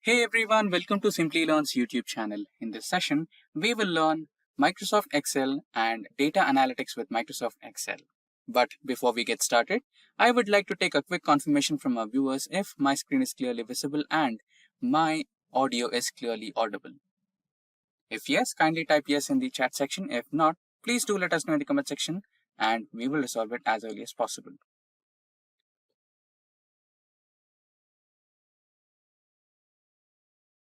Hey everyone, welcome to Simplilearn's YouTube channel. In this session, we will learn Microsoft Excel and data analytics with Microsoft Excel. But before we get started, I would like to take a quick confirmation from our viewers if my screen is clearly visible and my audio is clearly audible. If yes, kindly type yes in the chat section. If not, please do let us know in the comment section and we will resolve it as early as possible.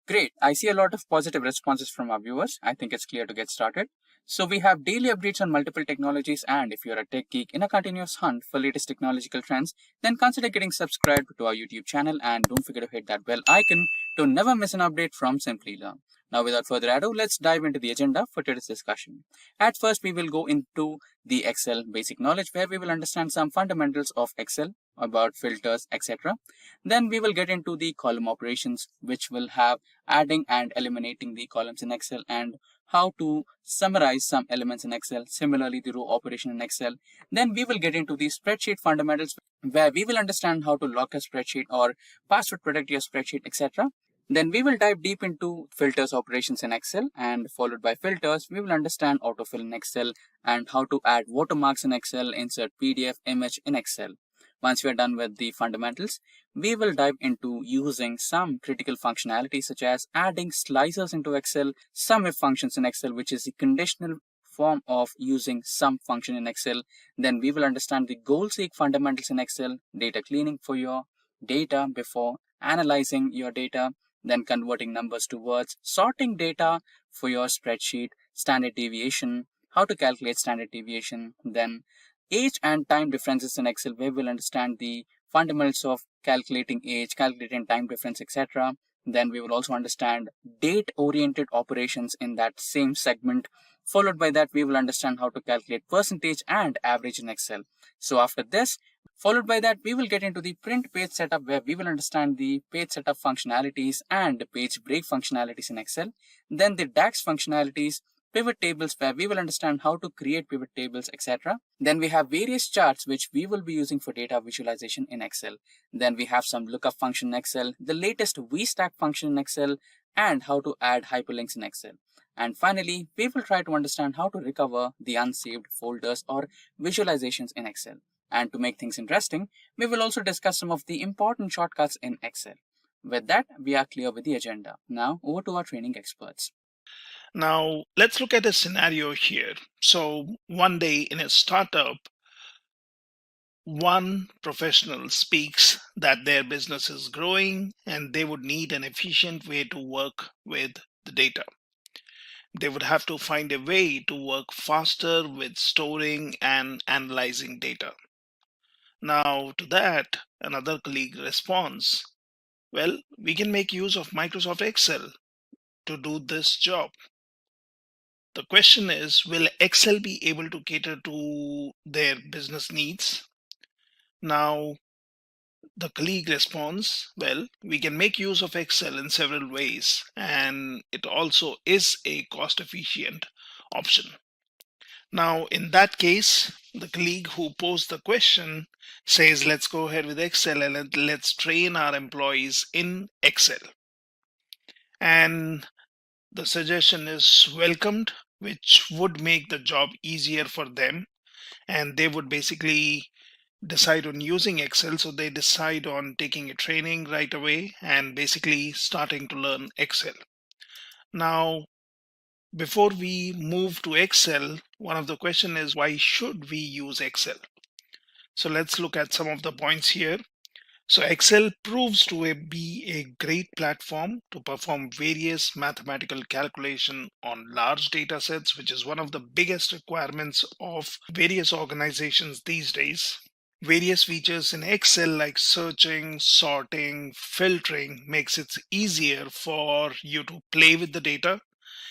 Great. I see a lot of positive responses from our viewers. I think it's clear to get started. So we have daily updates on multiple technologies, and if you're a tech geek in a continuous hunt for latest technological trends, then consider getting subscribed to our YouTube channel and don't forget to hit that bell icon to never miss an update from Simplilearn. Now, without further ado, let's dive into the agenda for today's discussion. At first, we will go into the Excel basic knowledge where we will understand some fundamentals of Excel about filters, etc. Then we will get into the column operations, which will have adding and eliminating the columns in Excel and how to summarize some elements in Excel. Similarly, the row operation in Excel. Then we will get into the spreadsheet fundamentals where we will understand how to lock a spreadsheet or password protect your spreadsheet, etc. Then we will dive deep into filters operations in Excel, and followed by filters, we will understand autofill in Excel and how to add watermarks in Excel, insert PDF image in Excel. Once we are done with the fundamentals, we will dive into using some critical functionality such as adding slicers into Excel, sumif functions in Excel, which is the conditional form of using sum function in Excel. Then we will understand the goal seek fundamentals in Excel, data cleaning for your data before analyzing your data, then converting numbers to words, sorting data for your spreadsheet, standard deviation, how to calculate standard deviation, then age and time differences in Excel, where we'll understand the fundamentals of calculating age, calculating time difference, etc. Then we will also understand date-oriented operations in that same segment. Followed by that, we will understand how to calculate percentage and average in Excel. So after this, followed by that, we will get into the print page setup where we will understand the page setup functionalities and page break functionalities in Excel. Then the DAX functionalities, pivot tables where we will understand how to create pivot tables, etc. Then we have various charts which we will be using for data visualization in Excel. Then we have some lookup function in Excel, the latest VStack function in Excel, and how to add hyperlinks in Excel. And finally, we will try to understand how to recover the unsaved folders or visualizations in Excel. And to make things interesting, we will also discuss some of the important shortcuts in Excel. With that, we are clear with the agenda. Now, over to our training experts. Now, let's look at a scenario here. So, one day in a startup, one professional speaks that their business is growing and they would need an efficient way to work with the data. They would have to find a way to work faster with storing and analyzing data. Now, to that, another colleague responds, well, we can make use of Microsoft Excel to do this job. The question is, will Excel be able to cater to their business needs? Now, the colleague responds, well, we can make use of Excel in several ways, and it also is a cost efficient option. Now, in that case, the colleague who posed the question says, let's go ahead with Excel and let's train our employees in Excel. And the suggestion is welcomed, which would make the job easier for them. And they would basically decide on using Excel. So they decide on taking a training right away and basically starting to learn Excel. Now, before we move to Excel, one of the question is, why should we use Excel? So let's look at some of the points here. So Excel proves to be a great platform to perform various mathematical calculation on large data sets, which is one of the biggest requirements of various organizations these days. Various features in Excel like searching, sorting, filtering makes it easier for you to play with the data.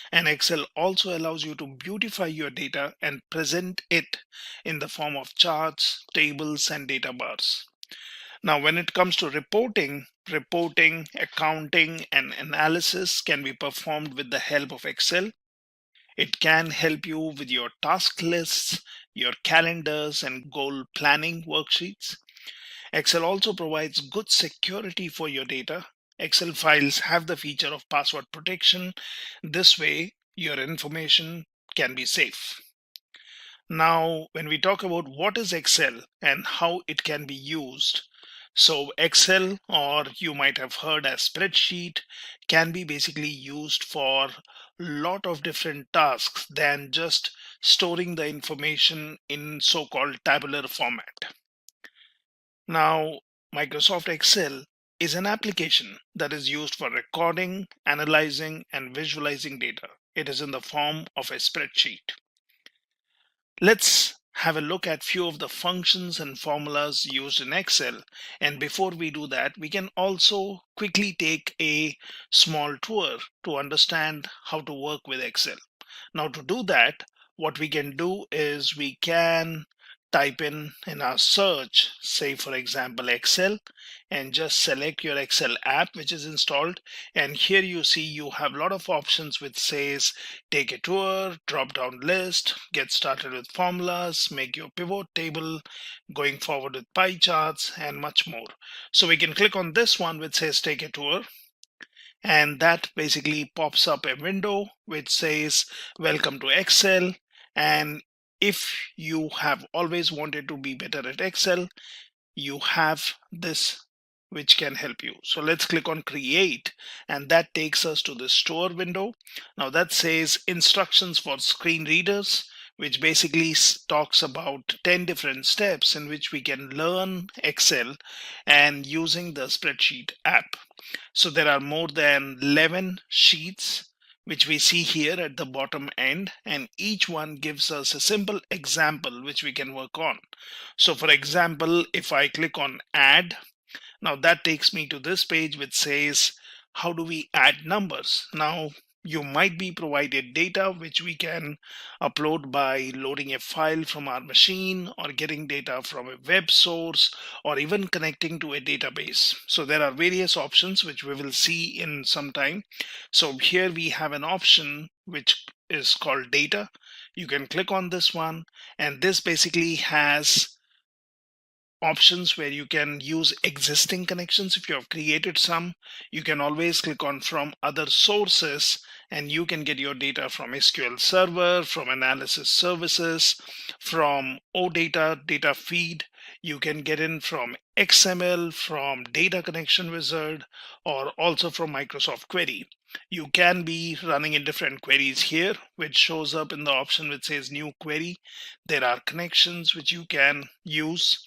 And Excel also allows you to beautify your data and present it in the form of charts, tables, and data bars. Now, when it comes to reporting, accounting, and analysis can be performed with the help of Excel. It can help you with your task lists, your calendars, and goal planning worksheets. Excel also provides good security for your data, Excel files have the feature of password protection. This way, your information can be safe. Now, when we talk about what is Excel and how it can be used, so Excel, or you might have heard as spreadsheet, can be basically used for a lot of different tasks than just storing the information in so-called tabular format. Now, Microsoft Excel is an application that is used for recording, analyzing, and visualizing data. It is in the form of a spreadsheet. Let's have a look at few of the functions and formulas used in Excel. And before we do that, we can also quickly take a small tour to understand how to work with Excel. Now, to do that, what we can do is we can type in our search, say for example Excel, and just select your Excel app which is installed. And here you see you have a lot of options which says take a tour, drop down list, get started with formulas, make your pivot table, going forward with pie charts, and much more. So we can click on this one which says take a tour, and that basically pops up a window which says welcome to Excel. And if you have always wanted to be better at Excel, you have this which can help you. So let's click on create, and that takes us to the store window. Now that says instructions for screen readers, which basically talks about 10 different steps in which we can learn Excel and using the spreadsheet app. So there are more than 11 sheets which we see here at the bottom end, and each one gives us a simple example which we can work on. So for example, if I click on add, now that takes me to this page which says how do we add numbers. Now you might be provided data which we can upload by loading a file from our machine, or getting data from a web source, or even connecting to a database. So there are various options which we will see in some time. So here we have an option which is called data. You can click on this one, and this basically has options where you can use existing connections. If you have created some, you can always click on from other sources, and you can get your data from SQL Server, from analysis services, from OData data feed. You can get in from XML, from data connection wizard, or also from Microsoft Query. You can be running in different queries here, which shows up in the option which says new query. There are connections which you can use,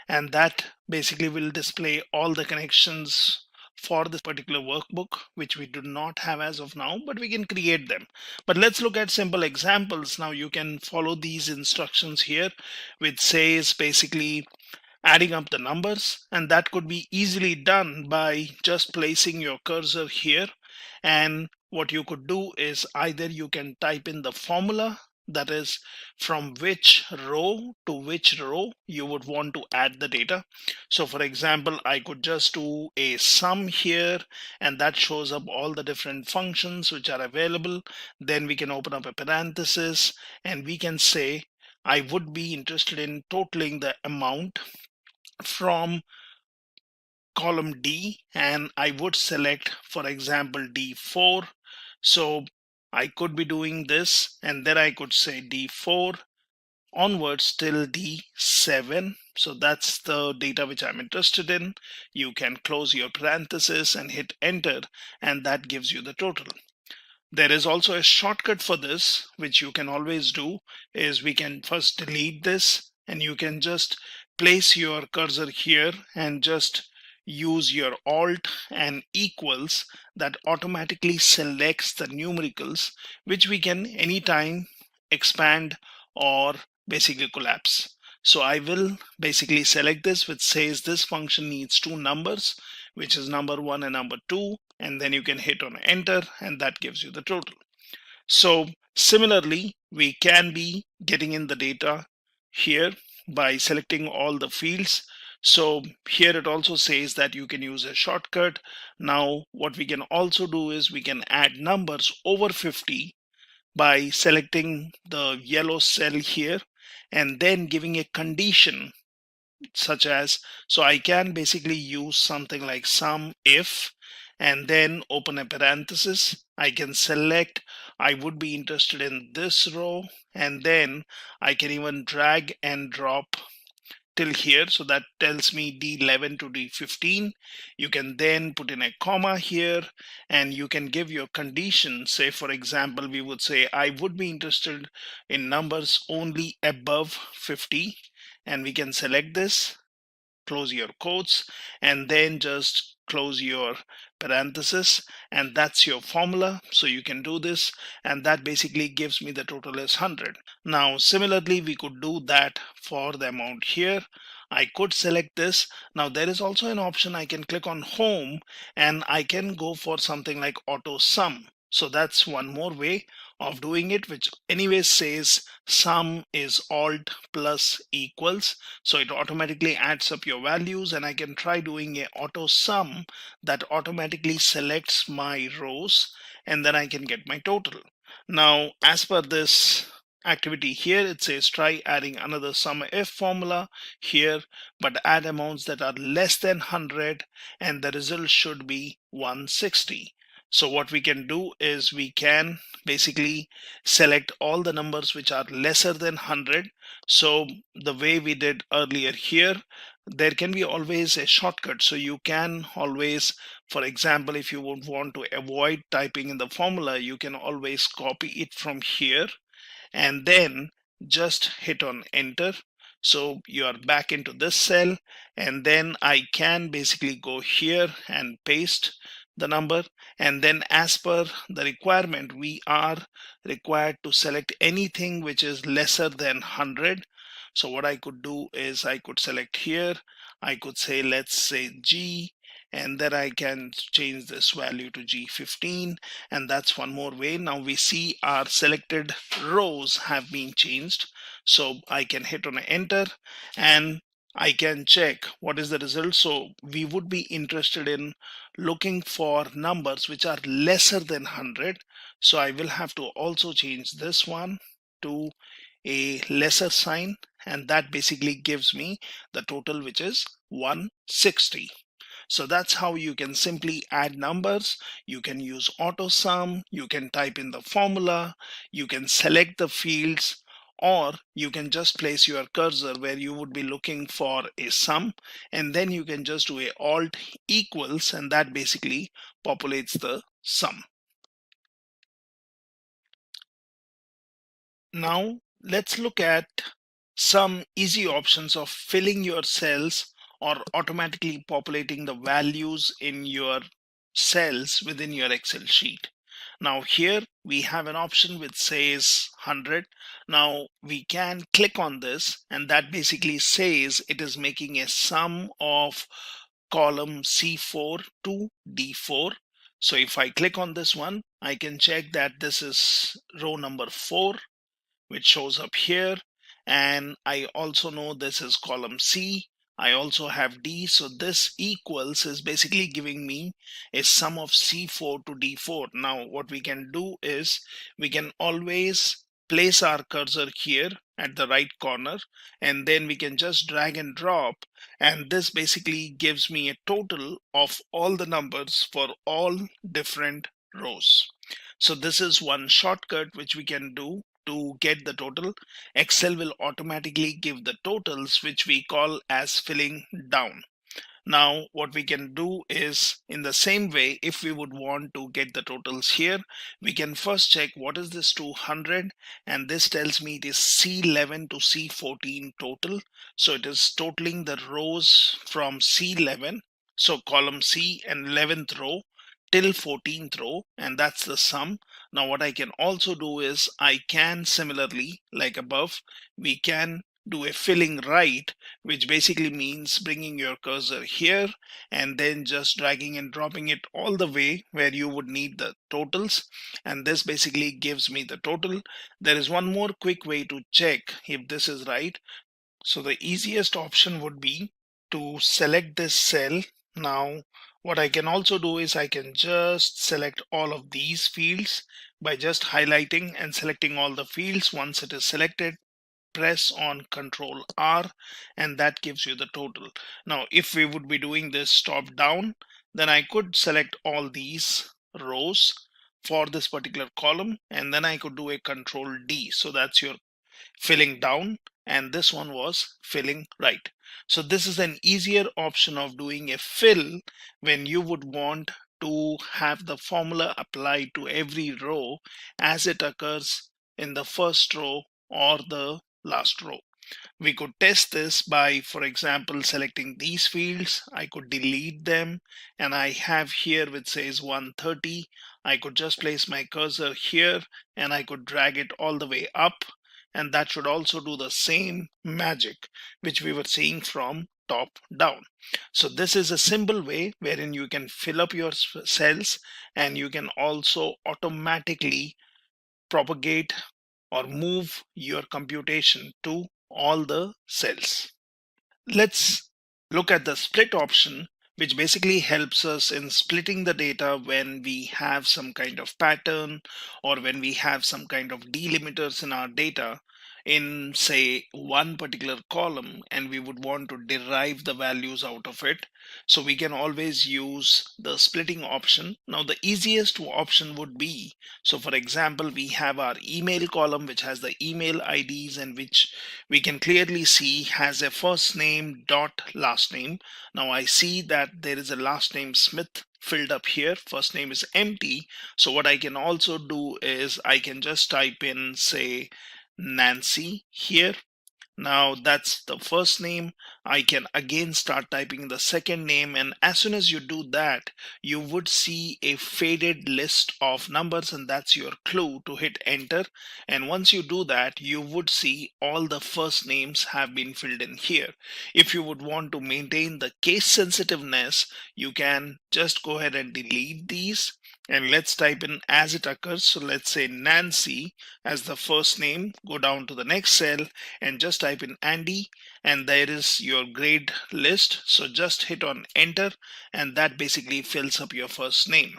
and that basically will display all the connections for this particular workbook, which we do not have as of now, but we can create them. But let's look at simple examples. Now you can follow these instructions here, which says basically adding up the numbers, and that could be easily done by just placing your cursor here. And what you could do is either you can type in the formula, that is from which row to which row you would want to add the data. So for example, I could just do a sum here, and that shows up all the different functions which are available. Then we can open up a parenthesis, and we can say I would be interested in totaling the amount from column D, and I would select, for example, D4. So I could be doing this, and then I could say D4 onwards till D7. So that's the data which I'm interested in. You can close your parenthesis and hit enter, and that gives you the total. There is also a shortcut for this, which you can always do, is we can first delete this, and you can just place your cursor here and just use your alt and equals. That automatically selects the numericals, which we can anytime expand or basically collapse. So I will basically select this, which says this function needs two numbers, which is number 1 and number 2, and then you can hit on enter, and that gives you the total. So similarly, we can be getting in the data here by selecting all the fields. So here it also says that you can use a shortcut. Now what we can also do is we can add numbers over 50 by selecting the yellow cell here, and then giving a condition such as, so I can basically use something like sum if, and then open a parenthesis. I can select I would be interested in this row, and then I can even drag and drop till here. So that tells me D11 to D15. You can then put in a comma here, and you can give your condition. Say, for example, we would say I would be interested in numbers only above 50, and we can select this, close your quotes, and then just close your parenthesis, and that's your formula. So you can do this, and that basically gives me the total is 100. Now similarly, we could do that for the amount here. I could select this. Now there is also an option. I can click on home, and I can go for something like auto sum. So that's one more way of doing it, which anyways says sum is alt plus equals. So it automatically adds up your values, and I can try doing a auto sum that automatically selects my rows, and then I can get my total. Now, as per this activity here, it says try adding another sumif formula here, but add amounts that are less than 100, and the result should be 160. So what we can do is we can basically select all the numbers which are lesser than 100. So the way we did earlier here, there can be always a shortcut. So you can always, for example, if you would want to avoid typing in the formula, you can always copy it from here and then just hit on enter. So you are back into this cell, and then I can basically go here and paste the number, and then as per the requirement, we are required to select anything which is lesser than 100. So what I could do is I could select here, I could say, let's say G, and then I can change this value to G15, and that's one more way. Now we see our selected rows have been changed, so I can hit on enter, and I can check what is the result. So we would be interested in looking for numbers which are lesser than 100, so I will have to also change this one to a lesser sign, and that basically gives me the total, which is 160. So that's how you can simply add numbers. You can use auto sum, you can type in the formula, you can select the fields, or you can just place your cursor where you would be looking for a sum, and then you can just do a alt equals, and that basically populates the sum. Now let's look at some easy options of filling your cells or automatically populating the values in your cells within your Excel sheet. Now here we have an option which says 100. Now we can click on this, and that basically says it is making a sum of column C4 to D4. So if I click on this one, I can check that this is row number 4, which shows up here, and I also know this is column C. I also have D, so this equals is basically giving me a sum of C4 to D4. Now what we can do is we can always place our cursor here at the right corner, and then we can just drag and drop, and this basically gives me a total of all the numbers for all different rows. So this is one shortcut which we can do to get the total. Excel will automatically give the totals, which we call as filling down. Now what we can do is, in the same way, if we would want to get the totals here, we can first check what is this 200, and this tells me it is C11 to C14 total. So it is totaling the rows from C11, so column C and 11th row, till 14th row, and that's the sum. Now what I can also do is I can similarly, like above, we can do a filling right, which basically means bringing your cursor here and then just dragging and dropping it all the way where you would need the totals, and this basically gives me the total. There is one more quick way to check if this is right. So the easiest option would be to select this cell. Now what I can also do is I can just select all of these fields by just highlighting and selecting all the fields. Once it is selected, press on Control R, and that gives you the total. Now if we would be doing this top down, then I could select all these rows for this particular column, and then I could do a control D. So that's your filling down, and this one was filling right. So this is an easier option of doing a fill when you would want to have the formula applied to every row as it occurs in the first row or the last row. We could test this by, for example, selecting these fields. I could delete them, and I have here which says 130. I could just place my cursor here and I could drag it all the way up, and that should also do the same magic which we were seeing from top down. So this is a simple way wherein you can fill up your cells, and you can also automatically propagate or move your computation to all the cells. Let's look at the split option, which basically helps us in splitting the data when we have some kind of pattern or when we have some kind of delimiters in our data in, say, one particular column, and we would want to derive the values out of it. So we can always use the splitting option. Now the easiest option would be, so for example, we have our email column which has the email IDs, and which we can clearly see has a first name dot last name. Now I see that there is a last name Smith filled up here, first name is empty. So what I can also do is I can just type in, say, Nancy here. Now that's the first name. I can again start typing the second name, and as soon as you do that, you would see a faded list of numbers, and that's your clue to hit enter. And once you do that, you would see all the first names have been filled in here. If you would want to maintain the case sensitiveness, you can just go ahead and delete these, and let's type in as it occurs. So let's say Nancy as the first name. Go down to the next cell and just type in Andy, and there is your grade list. So just hit on enter, and that basically fills up your first name.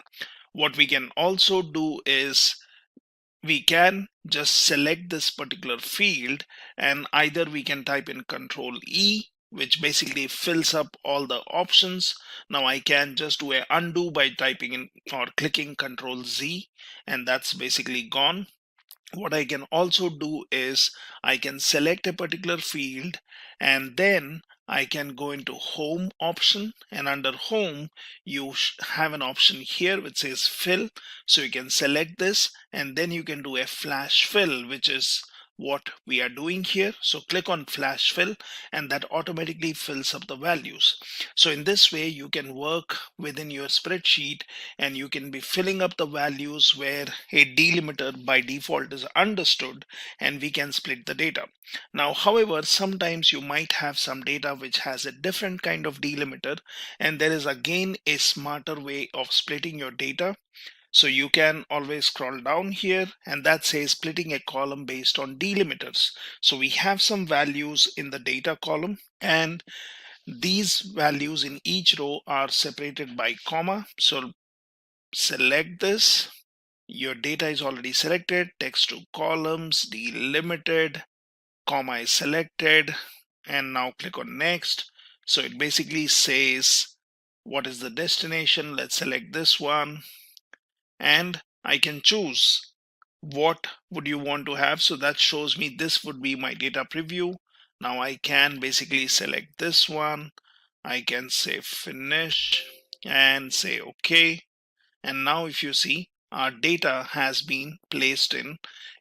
What we can also do is we can just select this particular field, and either we can type in control E, which basically fills up all the options. Now I can just do a undo by typing in or clicking control Z, and that's basically gone. What I can also do is I can select a particular field, and then I can go into home option, and under home you have an option here which says fill. So you can select this, and then you can do a flash fill, which is what we are doing here. So click on flash fill, and that automatically fills up the values. So in this way you can work within your spreadsheet, and you can be filling up the values where a delimiter by default is understood, and we can split the data. Now however, sometimes you might have some data which has a different kind of delimiter, and there is again a smarter way of splitting your data. So you can always scroll down here, and that says splitting a column based on delimiters. So we have some values in the data column, and these values in each row are separated by comma. So select this. Your data is already selected. Text to columns, delimited, comma is selected, and now click on next. So it basically says what is the destination. Let's select this one, and I can choose what would you want to have. So that shows me this would be my data preview. Now I can basically select this one. I can say finish and say okay. And now if you see, our data has been placed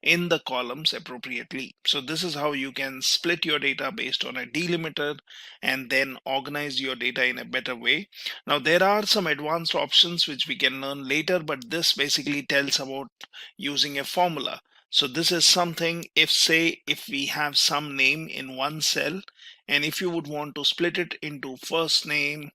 in the columns appropriately. So this is how you can split your data based on a delimiter and then organize your data in a better way. Now there are some advanced options which we can learn later, but this basically tells about using a formula. So this is something, if we have some name in one cell, and if you would want to split it into first name,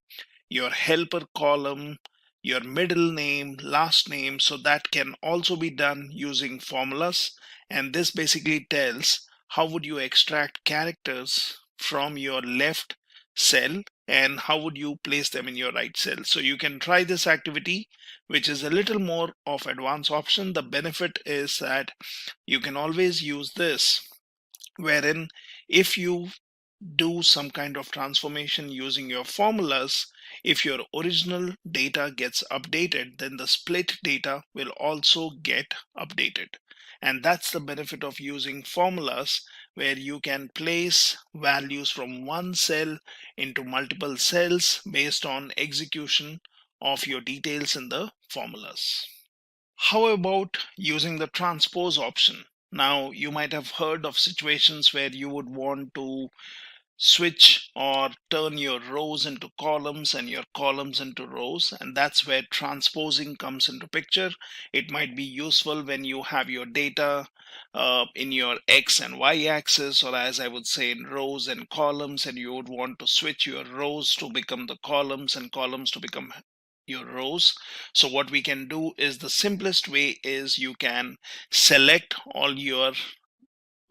your helper column, your middle name, last name, so that can also be done using formulas. And this basically tells how would you extract characters from your left cell and how would you place them in your right cell. So you can try this activity, which is a little more of advanced option. The benefit is that you can always use this, wherein if you do some kind of transformation using your formulas, if your original data gets updated, then the split data will also get updated. And that's the benefit of using formulas, where you can place values from one cell into multiple cells based on execution of your details in the formulas. How about using the transpose option? Now, you might have heard of situations where you would want to switch or turn your rows into columns and your columns into rows, and that's where transposing comes into picture. It might be useful when you have your data in your x and y axis, or as I would say, in rows and columns, and you would want to switch your rows to become the columns and columns to become your rows. So what we can do is, the simplest way is, you can select all your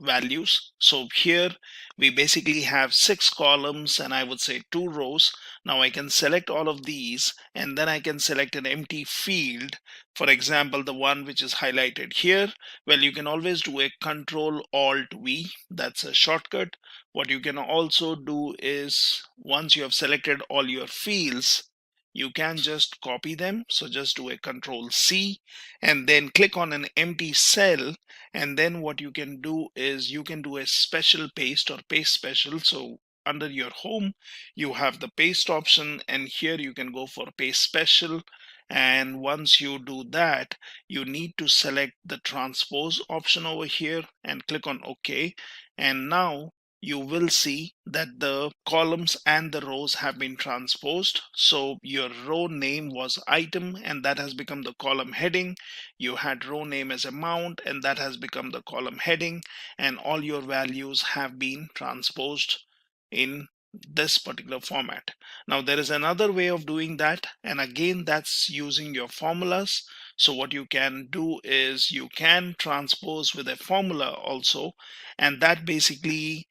values. So here we basically have 6 columns and I would say 2 rows. Now I can select all of these, and then I can select an empty field. For example, the one which is highlighted here. Well, you can always do a Control Alt V. That's a shortcut. What you can also do is, once you have selected all your fields, you can just copy them. So just do a Control C and then click on an empty cell, and then what you can do is, you can do a special paste or paste special. So under your home you have the paste option, and here you can go for paste special. And once you do that, you need to select the transpose option over here and click on OK. And now you will see that the columns and the rows have been transposed. So your row name was item, and that has become the column heading. You had row name as amount, and that has become the column heading, and all your values have been transposed in this particular format. Now there is another way of doing that, and again, that's using your formulas. So what you can do is, you can transpose with a formula also, and that basically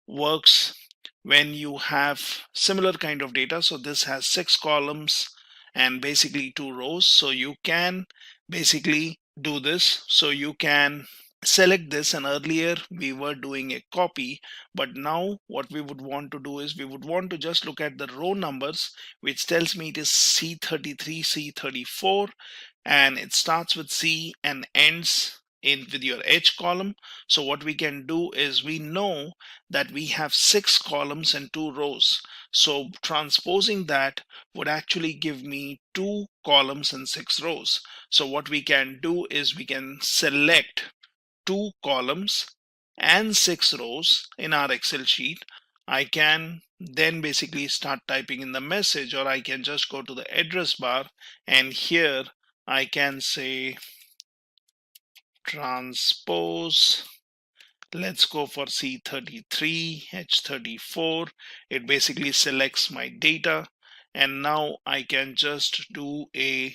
works when you have similar kind of data. So this has 6 columns and basically 2 rows. So you can basically do this. So you can select this, and earlier we were doing a copy, but now what we would want to do is, we would want to just look at the row numbers, which tells me it is C33, C34, and it starts with C and ends in with your H column. So what we can do is, we know that we have 6 columns and 2 rows. So transposing that would actually give me 2 columns and 6 rows. So what we can do is, we can select 2 columns and 6 rows in our Excel sheet. I can then basically start typing in the message, or I can just go to the address bar, and here I can say transpose. Let's go for C33, H34. It basically selects my data, and now I can just do a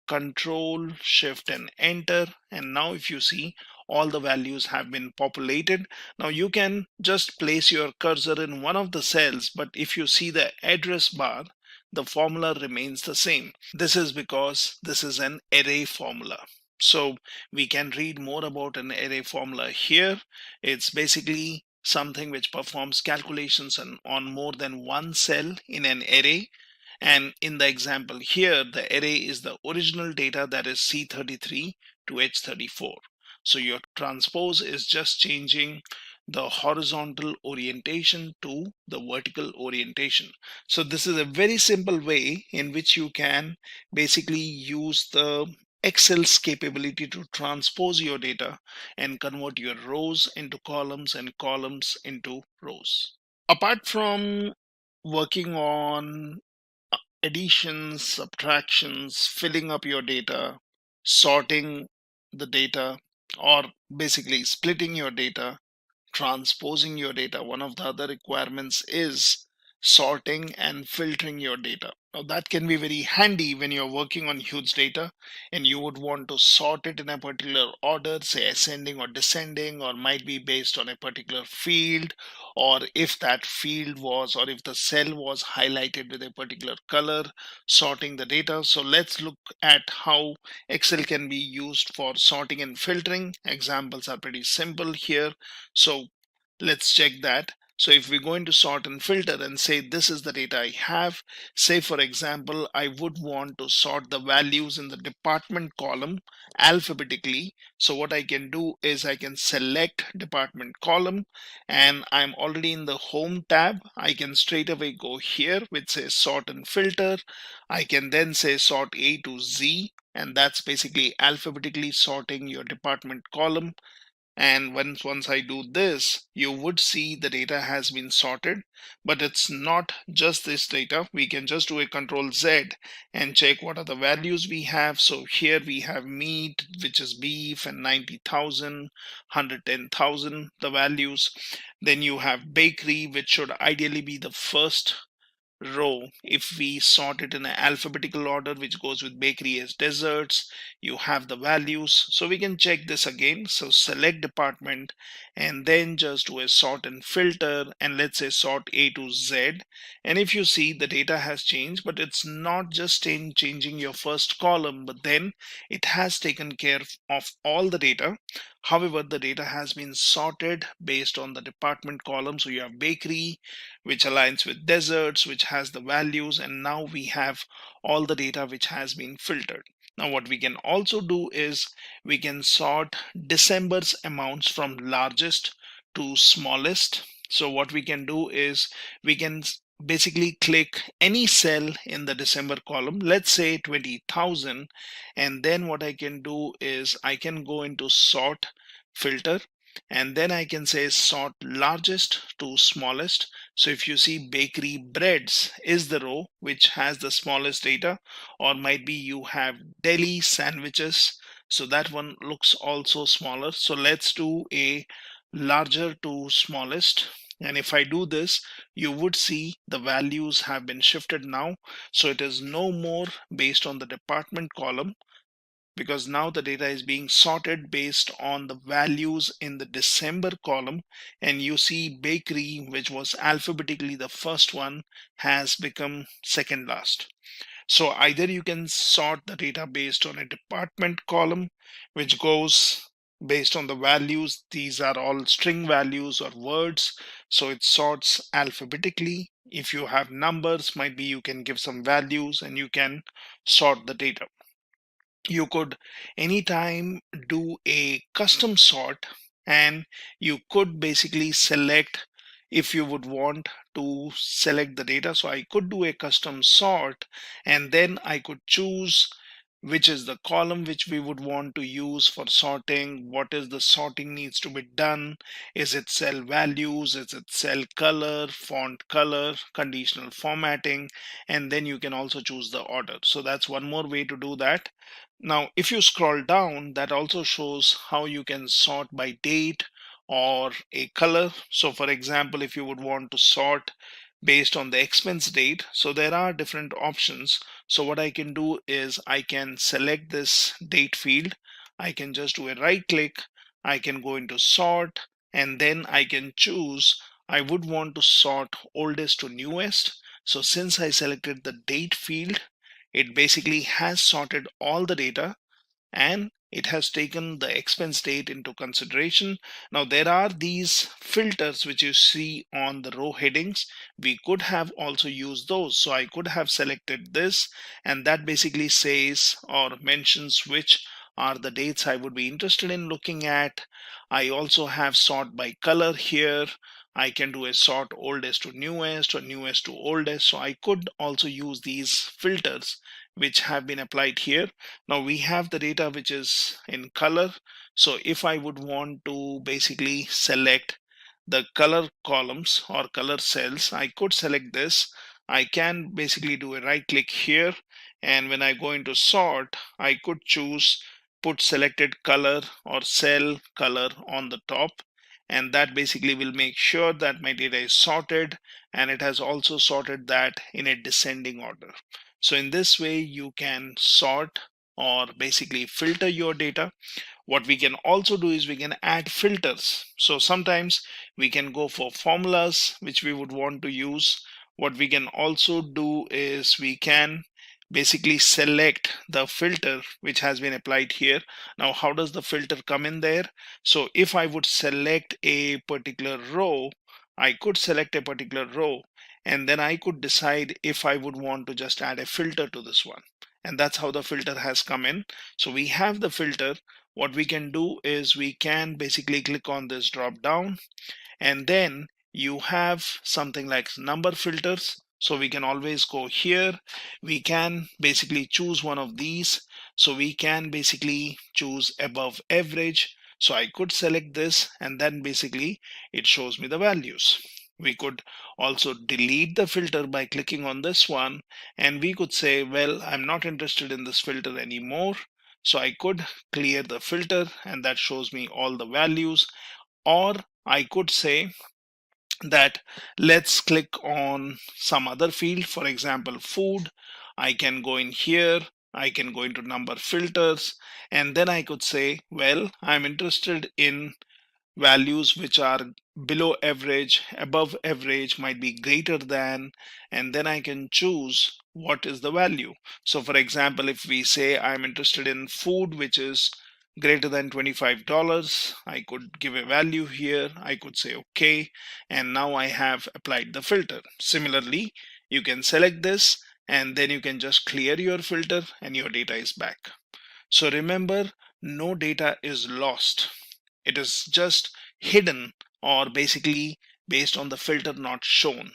Control Shift and enter, and now if you see, all the values have been populated. Now you can just place your cursor in one of the cells, but if you see the address bar, the formula remains the same. This is because this is an array formula. So we can read more about an array formula here. It's basically something which performs calculations on more than one cell in an array. And in the example here, the array is the original data, that is C33 to H34. So your transpose is just changing the horizontal orientation to the vertical orientation. So this is a very simple way in which you can basically use the Excel's capability to transpose your data and convert your rows into columns and columns into rows. Apart from working on additions, subtractions, filling up your data, sorting the data, or basically splitting your data, transposing your data, one of the other requirements is sorting and filtering your data. Now that can be very handy when you're working on huge data and you would want to sort it in a particular order, say ascending or descending, or might be based on a particular field, or if that field was, or if the cell was highlighted with a particular color, sorting the data. So let's look at how Excel can be used for sorting and filtering. Examples are pretty simple here. So let's check that. So if we go into sort and filter and say this is the data I have, say for example, I would want to sort the values in the department column alphabetically. So what I can do is I can select department column, and I'm already in the home tab. I can straight away go here which says sort and filter. I can then say sort A to Z, and that's basically alphabetically sorting your department column. And once I do this, you would see the data has been sorted. But it's not just this data. We can just do a Control Z and check what are the values we have. So here we have meat, which is beef, and 90,000, 110,000, the values. Then you have bakery, which should ideally be the first row. If we sort it in an alphabetical order, which goes with bakery as desserts, you have the values. So we can check this again. So select department and then just do a sort and filter, and let's say sort A to Z. And if you see, the data has changed, but it's not just in changing your first column, but then it has taken care of all the data. However, the data has been sorted based on the department column. So you have bakery, which aligns with desserts, which has the values, and now we have all the data which has been filtered. Now what we can also do is we can sort December's amounts from largest to smallest. So what we can do is we can basically click any cell in the December column, let's say 20,000, and then what I can do is I can go into sort filter, and then I can say sort largest to smallest. So if you see, bakery breads is the row which has the smallest data, or might be you have deli sandwiches, so that one looks also smaller. So let's do a larger to smallest, and if I do this, you would see the values have been shifted now. So it is no more based on the department column, because now the data is being sorted based on the values in the December column. And you see bakery, which was alphabetically the first one, has become second last. So either you can sort the data based on a department column, which goes based on the values. These are all string values or words, so it sorts alphabetically. If you have numbers, might be you can give some values and you can sort the data. You could anytime do a custom sort, and you could basically select if you would want to select the data. So I could do a custom sort, and then I could choose which is the column which we would want to use for sorting, what is the sorting needs to be done, is it cell values, is it cell color, font color, conditional formatting, and then you can also choose the order. So that's one more way to do that. Now, if you scroll down, that also shows how you can sort by date or a color. So for example, if you would want to sort based on the expense date, so there are different options. So what I can do is I can select this date field. I can just do a right click. I can go into sort, and then I can choose. I would want to sort oldest to newest. So since I selected the date field, it basically has sorted all the data, and it has taken the expense date into consideration. Now there are these filters which you see on the row headings. We could have also used those. So I could have selected this, and that basically says or mentions which are the dates I would be interested in looking at. I also have sort by color here. I can do a sort oldest to newest or newest to oldest. So I could also use these filters which have been applied here. Now we have the data which is in color. So if I would want to basically select the color columns or color cells, I could select this. I can basically do a right click here, and when I go into sort, I could choose put selected color or cell color on the top, and that basically will make sure that my data is sorted, and it has also sorted that in a descending order. So in this way you can sort or basically filter your data. What we can also do is we can add filters. So sometimes we can go for formulas which we would want to use. What we can also do is we can basically select the filter which has been applied here. Now how does the filter come in there? So if I would select a particular row, I could select a particular row, and then I could decide if I would want to just add a filter to this one. And that's how the filter has come in. So we have the filter. What we can do is we can basically click on this drop down, and then you have something like number filters. So we can always go here. We can basically choose one of these. So we can basically choose above average. So I could select this, and then basically it shows me the values. We could also delete the filter by clicking on this one, and we could say, well, I'm not interested in this filter anymore. So I could clear the filter, and that shows me all the values. Or I could say that let's click on some other field, for example, food. I can go in here, I can go into number filters, and then I could say, well, I'm interested in values which are below average, above average, might be greater than, and then I can choose what is the value. So for example, if we say I'm interested in food which is greater than $25, I could give a value here. I could say okay, and now I have applied the filter. Similarly, you can select this, and then you can just clear your filter and your data is back. So remember, no data is lost. It is just hidden, or basically based on the filter not shown.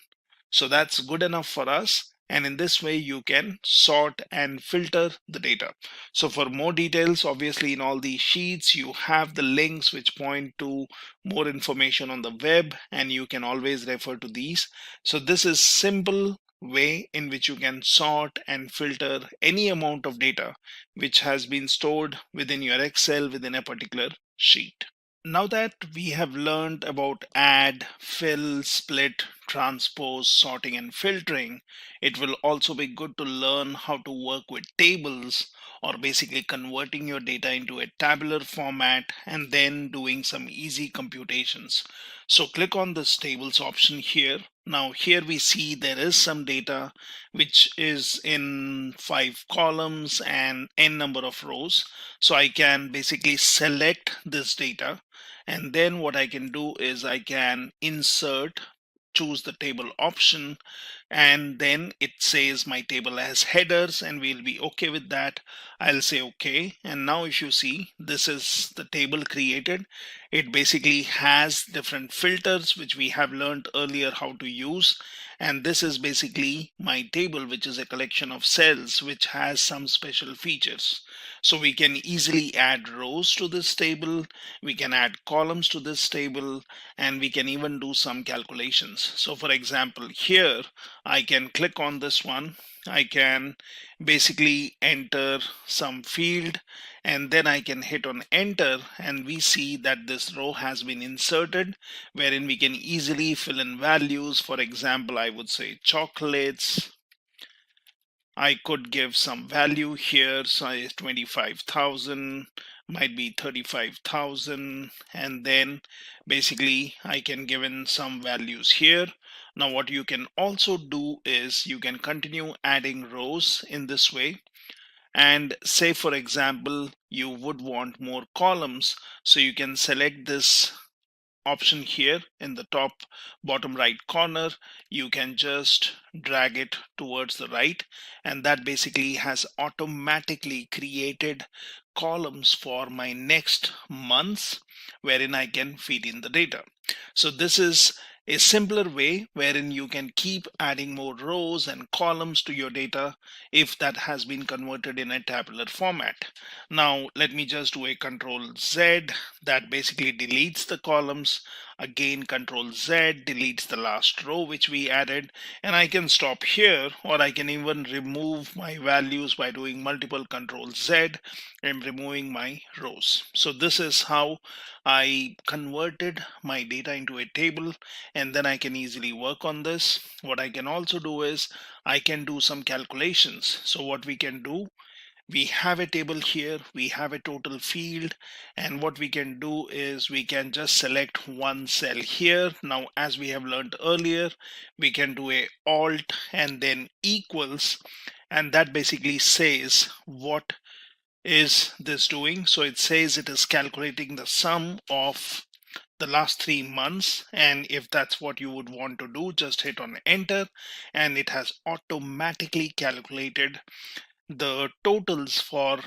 So that's good enough for us. And in this way, you can sort and filter the data. So for more details, obviously in all these sheets, you have the links which point to more information on the web, and you can always refer to these. So this is simple way in which you can sort and filter any amount of data which has been stored within your Excel within a particular sheet. Now that we have learned about add, fill, split, transpose, sorting, and filtering, it will also be good to learn how to work with tables, or basically converting your data into a tabular format and then doing some easy computations. So click on this tables option here. Now here we see there is some data which is in 5 columns and n number of rows. So I can basically select this data, and then what I can do is I can insert, choose the table option, and then it says my table has headers, and we'll be okay with that. I'll say okay, and now if you see, this is the table created. It basically has different filters which we have learned earlier how to use, and this is basically my table, which is a collection of cells which has some special features. So we can easily add rows to this table, we can add columns to this table, and we can even do some calculations. So for example, here I can click on this one. I can basically enter some field, and then I can hit on enter, and we see that this row has been inserted, wherein we can easily fill in values. For example, I would say chocolates. I could give some value here, so 25,000, might be 35,000, and then basically I can give in some values here. Now what you can also do is you can continue adding rows in this way, and say for example you would want more columns, so you can select this option here in the top bottom right corner. You can just drag it towards the right, and that basically has automatically created columns for my next months, wherein I can feed in the data. So this is a simpler way wherein you can keep adding more rows and columns to your data if that has been converted in a tabular format. Now let me just do a Control Z, that basically deletes the columns. Again, Control Z deletes the last row which we added, and I can stop here, or I can even remove my values by doing multiple Control Z and removing my rows. So this is how I converted my data into a table, and then I can easily work on this. What I can also do is I can do some calculations. So what we can do, we have a table here, we have a total field, and what we can do is we can just select one cell here. Now as we have learned earlier, we can do a alt and then equals, and that basically says what is this doing. So it says it is calculating the sum of the last 3 months, and if that's what you would want to do, just hit on enter, and it has automatically calculated the totals for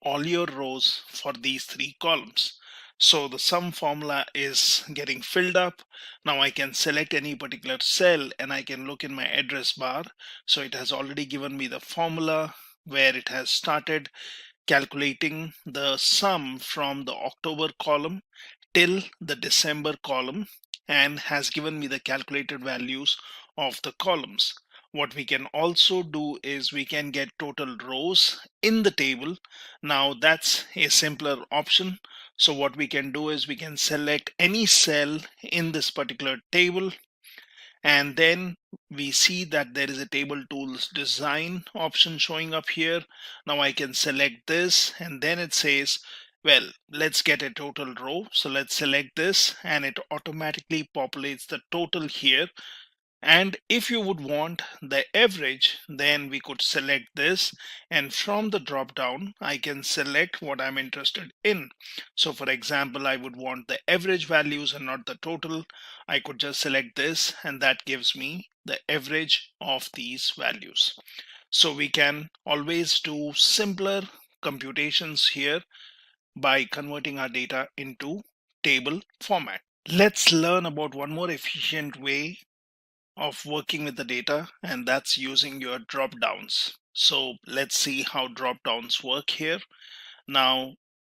all your rows for these 3 columns. So the sum formula is getting filled up. Now I can select any particular cell and I can look in my address bar. So it has already given me the formula where it has started calculating the sum from the October column till the December column and has given me the calculated values of the columns. What we can also do is we can get total rows in the table. Now that's a simpler option. So what we can do is we can select any cell in this particular table, and then we see that there is a table tools design option showing up here. Now I can select this, and then it says, well, let's get a total row. So let's select this, and it automatically populates the total here. And if you would want the average, then we could select this, and from the drop down I can select what I'm interested in. So for example, I would want the average values and not the total. I could just select this, and that gives me the average of these values. So we can always do simpler computations here by converting our data into table format. Let's learn about one more efficient way of working with the data, and that's using your drop downs. So let's see how drop downs work here. Now,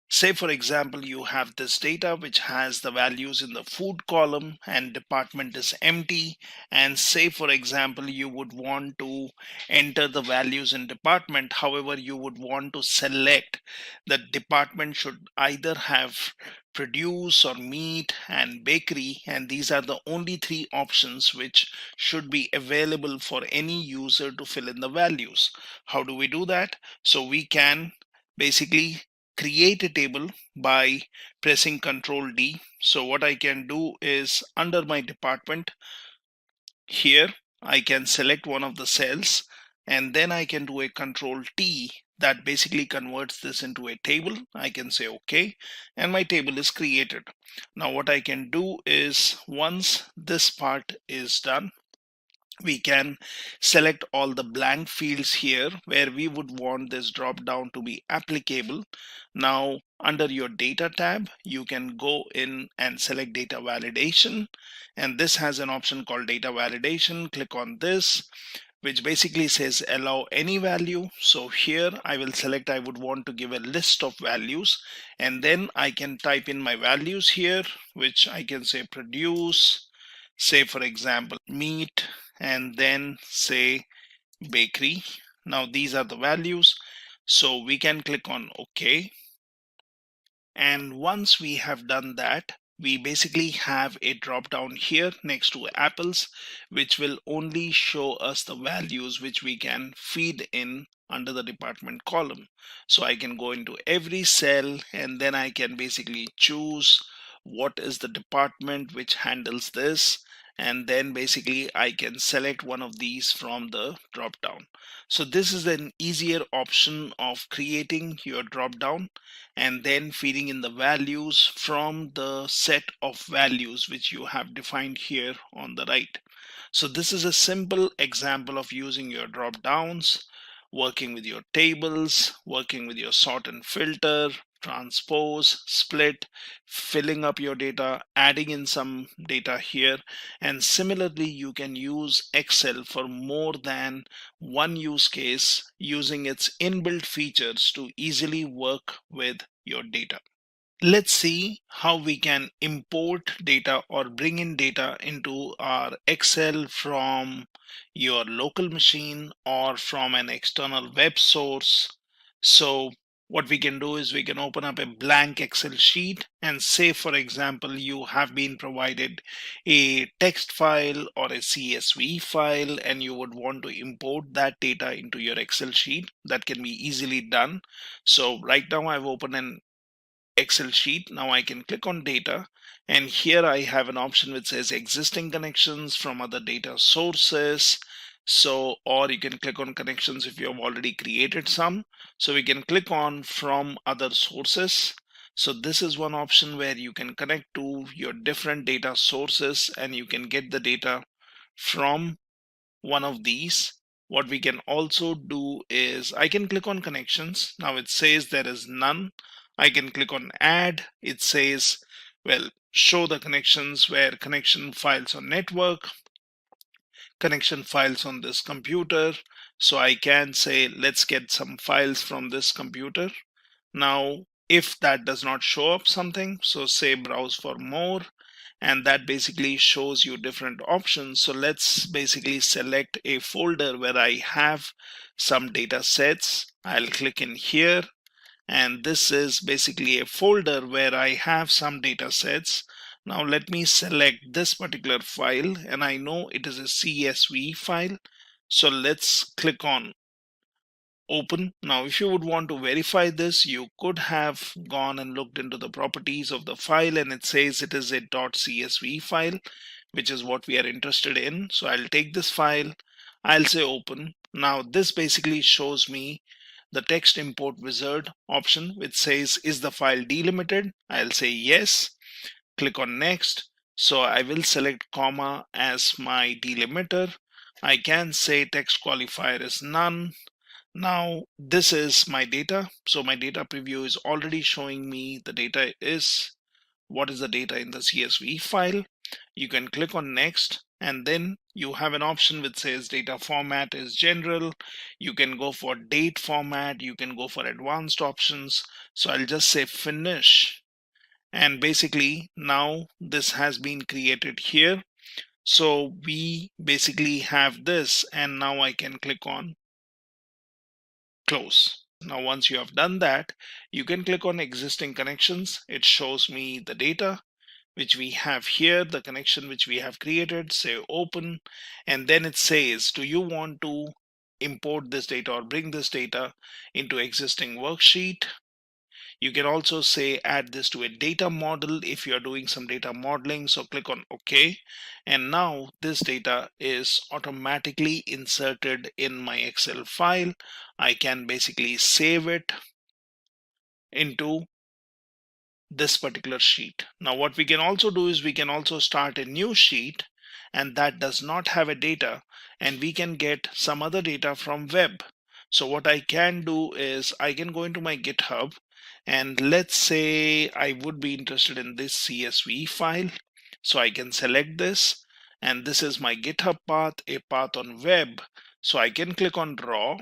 say for example, you have this data which has the values in the food column and department is empty. And say for example, you would want to enter the values in department. However, you would want to select that department should either have produce or meat and bakery, and these are the only 3 options which should be available for any user to fill in the values. How do we do that? So we can basically create a table by pressing Ctrl D. So what I can do is under my department here, I can select one of the cells, and then I can do a Ctrl T that basically converts this into a table. I can say OK, and my table is created. Now what I can do is once this part is done, we can select all the blank fields here where we would want this drop down to be applicable. Now under your data tab, you can go in and select data validation, and this has an option called data validation. Click on this, which basically says allow any value. So here I will select I would want to give a list of values, and then I can type in my values here, which I can say produce, say for example meat, and then say bakery. Now these are the values, so we can click on OK. And once we have done that, we basically have a drop down here next to apples, which will only show us the values which we can feed in under the department column. So I can go into every cell, and then I can basically choose what is the department which handles this, and then basically I can select one of these from the drop down. So this is an easier option of creating your drop down and then feeding in the values from the set of values which you have defined here on the right. So this is a simple example of using your drop downs, working with your tables, working with your sort and filter, transpose, split, filling up your data, adding in some data here. And similarly, you can use Excel for more than one use case using its inbuilt features to easily work with your data. Let's see how we can import data or bring in data into our Excel from your local machine or from an external web source. So what we can do is we can open up a blank Excel sheet and say, for example, you have been provided a text file or a CSV file and you would want to import that data into your Excel sheet. That can be easily done. So right now I've opened an Excel sheet. Now I can click on data, and here I have an option which says existing connections from other data sources. So, or you can click on connections if you have already created some. So we can click on from other sources. So this is one option where you can connect to your different data sources and you can get the data from one of these. What we can also do is I can click on connections. Now it says there is none. I can click on add. It says, well, show the connections where connection files on network, connection files on this computer. So I can say, let's get some files from this computer. Now, if that does not show up something, so say browse for more, and that basically shows you different options. So let's basically select a folder where I have some data sets. I'll click in here, and this is basically a folder where I have some data sets. Now let me select this particular file, and I know it is a CSV file. So let's click on open. Now if you would want to verify this, you could have gone and looked into the properties of the file, and it says it is a .csv file, which is what we are interested in. So I'll take this file, I'll say open. Now this basically shows me the text import wizard option, which says, is the file delimited? I'll say yes, click on next. So I will select comma as my delimiter. I can say text qualifier is none. Now this is my data. So my data preview is already showing me the data is what is the data in the CSV file. You can click on next, and then you have an option which says data format is general. You can go for date format, you can go for advanced options. So I'll just say finish, and basically now this has been created here. So we basically have this, and now I can click on close. Now once you have done that, you can click on existing connections. It shows me the data which we have here, the connection which we have created, say open, and then it says, do you want to import this data or bring this data into existing worksheet? You can also say add this to a data model if you are doing some data modeling. So click on OK, and now this data is automatically inserted in my Excel file. I can basically save it into this particular sheet. Now what we can also do is we can also start a new sheet, and that does not have a data, and we can get some other data from web. So what I can do is I can go into my GitHub, and let's say I would be interested in this CSV file. So I can select this, and this is my GitHub path, a path on web. So I can click on raw,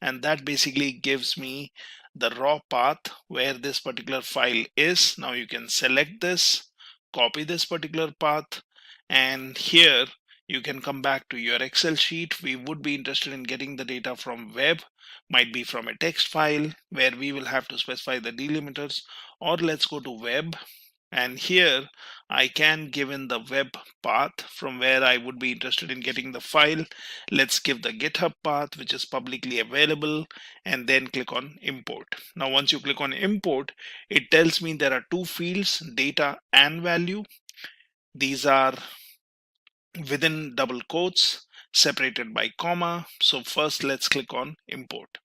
and that basically gives me the raw path where this particular file is. Now you can select this, copy this particular path, and here you can come back to your Excel sheet. We would be interested in getting the data from web, might be from a text file where we will have to specify the delimiters, or let's go to web, and here I can give in the web path from where I would be interested in getting the file. Let's give the GitHub path, which is publicly available, and then click on import. Now once you click on import, it tells me there are two fields, data and value. These are within double quotes, separated by comma. So first let's click on import.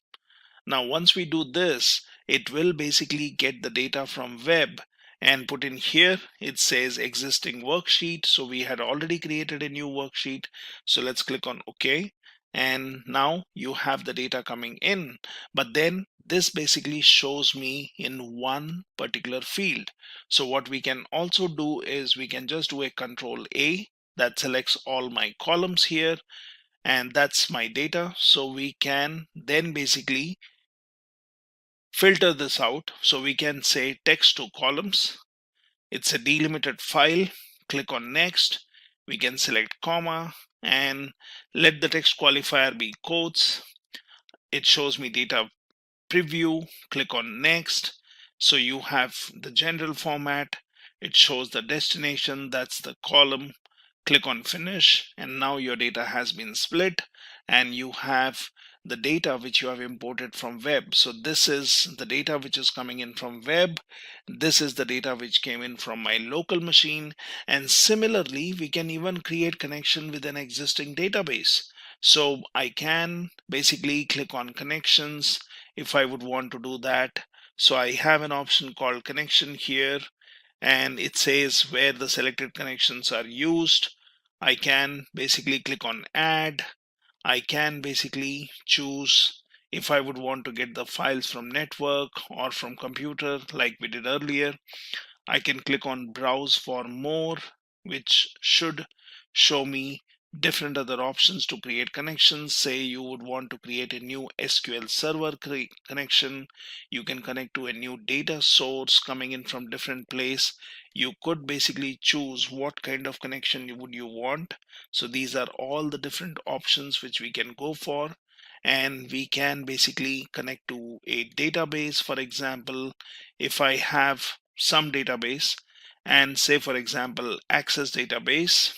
Now once we do this, it will basically get the data from web and put in here. It says existing worksheet, so we had already created a new worksheet. So let's click on OK, and now you have the data coming in, but then this basically shows me in one particular field. So what we can also do is we can just do a Control A, that selects all my columns here, and that's my data. So we can then basically filter this out. So we can say text to columns. It's a delimited file. Click on next. We can select comma and let the text qualifier be quotes. It shows me data preview. Click on next. So you have the general format. It shows the destination, that's the column. Click on finish, and now your data has been split, and you have the data which you have imported from web. So this is the data which is coming in from web. This is the data which came in from my local machine. And similarly, we can even create connection with an existing database. So I can basically click on connections if I would want to do that. So I have an option called connection here, and it says where the selected connections are used. I can basically click on add. I can basically choose if I would want to get the files from network or from computer like we did earlier. I can click on browse for more, which should show me different other options to create connections. Say you would want to create a new SQL server connection. You can connect to a new data source coming in from different place. You could basically choose what kind of connection would you want. So these are all the different options which we can go for. And we can basically connect to a database. For example, if I have some database and say for example access database,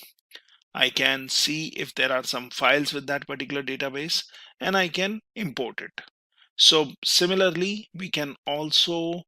I can see if there are some files with that particular database and I can import it. So similarly, we can also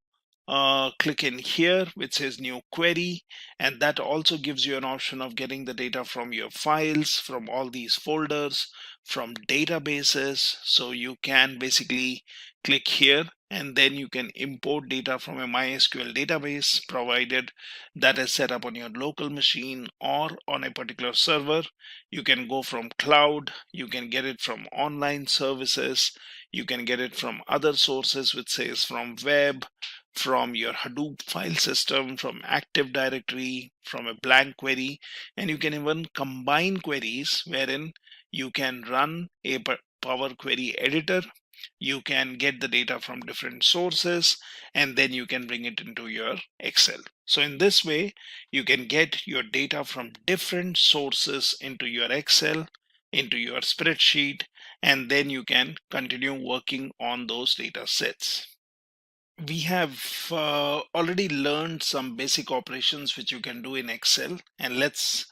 click in here which says new query, and that also gives you an option of getting the data from your files, from all these folders, from databases. So you can basically click here and then you can import data from a MySQL database, provided that is set up on your local machine or on a particular server. You can go from cloud, you can get it from online services, you can get it from other sources, which says from web, from your Hadoop file system, from Active Directory, from a blank query, and you can even combine queries wherein you can run a Power Query editor. You can get the data from different sources and then you can bring it into your Excel. So in this way, you can get your data from different sources into your Excel, into your spreadsheet, and then you can continue working on those data sets. We have already learned some basic operations which you can do in Excel, and let's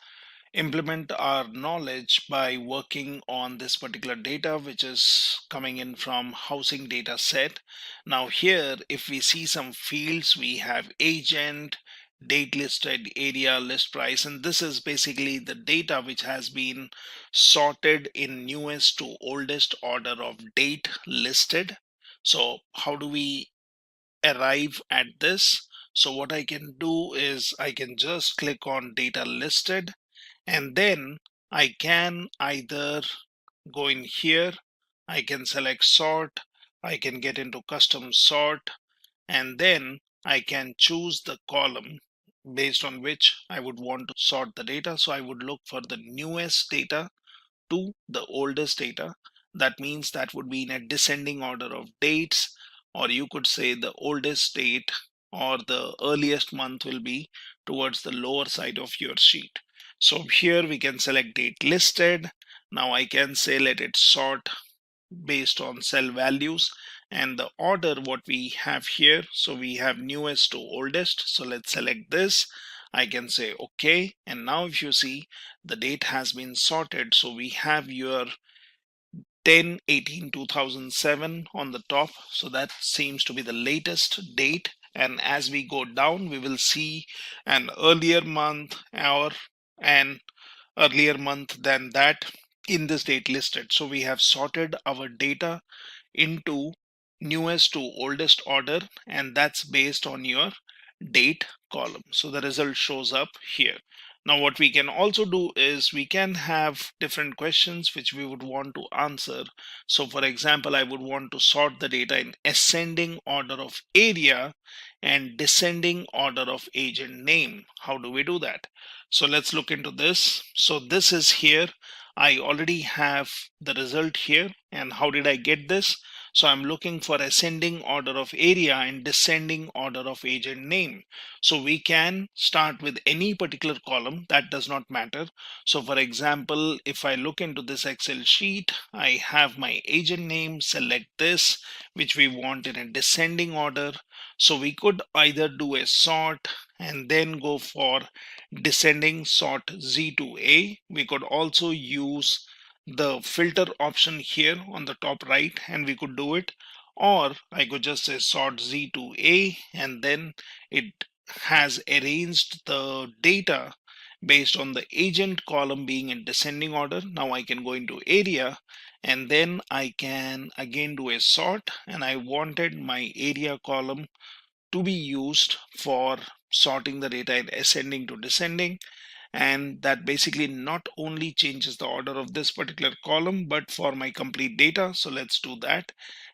implement our knowledge by working on this particular data which is coming in from housing data set. Now here, if we see some fields, we have agent, date listed, area, list price, and this is basically the data which has been sorted in newest to oldest order of date listed. So how do we arrive at this? So what I can do is I can just click on data listed, and then I can either go in here, I can select sort, I can get into custom sort, and then I can choose the column based on which I would want to sort the data. So I would look for the newest data to the oldest data. That means that would be in a descending order of dates, or you could say the oldest date or the earliest month will be towards the lower side of your sheet. So here we can select date listed. Now I can say let it sort based on cell values and the order what we have here. So we have newest to oldest. So let's select this. I can say okay, and now if you see, the date has been sorted. So we have your 10/18/2007 on the top, so that seems to be the latest date. And as we go down, we will see an earlier month or an earlier month than that in this date listed. So we have sorted our data into newest to oldest order, and that's based on your date column. So the result shows up here. Now what we can also do is we can have different questions which we would want to answer. So for example, I would want to sort the data in ascending order of area and descending order of agent name. How do we do that? So let's look into this. So this is here. I already have the result here. And how did I get this? So I'm looking for ascending order of area and descending order of agent name. So we can start with any particular column, that does not matter. So for example, if I look into this Excel sheet, I have my agent name, select this, which we want in a descending order. So we could either do a sort and then go for descending sort Z to A. We could also use the filter option here on the top right, and we could do it, or I could just say sort Z to A, and then it has arranged the data based on the agent column being in descending order. Now I can go into area and then I can again do a sort, and I wanted my area column to be used for sorting the data in ascending to descending. And that basically not only changes the order of this particular column, but for my complete data. So let's do that.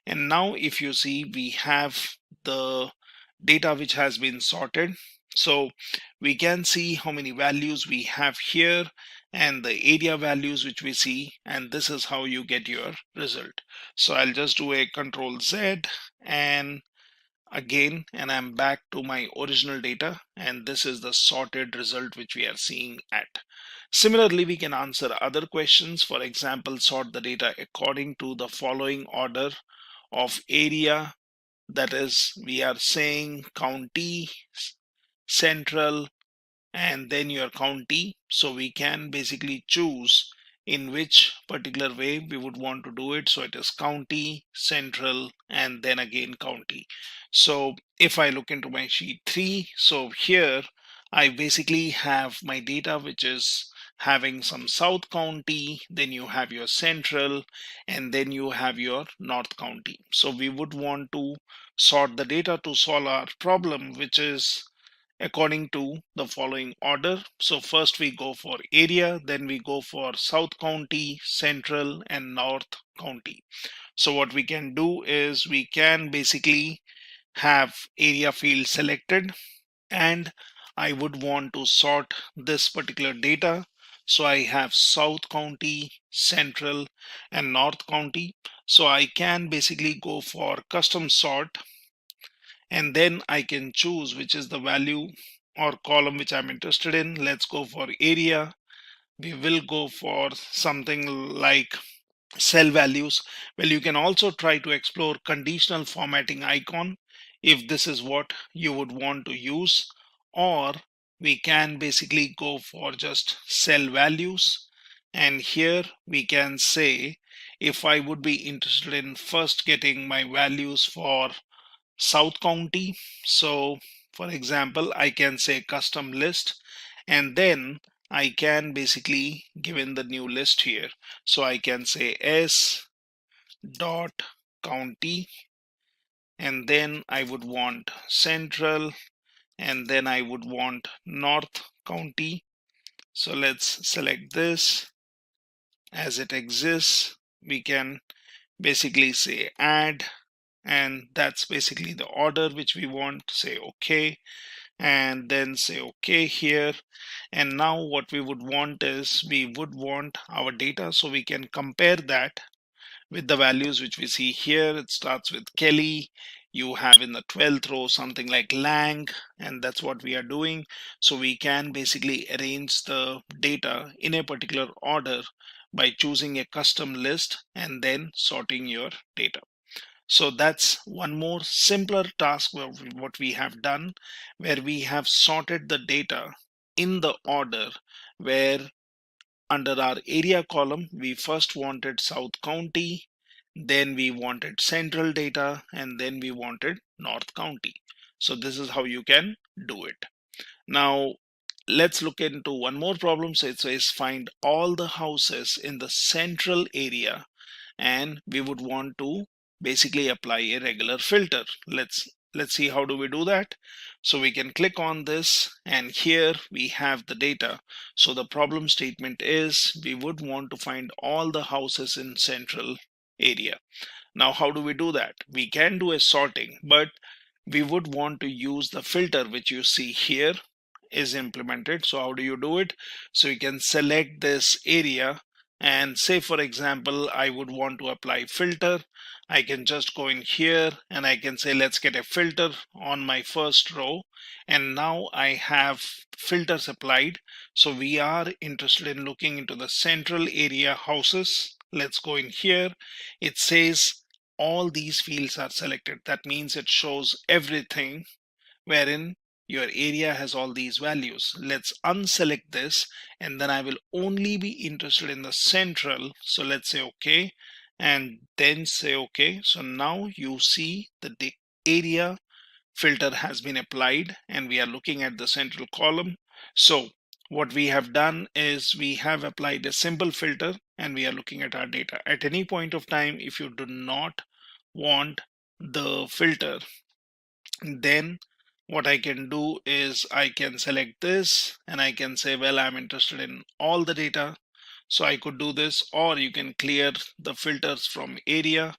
And now if you see, we have the data which has been sorted. So we can see how many values we have here and the area values which we see, and this is how you get your result. So I'll just do a Control Z and again, and I'm back to my original data, and this is the sorted result which we are seeing at. Similarly, we can answer other questions. For example, sort the data according to the following order of area. That is, we are saying county, central, and then your county. So we can basically choose in which particular way we would want to do it. So it is county, central, and then again county. So if I look into my sheet 3, so here I basically have my data which is having some South County, then you have your central, and then you have your North County. So we would want to sort the data to solve our problem, which is according to the following order. So first we go for area, then we go for South County, Central, and North County. So what we can do is we can basically have area field selected, and I would want to sort this particular data. So I have South County, Central, and North County. So I can basically go for custom sort, and then I can choose which is the value or column which I'm interested in. Let's go for area. We will go for something like cell values. Well, you can also try to explore conditional formatting icon if this is what you would want to use, or we can basically go for just cell values. And here we can say if I would be interested in first getting my values for South County. So for example, I can say custom list, and then I can basically give in the new list here. So I can say s dot county, and then I would want central, and then I would want North County. So let's select this as it exists. We can basically say add, and that's basically the order which we want. Say okay, and then say okay here. And now what we would want is we would want our data, so we can compare that with the values which we see here. It starts with Kelly. You have in the 12th row something like Lang, and that's what we are doing. So we can basically arrange the data in a particular order by choosing a custom list and then sorting your data. So that's one more simpler task what we have done, where we have sorted the data in the order where under our area column, we first wanted South County, then we wanted central data, and then we wanted North County. So this is how you can do it. Now, let's look into one more problem. So it says find all the houses in the central area, and we would want to basically apply a regular filter. Let's see how do we do that. So we can click on this, and here we have the data. So the problem statement is we would want to find all the houses in central area. Now how do we do that? We can do a sorting, but we would want to use the filter which you see here is implemented. So how do you do it? So you can select this area, and say for example I would want to apply filter. I can just go in here and I can say let's get a filter on my first row, and now I have filters applied. So we are interested in looking into the central area houses. Let's go in here. It says all these fields are selected. That means it shows everything wherein your area has all these values. Let's unselect this, and then I will only be interested in the central. So let's say okay, and then say okay. So now you see the area filter has been applied, and we are looking at the central column. So what we have done is we have applied a simple filter and we are looking at our data. At any point of time, if you do not want the filter, then what I can do is I can select this and I can say, well, I'm interested in all the data. So I could do this, or you can clear the filters from area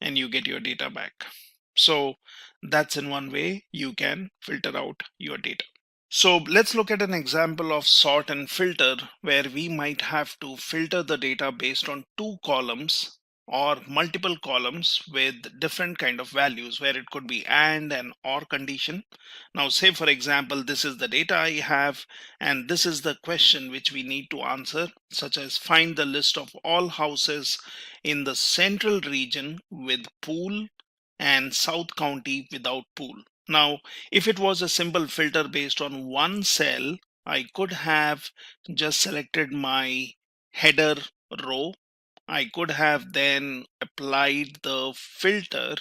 and you get your data back. So that's in one way you can filter out your data. So let's look at an example of sort and filter where we might have to filter the data based on two columns or multiple columns with different kind of values, where it could be and or condition. Now say for example, this is the data I have and this is the question which we need to answer, such as find the list of all houses in the central region with pool and South County without pool. Now, if it was a simple filter based on one cell, I could have just selected my header row. I could have then applied the filter.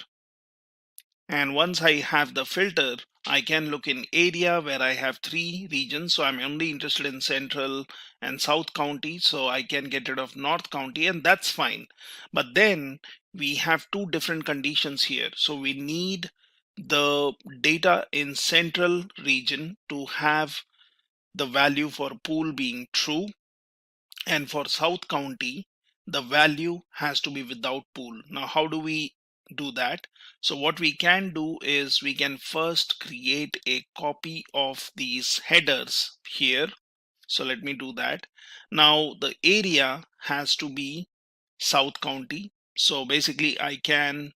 And once I have the filter, I can look in area where I have three regions. So I'm only interested in Central and South County. So I can get rid of North County and that's fine. But then we have two different conditions here. So we need the data in Central region to have the value for pool being true, and for South County the value has to be without pool. Now how do we do that? So what we can do is we can first create a copy of these headers here. So let me do that. Now the area has to be South County. So basically I can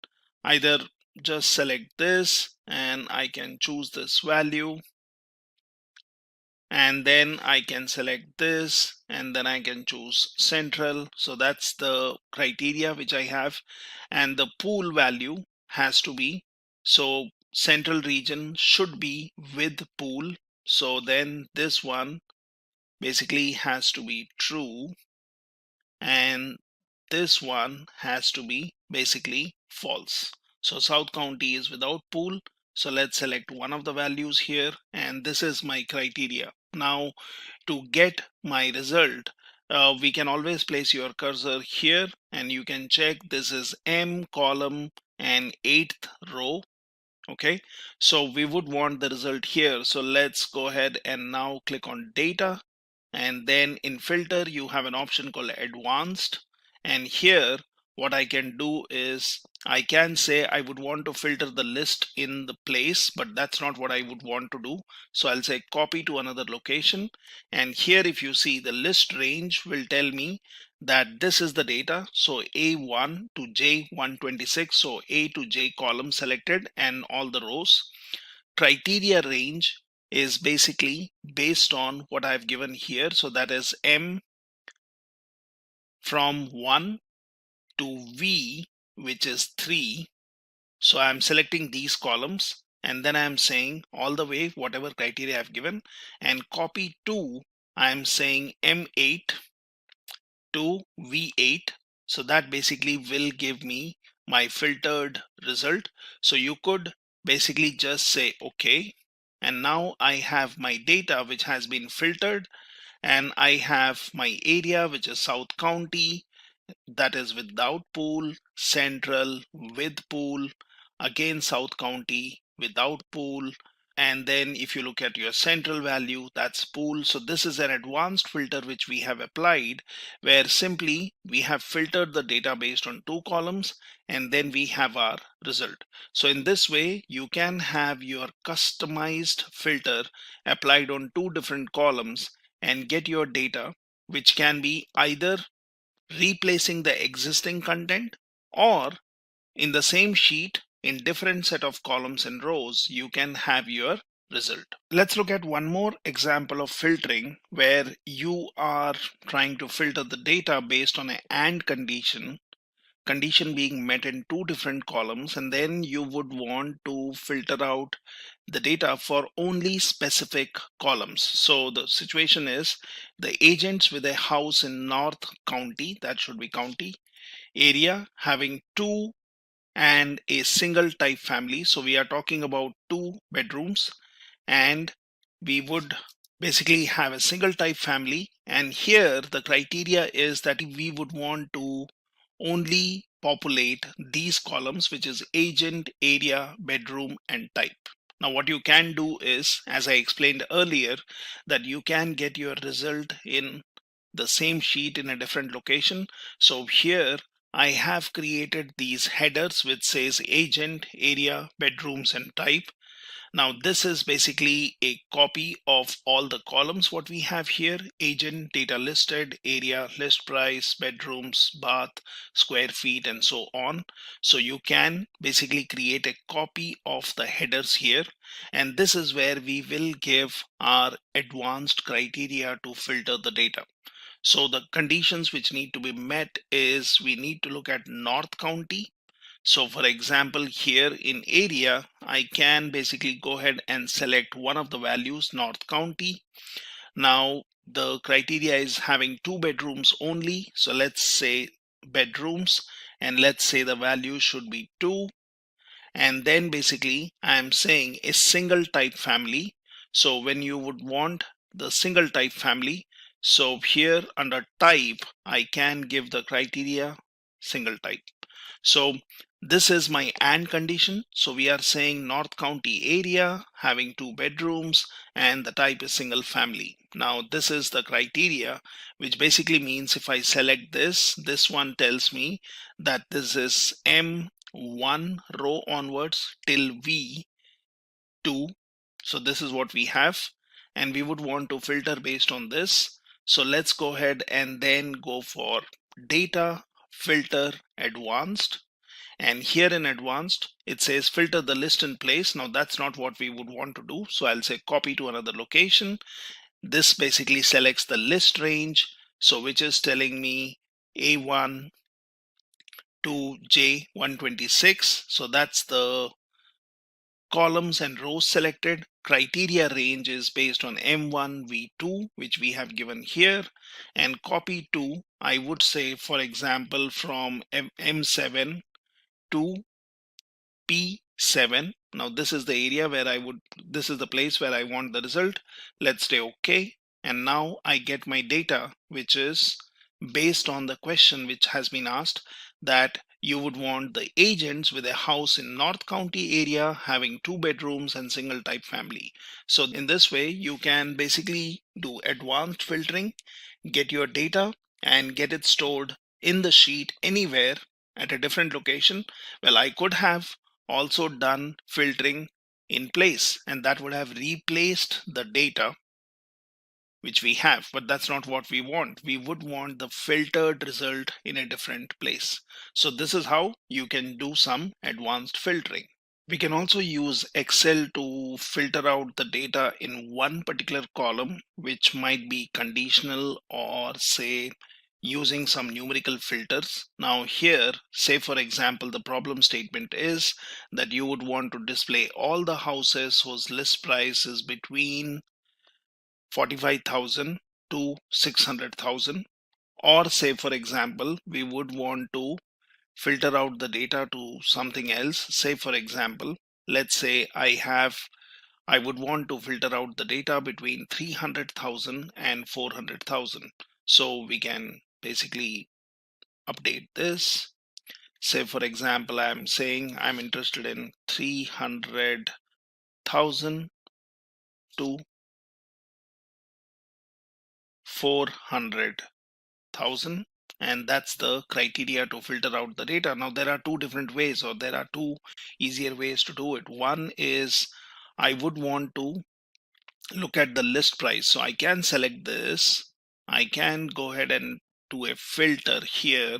either just select this and I can choose this value, and then I can select this and then I can choose central. So that's the criteria which I have, and the pool value has to be, so central region should be with pool. So then this one basically has to be true and this one has to be basically false. So South County is without pool. So let's select one of the values here and this is my criteria. Now to get my result, we can always place your cursor here and you can check this is M column and 8th row. Okay, so we would want the result here. So let's go ahead and now click on data, and then in filter you have an option called advanced, and here what I can do is I can say I would want to filter the list in the place, but that's not what I would want to do. So I'll say copy to another location, and here if you see the list range will tell me that this is the data. So A1 to J126, so A to J column selected and all the rows. Criteria range is basically based on what I've given here. So that is M from 1 to V, which is 3. So I'm selecting these columns and then I'm saying all the way whatever criteria I've given, and copy to, I'm saying M8 to V8. So that basically will give me my filtered result. So you could basically just say okay, and now I have my data which has been filtered, and I have my area which is South County, that is without pool, Central with pool, again South County without pool, and then if you look at your central value, that's pool. So this is an advanced filter which we have applied, where simply we have filtered the data based on two columns and then we have our result. So in this way you can have your customized filter applied on two different columns and get your data, which can be either replacing the existing content, or in the same sheet in different set of columns and rows you can have your result. Let's look at one more example of filtering where you are trying to filter the data based on an AND condition being met in two different columns, and then you would want to filter out the data for only specific columns. So the situation is the agents with a house in North County, that should be county, area having two and a single type family. So we are talking about 2 bedrooms, and we would basically have a single type family, and here the criteria is that we would want to only populate these columns, which is agent, area, bedroom, and type. Now what you can do is, as I explained earlier, that you can get your result in the same sheet in a different location. So here I have created these headers which says agent, area, bedrooms, and type. Now this is basically a copy of all the columns what we have here: agent, data listed, area, list price, bedrooms, bath, square feet, and so on. So you can basically create a copy of the headers here, and this is where we will give our advanced criteria to filter the data. So the conditions which need to be met is we need to look at North County. So for example, here in area, I can basically go ahead and select one of the values, North County. Now the criteria is having 2 bedrooms only. So let's say bedrooms, and let's say the value should be 2. And then basically I'm saying a single type family. So when you would want the single type family, so here under type, I can give the criteria single type. So this is my AND condition. So we are saying North County area having 2 bedrooms and the type is single family. Now this is the criteria, which basically means if I select this one tells me that this is M1 row onwards till V2. So this is what we have, and we would want to filter based on this. So let's go ahead and then go for data filter advanced. And here in advanced, it says filter the list in place. Now that's not what we would want to do. So I'll say copy to another location. This basically selects the list range. So which is telling me A1 to J126. So that's the columns and rows selected. Criteria range is based on M1 V2, which we have given here, and copy to, I would say, for example, from M7 to P7. Now this is the area where this is the place where I want the result. Let's say OK. And now I get my data, which is based on the question which has been asked, that you would want the agents with a house in North County area having 2 bedrooms and single type family. So in this way, you can basically do advanced filtering, get your data and get it stored in the sheet anywhere at a different location. Well, I could have also done filtering in place, and that would have replaced the data which we have, but that's not what we want. We would want the filtered result in a different place. So this is how you can do some advanced filtering. We can also use Excel to filter out the data in one particular column, which might be conditional or say using some numerical filters. Now here, say for example, the problem statement is that you would want to display all the houses whose list price is between 45,000 to 600,000. Or say for example, we would want to filter out the data to something else. Say for example, let's say I would want to filter out the data between 300,000 and 400,000. So we can basically update this. Say for example, I'm saying I'm interested in 300,000 to 400,000, and that's the criteria to filter out the data. Now there are two different ways, or there are two easier ways to do it. One is I would want to look at the list price. So I can select this, I can go ahead and do a filter here,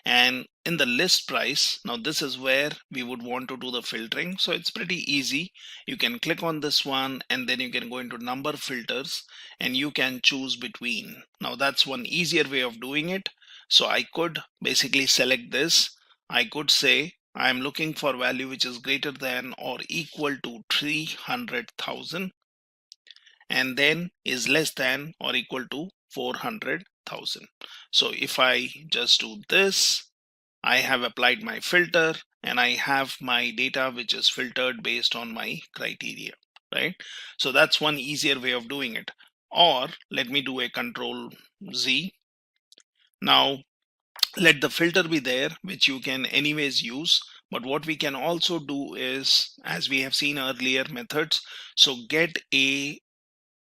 and in the list price, now this is where we would want to do the filtering. So it's pretty easy. You can click on this one and then you can go into number filters and you can choose between. Now that's one easier way of doing it. So I could basically select this. I could say I'm looking for value which is greater than or equal to 300,000 and then is less than or equal to 400,000. So if I just do this, I have applied my filter and I have my data which is filtered based on my criteria, right? So that's one easier way of doing it. or let me do a control Z. Now let the filter be there, which you can anyways use. But what we can also do is, as we have seen earlier methods, so get a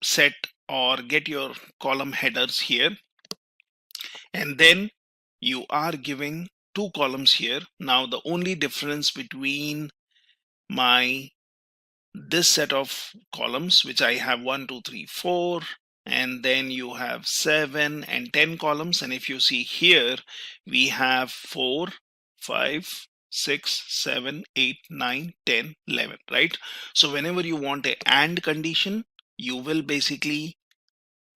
set or get your column headers here, and then you are giving two columns here. Now the only difference between my this set of columns, which I have 1 2 3 4, and then you have 7 and 10 columns, and if you see here we have 4 5 6 7 8 9 10 11, right? So whenever you want a AND condition, you will basically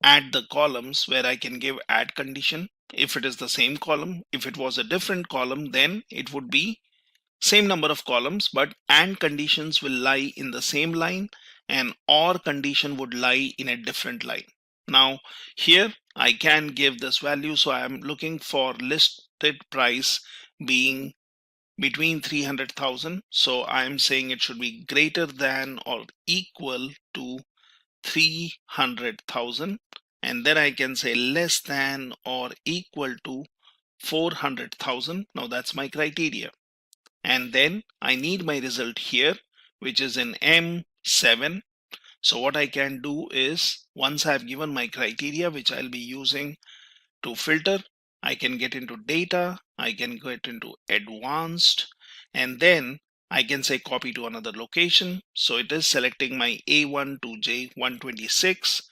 add the columns where I can give add condition if it is the same column. If it was a different column, then it would be same number of columns, but AND conditions will lie in the same line and OR condition would lie in a different line. Now here I can give this value, so I am looking for listed price being between 300,000, so I am saying it should be greater than or equal to 300,000, and then I can say less than or equal to 400,000. Now that's my criteria, and then I need my result here, which is in M7. So what I can do is, once I've given my criteria, which I'll be using to filter, I can get into data, I can get into advanced, and then I can say copy to another location. So it is selecting my A1 to J126.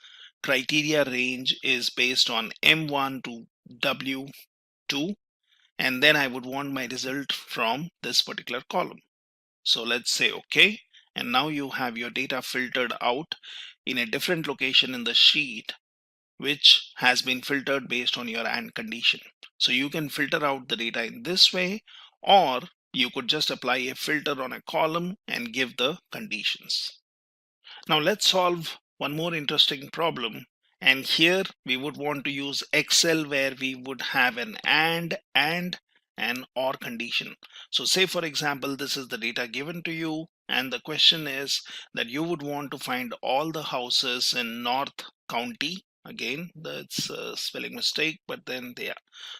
Criteria range is based on M1 to W2, and then I would want my result from this particular column. So let's say OK, and now you have your data filtered out in a different location in the sheet, which has been filtered based on your AND condition. So you can filter out the data in this way, or you could just apply a filter on a column and give the conditions. Now let's solve one more interesting problem, and here we would want to use Excel, where we would have an and an OR condition. So say for example, this is the data given to you, and the question is that you would want to find all the houses in North County. Again, that's a spelling mistake, but then they are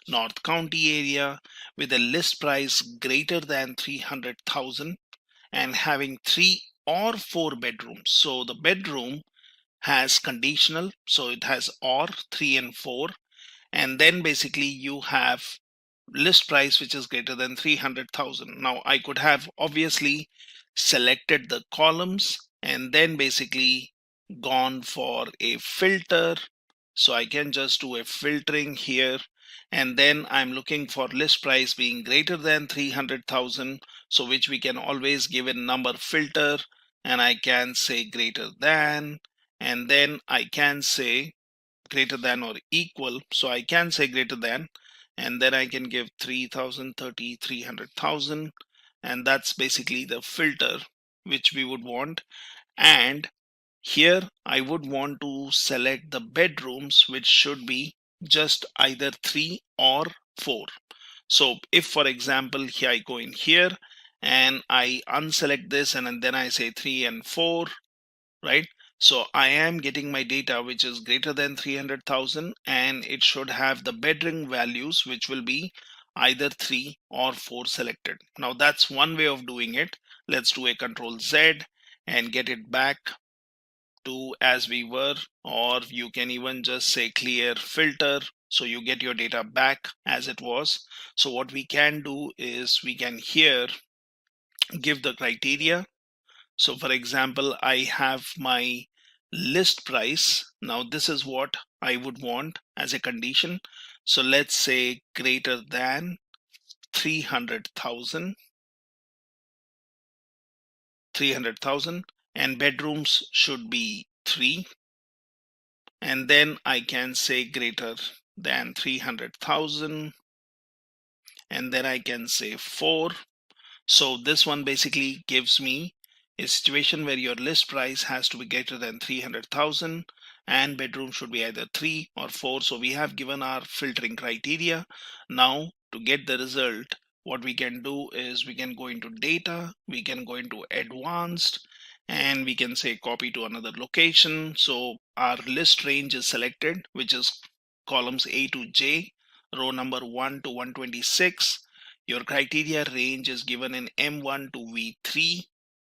North County area with a list price greater than 300,000 and having 3 or 4 bedrooms. So the bedroom has conditional, so it has or 3 and 4, and then basically you have list price which is greater than 300,000. Now I could have obviously selected the columns and then basically gone for a filter. So I can just do a filtering here, and then I'm looking for list price being greater than 300,000, so which we can always give a number filter, and I can say greater than, and then I can say greater than or equal. So I can say greater than, and then I can give 3,000, 30, 300,000, and that's basically the filter which we would want. And here I would want to select the bedrooms, which should be just either 3 or 4. So if for example here I go in here and I unselect this and then I say 3 and 4, right? So I am getting my data which is greater than 300,000, and it should have the bedroom values which will be either 3 or 4 selected. Now that's one way of doing it. Let's do a control Z and get it back to as we were, or you can even just say clear filter, so you get your data back as it was. So what we can do is we can here give the criteria. So for example, I have my list price. Now this is what I would want as a condition. So let's say greater than 300,000, and bedrooms should be 3, and then I can say greater than 300,000, and then I can say 4. So this one basically gives me a situation where your list price has to be greater than 300,000 and bedroom should be either 3 or 4. So we have given our filtering criteria. Now to get the result, what we can do is we can go into data, we can go into advanced, and we can say copy to another location. So our list range is selected, which is columns A to J, row number 1 to 126. Your criteria range is given in M1 to V3,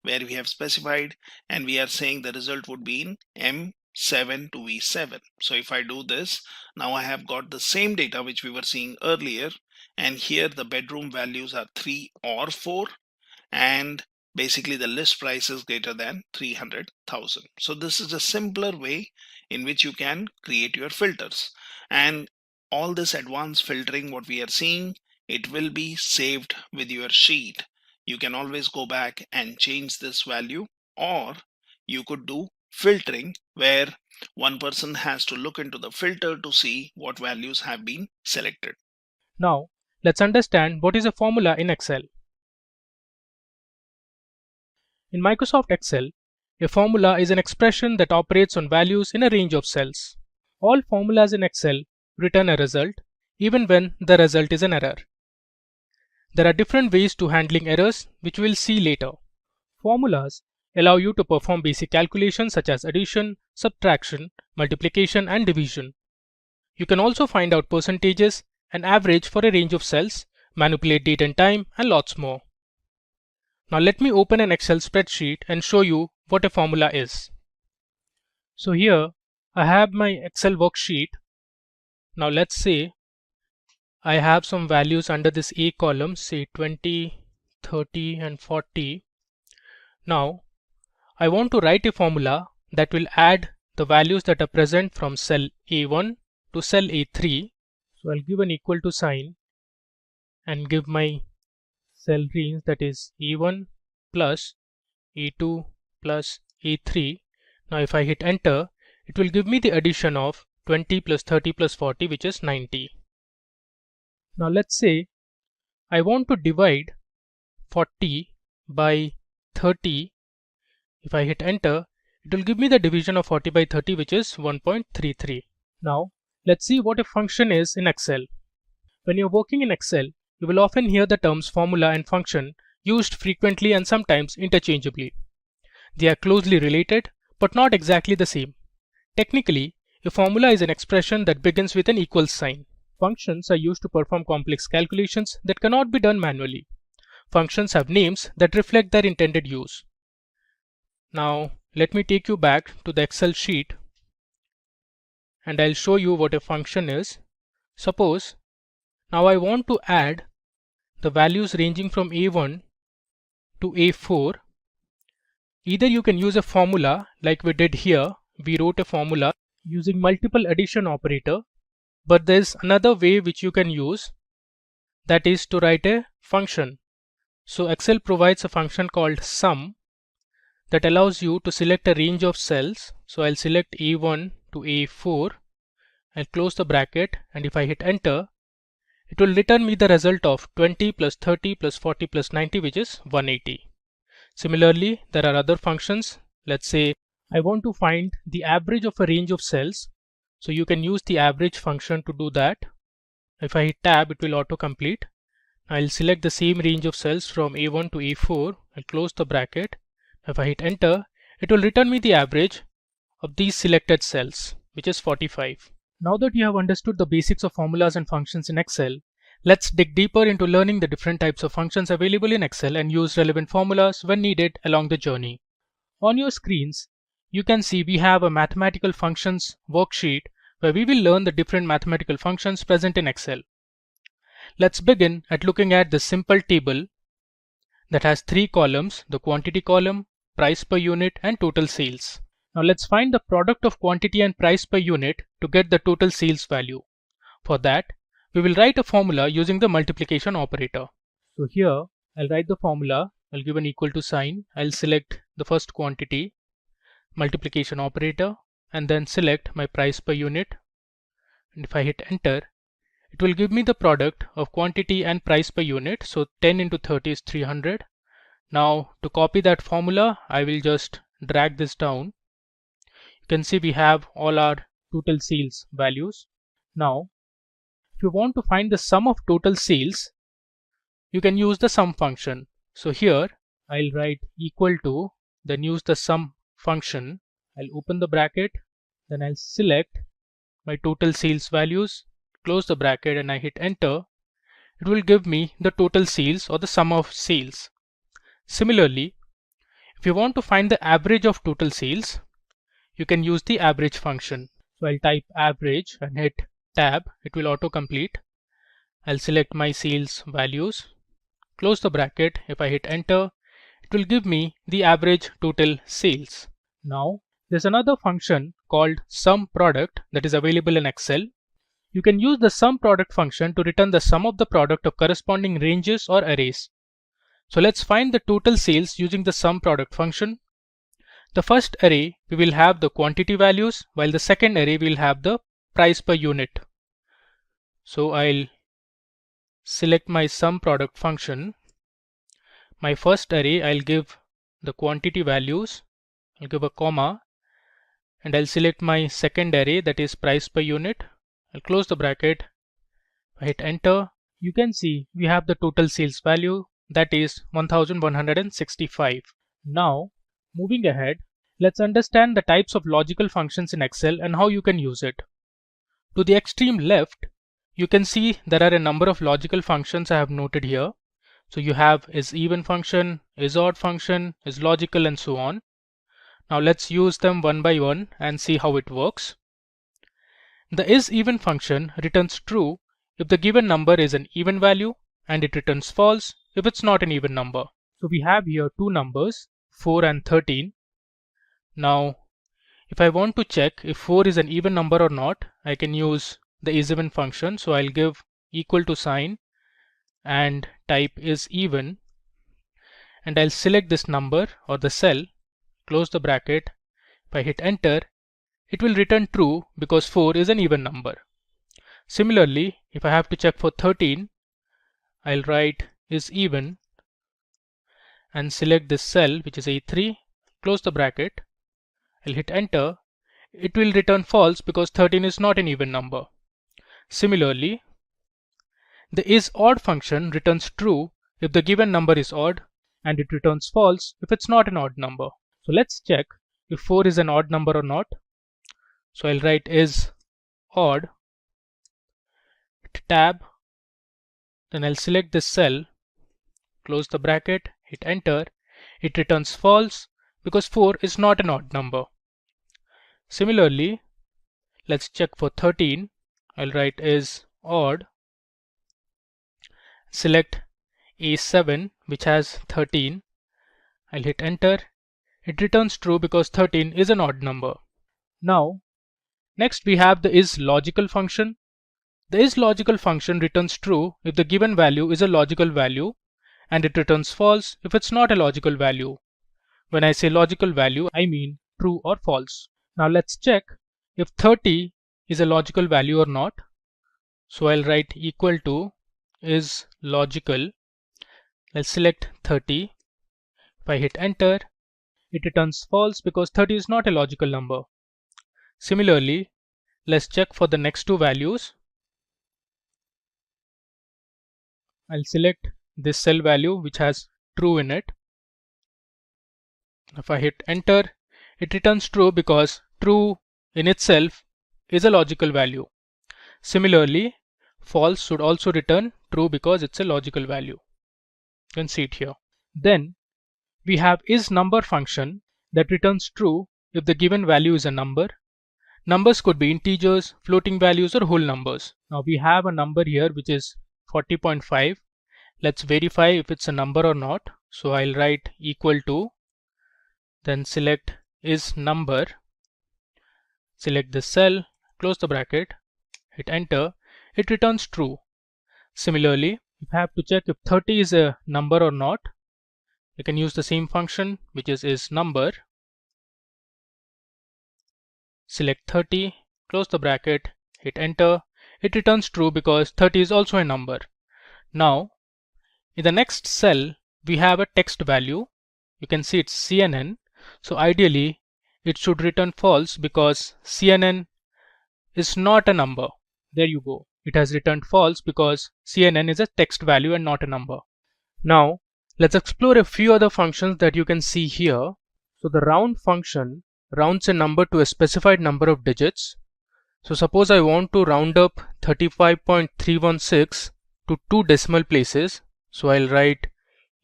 where we have specified, and we are saying the result would be in M7 to V7. So if I do this, now I have got the same data which we were seeing earlier, and here the bedroom values are 3 or 4, and basically the list price is greater than 300,000. So this is a simpler way in which you can create your filters, and all this advanced filtering what we are seeing, it will be saved with your sheet. You can always go back and change this value, or you could do filtering where one person has to look into the filter to see what values have been selected. Now, let's understand what is a formula in Excel. In Microsoft Excel, a formula is an expression that operates on values in a range of cells. All formulas in Excel return a result, even when the result is an error. There are different ways to handling errors, which we'll see later. Formulas allow you to perform basic calculations such as addition, subtraction, multiplication, and division. You can also find out percentages and average for a range of cells, manipulate date and time, and lots more. Now let me open an Excel spreadsheet and show you what a formula is. So here I have my Excel worksheet. Now let's say I have some values under this A column, say 20, 30 and 40. Now I want to write a formula that will add the values that are present from cell A1 to cell A3. So I'll give an equal to sign and give my cell range, that is A1 plus A2 plus A3. Now if I hit enter, it will give me the addition of 20 plus 30 plus 40, which is 90. Now let's say I want to divide 40 by 30. If I hit enter, it will give me the division of 40 by 30, which is 1.33. Now let's see what a function is in Excel. When you're working in Excel, you will often hear the terms formula and function used frequently and sometimes interchangeably. They are closely related, but not exactly the same. Technically, a formula is an expression that begins with an equals sign. Functions are used to perform complex calculations that cannot be done manually. Functions have names that reflect their intended use. Now, let me take you back to the Excel sheet and I'll show you what a function is. Suppose now I want to add the values ranging from A1 to A4. Either you can use a formula like we did here. We wrote a formula using multiple addition operator, but there's another way which you can use, that is to write a function. So Excel provides a function called sum that allows you to select a range of cells. So I'll select A1 to A4, I'll close the bracket, and if I hit enter, it will return me the result of 20 plus 30 plus 40 plus 90, which is 180. Similarly, there are other functions. Let's say I want to find the average of a range of cells. So you can use the average function to do that. If I hit tab, it will auto-complete. I'll select the same range of cells from A1 to A4. I'll close the bracket. If I hit enter, it will return me the average of these selected cells, which is 45. Now that you have understood the basics of formulas and functions in Excel, let's dig deeper into learning the different types of functions available in Excel and use relevant formulas when needed along the journey. On your screens, you can see we have a mathematical functions worksheet where we will learn the different mathematical functions present in Excel. Let's begin at looking at the simple table that has 3 columns, the quantity column, price per unit, and total sales. Now let's find the product of quantity and price per unit to get the total sales value. For that, we will write a formula using the multiplication operator. So here, I'll write the formula. I'll give an equal to sign. I'll select the first quantity, multiplication operator, and then select my price per unit. And if I hit enter, it will give me the product of quantity and price per unit. So 10 into 30 is 300. Now to copy that formula, I will just drag this down. You can see we have all our total sales values. Now, if you want to find the sum of total sales, you can use the sum function. So here I'll write equal to then use the sum function. I'll open the bracket, then I'll select my total sales values, close the bracket, and I hit enter. It will give me the total sales or the sum of sales. Similarly, if you want to find the average of total sales, you can use the average function. So I'll type average and hit tab. It will auto-complete. I'll select my sales values, close the bracket. If I hit enter, it will give me the average total sales. Now, there's another function called sum product that is available in Excel. You can use the sum product function to return the sum of the product of corresponding ranges or arrays. So let's find the total sales using the sum product function. The first array we will have the quantity values, while the second array will have the price per unit. So I'll select my sum product function. My first array, I'll give the quantity values, I'll give a comma, and I'll select my second array, that is price per unit. I'll close the bracket. I hit enter. You can see we have the total sales value, that is 1165. Now, moving ahead, let's understand the types of logical functions in Excel and how you can use it. To the extreme left, you can see there are a number of logical functions I have noted here. So you have is-even function, is-odd function, is-logical, and so on. Now let's use them one by one and see how it works. The is-even function returns true if the given number is an even value, and it returns false if it's not an even number. So we have here two numbers, 4 and 13. Now, if I want to check if 4 is an even number or not, I can use the is-even function. So I'll give equal to sign and type is even, and I'll select this number or the cell, close the bracket. If I hit enter, it will return true because 4 is an even number. Similarly, if I have to check for 13, I'll write is even and select this cell, which is A3, close the bracket. I'll hit enter. It will return false because 13 is not an even number. Similarly, the is-odd function returns true if the given number is odd, and it returns false if it's not an odd number. So let's check if 4 is an odd number or not. So I'll write is odd, tab, then I'll select this cell, close the bracket, hit enter. It returns false because 4 is not an odd number. Similarly, let's check for 13. I'll write is odd, select A7, which has 13. I'll hit enter. It returns true because 13 is an odd number. Now, next we have the is-logical function. The is-logical function returns true if the given value is a logical value, and it returns false if it's not a logical value. When I say logical value, I mean true or false. Now let's check if 30 is a logical value or not. So I'll write equal to is logical. I'll select 30. If I hit enter, it returns false because 30 is not a logical number. Similarly, let's check for the next two values. I'll select this cell value which has true in it. If I hit enter, it returns true because true in itself is a logical value. Similarly, false should also return true because it's a logical value. You can see it here. Then we have isNumber function that returns true if the given value is a number. Numbers could be integers, floating values, or whole numbers. Now we have a number here which is 40.5. Let's verify if it's a number or not. So I'll write equal to, then select isNumber, select the cell, close the bracket, hit enter. It returns true. Similarly, if I have to check if 30 is a number or not, you can use the same function which is isNumber, select 30, close the bracket, hit enter. It returns true because 30 is also a number. Now, in the next cell, we have a text value. You can see it's CNN. So ideally, it should return false because CNN is not a number. There you go. It has returned false because CNN is a text value and not a number. Now, let's explore a few other functions that you can see here. So the round function rounds a number to a specified number of digits. So suppose I want to round up 35.316 to 2 decimal places. So I'll write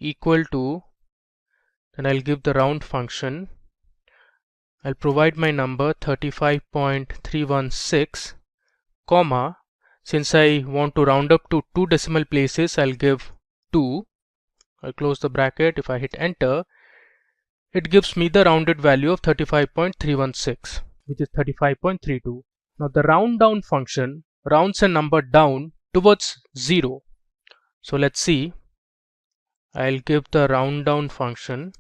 equal to, and I'll give the round function. I'll provide my number 35.316, comma, since I want to round up to 2 decimal places, I'll give 2. I'll close the bracket. If I hit enter, it gives me the rounded value of 35.316, which is 35.32. Now the round down function rounds a number down towards 0. So let's see. I'll give the round down function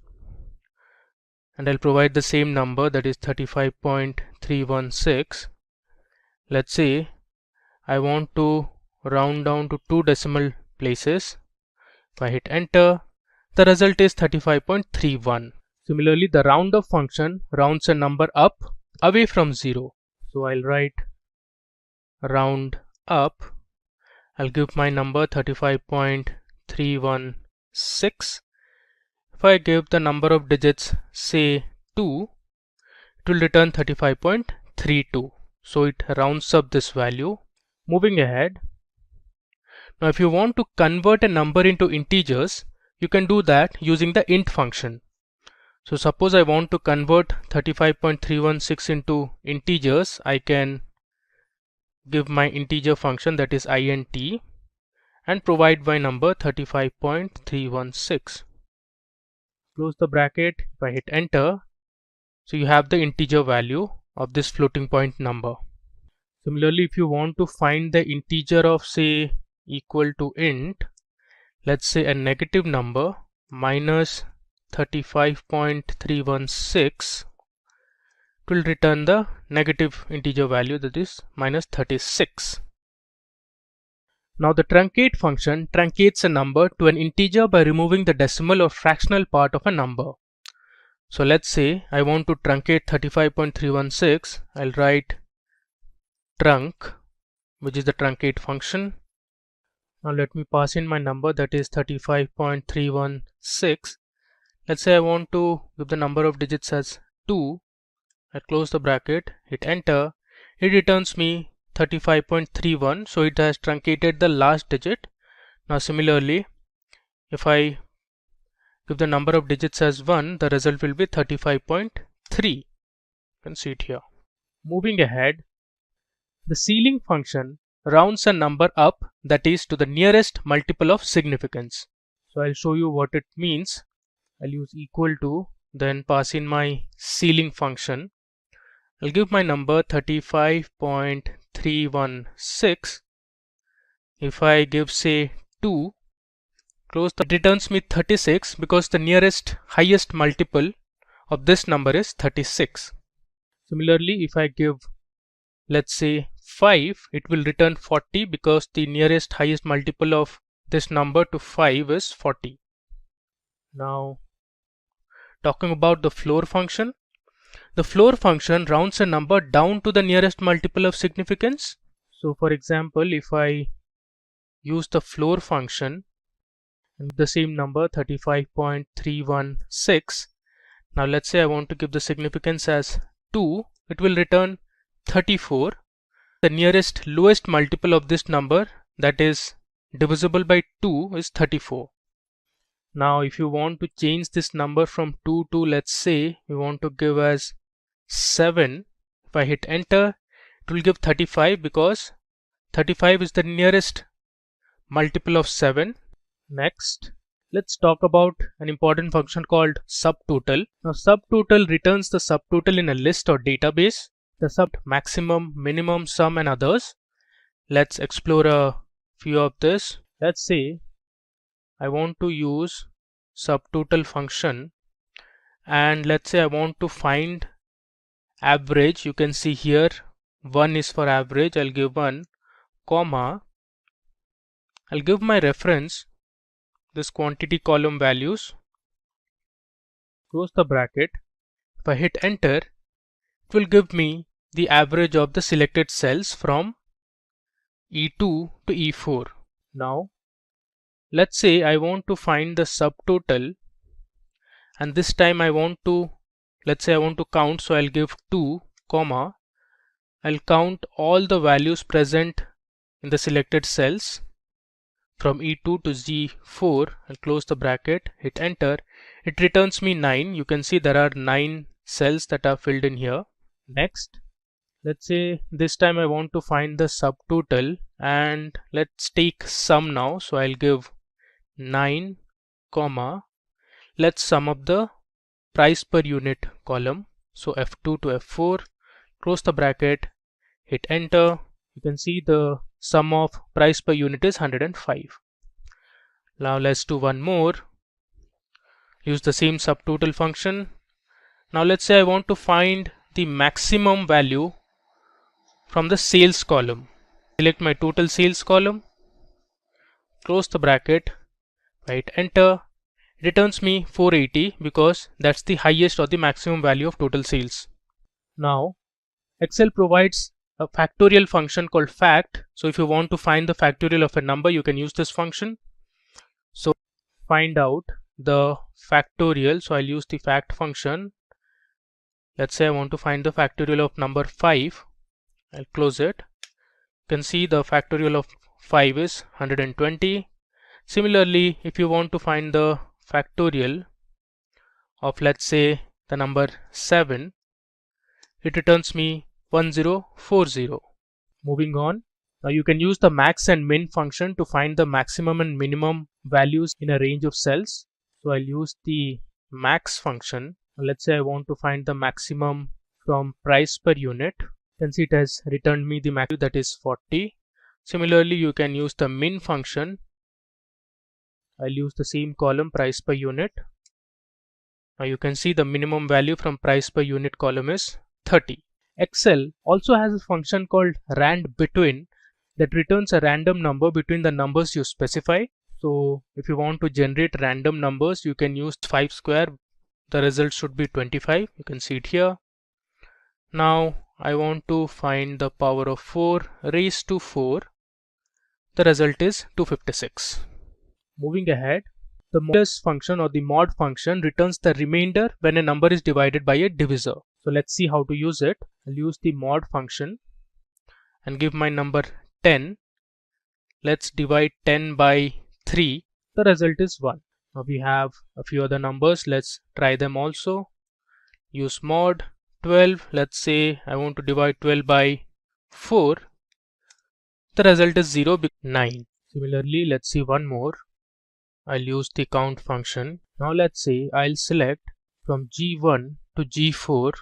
and I'll provide the same number, that is 35.316. Let's say I want to round down to 2 decimal places. If I hit enter, the result is 35.31. Similarly, the round up function rounds a number up away from 0. So I'll write round up. I'll give my number 35.316. If I give the number of digits, say 2, it will return 35.32. So it rounds up this value. Moving ahead. Now if you want to convert a number into integers, you can do that using the int function. So suppose I want to convert 35.316 into integers, I can give my integer function, that is int, and provide my number 35.316. Close the bracket. If I hit enter, so you have the integer value of this floating point number. Similarly, if you want to find the integer of, say, equal to int, let's say a negative number minus 35.316, it will return the negative integer value, that is minus 36. Now the truncate function truncates a number to an integer by removing the decimal or fractional part of a number. So let's say I want to truncate 35.316. I'll write trunc, which is the truncate function. Now let me pass in my number, that is 35.316. Let's say I want to give the number of digits as 2. I close the bracket, hit enter. It returns me 35.31, so it has truncated the last digit. Now similarly, if I give the number of digits as 1, the result will be 35.3. You can see it here. Moving ahead, the ceiling function rounds a number up, that is to the nearest multiple of significance. So I'll show you what it means. I'll use equal to, then pass in my ceiling function. I'll give my number 35.316. If I give, say, 2, close the, it returns me 36 because the nearest highest multiple of this number is 36. Similarly, if I give, let's say, 5, it will return 40 because the nearest highest multiple of this number to 5 is 40. Now, talking about the floor function. The floor function rounds a number down to the nearest multiple of significance. So for example, if I use the floor function and the same number 35.316, now let's say I want to give the significance as 2, it will return 34. The nearest lowest multiple of this number, that is divisible by 2, is 34. Now if you want to change this number from 2 to, let's say, we want to give as 7, if I hit enter, it will give 35 because 35 is the nearest multiple of 7. Next, let's talk about an important function called subtotal. Now subtotal returns the subtotal in a list or database, the sub maximum, minimum, sum and others. Let's explore a few of this. Let's say I want to use subtotal function and let's say I want to find average. You can see here 1 is for average. I'll give 1, comma, I'll give my reference this quantity column values, close the bracket. If I hit enter, it will give me the average of the selected cells from E2 to E4. Now let's say I want to find the subtotal and this time I want to let's say I want to count, so I'll give 2, comma, I'll count all the values present in the selected cells from E2 to G4 and close the bracket, hit enter. It returns me 9. You can see there are 9 cells that are filled in here. Next, let's say this time I want to find the subtotal, and let's take sum now. So I'll give 9, comma, let's sum up the price per unit column. So F2 to F4, close the bracket, hit enter. You can see the sum of price per unit is 105. Now let's do one more. Use the same subtotal function. Now let's say I want to find the maximum value from the sales column. Select my total sales column, close the bracket, hit enter. It returns me 480 because that's the highest or the maximum value of total sales. Now Excel provides a factorial function called fact. So if you want to find the factorial of a number, you can use this function. So find out the factorial. So I'll use the fact function. Let's say I want to find the factorial of number 5. I'll close it. You can see the factorial of 5 is 120. Similarly, if you want to find the factorial of, let's say, the number 7, it returns me 1040. Moving on, now you can use the max and min function to find the maximum and minimum values in a range of cells. So I'll use the max function. Let's say I want to find the maximum from price per unit. You can see it has returned me the maximum, that is 40. Similarly, you can use the min function. I'll use the same column, price per unit. Now you can see the minimum value from price per unit column is 30. Excel also has a function called rand_between that returns a random number between the numbers you specify. So if you want to generate random numbers, you can use 5 square. The result should be 25. You can see it here. Now I want to find the power of 4 raised to 4. The result is 256. Moving ahead, the modulus function or the mod function returns the remainder when a number is divided by a divisor. So let's see how to use it. I'll use the mod function and give my number 10. Let's divide 10 by 3. The result is 1. Now we have a few other numbers. Let's try them also. Use mod 12. Let's say I want to divide 12 by 4. The result is 0, 9. Similarly, let's see one more. I'll use the count function. Now let's say I'll select from G1 to G4.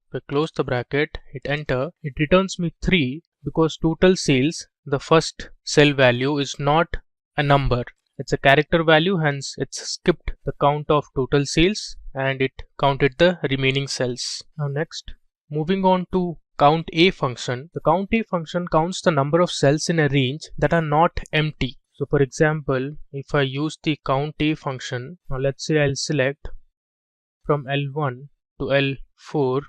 If I close the bracket, hit enter, it returns me 3 because total sales, the first cell value is not a number. It's a character value, hence it's skipped the count of total sales and it counted the remaining cells. Now next, moving on to count A function. The count A function counts the number of cells in a range that are not empty. So for example, if I use the count A function, now let's say I'll select from L1 to L4,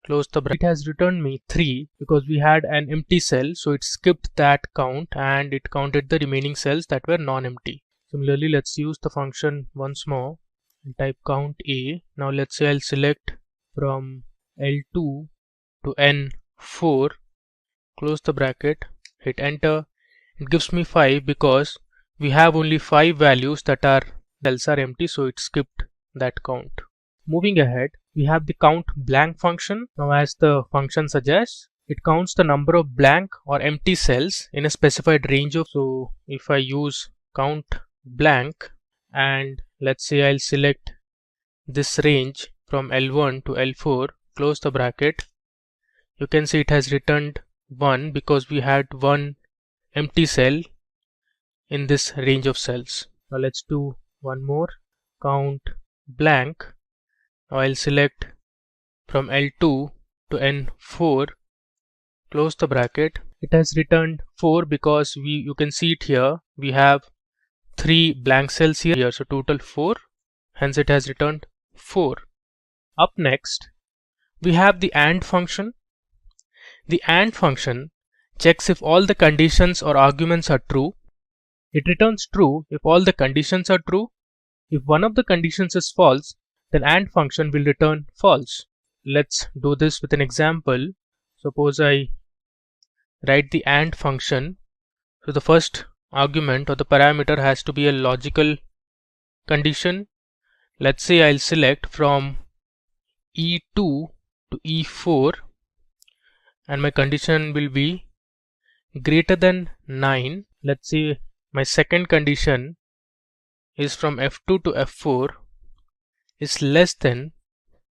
close the bracket. It has returned me 3 because we had an empty cell, so it skipped that count and it counted the remaining cells that were non-empty. Similarly, let's use the function once more and type count A. Now let's say I'll select from L2 to N4, close the bracket, hit enter. It gives me 5 because we have only 5 values that are cells are empty, so it skipped that count. Moving ahead, we have the count blank function. Now as the function suggests, it counts the number of blank or empty cells in a specified range of. So if I use count blank and let's say I'll select this range from L1 to L4, close the bracket, you can see it has returned 1 because we had one empty cell in this range of cells. Now let's do one more, count blank. Now I'll select from L2 to N4, close the bracket. It has returned 4 because you can see it here, we have 3 blank cells here, so total 4, hence it has returned 4. Up next, we have the AND function. The AND function checks if all the conditions or arguments are true. It returns true if all the conditions are true. If one of the conditions is false, then AND function will return false. Let's do this with an example. Suppose I write the AND function. So the first argument or the parameter has to be a logical condition. Let's say I'll select from E2 to E4 and my condition will be greater than 9. Let's say my second condition is from F2 to F4 is less than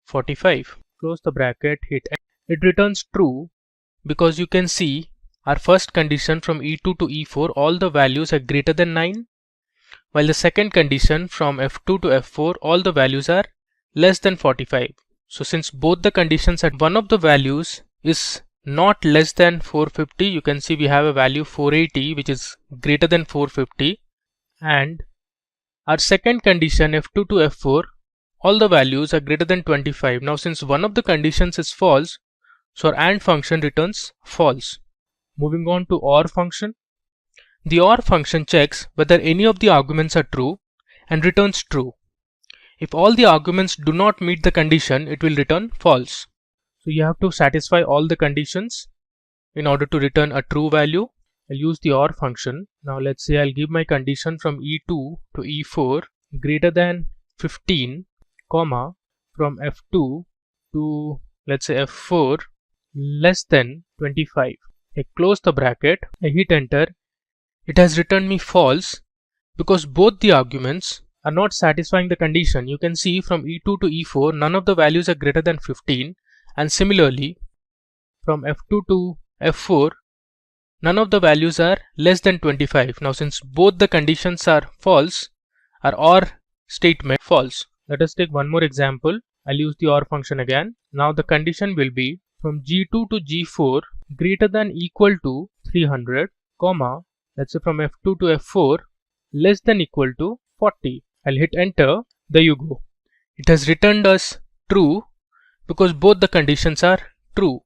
45. Close the bracket, hit enter. It returns true because you can see our first condition from E2 to E4 all the values are greater than 9, while the second condition from F2 to F4 all the values are less than 45. So since both the conditions at one of the values is not less than 450, you can see we have a value 480 which is greater than 450, and our second condition F2 to F4 all the values are greater than 25. Now since one of the conditions is false, so our AND function returns false. Moving on to OR function. The OR function checks whether any of the arguments are true and returns true. If all the arguments do not meet the condition, it will return false. So you have to satisfy all the conditions in order to return a true value. I'll use the OR function. Now let's say I'll give my condition from E2 to E4 greater than 15, comma, from F2 to let's say F4 less than 25. I close the bracket, I hit enter. It has returned me false because both the arguments are not satisfying the condition. You can see from E2 to E4 none of the values are greater than 15, and similarly from F2 to F4 none of the values are less than 25. Now since both the conditions are false, our OR statement false. Let us take one more example. I'll use the OR function again. Now the condition will be from G2 to G4 greater than equal to 300, comma, let's say from F2 to F4 less than equal to 40. I'll hit enter. There you go. It has returned us true because both the conditions are true.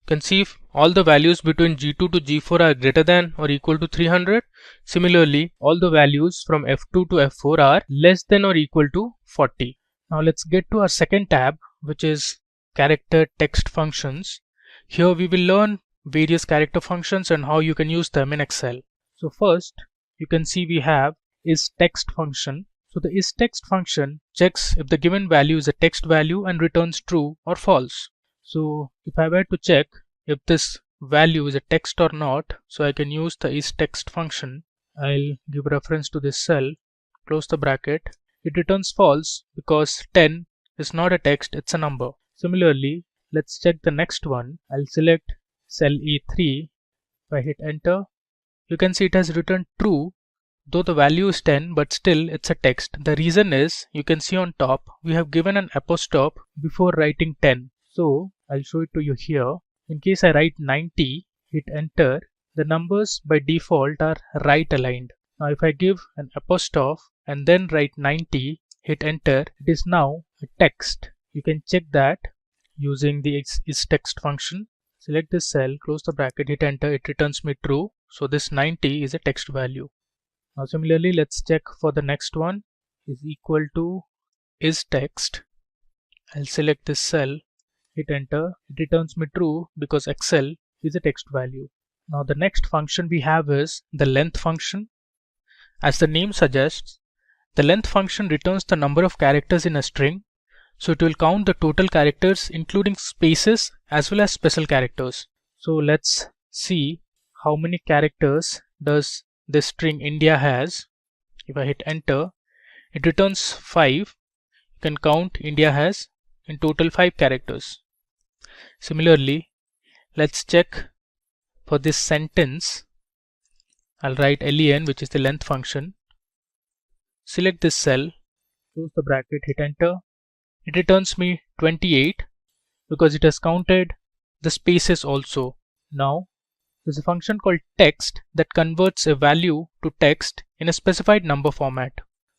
You can see if all the values between G2 to G4 are greater than or equal to 300. Similarly, all the values from F2 to F4 are less than or equal to 40. Now let's get to our second tab, which is character text functions. Here we will learn various character functions and how you can use them in Excel. So first you can see we have isText function. So the isText function checks if the given value is a text value and returns true or false. So if I were to check if this value is a text or not, so I can use the isText function. I'll give reference to this cell, close the bracket. It returns false because 10 is not a text, it's a number. Similarly, let's check the next one. I'll select cell E3. If I hit enter, you can see it has returned true though the value is 10, but still it's a text. The reason is, you can see on top we have given an apostrophe before writing 10. So I'll show it to you here. In case I write 90, hit enter, the numbers by default are right aligned. Now if I give an apostrophe and then write 90, hit enter, it is now a text. You can check that using the isText function. Select this cell, close the bracket, hit enter, it returns me true. So this 90 is a text value. Now similarly, let's check for the next one is equal to isText. I'll select this cell, hit enter, it returns me true because Excel is a text value. Now the next function we have is the length function. As the name suggests, the length function returns the number of characters in a string. So it will count the total characters including spaces as well as special characters. So let's see how many characters does this string India has. If I hit enter, it returns 5. You can count India has in total 5 characters. Similarly, let's check for this sentence. I'll write len, which is the length function. Select this cell, close the bracket, hit enter. It returns me 28 because it has counted the spaces also. Now there's a function called text that converts a value to text in a specified number format.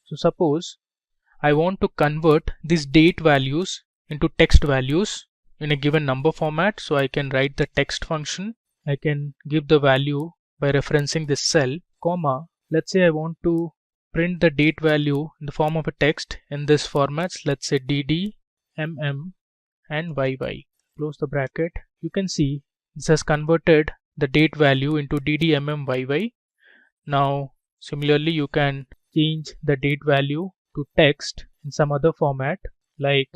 So suppose I want to convert these date values into text values in a given number format. So I can write the text function. I can give the value by referencing this cell, comma, let's say I want to print the date value in the form of a text in this formats, let's say dd, mm and yy. Close the bracket. You can see this has converted the date value into dd, mm, yy. Now similarly you can change the date value to text in some other format like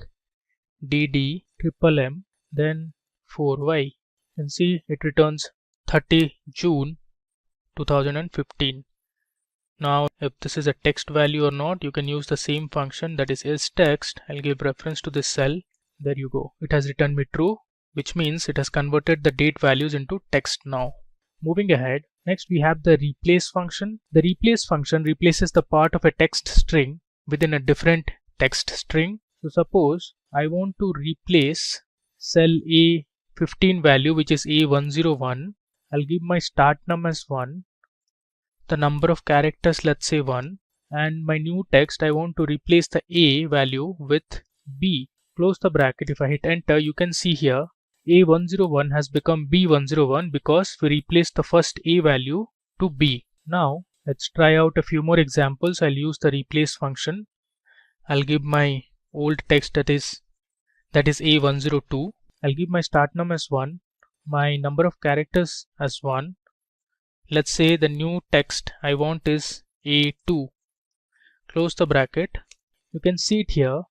dd mm then 4y. You can see it returns 30 June 2015. Now if this is a text value or not, you can use the same function, that is text. I'll give reference to this cell. There you go. It has returned me true, which means it has converted the date values into text now. Moving ahead, next we have the replace function. The replace function replaces the part of a text string within a different text string. So suppose I want to replace cell A15 value, which is A101. I'll give my start num as 1, the number of characters let's say 1, and my new text I want to replace the A value with B. Close the bracket. If I hit enter, you can see here A101 has become B101 because we replaced the first A value to B. Now let's try out a few more examples. I'll use the replace function. I'll give my old text that is A102. I'll give my start num as 1, my number of characters as 1. Let's say the new text I want is A2. Close the bracket. You can see it here.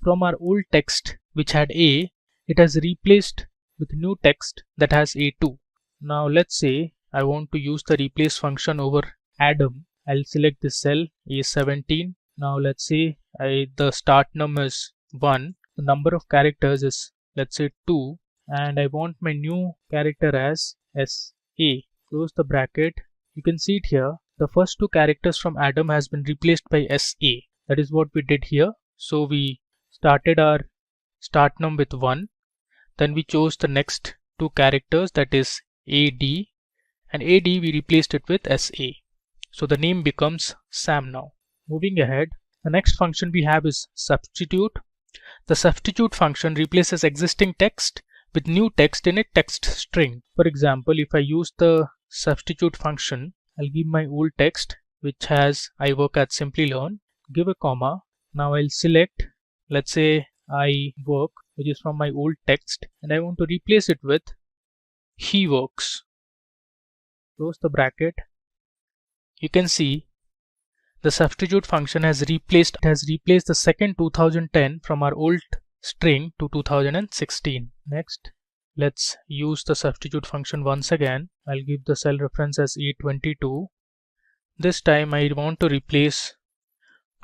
From our old text which had A, it has replaced with new text that has A2. Now let's say I want to use the replace function over Adam. I'll select this cell A17. Now let's say the start num is 1, the number of characters is let's say 2, and I want my new character as SA. Close the bracket. You can see it here. The first 2 characters from Adam has been replaced by SA. That is what we did here. So we started our start num with 1. Then we chose the next 2 characters, that is AD, and AD we replaced it with SA. So the name becomes Sam now. Moving ahead, the next function we have is substitute. The substitute function replaces existing text with new text in a text string. For example, if I use the substitute function, I'll give my old text which has I work at Simplilearn, give a comma. Now I'll select, let's say I work, which is from my old text, and I want to replace it with he works. Close the bracket. You can see the substitute function has replaced the second 2010 from our old string to 2016. Next, let's use the substitute function once again. I'll give the cell reference as A22. This time I want to replace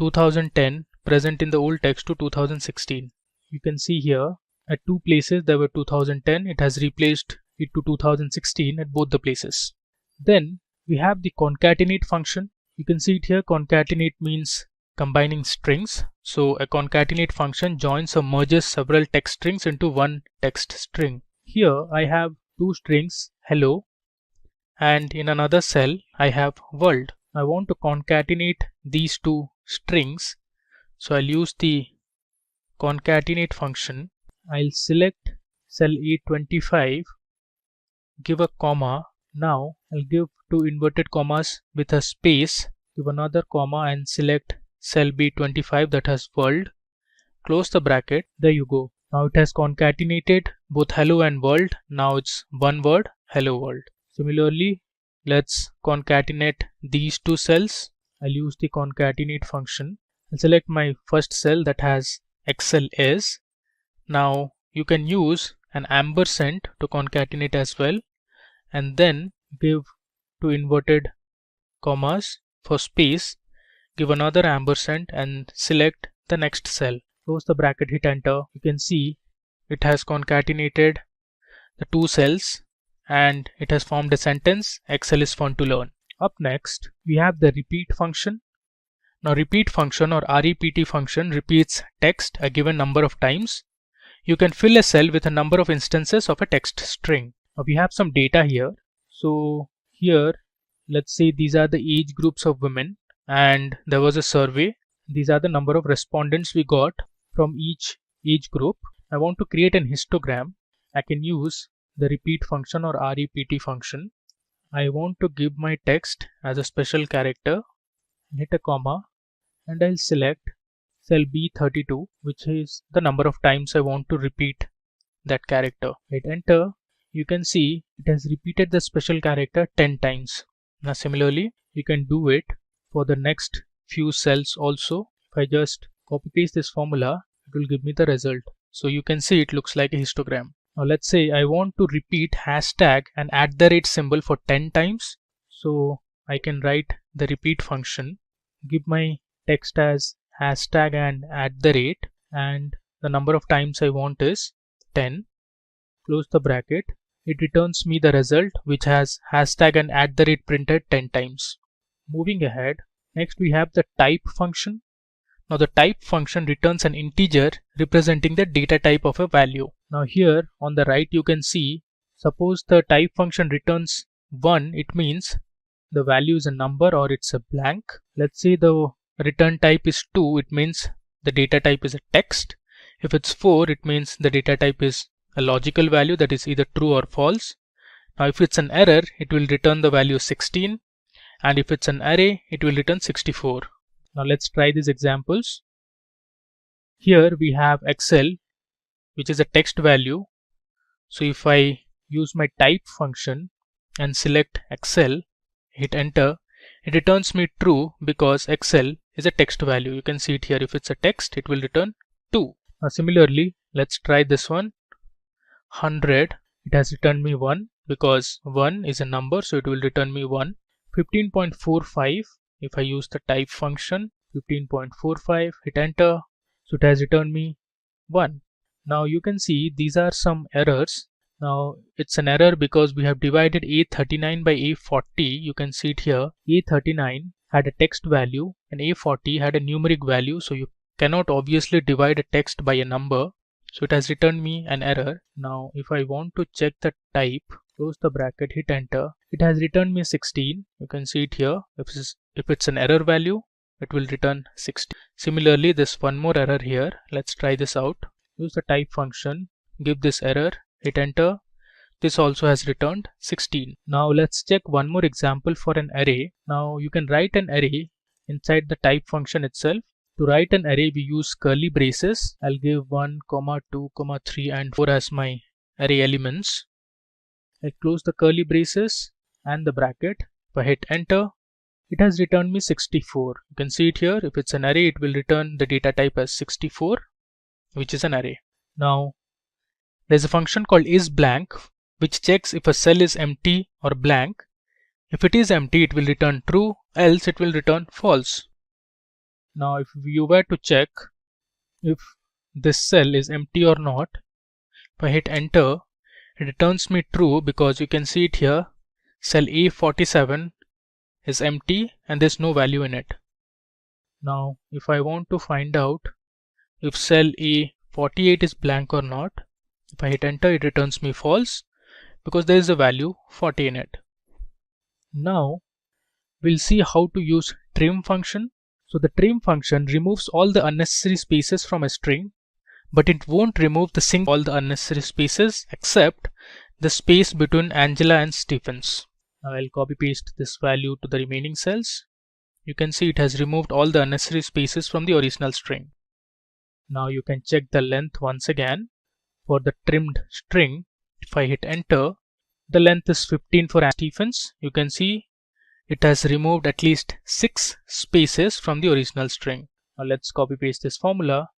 2010 present in the old text to 2016. You can see here at 2 places there were 2010. It has replaced it to 2016 at both the places. Then we have the concatenate function. You can see it here. Concatenate means combining strings. So a concatenate function joins or merges several text strings into one text string. Here I have 2 strings, hello, and in another cell I have world. I want to concatenate these 2 strings. So I'll use the concatenate function. I'll select cell A25, give a comma. Now I'll give 2 inverted commas with a space, give another comma and select cell B25 that has world. Close the bracket. There you go. Now it has concatenated both hello and world. Now it's one word, hello world. Similarly, let's concatenate these 2 cells. I'll use the concatenate function. I'll select my first cell that has XLS. Now you can use an ampersand to concatenate as well, and then give 2 inverted commas for space, give another ampersand and select the next cell. Close the bracket, hit enter. You can see it has concatenated the 2 cells and it has formed a sentence, Excel is fun to learn. Up next we have the repeat function. Now repeat function or REPT function repeats text a given number of times. You can fill a cell with a number of instances of a text string. Now we have some data here. So here let's say these are the age groups of women and there was a survey. These are the number of respondents we got from each age group. I want to create an histogram. I can use the repeat function or REPT function. I want to give my text as a special character hit a comma, and I'll select cell B32, which is the number of times I want to repeat that character. Hit enter. You can see it has repeated the special character 10 times. Now similarly, you can do it for the next few cells also. If I just copy paste this formula, it will give me the result. So you can see it looks like a histogram. Now let's say I want to repeat hashtag and @ symbol for 10 times. So I can write the repeat function, give my text as hashtag and @ and the number of times I want is 10. Close the bracket. It returns me the result which has hashtag and @ printed 10 times. Moving ahead, next we have the type function. Now the type function returns an integer representing the data type of a value. Now here on the right you can see, suppose the type function returns 1, it means the value is a number or it's a blank. Let's say the return type is 2, it means the data type is a text. If it's 4, it means the data type is a logical value, that is either true or false. Now if it's an error, it will return the value 16, and if it's an array, it will return 64. Now let's try these examples. Here we have Excel, which is a text value. So if I use my type function and select Excel, hit enter, it returns me true because Excel is a text value. You can see it here. If it's a text, it will return 2. Now similarly, let's try this one. 100, it has returned me 1 because 1 is a number, so it will return me 1. 15.45, if I use the type function, 15.45, hit enter, so it has returned me 1. Now you can see these are some errors. Now it's an error because we have divided A39 by A40. You can see it here. A39 had a text value and A40 had a numeric value, so you cannot obviously divide a text by a number. So it has returned me an error. Now if I want to check the type, close the bracket, hit enter, it has returned me 16. You can see it here. If it's an error value, it will return 16. Similarly, there's one more error here. Let's try this out. Use the type function, give this error, hit enter. This also has returned 16. Now let's check one more example for an array. Now you can write an array inside the type function itself. To write an array, we use curly braces. I'll give 1, 2, 3 and 4 as my array elements. I close the curly braces and the bracket. If I hit enter, it has returned me 64. You can see it here. If it's an array, it will return the data type as 64, which is an array. Now there's a function called isBlank, which checks if a cell is empty or blank. If it is empty, it will return true, else it will return false. Now if you were to check if this cell is empty or not, if I hit enter, it returns me true because you can see it here. Cell A47 is empty and there's no value in it. Now if I want to find out if cell A48 is blank or not, if I hit enter, it returns me false because there is a value 40 in it. Now we'll see how to use trim function. So the trim function removes all the unnecessary spaces from a string, but it won't remove all the unnecessary spaces except the space between Angela and Stephens. Now I'll copy paste this value to the remaining cells. You can see it has removed all the unnecessary spaces from the original string. Now you can check the length once again. For the trimmed string, if I hit enter, the length is 15 for Stephens. You can see it has removed at least 6 spaces from the original string. Now let's copy paste this formula.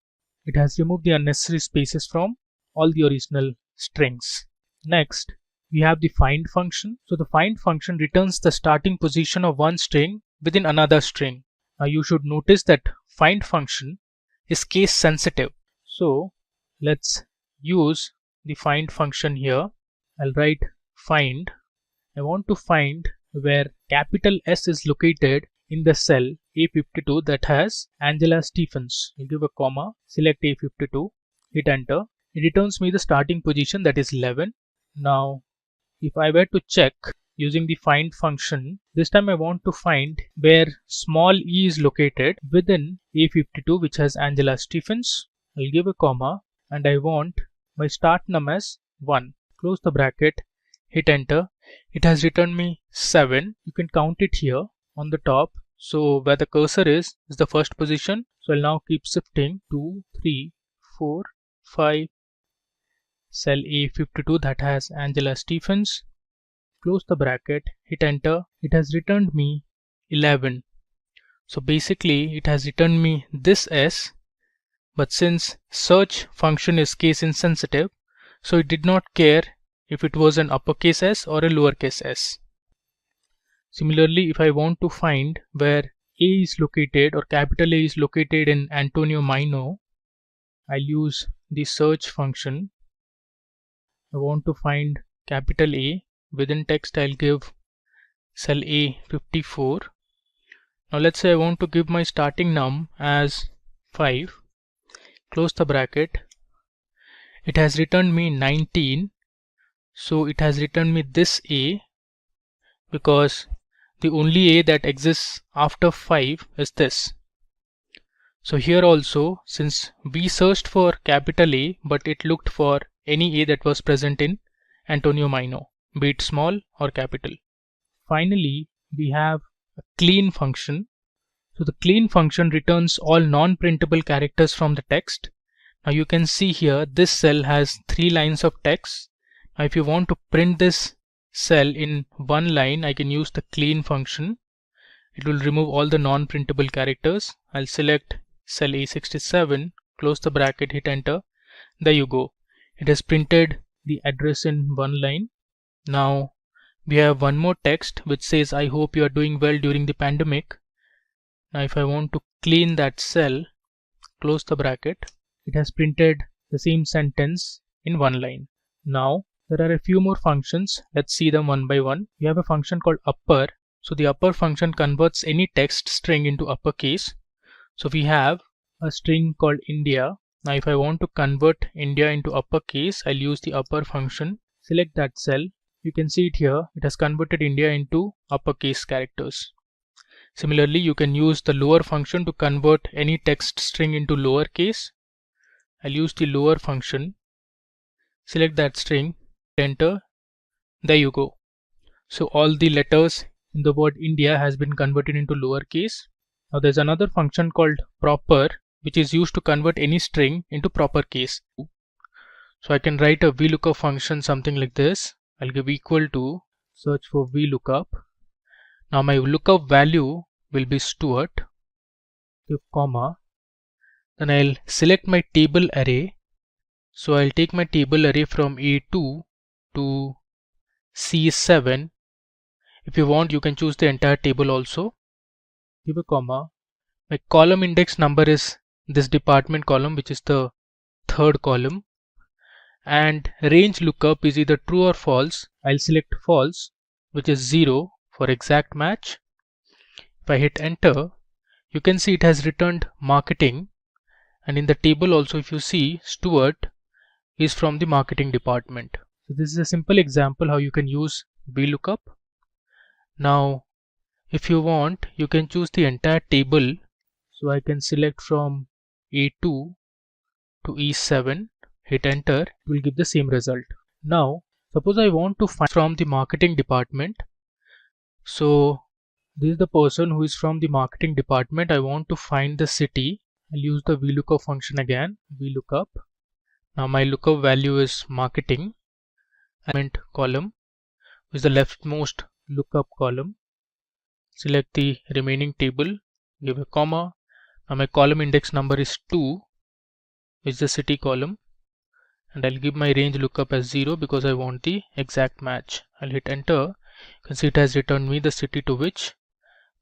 It has removed the unnecessary spaces from all the original strings. Next, we have the find function. So the find function returns the starting position of one string within another string. Now you should notice that find function is case sensitive. So let's use the find function here. I'll write find. I want to find where capital S is located in the cell A52 that has Angela Stephens. I'll give a comma, select A52, hit enter. It returns me the starting position, that is 11. Now if I were to check using the find function, this time I want to find where small e is located within A52 which has Angela Stephens. I'll give a comma and I want my start num as 1. Close the bracket, hit enter. It has returned me 7. You can count it here on the top. So where the cursor is the first position. So I'll now keep shifting 2, 3, 4, 5, cell A52 that has Angela Stephens. Close the bracket, hit enter. It has returned me 11. So basically it has returned me this S, but since search function is case insensitive, so it did not care if it was an uppercase S or a lowercase s. Similarly, if I want to find where A is located or capital A is located in Antonio Maino, I'll use the search function. I want to find capital A. Within text I'll give cell A54. Now let's say I want to give my starting num as 5. Close the bracket. It has returned me 19. So it has returned me this A because the only A that exists after 5 is this. So here also, since we searched for capital A, but it looked for any A that was present in Antonio Maino, be it small or capital. Finally, we have a clean function. So the clean function returns all non-printable characters from the text. Now you can see here this cell has 3 lines of text. Now if you want to print this cell in one line, I can use the clean function. It will remove all the non-printable characters. I'll select cell A67, close the bracket, hit enter. There you go. It has printed the address in one line. Now we have one more text which says, I hope you are doing well during the pandemic. Now if I want to clean that cell, close the bracket, it has printed the same sentence in one line. Now there are a few more functions. Let's see them one by one. We have a function called upper. So the upper function converts any text string into uppercase. So we have a string called India. Now if I want to convert India into uppercase, I'll use the upper function. Select that cell. You can see it here. It has converted India into uppercase characters. Similarly, you can use the lower function to convert any text string into lowercase. I'll use the lower function. Select that string, enter. There you go. So all the letters in the word India has been converted into lowercase. Now there's another function called proper, which is used to convert any string into proper case. So I can write a VLOOKUP function something like this. I'll give equal to, search for VLOOKUP. Now my lookup value will be Stuart, give comma. Then I'll select my table array. So I'll take my table array from A2 to C7. If you want, you can choose the entire table also. Give a comma. My column index number is this department column, which is the third column. And range lookup is either true or false. I'll select false, which is 0 for exact match. If I hit enter, you can see it has returned marketing. And in the table also, if you see, Stuart is from the marketing department. So this is a simple example how you can use VLOOKUP. Now if you want, you can choose the entire table. So I can select from A2 to E7, hit enter, it will give the same result. Now suppose I want to find from the marketing department. So this is the person who is from the marketing department. I want to find the city. I'll use the VLOOKUP function again, VLOOKUP. Now my lookup value is marketing. Element column is the leftmost lookup column. Select the remaining table, give a comma. Now my column index number is 2, which is the city column. And I'll give my range lookup as 0 because I want the exact match. I'll hit enter. You can see it has returned me the city to which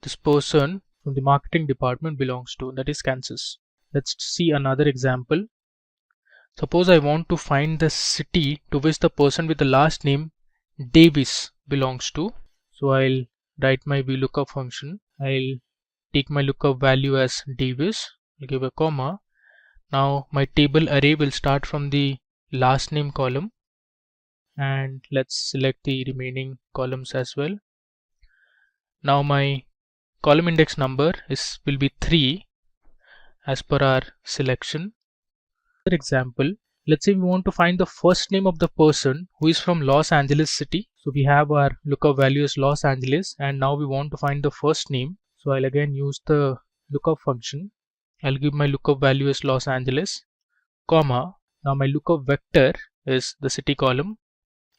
this person from the marketing department belongs to, that is Kansas. Let's see another example. Suppose I want to find the city to which the person with the last name Davis belongs to. So I'll write my VLOOKUP function. I'll take my lookup value as Davis. I'll give a comma. Now my table array will start from the last name column. And let's select the remaining columns as well. Now my column index number will be 3 as per our selection. For example, let's say we want to find the first name of the person who is from Los Angeles city. So we have our lookup value is Los Angeles, and now we want to find the first name. So I'll again use the lookup function. I'll give my lookup value as Los Angeles, comma. Now my lookup vector is the city column,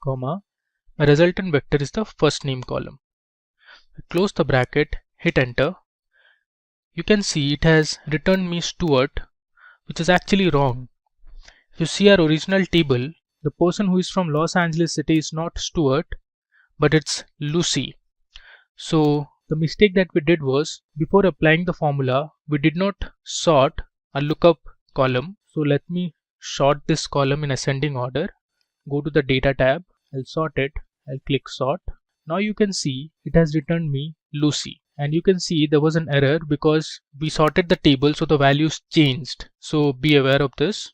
comma. My resultant vector is the first name column. I close the bracket, hit enter. You can see it has returned me Stuart, which is actually wrong. If you see our original table, the person who is from Los Angeles city is not Stuart, but it's Lucy. So the mistake that we did was, before applying the formula, we did not sort a lookup column. So let me sort this column in ascending order. Go to the data tab, I'll sort it, I'll click sort. Now you can see it has returned me Lucy. And you can see there was an error because we sorted the table, so the values changed. So be aware of this.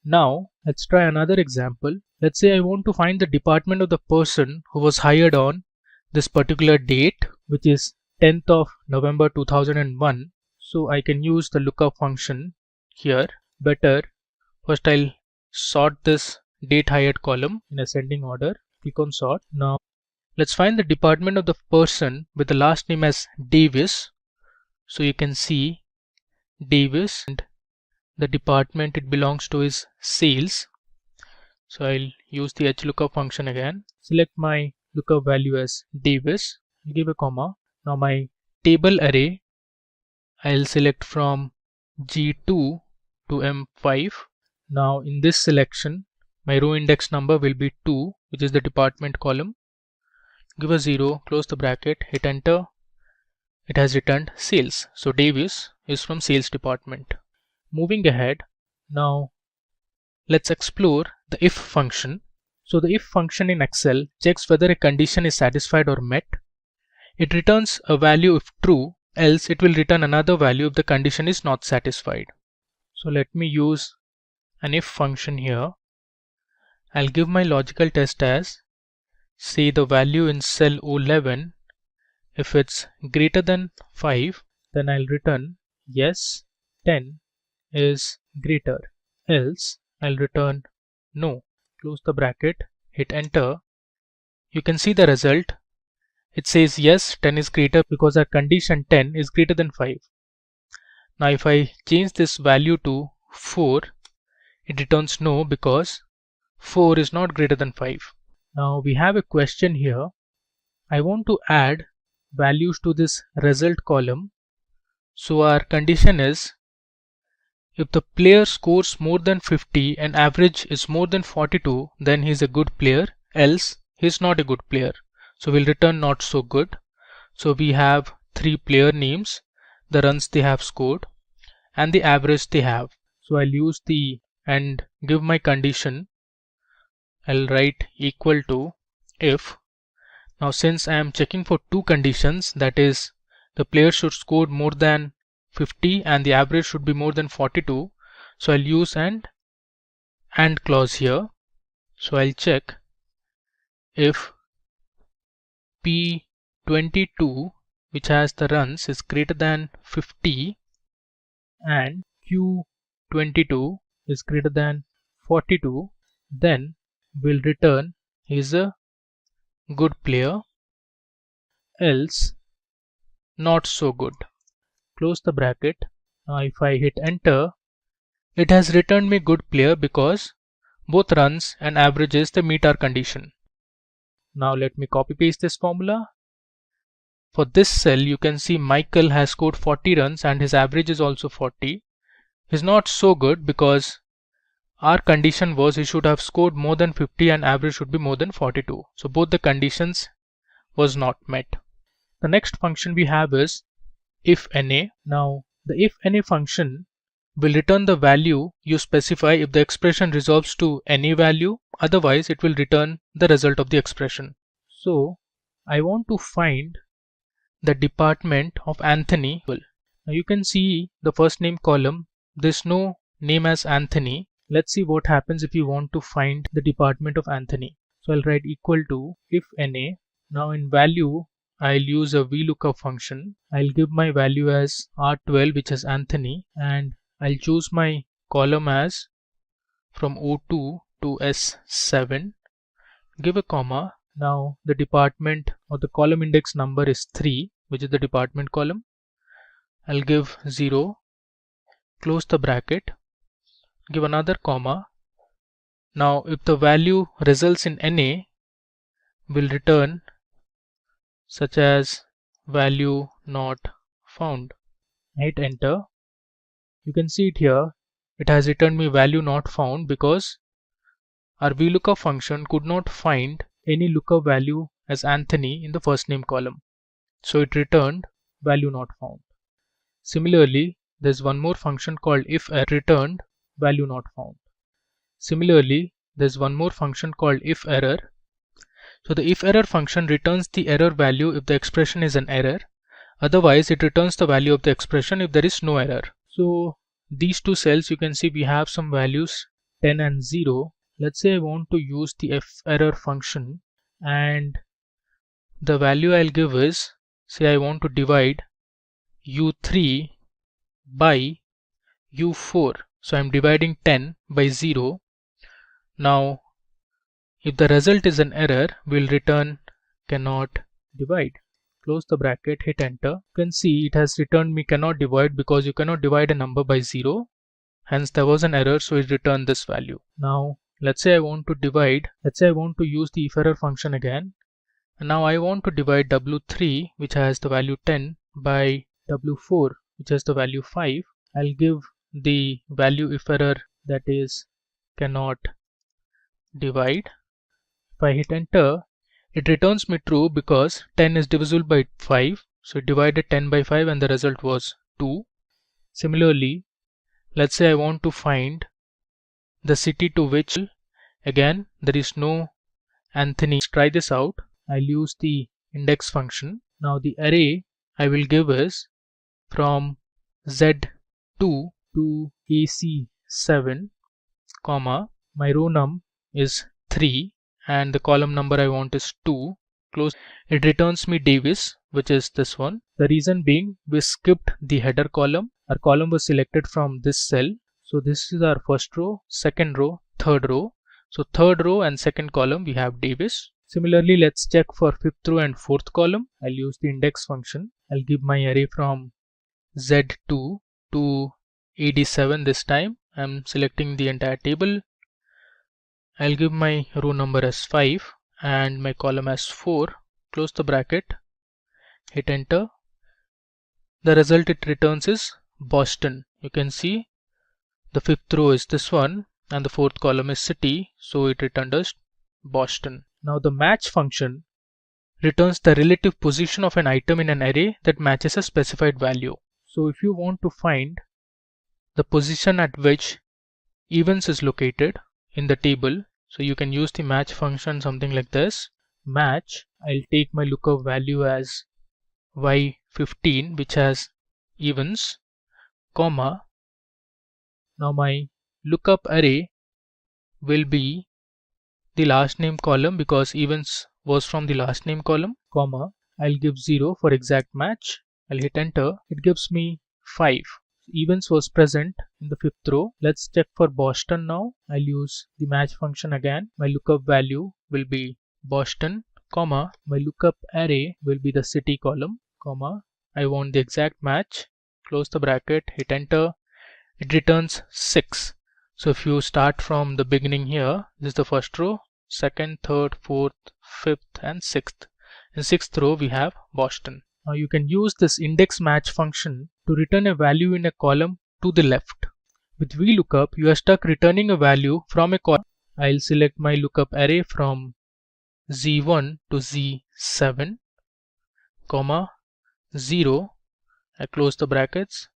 Now let's try another example. Let's say I want to find the department of the person who was hired on this particular date, which is 10th of November 2001. So I can use the lookup function here. Better, first I'll sort this date hired column in ascending order. Click on sort. Now let's find the department of the person with the last name as Davis. So you can see Davis, and the department it belongs to is sales. So I'll use the HLOOKUP function again. Select my lookup value as Davis, give a comma. Now my table array, I'll select from G2 to M5. Now in this selection, my row index number will be 2, which is the department column. Give a 0, close the bracket, hit enter. It has returned sales. So Davis is from sales department. Moving ahead, now let's explore the if function. So the if function in Excel checks whether a condition is satisfied or met. It returns a value if true, else it will return another value if the condition is not satisfied. So let me use an if function here. I'll give my logical test as, say, the value in cell O11. If it's greater than 5, then I'll return yes, 10 is greater, else I'll return no. Close the bracket, hit enter. You can see the result. It says yes, 10 is greater because our condition 10 is greater than 5. Now if I change this value to 4, it returns no because 4 is not greater than 5. Now we have a question here. I want to add values to this result column. So our condition is, if the player scores more than 50 and average is more than 42, then he is a good player, else he is not a good player. So we'll return not so good. So we have 3 player names, the runs they have scored, and the average they have. So I'll use the and give my condition. I'll write equal to if. Now since I am checking for 2 conditions, that is the player should score more than 50 and the average should be more than 42, so I'll use and clause here. So I'll check if P22, which has the runs, is greater than 50 and Q22 is greater than 42, then we'll return is a good player, else not so good. Close the bracket. Now if I hit enter, it has returned me good player because both runs and averages they meet our condition. Now let me copy paste this formula. For this cell you can see Michael has scored 40 runs and his average is also 40. He's not so good because our condition was he should have scored more than 50 and average should be more than 42. So both the conditions was not met. The next function we have is if NA. Now the if NA function will return the value you specify if the expression resolves to any value, otherwise it will return the result of the expression. So I want to find the department of Anthony. Now you can see the first name column, there's no name as Anthony. Let's see what happens if you want to find the department of Anthony. So I'll write equal to if NA. Now in value I'll use a VLOOKUP function. I'll give my value as R12, which is Anthony, and I'll choose my column as from O2 to S7. Give a comma. Now the department or the column index number is 3, which is the department column. I'll give 0, close the bracket, give another comma. Now if the value results in NA, we'll return such as value not found. Hit enter. You can see it here. It has returned me value not found because our VLOOKUP function could not find any lookup value as Anthony in the first name column. So it returned value not found. Similarly, there's one more function called iferror, returned value not found. Similarly, there's one more function called iferror. So the iferror function returns the error value if the expression is an error. Otherwise, it returns the value of the expression if there is no error. So these two cells, you can see we have some values 10 and 0. Let's say I want to use the iferror function, and the value I'll give is, say I want to divide u3 by u4. So I'm dividing 10 by 0. Now if the result is an error, we'll return cannot divide. Close the bracket, hit enter. You can see it has returned me cannot divide because you cannot divide a number by 0. Hence there was an error, so it returned this value. Now let's say I want to divide, let's say I want to use the iferror function again. And now I want to divide w3, which has the value 10, by w4, which has the value 5. I'll give the value iferror, that is cannot divide. If I hit enter, it returns me true because 10 is divisible by 5. So it divided 10 by 5 and the result was 2. Similarly, let's say I want to find the city to which, again, there is no Anthony. Let's try this out. I'll use the index function. Now the array I will give is from Z2 to AC7, comma, my row num is 3 and the column number I want is 2. Close. It returns me Davis, which is this one. The reason being we skipped the header column. Our column was selected from this cell. So this is our first row, second row, third row. So third row and second column we have Davis. Similarly, let's check for fifth row and fourth column. I'll use the index function. I'll give my array from Z2 to AD7 this time. I'm selecting the entire table. I'll give my row number as 5 and my column as 4. Close the bracket, hit enter. The result it returns is Boston. You can see the fifth row is this one and the fourth column is city, so it returned us Boston. Now the match function returns the relative position of an item in an array that matches a specified value. So if you want to find the position at which events is located in the table, so you can use the match function something like this. Match, I'll take my lookup value as y15, which has events, comma. Now my lookup array will be the last name column because events was from the last name column, comma. I'll give 0 for exact match. I'll hit enter. It gives me 5. Events was present in the fifth row. Let's check for Boston now. I'll use the match function again. My lookup value will be Boston, comma. My lookup array will be the city column, comma. I want the exact match. Close the bracket, hit enter. It returns 6. So if you start from the beginning here, this is the first row, second, third, fourth, fifth and sixth. In sixth row we have Boston. Now you can use this index match function to return a value in a column to the left. With VLOOKUP, you are stuck returning a value from a column. I'll select my lookup array from Z1 to Z7, comma, 0. I close the brackets,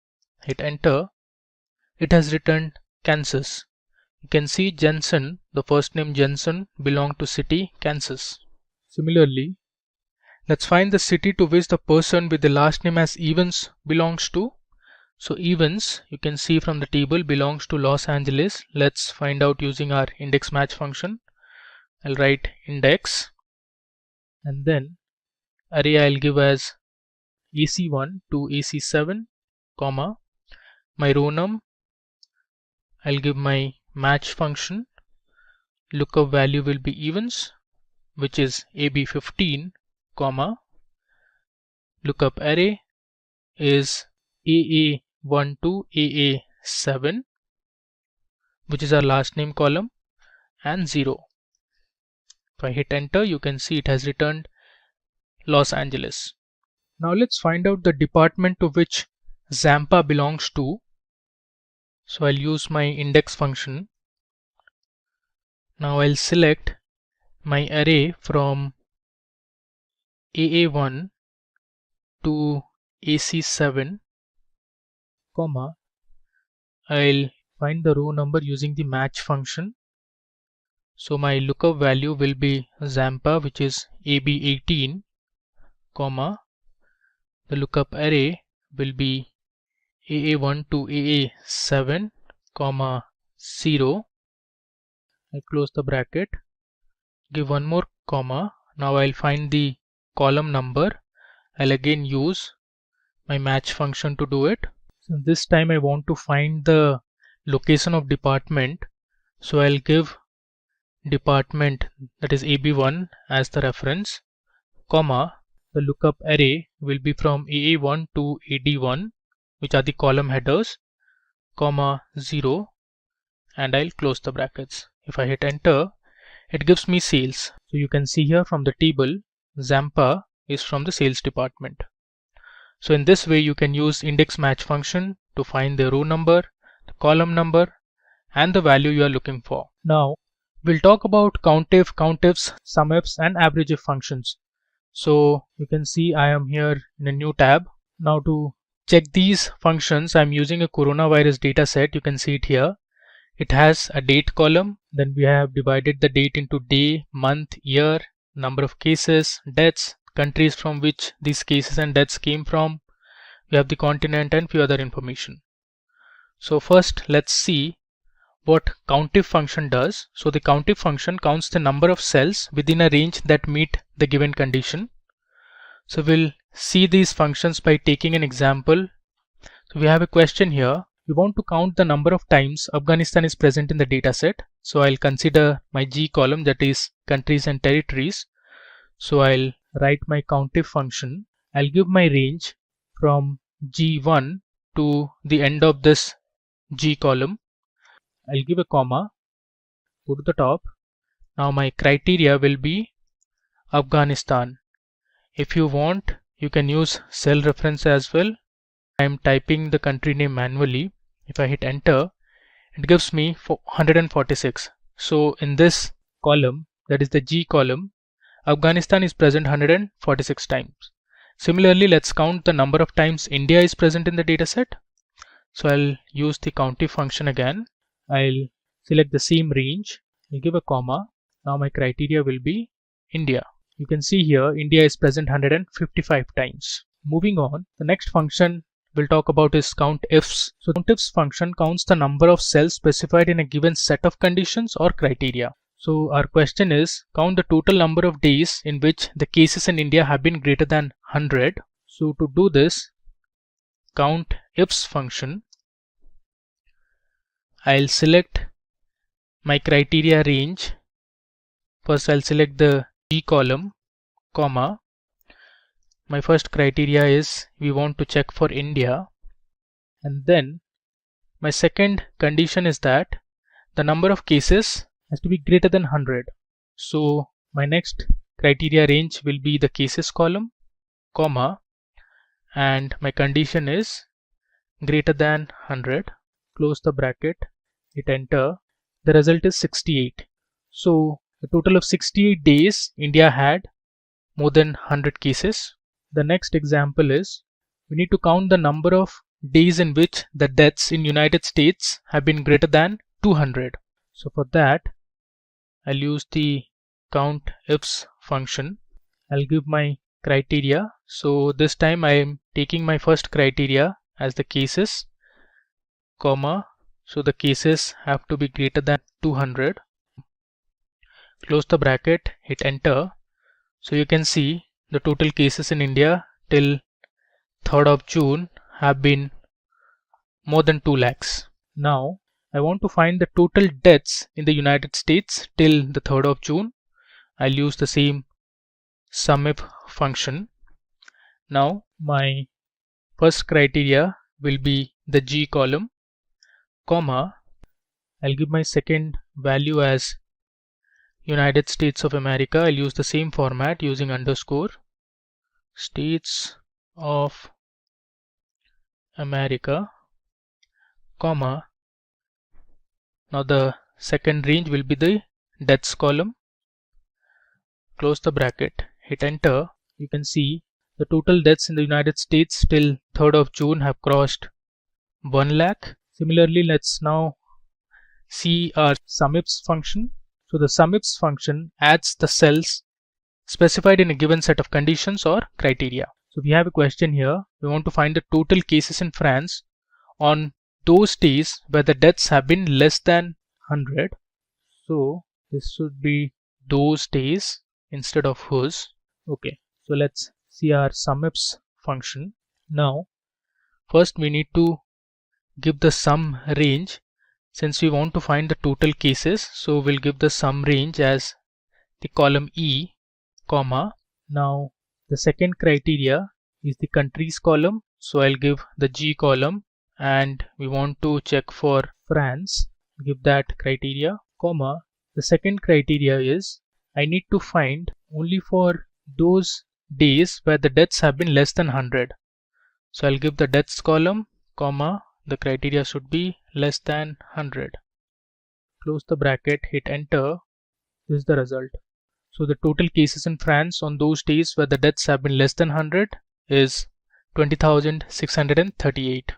hit enter. It has returned Kansas. You can see Jensen, the first name Jensen, belonged to city Kansas. Similarly, let's find the city to which the person with the last name as Evans belongs to. So Evans, you can see from the table, belongs to Los Angeles. Let's find out using our index match function. I'll write index and then array I'll give as AC1 to AC7, comma. My row num, I'll give my match function. Lookup value will be events, which is AB15, comma. Lookup array is AA1 to AA7, which is our last name column, and 0. If I hit enter, you can see it has returned Los Angeles. Now let's find out the department to which Zampa belongs to. So I'll use my index function. Now I'll select my array from AA1 to AC7, comma, I'll find the row number using the match function. So my lookup value will be Zampa, which is AB18, comma, the lookup array will be AA1 to AA7, comma, 0. I close the bracket, give one more comma. Now I'll find the column number. I'll again use my match function to do it. So this time I want to find the location of department. So I'll give department, that is AB1, as the reference, comma, the lookup array will be from AA1 to AD1, which are the column headers, comma, 0, and I'll close the brackets. If I hit enter, it gives me sales. So you can see here from the table, Zampa is from the sales department. So in this way you can use index match function to find the row number, the column number, and the value you are looking for. Now we'll talk about countif, countifs, sumifs, and averageif functions. So you can see I am here in a new tab. Now to check these functions, I'm using a coronavirus data set. You can see it here. It has a date column. Then we have divided the date into day, month, year, number of cases, deaths, countries from which these cases and deaths came from. We have the continent and few other information. So first let's see what countif function does. So the countif function counts the number of cells within a range that meet the given condition. So we'll see these functions by taking an example. So we have a question here. We want to count the number of times Afghanistan is present in the data set. So I'll consider my G column, that is countries and territories. So I'll write my countif function. I'll give my range from G1 to the end of this G column. I'll give a comma, go to the top. Now my criteria will be Afghanistan. If you want, you can use cell reference as well. I'm typing the country name manually. If I hit enter, it gives me 146. So in this column, that is the G column, Afghanistan is present 146 times. Similarly, let's count the number of times India is present in the dataset. So I'll use the countif function again. I'll select the same range. I'll give a comma. Now my criteria will be India. You can see here India is present 155 times. Moving on, the next function we'll talk about is countifs. So countifs function counts the number of cells specified in a given set of conditions or criteria. So our question is, count the total number of days in which the cases in India have been greater than 100. So to do this, countifs function, I'll select my criteria range. First I'll select the G column, comma. My first criteria is we want to check for India, and then my second condition is that the number of cases has to be greater than 100. So my next criteria range will be the cases column, comma, and my condition is greater than 100. Close the bracket, hit enter. The result is 68. So a total of 68 days India had more than 100 cases. The next example is we need to count the number of days in which the deaths in United States have been greater than 200. So for that, I'll use the countifs function. I'll give my criteria. So this time I am taking my first criteria as the cases, comma. So the cases have to be greater than 200. Close the bracket, hit enter. So you can see the total cases in India till 3rd of June have been more than 2 lakhs. Now I want to find the total deaths in the United States till the 3rd of June. I'll use the same sumif function. Now my first criteria will be the G column, comma, I'll give my second value as United States of America. I'll use the same format using underscore, States of America, comma. Now the second range will be the deaths column. Close the bracket, hit enter. You can see the total deaths in the United States till 3rd of June have crossed 1 lakh. Similarly, let's now see our sumifs function. So the sumifs function adds the cells specified in a given set of conditions or criteria. So we have a question here. We want to find the total cases in France on those days where the deaths have been less than 100. So this should be those days instead of whose. Okay, so let's see our sumifs function. Now first we need to give the sum range. Since we want to find the total cases, so we'll give the sum range as the column E, comma. Now the second criteria is the countries column, so I'll give the G column, and we want to check for France, give that criteria, comma. The second criteria is I need to find only for those days where the deaths have been less than 100. So I'll give the deaths column, comma, the criteria should be less than 100. Close the bracket, hit enter. This is the result. So the total cases in France on those days where the deaths have been less than 100 is 20,638.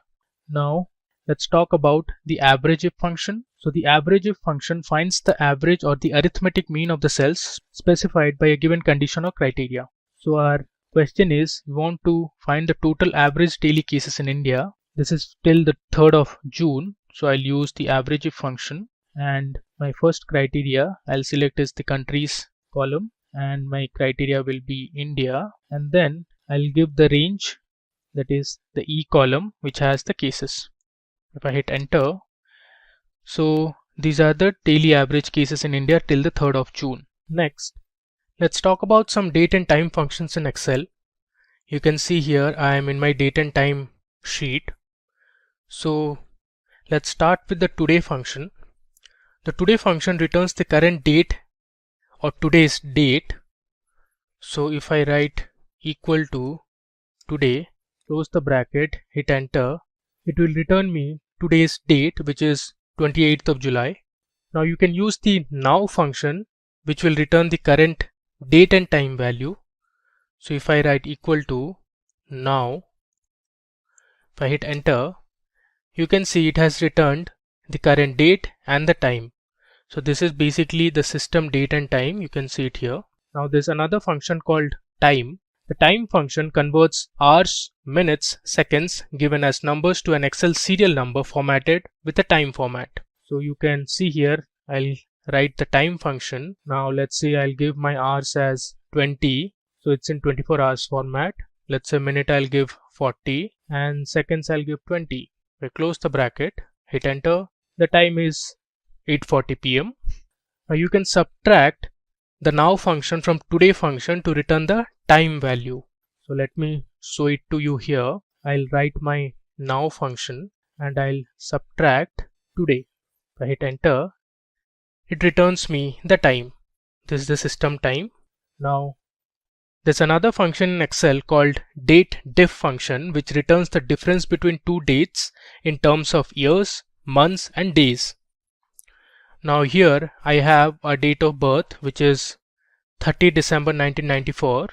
Now let's talk about the average if function. So the average if function finds the average or the arithmetic mean of the cells specified by a given condition or criteria. So our question is, we want to find the total average daily cases in India. This is till the 3rd of June. So I'll use the average if function, and my first criteria I'll select is the countries column, and my criteria will be India, and then I'll give the range, that is the E column, which has the cases. If I hit enter, so these are the daily average cases in India till the 3rd of June. Next, let's talk about some date and time functions in Excel. You can see here I am in my date and time sheet. So let's start with the today function. The today function returns the current date or today's date. So if I write equal to today, close the bracket, hit enter, it will return me today's date, which is 28th of July. Now you can use the now function, which will return the current date and time value. So if I write equal to now, if I hit enter, you can see it has returned the current date and the time. So this is basically the system date and time. You can see it here. Now there's another function called time. The time function converts hours, minutes, seconds given as numbers to an Excel serial number formatted with a time format. So you can see here I'll write the time function. Now let's say I'll give my hours as 20. So it's in 24 hours format. Let's say minute I'll give 40 and seconds I'll give 20. I close the bracket, hit enter. The time is 8:40 p.m. Now you can subtract the now function from today function to return the time value. So let me show it to you here. I'll write my now function and I'll subtract today. If I hit enter, it returns me the time. This is the system time. Now there's another function in Excel called dateDiff function, which returns the difference between two dates in terms of years, months and days. Now here I have a date of birth, which is 30 December 1994,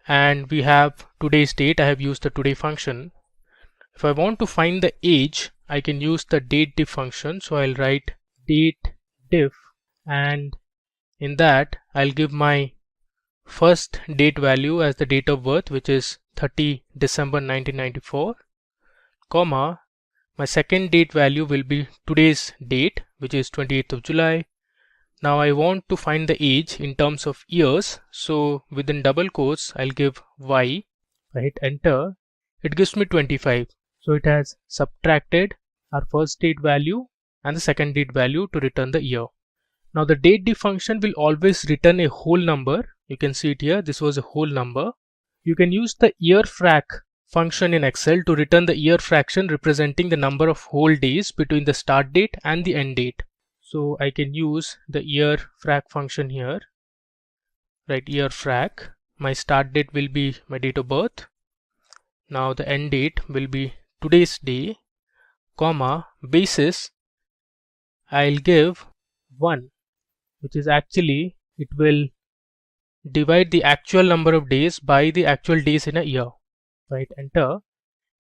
and we have today's date. I have used the today function. If I want to find the age, I can use the dateDiff function. So I'll write dateDiff, and in that I'll give my first date value as the date of birth, which is 30 December 1994, comma, my second date value will be today's date, which is 28th of July. Now I want to find the age in terms of years, so within double quotes I'll give Y. If I hit enter, it gives me 25. So it has subtracted our first date value and the second date value to return the year. Now the dateDiff function will always return a whole number. You can see it here, this was a whole number. You can use the year frac function in Excel to return the year fraction representing the number of whole days between the start date and the end date. So I can use the year frac function here, right? Year frac. My start date will be my date of birth. Now the end date will be today's day, comma, basis. I'll give 1, which is actually, it will divide the actual number of days by the actual days in a year. Right, enter.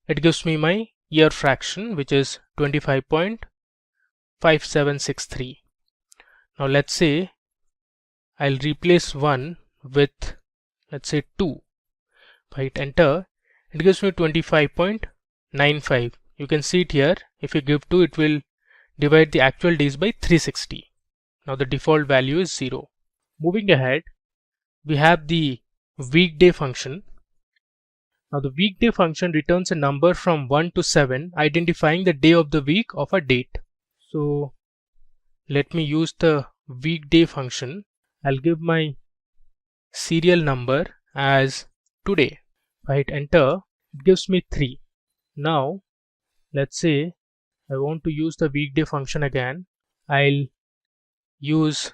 It gives me my year fraction, which is 25.5763. Now let's say I'll replace 1 with, let's say, 2. Right, enter. It gives me 25.95. You can see it here. If you give 2, it will divide the actual days by 360. Now the default value is 0. Moving ahead, we have the weekday function. Now the weekday function returns a number from 1 to 7, identifying the day of the week of a date. So let me use the weekday function. I'll give my serial number as today. Right, enter. It gives me 3. Now let's say I want to use the weekday function again. I'll use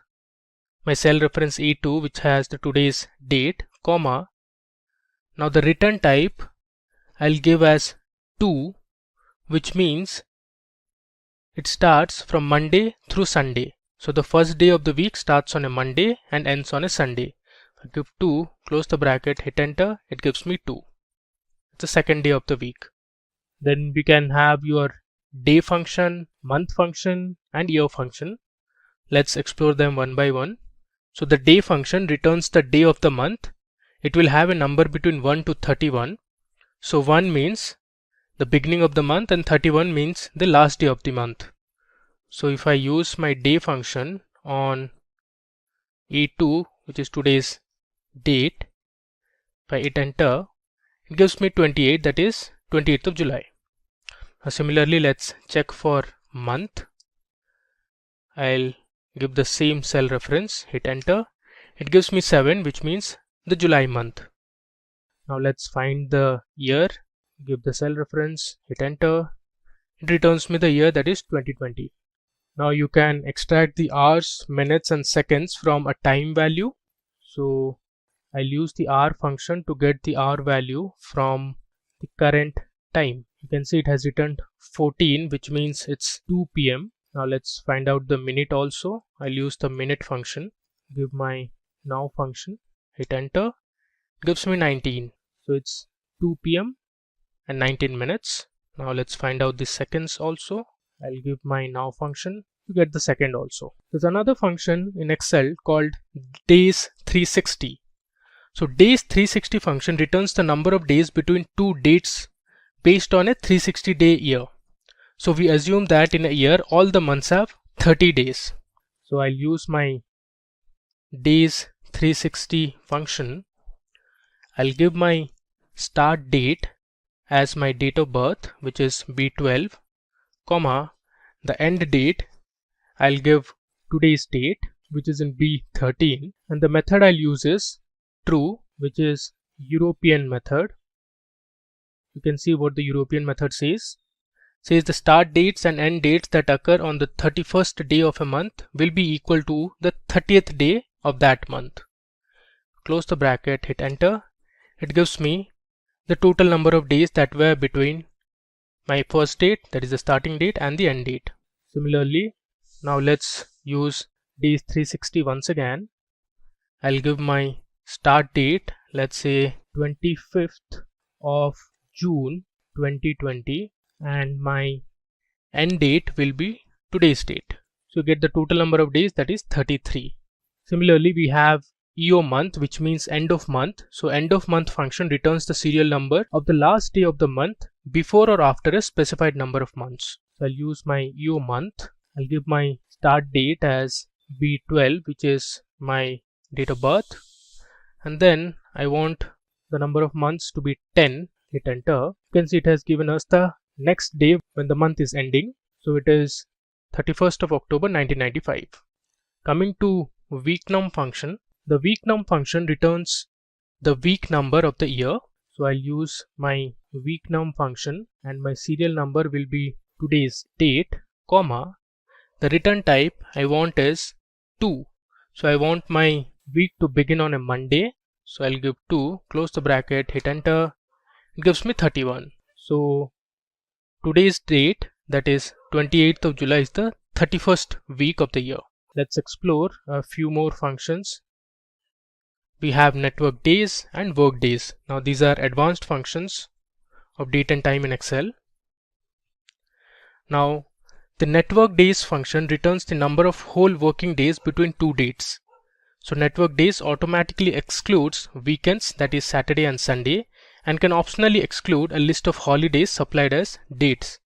my cell reference A2, which has the today's date, comma. Now the return type I'll give as 2, which means it starts from Monday through Sunday. So the first day of the week starts on a Monday and ends on a Sunday. I give 2, close the bracket, hit enter, it gives me 2. It's the second day of the week. Then we can have your day function, month function, and year function. Let's explore them one by one. So the day function returns the day of the month. It will have a number between 1 to 31. So 1 means the beginning of the month and 31 means the last day of the month. So if I use my day function on A2, which is today's date, if I hit enter, it gives me 28, that is 28th of July. Now similarly, let's check for month. I'll give the same cell reference, hit enter. It gives me 7, which means the July month. Now let's find the year, give the cell reference, hit enter. It returns me the year, that is 2020. Now you can extract the hours, minutes and seconds from a time value. So I'll use the hour function to get the hour value from the current time. You can see it has returned 14, which means it's 2 p.m. Now let's find out the minute also. I'll use the minute function, give my now function, hit enter, it gives me 19. So it's 2 p.m. and 19 minutes. Now let's find out the seconds also. I'll give my now function to get the second also. There's another function in Excel called days 360. So days 360 function returns the number of days between two dates based on a 360-day year. So we assume that in a year all the months have 30 days. So I'll use my days 360 function. I'll give my start date as my date of birth, which is B12, comma, the end date I'll give today's date, which is in B13, and the method I'll use is true, which is European method. You can see what the European method says. Says the start dates and end dates that occur on the 31st day of a month will be equal to the 30th day of that month. Close the bracket, hit enter. It gives me the total number of days that were between my first date, that is the starting date, and the end date. Similarly, now let's use days 360 once again. I'll give my start date, let's say 25th of June 2020, and my end date will be today's date. So get the total number of days, that is 33. Similarly, we have EO month, which means end of month. So end of month function returns the serial number of the last day of the month before or after a specified number of months. So I'll use my EO month. I'll give my start date as B12, which is my date of birth, and then I want the number of months to be 10. Hit enter. You can see it has given us the next day when the month is ending. So it is 31st of October 1995. Coming to week num function, the week num function returns the week number of the year. So I'll use my weeknum function and my serial number will be today's date, comma, the return type I want is 2. So I want my week to begin on a Monday. So I'll give 2, close the bracket, hit enter. It gives me 31. So today's date, that is 28th of July, is the 31st week of the year. Let's explore a few more functions. We have network days and work days. Now these are advanced functions of date and time in Excel. Now the network days function returns the number of whole working days between two dates. So network days automatically excludes weekends, that is Saturday and Sunday, and can optionally exclude a list of holidays supplied as dates.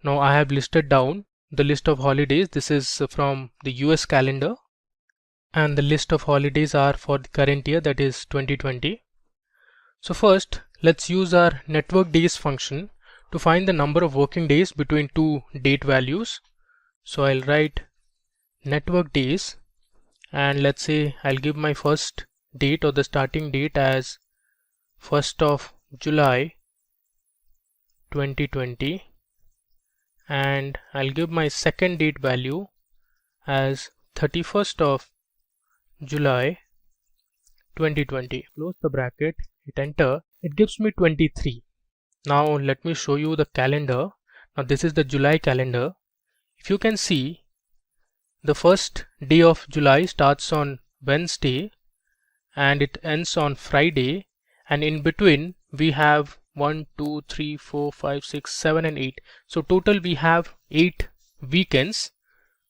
Now I have listed down the list of holidays. This is from the US calendar, and the list of holidays are for the current year, that is 2020. So first let's use our network days function to find the number of working days between two date values. So I'll write network days, and let's say I'll give my first date or the starting date as 1st of July 2020, and I'll give my second date value as 31st of July 2020. Close the bracket, hit enter. It gives me 23. Now let me show you the calendar. Now this is the July calendar. If you can see, the first day of July starts on Wednesday and it ends on Friday, and in between we have 1, 2, 3, 4, 5, 6, 7 and 8. So total we have 8 weekends.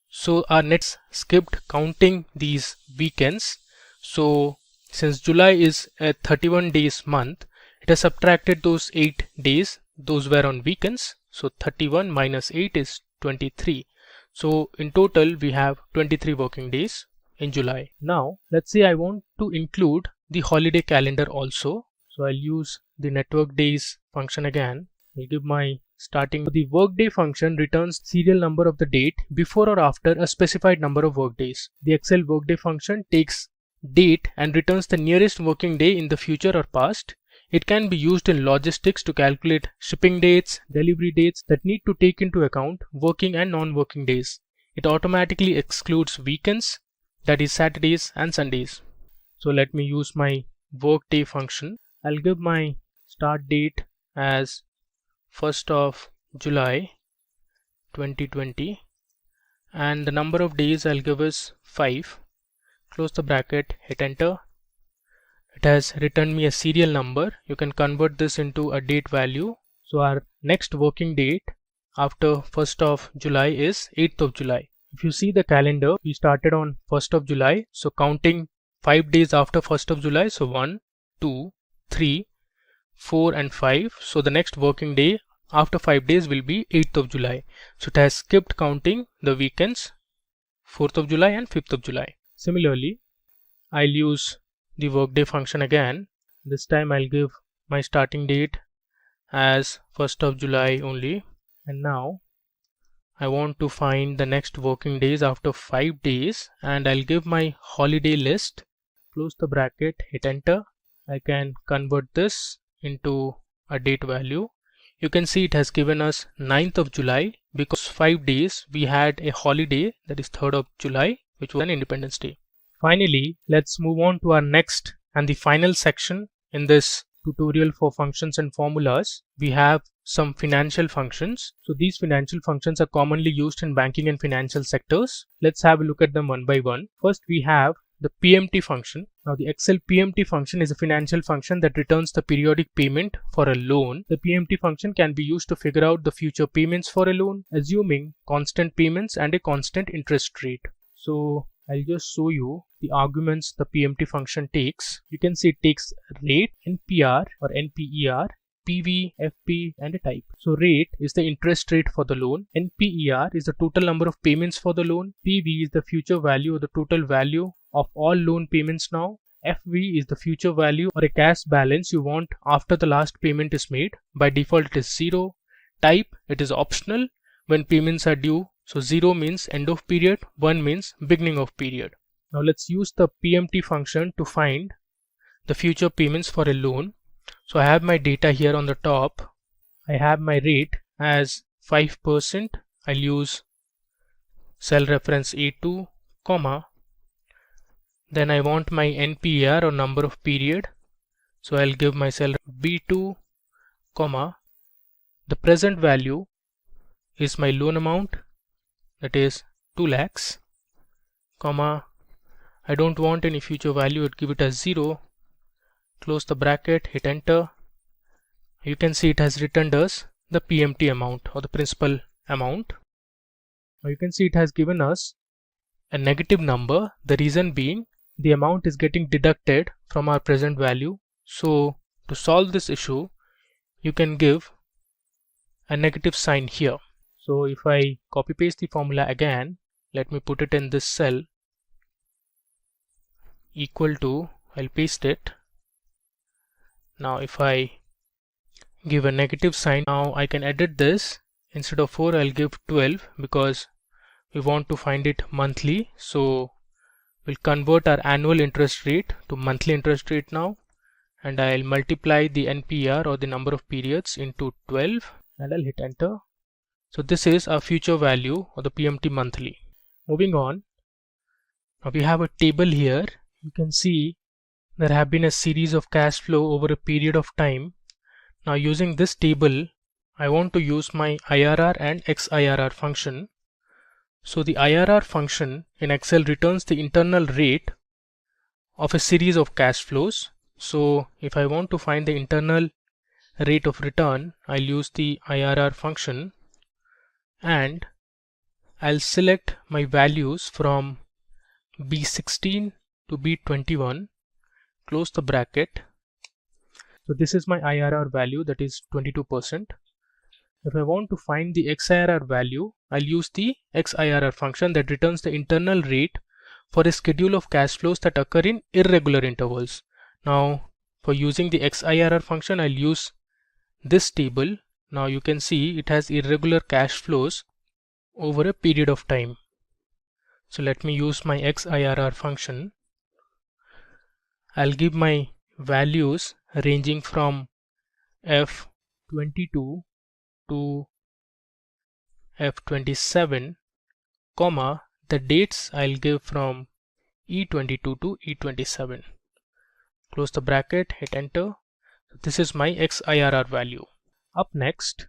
So our next skipped counting these weekends. So since July is a 31 days month, it has subtracted those 8 days. Those were on weekends. So 31 minus 8 is 23. So in total we have 23 working days in July. Now let's say I want to include the holiday calendar also. So I'll use the network days function again. I'll give my starting. The workday function returns serial number of the date before or after a specified number of work days. The Excel workday function takes date and returns the nearest working day in the future or past. It can be used in logistics to calculate shipping dates, delivery dates that need to take into account working and non-working days. It automatically excludes weekends, that is Saturdays and Sundays. So let me use my workday function. I'll give my start date as 1st of July 2020 and the number of days I'll give is 5. Close the bracket, hit enter. It has returned me a serial number. You can convert this into a date value. So our next working date after 1st of July is 8th of July. If you see the calendar, we started on 1st of July. So counting 5 days after 1st of July. So 1, 2, 3, 4 and 5. So the next working day after 5 days will be 8th of July. So it has skipped counting the weekends 4th of July and 5th of July. Similarly, I'll use the workday function again. This time I'll give my starting date as 1st of July only, and now I want to find the next working days after 5 days, and I'll give my holiday list. Close the bracket, hit enter. I can convert this into a date value. You can see it has given us 9th of July because 5 days we had a holiday, that is 3rd of July, which was an Independence Day. Finally, let's move on to our next and the final section in this tutorial for functions and formulas. We have some financial functions. So these financial functions are commonly used in banking and financial sectors. Let's have a look at them one by one. First, we have the PMT function. Now the Excel PMT function is a financial function that returns the periodic payment for a loan. The PMT function can be used to figure out the future payments for a loan, assuming constant payments and a constant interest rate. So I'll just show you the arguments the PMT function takes. You can see it takes rate, NPR or NPER, PV, FP and a type. So rate is the interest rate for the loan. NPER is the total number of payments for the loan. PV is the future value or the total value of all loan payments now. FV is the future value or a cash balance you want after the last payment is made. By default it is 0. Type, it is optional when payments are due. So 0 means end of period, 1 means beginning of period. Now let's use the PMT function to find the future payments for a loan. So I have my data here on the top. I have my rate as 5%. I'll use cell reference A2, comma. Then I want my NPR or number of period. So I'll give my cell B2, comma. The present value is my loan amount, that is 2 lakhs, comma. I don't want any future value, I'd give it as 0. Close the bracket, hit enter. You can see it has returned us the PMT amount or the principal amount. Now you can see it has given us a negative number. The reason being the amount is getting deducted from our present value. So to solve this issue, you can give a negative sign here. So if I copy paste the formula again, let me put it in this cell, equal to, I'll paste it. Now if I give a negative sign, now I can edit this. Instead of 4, I'll give 12 because we want to find it monthly. So we'll convert our annual interest rate to monthly interest rate now, and I'll multiply the NPR or the number of periods into 12 and I'll hit enter. So this is our future value or the PMT monthly. Moving on, now we have a table here. You can see there have been a series of cash flow over a period of time. Now using this table, I want to use my IRR and XIRR function. So the IRR function in Excel returns the internal rate of a series of cash flows. So if I want to find the internal rate of return, I'll use the IRR function and I'll select my values from B16 to B21, close the bracket. So this is my IRR value, that is 22%. If I want to find the XIRR value, I'll use the XIRR function that returns the internal rate for a schedule of cash flows that occur in irregular intervals. Now for using the XIRR function, I'll use this table. Now you can see it has irregular cash flows over a period of time. So let me use my XIRR function. I'll give my values ranging from F22 to F27, comma, the dates I'll give from E22 to E27. Close the bracket, hit enter. This is my XIRR value. Up next,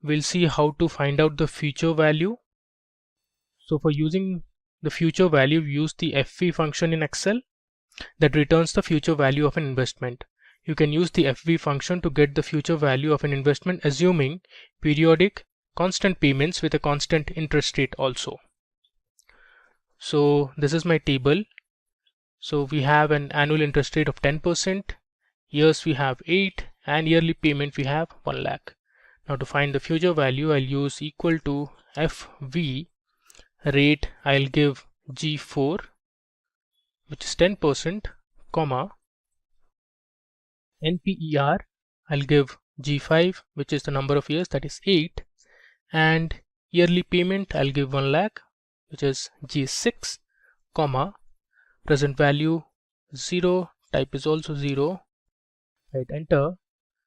we'll see how to find out the future value. So for using the future value, we use the FV function in Excel that returns the future value of an investment. You can use the FV function to get the future value of an investment assuming periodic constant payments with a constant interest rate also. So this is my table. So we have an annual interest rate of 10%, years we have 8, and yearly payment we have 1 lakh. Now to find the future value, I'll use equal to FV rate, I'll give G4, which is 10%, comma, NPER, I'll give G5, which is the number of years, that is 8, and yearly payment I'll give 1 lakh, which is G6, comma, present value 0, type is also 0, hit enter.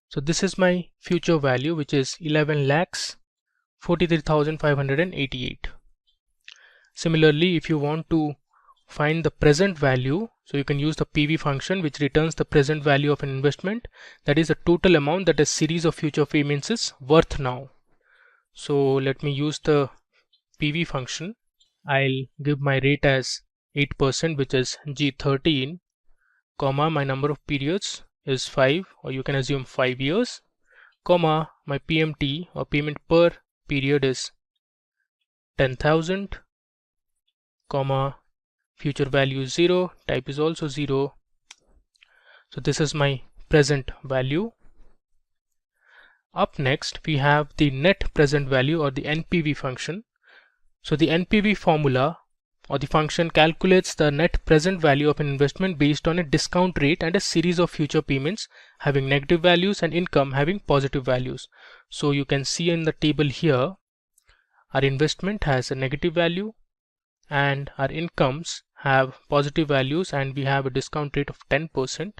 So this is my future value, which is 11 lakhs 43,588. Similarly, if you want to find the present value, so you can use the PV function which returns the present value of an investment, that is the total amount that a series of future payments is worth now. So let me use the PV function. I'll give my rate as 8%, which is G13, comma, my number of periods is 5, or you can assume 5 years, comma, my PMT or payment per period is 10,000, comma, future value is 0, type is also 0. So this is my present value. Up next, we have the net present value or the NPV function. So the NPV formula or the function calculates the net present value of an investment based on a discount rate and a series of future payments having negative values and income having positive values. So you can see in the table here, our investment has a negative value and our incomes have positive values, and we have a discount rate of 10%.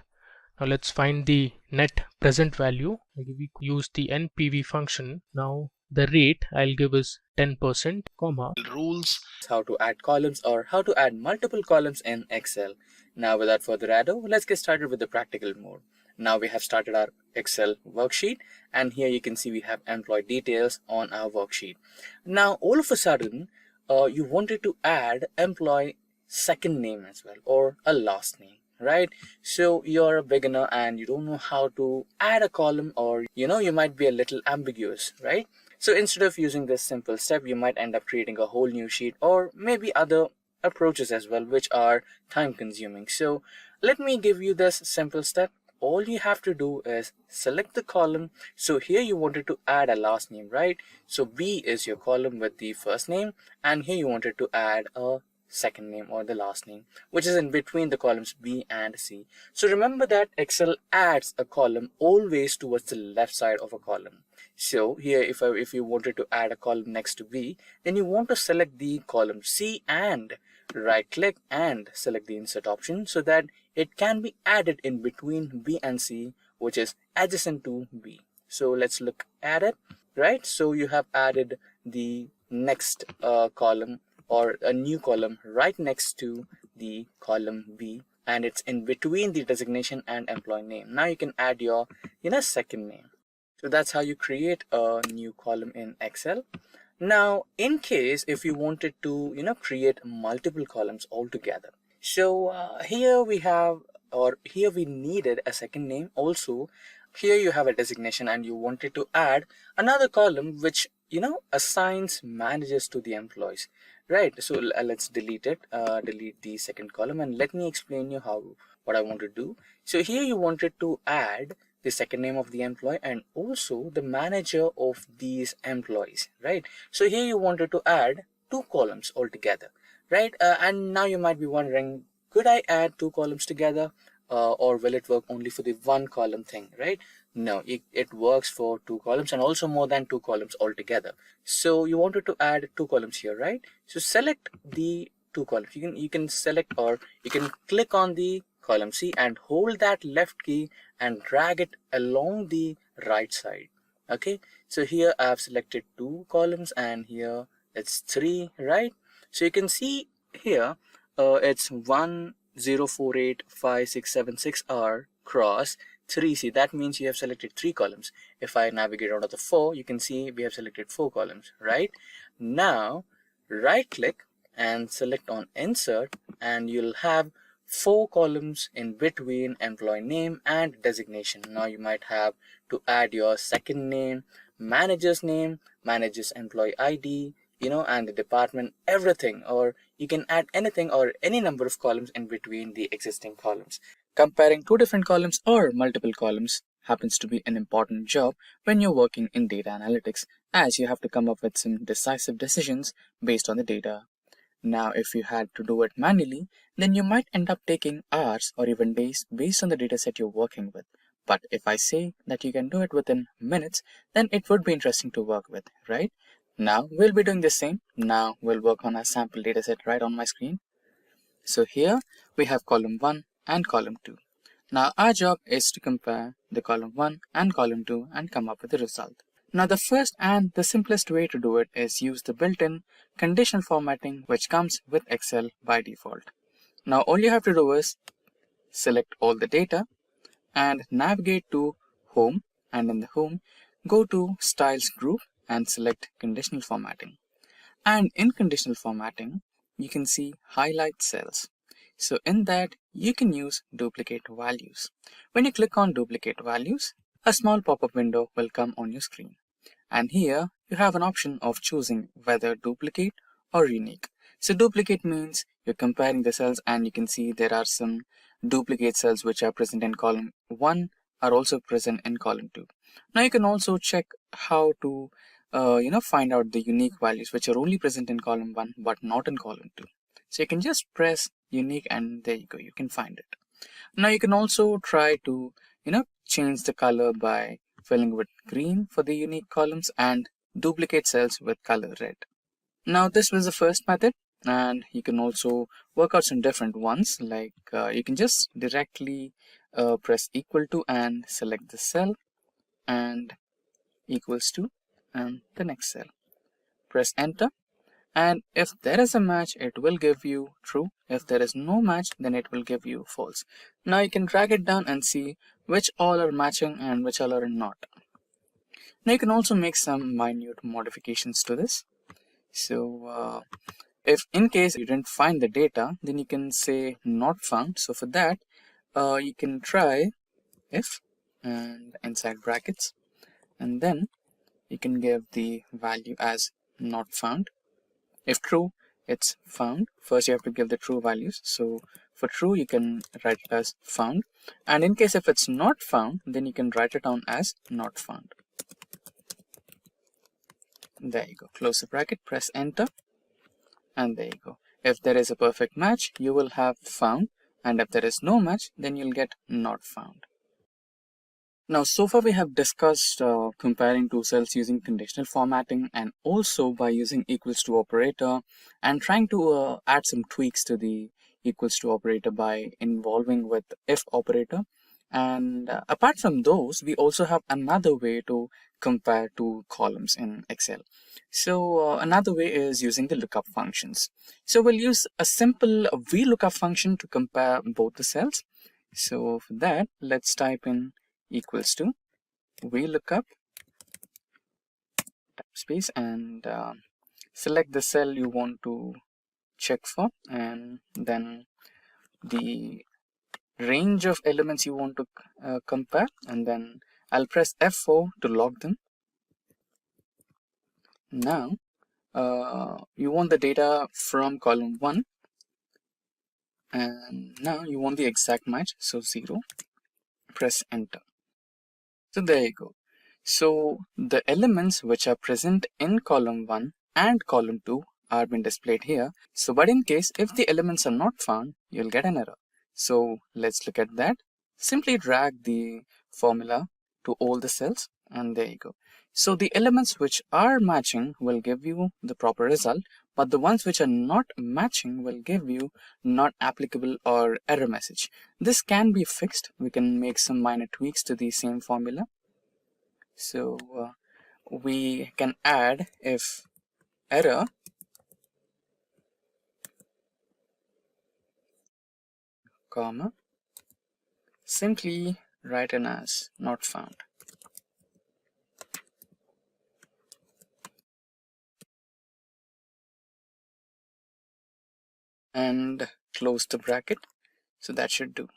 Now let's find the net present value. We use the NPV function. Now the rate I'll give is 10%, comma. Rules. How to add columns or how to add multiple columns in Excel. Now without further ado, let's get started with the practical mode. Now we have started our Excel worksheet, and here you can see we have employee details on our worksheet. Now all of a sudden you wanted to add employee second name as well, or a last name, right? So you're a beginner and you don't know how to add a column, or you might be a little ambiguous, right? So instead of using this simple step, you might end up creating a whole new sheet, or maybe other approaches as well, which are time consuming. So let me give you this simple step. All you have to do is select the column. So here you wanted to add a last name, right? So B is your column with the first name, and here you wanted to add a second name or the last name, which is in between the columns B and C. So remember that Excel adds a column always towards the left side of a column. So here if you wanted to add a column next to B, then you want to select the column C and right click and select the insert option so that it can be added in between B and C, which is adjacent to B. So let's look at it, right? So you have added the next column, or a new column right next to the column B, and it's in between the designation and employee name. Now you can add your second name. So that's how you create a new column in Excel. Now in case if you wanted to create multiple columns altogether, so here we needed a second name. Also here you have a designation and you wanted to add another column which assigns managers to the employees, right? So let's delete it, delete the second column, and let me explain you what I want to do. So here you wanted to add the second name of the employee and also the manager of these employees, right? So here you wanted to add two columns altogether, right? And now you might be wondering, could I add two columns together, or will it work only for the one column thing, right? No, it works for two columns and also more than two columns altogether. So you wanted to add two columns here, right? So select the two columns. You can select, or you can click on the column C and hold that left key and drag it along the right side. Okay, so here I have selected two columns and here it's three, right? So you can see here it's 10485676R cross 3C. That means you have selected three columns. If I navigate out of the four, you can see we have selected four columns, right? Now right click and select on insert, and you'll have four columns in between employee name and designation. Now you might have to add your second name, manager's name, manager's employee ID, and the department, everything, or you can add anything or any number of columns in between the existing columns. Comparing two different columns or multiple columns happens to be an important job when you're working in data analytics, as you have to come up with some decisive decisions based on the data. Now, if you had to do it manually, then you might end up taking hours or even days based on the dataset you're working with. But if I say that you can do it within minutes, then it would be interesting to work with, right? Now, we'll be doing the same. Now, we'll work on a sample dataset right on my screen. So here we have column 1 and column 2. Now, our job is to compare the column 1 and column 2 and come up with the result. Now the first and the simplest way to do it is use the built-in conditional formatting which comes with Excel by default. Now all you have to do is select all the data and navigate to Home, and in the Home go to Styles group and select conditional formatting. And in conditional formatting you can see highlight cells. So in that you can use duplicate values. When you click on duplicate values, a small pop-up window will come on your screen. And here you have an option of choosing whether duplicate or unique. So duplicate means you're comparing the cells, and you can see there are some duplicate cells which are present in column 1 are also present in column 2. Now you can also check how to find out the unique values which are only present in column 1 but not in column 2. So you can just press unique and there you go, you can find it. Now you can also try to change the color by filling with green for the unique columns and duplicate cells with color red. Now this was the first method, and you can also work out some different ones, like you can just directly press equal to and select the cell, and equals to and the next cell. Press enter, and if there is a match, it will give you true. If there is no match, then it will give you false. Now you can drag it down and see which all are matching and which all are not. Now you can also make some minute modifications to this. So if in case you didn't find the data, then you can say not found. So for that, you can try if and inside brackets, and then you can give the value as not found. If true, it's found. First you have to give the true values. So for true, you can write it as found. And in case if it's not found, then you can write it down as not found. There you go. Close the bracket, press enter, and there you go. If there is a perfect match, you will have found, and if there is no match, then you'll get not found. Now, so far we have discussed comparing two cells using conditional formatting and also by using equals to operator, and trying to add some tweaks to the equals to operator by involving with if operator. And apart from those, we also have another way to compare two columns in Excel. So another way is using the lookup functions. So we'll use a simple VLOOKUP function to compare both the cells. So for that, let's type in equals to VLOOKUP space and select the cell you want to check for, and then the range of elements you want to compare, and then I'll press F4 to log them. Now you want the data from column 1, and now you want the exact match, so 0. Press enter. So there you go. So the elements which are present in column 1 and column 2 are being displayed here. So but in case if the elements are not found, you'll get an error. So let's look at that. Simply drag the formula to all the cells, and there you go. So the elements which are matching will give you the proper result, but the ones which are not matching will give you not applicable or error message. This can be fixed. We can make some minor tweaks to the same formula. So we can add if error comma simply written as not found. And close the bracket. So that should do.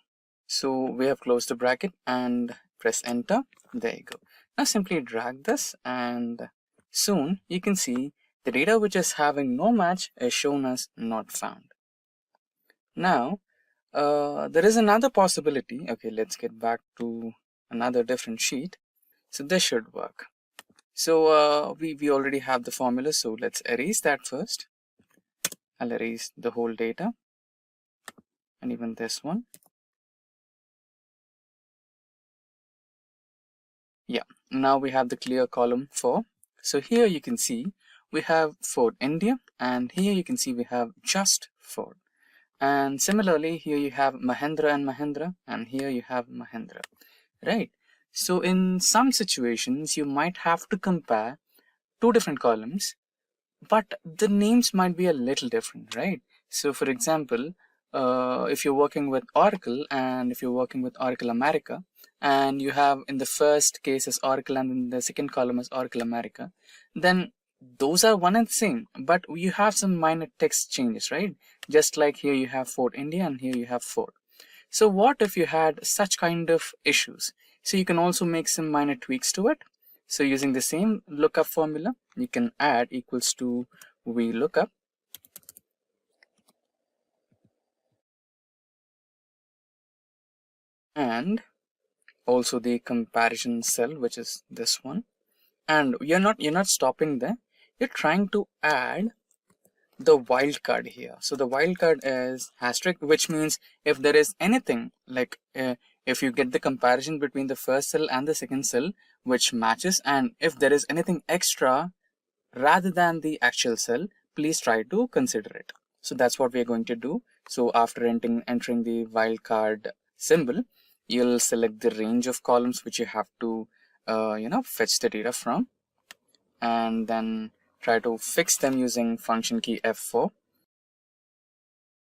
So we have closed the bracket and press enter. There you go. Now simply drag this, and soon you can see the data which is having no match is shown as not found. Now there is another possibility. Okay, let's get back to another different sheet. So this should work. So we already have the formula, so let's erase that first. I'll erase the whole data and even this one. Yeah, now we have the clear column 4. So here you can see we have Ford India, and here you can see we have just Ford. And similarly, here you have Mahindra and Mahindra, and here you have Mahindra, right? So in some situations, you might have to compare two different columns, but the names might be a little different, right? So for example, if you're working with Oracle, and if you're working with Oracle America, and you have in the first case is Oracle and in the second column is Oracle America, then those are one and the same, but you have some minor text changes, right? Just like here you have Ford India and here you have Ford. So what if you had such kind of issues? So you can also make some minor tweaks to it. So using the same lookup formula, you can add equals to VLOOKUP, and also the comparison cell, which is this one. And you're not stopping there. You're trying to add the wildcard here. So the wildcard is asterisk, which means if there is anything like if you get the comparison between the first cell and the second cell which matches, and if there is anything extra rather than the actual cell, please try to consider it. So that's what we're going to do. So after entering the wildcard symbol, you'll select the range of columns which you have to fetch the data from, and then try to fix them using function key F4.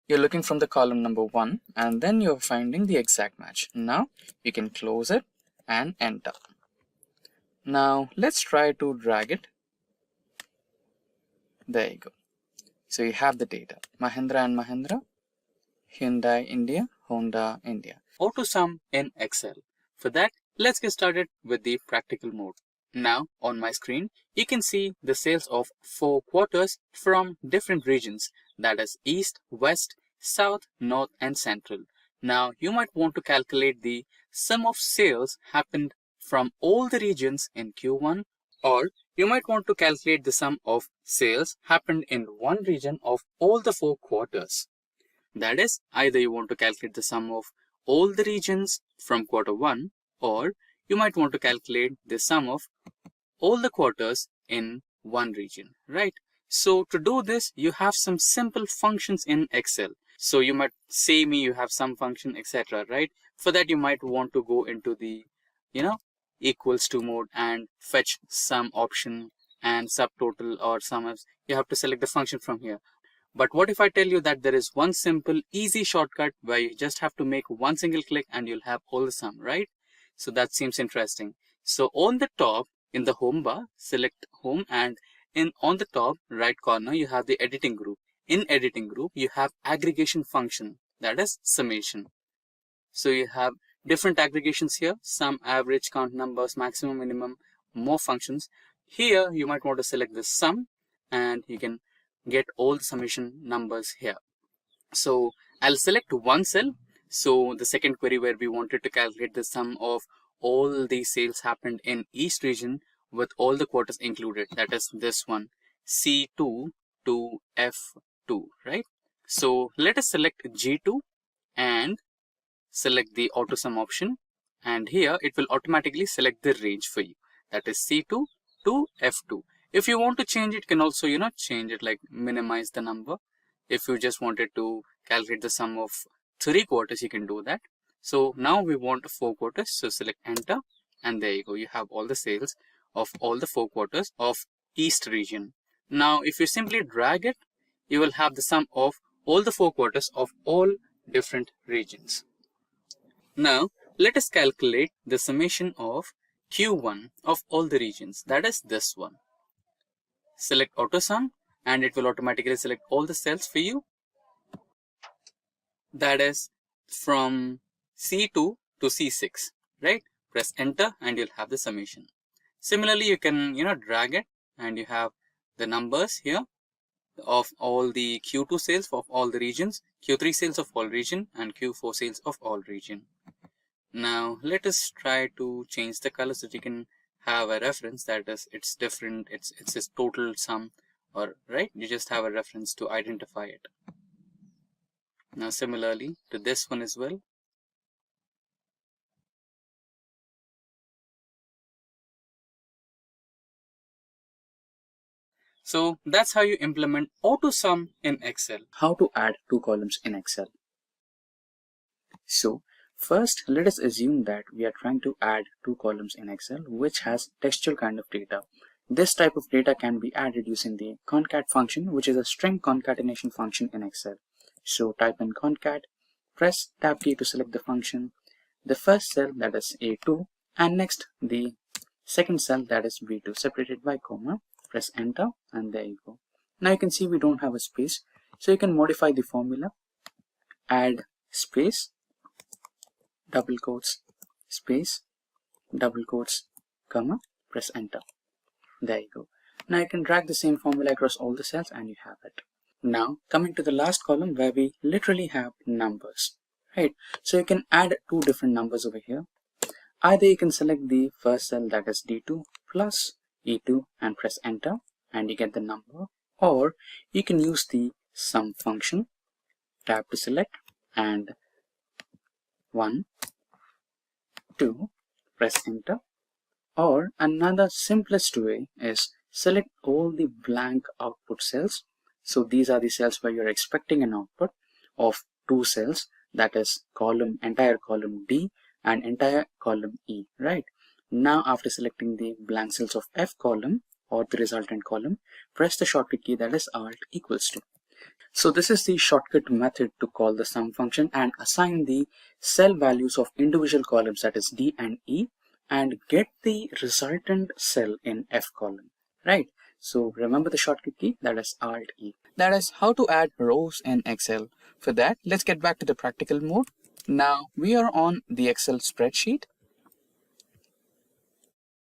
You're looking from the column number 1 and then you're finding the exact match. Now you can close it and enter. Now let's try to drag it. There you go. So you have the data. Mahindra and Mahindra, Hyundai India, Honda India. Auto sum in Excel. For that, let's get started with the practical mode. Now on my screen, you can see the sales of 4 quarters from different regions, that is East, West, South, North and Central. Now you might want to calculate the sum of sales happened from all the regions in Q1, or you might want to calculate the sum of sales happened in one region of all the 4 quarters. That is, either you want to calculate the sum of all the regions from quarter 1, or you might want to calculate the sum of all the quarters in one region, right? So to do this, you have some simple functions in Excel. So you might say you have some function, etc., right? For that, you might want to go into the, equals to mode and fetch sum option and subtotal or sumifs. You have to select the function from here. But what if I tell you that there is one simple, easy shortcut where you just have to make one single click and you'll have all the sum, right? So that seems interesting. So on the top in the home bar, select home, and on the top right corner, you have the editing group. In editing group, you have aggregation function, that is summation. So you have different aggregations here, sum, average, count numbers, maximum, minimum, more functions. Here you might want to select the sum and you can get all the summation numbers here. So I'll select one cell. So the second query where we wanted to calculate the sum of all the sales happened in East region with all the quarters included, that is this one, C2 to F2, right? So let us select G2 and select the auto sum option, and here it will automatically select the range for you, that is C2 to F2. If you want to change it, you can also change it, like minimize the number. If you just wanted to calculate the sum of 3 quarters, you can do that. So now we want 4 quarters, so select enter, and there you go, you have all the sales of all the 4 quarters of East region. Now if you simply drag it, you will have the sum of all the 4 quarters of all different regions. Now let us calculate the summation of Q1 of all the regions, that is this one. Select auto sum and it will automatically select all the cells for you, that is from C2 to C6, right? Press enter and you'll have the summation. Similarly, you can drag it and you have the numbers here of all the Q2 sales of all the regions, Q3 sales of all region, and Q4 sales of all region. Now let us try to change the color so that you can have a reference, that is it's different, it's this total sum, or right, you just have a reference to identify it. Now similarly to this one as well. So that's how you implement auto sum in Excel. How to add 2 columns in Excel. So first, let us assume that we are trying to add 2 columns in Excel which has textual kind of data. This type of data can be added using the concat function, which is a string concatenation function in Excel. So type in concat, press tab key to select the function, the first cell, that is A2, and next the second cell, that is B2, separated by comma. Press enter and there you go. Now you can see we don't have a space, so you can modify the formula, add space, double quotes, space, double quotes, comma, press enter. There you go. Now you can drag the same formula across all the cells and you have it. Now coming to the last column where we literally have numbers, right? So you can add 2 different numbers over here. Either you can select the first cell, that is D2 plus E2, and press enter and you get the number, or you can use the sum function, tab to select, and 1, 2, press enter. Or another simplest way is select all the blank output cells. So these are the cells where you're expecting an output of 2 cells, that is entire column D and entire column E, right? Now after selecting the blank cells of F column or the resultant column, press the shortcut key, that is Alt equals to. So this is the shortcut method to call the sum function and assign the cell values of individual columns, that is D and E, and get the resultant cell in F column, right? So remember the shortcut key, that is Alt E. That is how to add rows in Excel. For that, let's get back to the practical mode. Now we are on the Excel spreadsheet.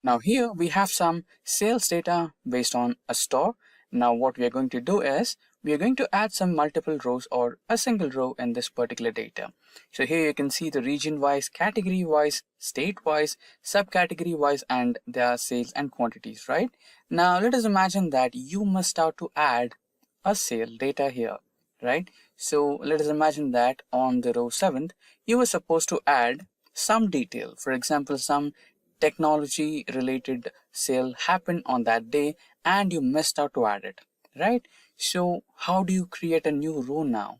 Now here we have some sales data based on a store. Now what we are going to do is we are going to add some multiple rows or a single row in this particular data. So here you can see the region wise, category wise, state wise, subcategory wise, and there are sales and quantities, right? Now let us imagine that you must start to add a sale data here, right? So let us imagine that on the row 7th, you were supposed to add some detail. For example, some technology related sale happened on that day and you missed out to add it, right? So how do you create a new row now?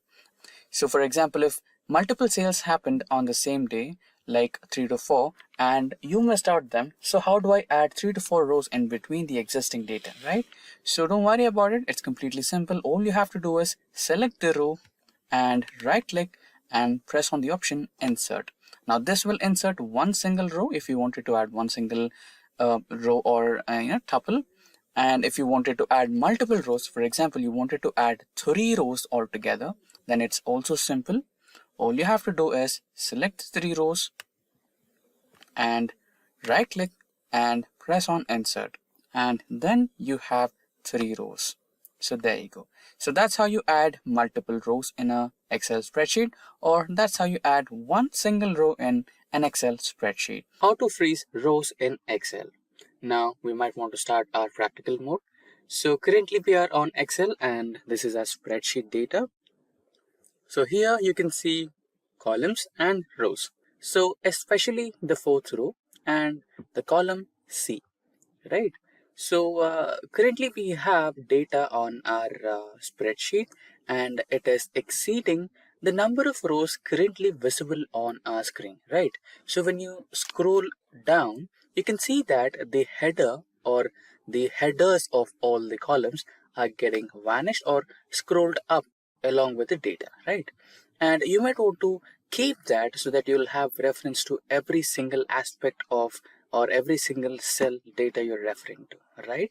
So for example, if multiple sales happened on the same day, like 3 to 4, and you missed out them, so how do I add 3 to 4 rows in between the existing data, right? So don't worry about it, it's completely simple. All you have to do is select the row and right click and press on the option insert. Now this will insert one single row if you wanted to add one single row or tuple. And if you wanted to add multiple rows, for example, you wanted to add 3 rows altogether, then it's also simple. All you have to do is select 3 rows and right click and press on insert. And then you have 3 rows. So there you go. So that's how you add multiple rows in a Excel spreadsheet, or that's how you add one single row in an Excel spreadsheet. How to freeze rows in Excel. Now we might want to start our practical mode. So currently we are on Excel and this is our spreadsheet data. So here you can see columns and rows. So especially the 4th row and the column C, right? So currently we have data on our spreadsheet and it is exceeding the number of rows currently visible on our screen, right? So when you scroll down, you can see that the header or the headers of all the columns are getting vanished or scrolled up along with the data, right? And you might want to keep that so that you'll have reference to every single aspect of or every single cell data you're referring to, right?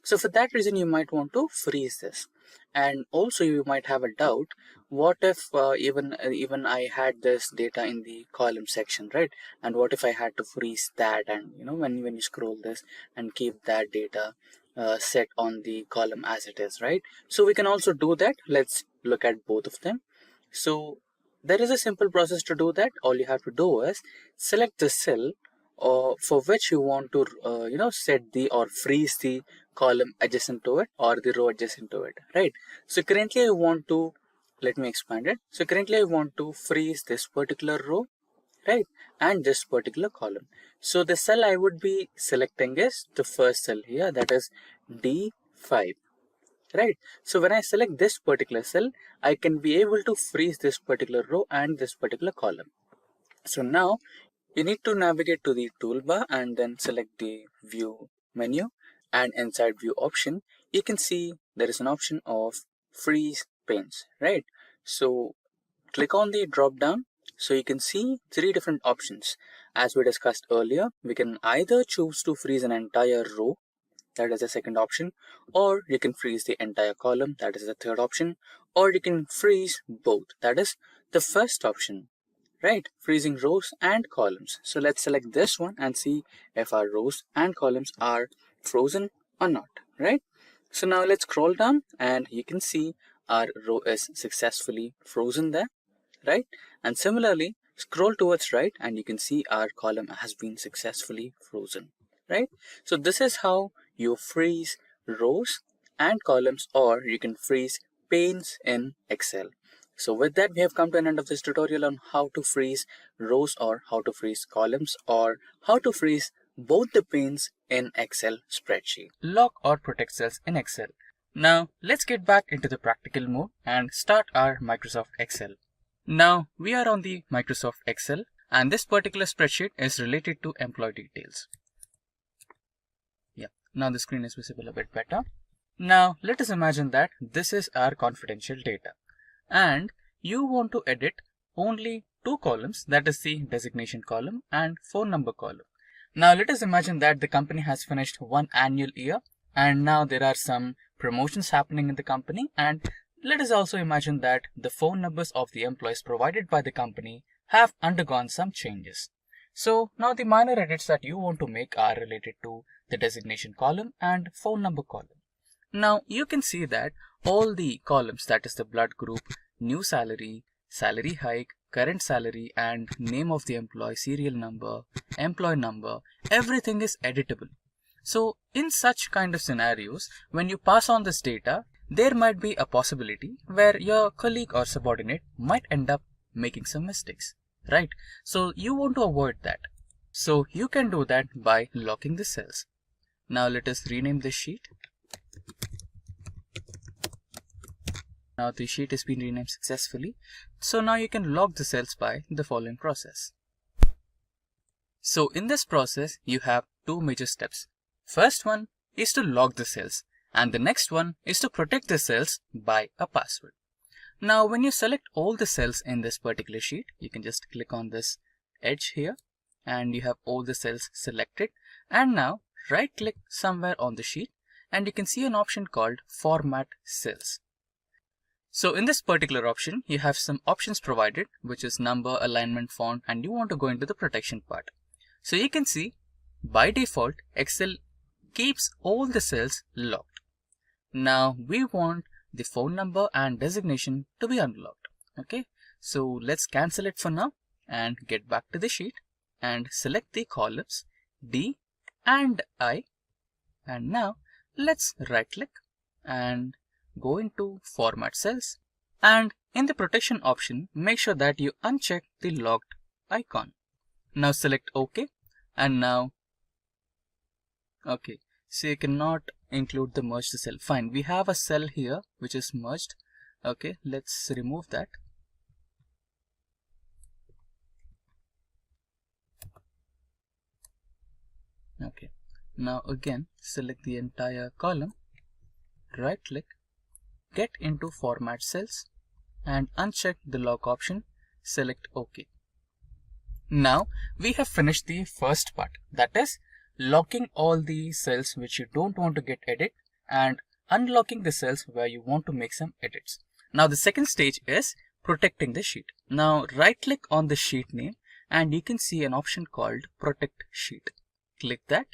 So for that reason, you might want to freeze this. And also you might have a doubt, what if even I had this data in the column section, right? And what if I had to freeze that, and when you scroll this and keep that data set on the column as it is, right? So we can also do that. Let's look at both of them. So there is a simple process to do that. All you have to do is select the cell for which you want to set the or freeze the column adjacent to it or the row adjacent to it, right? So currently I want to, let me expand it. So currently I want to freeze this particular row, right, and this particular column. So the cell I would be selecting is the first cell here, that is D5, right? So when I select this particular cell, I can be able to freeze this particular row and this particular column. So now you need to navigate to the toolbar and then select the view menu, and inside view option, you can see there is an option of freeze panes, right? So click on the drop down. So you can see 3 different options. As we discussed earlier, we can either choose to freeze an entire row, that is the second option, or you can freeze the entire column, that is the third option, or you can freeze both, that is the first option, right? Freezing rows and columns. So let's select this one and see if our rows and columns are frozen or not, right? So now let's scroll down and you can see our row is successfully frozen there, right? And similarly, scroll towards right and you can see our column has been successfully frozen, right? So this is how you freeze rows and columns, or you can freeze panes in Excel. So with that, we have come to an end of this tutorial on how to freeze rows or how to freeze columns or how to freeze both the panes in Excel spreadsheet. Lock or protect cells in Excel. Now let's get back into the practical mode and start our Microsoft Excel. Now we are on the Microsoft Excel and this particular spreadsheet is related to employee details. Yeah, now the screen is visible a bit better. Now let us imagine that this is our confidential data and you want to edit only two columns, that is the designation column and phone number column. Now let us imagine that the company has finished one annual year and now there are some promotions happening in the company, and let us also imagine that the phone numbers of the employees provided by the company have undergone some changes. So now the minor edits that you want to make are related to the designation column and phone number column. Now you can see that all the columns, that is the blood group, new salary, salary hike, current salary, and name of the employee, serial number, employee number, everything is editable. So in such kind of scenarios, when you pass on this data, there might be a possibility where your colleague or subordinate might end up making some mistakes, right? So you want to avoid that. So you can do that by locking the cells. Now let us rename this sheet. Now the sheet has been renamed successfully. So now you can lock the cells by the following process. So in this process, you have two major steps. First one is to lock the cells, and the next one is to protect the cells by a password. Now when you select all the cells in this particular sheet, you can just click on this edge here and you have all the cells selected, and now right click somewhere on the sheet and you can see an option called Format Cells. So in this particular option, you have some options provided, which is number, alignment, font, and you want to go into the protection part. So you can see by default, Excel keeps all the cells locked. Now we want the phone number and designation to be unlocked. Okay, so let's cancel it for now and get back to the sheet and select the columns D and I. And now let's right click and go into Format Cells, and in the protection option, make sure that you uncheck the locked icon. Now select OK, and now okay, so you cannot include the merged cell. Fine, we have a cell here which is merged. Okay, let's remove that. Okay, now again select the entire column, right click, get into Format Cells and uncheck the lock option, select OK. Now we have finished the first part, that is locking all the cells which you don't want to get edit and unlocking the cells where you want to make some edits. Now the second stage is protecting the sheet. Now right click on the sheet name and you can see an option called Protect Sheet. Click that.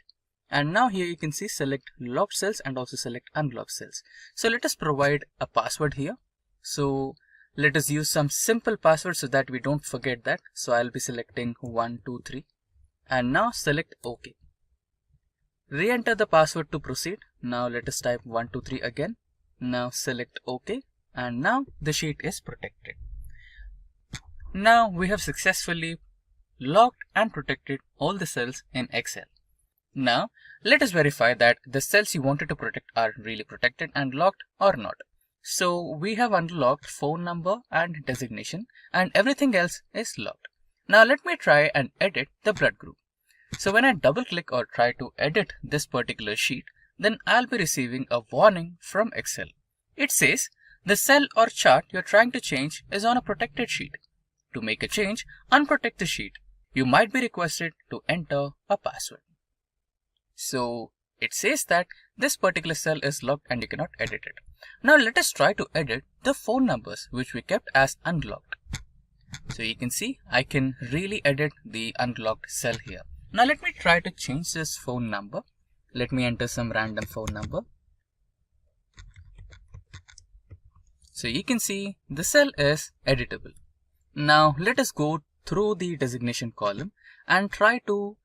And now here you can see select locked cells and also select unlocked cells. So let us provide a password here. So let us use some simple password so that we don't forget that. So I'll be selecting 123 and now select OK. Re-enter the password to proceed. Now let us type 123 again. Now select OK and now the sheet is protected. Now we have successfully locked and protected all the cells in Excel. Now let us verify that the cells you wanted to protect are really protected and locked or not. So we have unlocked phone number and designation and everything else is locked. Now let me try and edit the blood group. So when I double click or try to edit this particular sheet, then I'll be receiving a warning from Excel. It says the cell or chart you're trying to change is on a protected sheet. To make a change, unprotect the sheet. You might be requested to enter a password. So it says that this particular cell is locked and you cannot edit it. Now let us try to edit the phone numbers which we kept as unlocked. So you can see I can really edit the unlocked cell here. Now let me try to change this phone number. Let me enter some random phone number. So you can see the cell is editable. Now let us go through the designation column and try to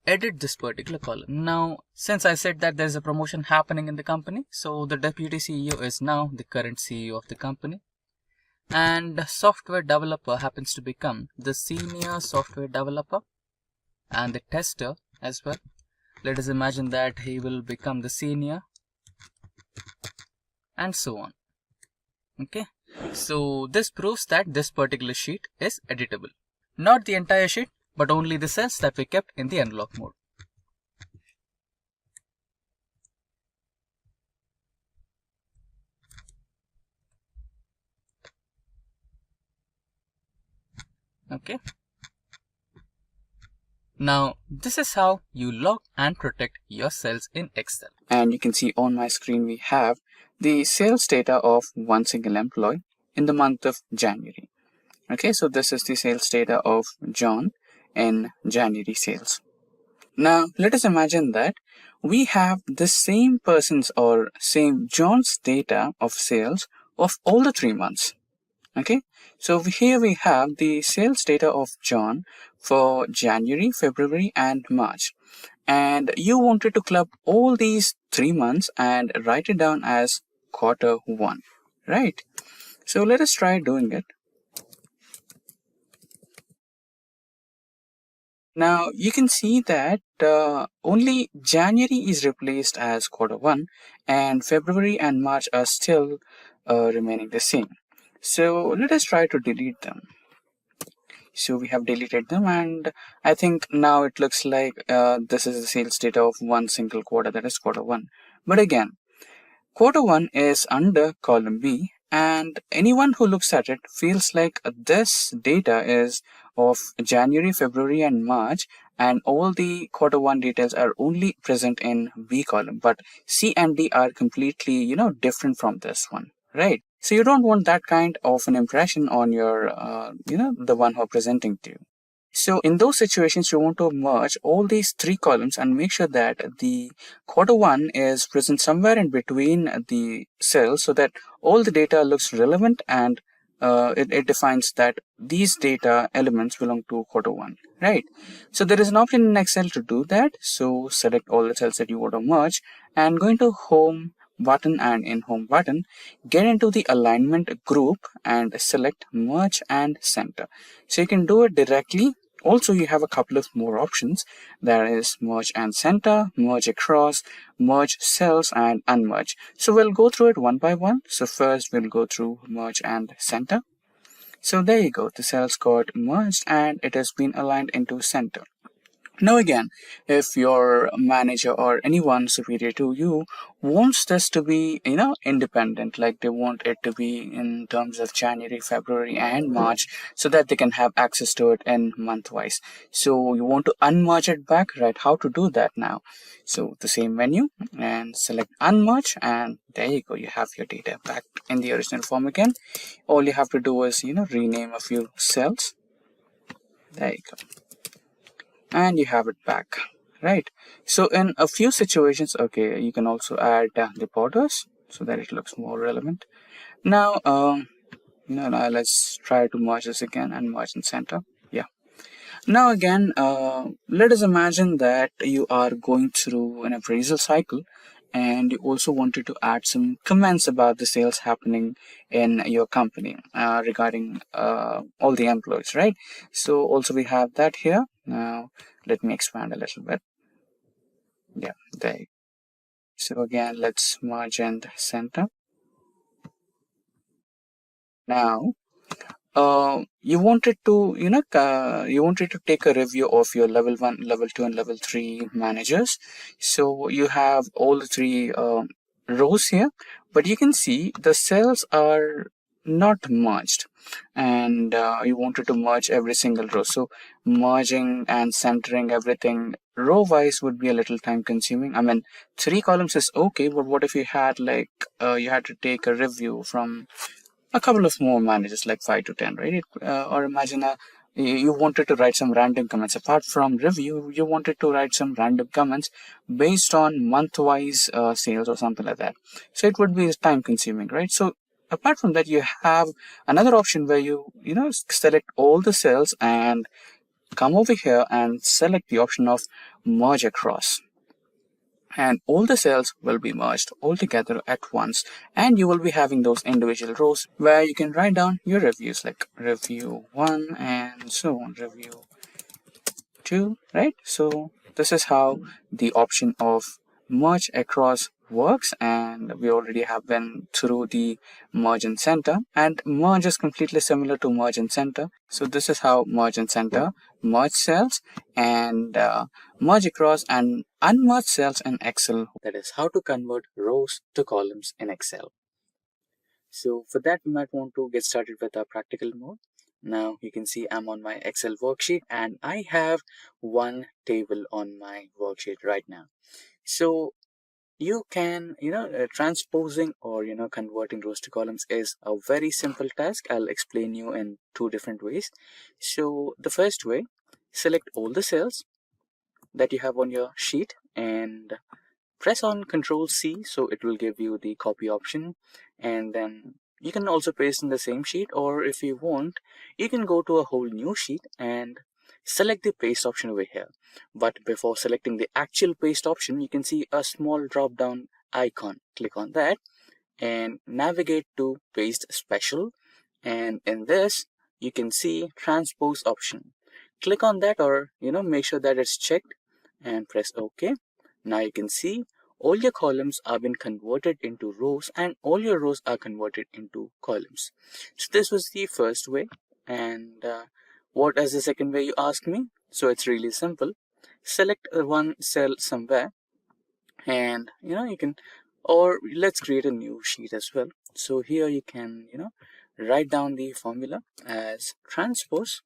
edit this particular column. Now since I said that there's a promotion happening in the company, so the deputy CEO is now the current CEO of the company, and software developer happens to become the senior software developer, and the tester as well. Let us imagine that he will become the senior, and so on. Okay, so this proves that this particular sheet is editable. Not the entire sheet, but only the cells that we kept in the unlock mode. Okay. Now, this is how you lock and protect your cells in Excel. And you can see on my screen we have the sales data of one single employee in the month of January. Okay, so this is the sales data of John in January sales. Now, let us imagine that we have the same person's or same John's data of sales of all the 3 months. Okay, so here we have the sales data of John for January, February, and March. And you wanted to club all these 3 months and write it down as quarter 1, right? So let us try doing it. Now you can see that only January is replaced as quarter 1 and February and March are still remaining the same. So let us try to delete them. So we have deleted them, and I think now it looks like this is the sales data of one single quarter, that is quarter 1. But again, quarter 1 is under column B, and anyone who looks at it feels like this data is of January, February, and March, and all the quarter 1 details are only present in B column, but C and D are completely, different from this one, right? So you don't want that kind of an impression on your, the one who are presenting to you. So in those situations, you want to merge all these 3 columns and make sure that the quarter 1 is present somewhere in between the cells so that all the data looks relevant and it defines that these data elements belong to quarter 1, right? So there is an option in Excel to do that. So select all the cells that you want to merge and go into Home button, and in Home button, get into the alignment group and select Merge and Center. So you can do it directly. Also, you have a couple of more options. There is merge and center, merge across, merge cells, and unmerge. So we'll go through it one by one. So first we'll go through merge and center. So there you go. The cells got merged and it has been aligned into center. Now again, if your manager or anyone superior to you wants this to be, independent, like they want it to be in terms of January, February, and March, so that they can have access to it in month-wise. So you want to unmerge it back, right? How to do that now? So the same menu and select unmerge, and there you go. You have your data back in the original form again. All you have to do is, rename a few cells. There you go. And you have it back, right? So in a few situations, okay, you can also add the borders so that it looks more relevant. Now, now let's try to merge this again and merge in center. Yeah. Now again, let us imagine that you are going through an appraisal cycle and you also wanted to add some comments about the sales happening in your company regarding all the employees, right? So also we have that here. Now let me expand a little bit. Yeah, there you go. So again, let's merge and center. Now you wanted to take a review of your level 1, level 2, and level 3 managers. So you have all the 3 rows here, but you can see the cells are not merged, and you wanted to merge every single row. So merging and centering everything row wise would be a little time consuming. I mean, 3 columns is okay, but what if you had you had to take a review from a couple of more managers, like 5 to 10, right? Or imagine you wanted to write some random comments. Apart from review, you wanted to write some random comments based on month-wise sales or something like that. So it would be time consuming, right? So apart from that, you have another option where you select all the cells and come over here and select the option of merge across. And all the cells will be merged all together at once, and you will be having those individual rows where you can write down your reviews, like review 1 and so on, review 2, right? So this is how the option of merge across works, and we already have been through the merge and center, and merge is completely similar to merge and center. So this is how merge and center merge cells and merge across and unmerge cells in Excel. That is how to convert rows to columns in Excel. So for that, we might want to get started with our practical mode. Now you can see I'm on my Excel worksheet and I have one table on my worksheet right now. So you can, transposing or, converting rows to columns is a very simple task. I'll explain you in two different ways. So the first way, select all the cells that you have on your sheet and press on Ctrl C, so it will give you the copy option, and then you can also paste in the same sheet, or if you want, you can go to a whole new sheet and select the paste option over here. But before selecting the actual paste option, you can see a small drop down icon. Click on that and navigate to paste special, and in this you can see transpose option. Click on that, or make sure that it's checked and press OK. Now you can see all your columns are been converted into rows and all your rows are converted into columns. So this was the first way. And what is the second way, you ask me? So it's really simple. Select one cell somewhere and you can, or let's create a new sheet as well. So here you can write down the formula as transpose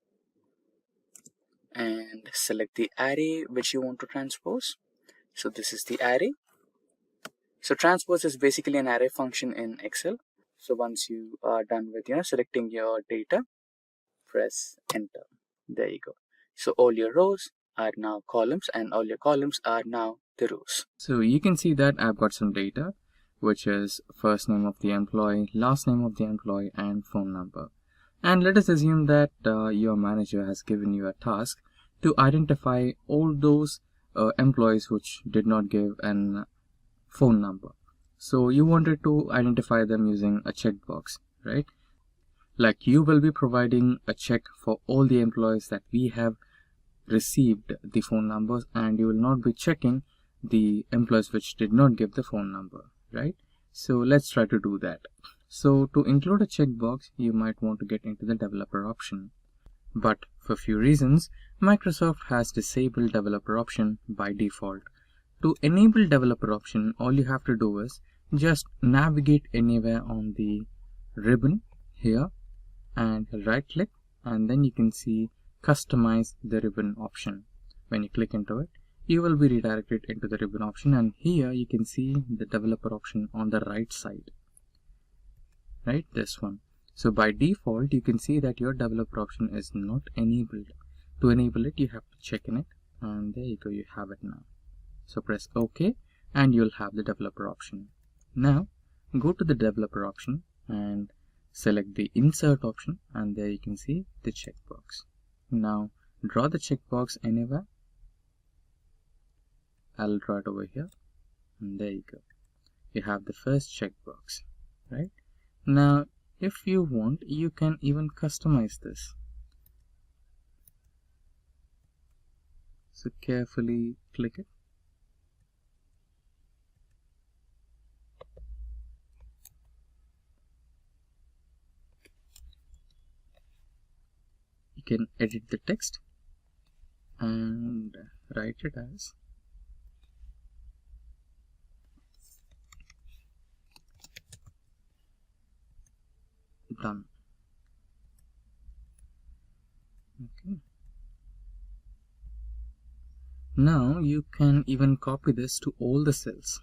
and select the array which you want to transpose. So this is the array. So transpose is basically an array function in Excel. So once you are done with selecting your data, press enter. There you go. So all your rows are now columns and all your columns are now the rows. So you can see that I've got some data, which is first name of the employee, last name of the employee, and phone number. And let us assume that your manager has given you a task to identify all those employees which did not give an phone number. So you wanted to identify them using a checkbox, right? Like you will be providing a check for all the employees that we have received the phone numbers, and you will not be checking the employees which did not give the phone number, right? So let's try to do that. So to include a checkbox, you might want to get into the developer option. But for few reasons, Microsoft has disabled developer option by default. To enable developer option, all you have to do is just navigate anywhere on the ribbon here and right click, and then you can see customize the ribbon option. When you click into it, you will be redirected into the ribbon option, and here you can see the developer option on the right side, right? This one. So by default, you can see that your developer option is not enabled. To enable it, you have to check in it, and there you go, you have it now. So press OK and you'll have the developer option. Now go to the developer option and select the insert option, and there you can see the checkbox. Now draw the checkbox anywhere. I'll draw it over here, and there you go. You have the first checkbox, right? Now if you want, you can even customize this. So carefully click it. You can edit the text and write it as done. Okay. Now you can even copy this to all the cells.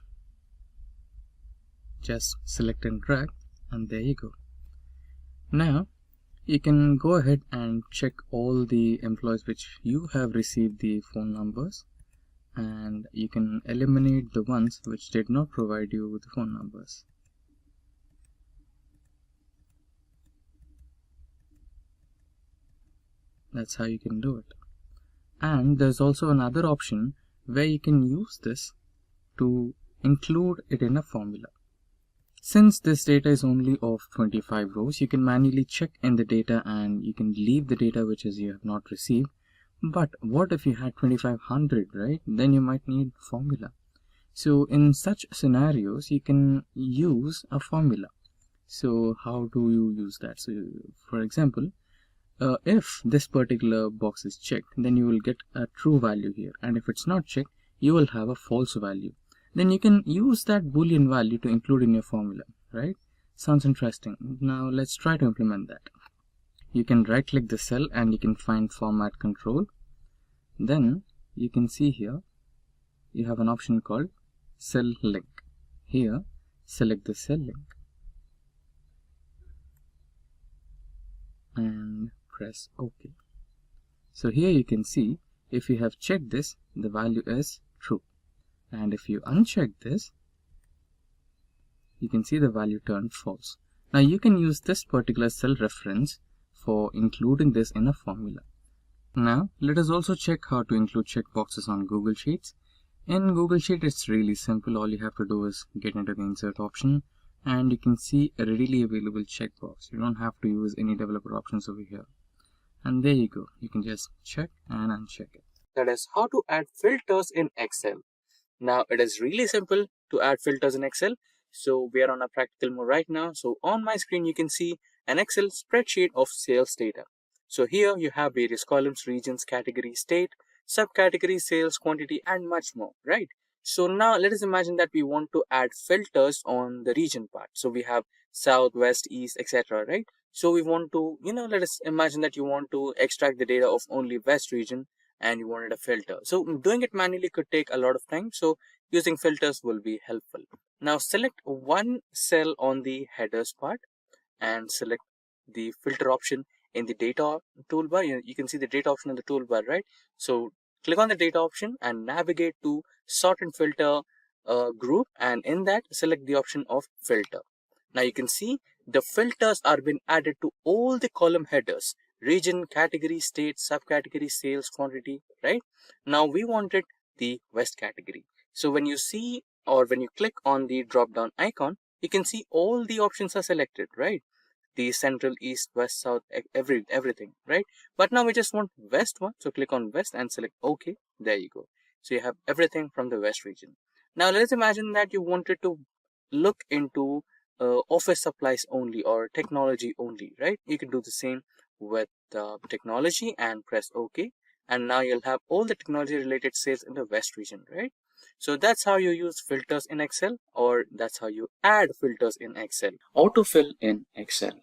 Just select and drag, and there you go. Now you can go ahead and check all the employees which you have received the phone numbers, and you can eliminate the ones which did not provide you with the phone numbers. That's how you can do it. And there's also another option where you can use this to include it in a formula. Since this data is only of 25 rows, you can manually check in the data and you can leave the data which is you have not received. But what if you had 2500, right? Then you might need formula. So in such scenarios, you can use a formula. So how do you use that? So for example, if this particular box is checked, then you will get a true value here, and if it's not checked, you will have a false value. Then you can use that boolean value to include in your formula, right? Sounds interesting. Now let's try to implement that. You can right click the cell and you can find format control. Then you can see here you have an option called cell link. Here select the cell link and press OK. So here you can see if you have checked this, the value is true, and if you uncheck this, you can see the value turned false. Now you can use this particular cell reference for including this in a formula. Now let us also check how to include checkboxes on Google Sheets. In Google Sheet, it's really simple. All you have to do is get into the insert option and you can see a readily available checkbox. You don't have to use any developer options over here. And there you go. You can just check and uncheck it. That is how to add filters in Excel. Now it is really simple to add filters in Excel. So we are on a practical mode right now. So on my screen, you can see an Excel spreadsheet of sales data. So here you have various columns, regions, category, state, subcategory, sales, quantity, and much more, right? So now let us imagine that we want to add filters on the region part. So we have south, west, east, etc., right? So we want to, let us imagine that you want to extract the data of only west region and you wanted a filter. So doing it manually could take a lot of time. So using filters will be helpful. Now select one cell on the headers part and select the filter option in the data toolbar. You can see the data option in the toolbar, right? So click on the data option and navigate to sort and filter group, and in that select the option of filter. Now you can see the filters are being added to all the column headers: region, category, state, subcategory, sales, quantity, right? Now we wanted the west category. So when you see or when you click on the drop down icon, you can see all the options are selected, right? The central, east, west, south, everything, right? But now we just want west one, so click on west and select OK. There you go. So you have everything from the west region. Now let's imagine that you wanted to look into office supplies only or technology only, right? You can do the same with technology and press OK, and now you'll have all the technology related sales in the west region, right? So that's how you use filters in Excel, or that's how you add filters in Excel. Autofill in Excel.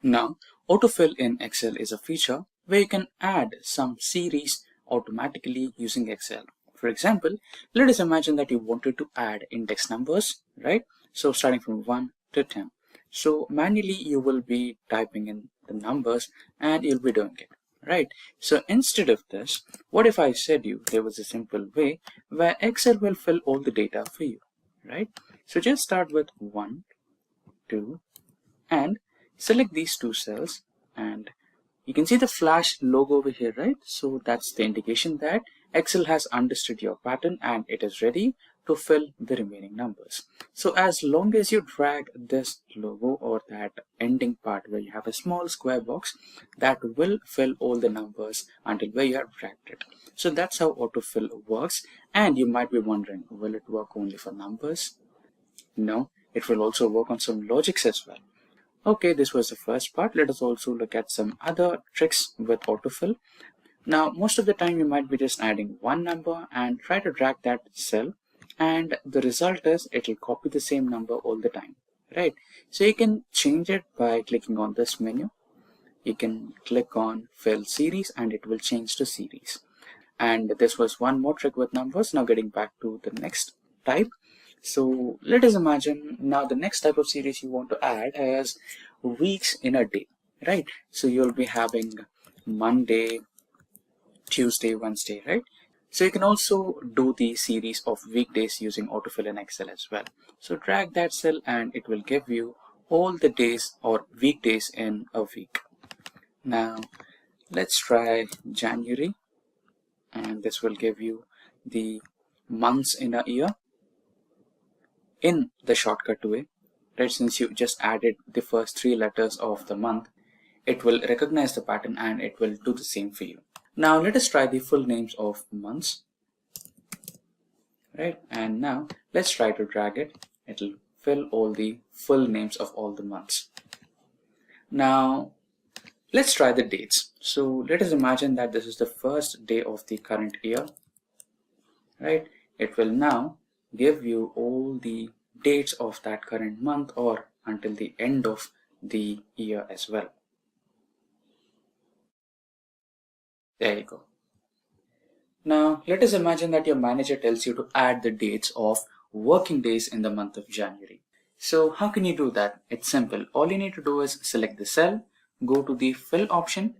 Now, autofill in Excel is a feature where you can add some series automatically using Excel. For example, let us imagine that you wanted to add index numbers, right? So starting from 1 to 10. So manually you will be typing in the numbers and you'll be doing it, right? So instead of this, what if I said you there was a simple way where Excel will fill all the data for you, right? So just start with 1, 2, and select these two cells, and you can see the flash logo over here, right? So that's the indication that Excel has understood your pattern and it is ready to fill the remaining numbers. So as long as you drag this logo or that ending part where you have a small square box, that will fill all the numbers until where you have dragged it. So that's how autofill works. And you might be wondering, will it work only for numbers? No, it will also work on some logics as well. Okay, this was the first part. Let us also look at some other tricks with autofill. Now, most of the time you might be just adding one number and try to drag that cell, and the result is it will copy the same number all the time, right? So you can change it by clicking on this menu. You can click on fill series and it will change to series. And this was one more trick with numbers. Now getting back to the next type. So let us imagine now the next type of series you want to add is weeks in a day, right? So you'll be having Monday, Tuesday, Wednesday, right? So you can also do the series of weekdays using autofill in Excel as well. So drag that cell and it will give you all the days or weekdays in a week. Now let's try January, and this will give you the months in a year in the shortcut way, right? Since you just added the first 3 letters of the month, it will recognize the pattern and it will do the same for you. Now let us try the full names of months, right? And now let's try to drag it. It'll fill all the full names of all the months. Now let's try the dates. So let us imagine that this is the first day of the current year, right? It will now give you all the dates of that current month or until the end of the year as well. There you go. Now let us imagine that your manager tells you to add the dates of working days in the month of January. So how can you do that? It's simple. All you need to do is select the cell, go to the fill option,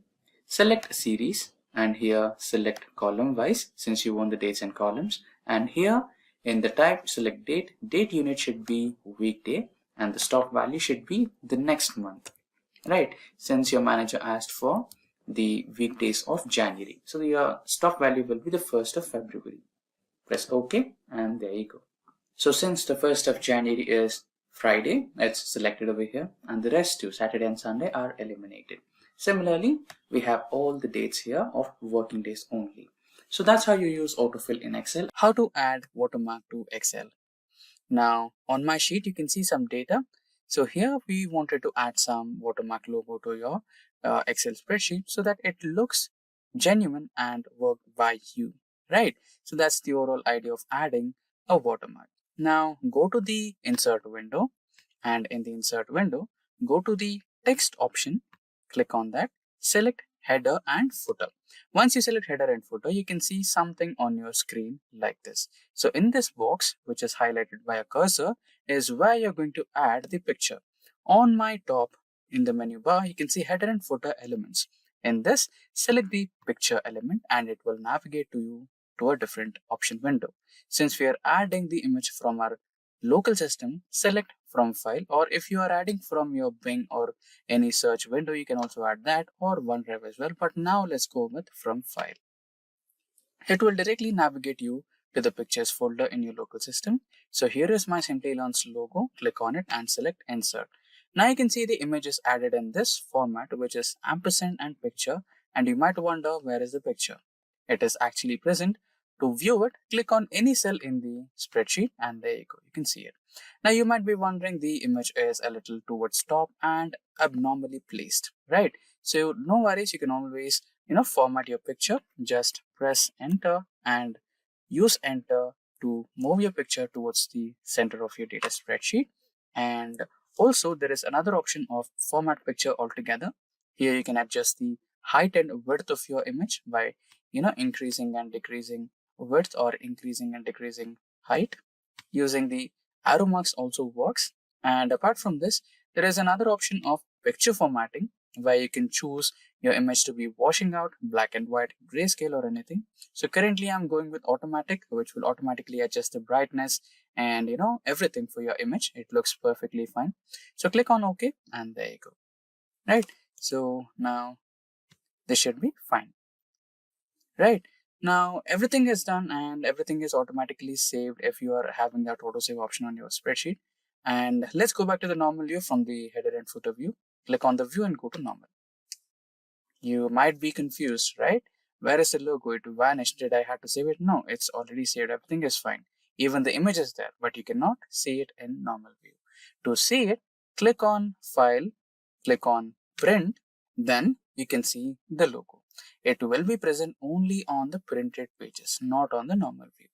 select series, and here select column wise since you want the dates and columns. And here in the type select date, date unit should be weekday and the stop value should be the next month, right? Since your manager asked for the weekdays of January. So your stop value will be the 1st of February. Press OK and there you go. So since the 1st of January is Friday, it's selected over here and the rest too, Saturday and Sunday, are eliminated. Similarly, we have all the dates here of working days only. So that's how you use autofill in Excel. How to add watermark to Excel. Now on my sheet, you can see some data. So here we wanted to add some watermark logo to your Excel spreadsheet so that it looks genuine and worked by you, right? So that's the overall idea of adding a watermark. Now go to the insert window and in the insert window, go to the text option, click on that, select header and footer. Once you select header and footer, you can see something on your screen like this. So in this box, which is highlighted by a cursor, is where you're going to add the picture. On my top in the menu bar, you can see header and footer elements. In this, select the picture element and it will navigate to you to a different option window. Since we are adding the image from our local system, select from file, or if you are adding from your Bing or any search window, you can also add that or OneDrive as well. But now let's go with from file. It will directly navigate you to the pictures folder in your local system. So here is my Simplilearn's logo. Click on it and select insert. Now you can see the image is added in this format, which is ampersand and picture. And you might wonder, where is the picture? It is actually present. To view it, click on any cell in the spreadsheet and there you go, you can see it. Now you might be wondering, the image is a little towards top and abnormally placed, right? So no worries, you can always format your picture. Just press enter and use enter to move your picture towards the center of your data spreadsheet. And also there is another option of format picture altogether. Here you can adjust the height and width of your image by increasing and decreasing width or increasing and decreasing height. Using the arrow marks also works. And apart from this, there is another option of picture formatting where you can choose your image to be washing out, black and white, grayscale or anything. So currently I'm going with automatic, which will automatically adjust the brightness and everything for your image. It looks perfectly fine. So click on OK and there you go. Right. So now this should be fine. Right. Now everything is done and everything is automatically saved if you are having that autosave option on your spreadsheet. And let's go back to the normal view from the header and footer view. Click on the view and go to normal. You might be confused, right? Where is the logo? It vanished. Did I have to save it? No, it's already saved. Everything is fine. Even the image is there, but you cannot see it in normal view. To see it, click on File, click on Print, then you can see the logo. It will be present only on the printed pages, not on the normal view.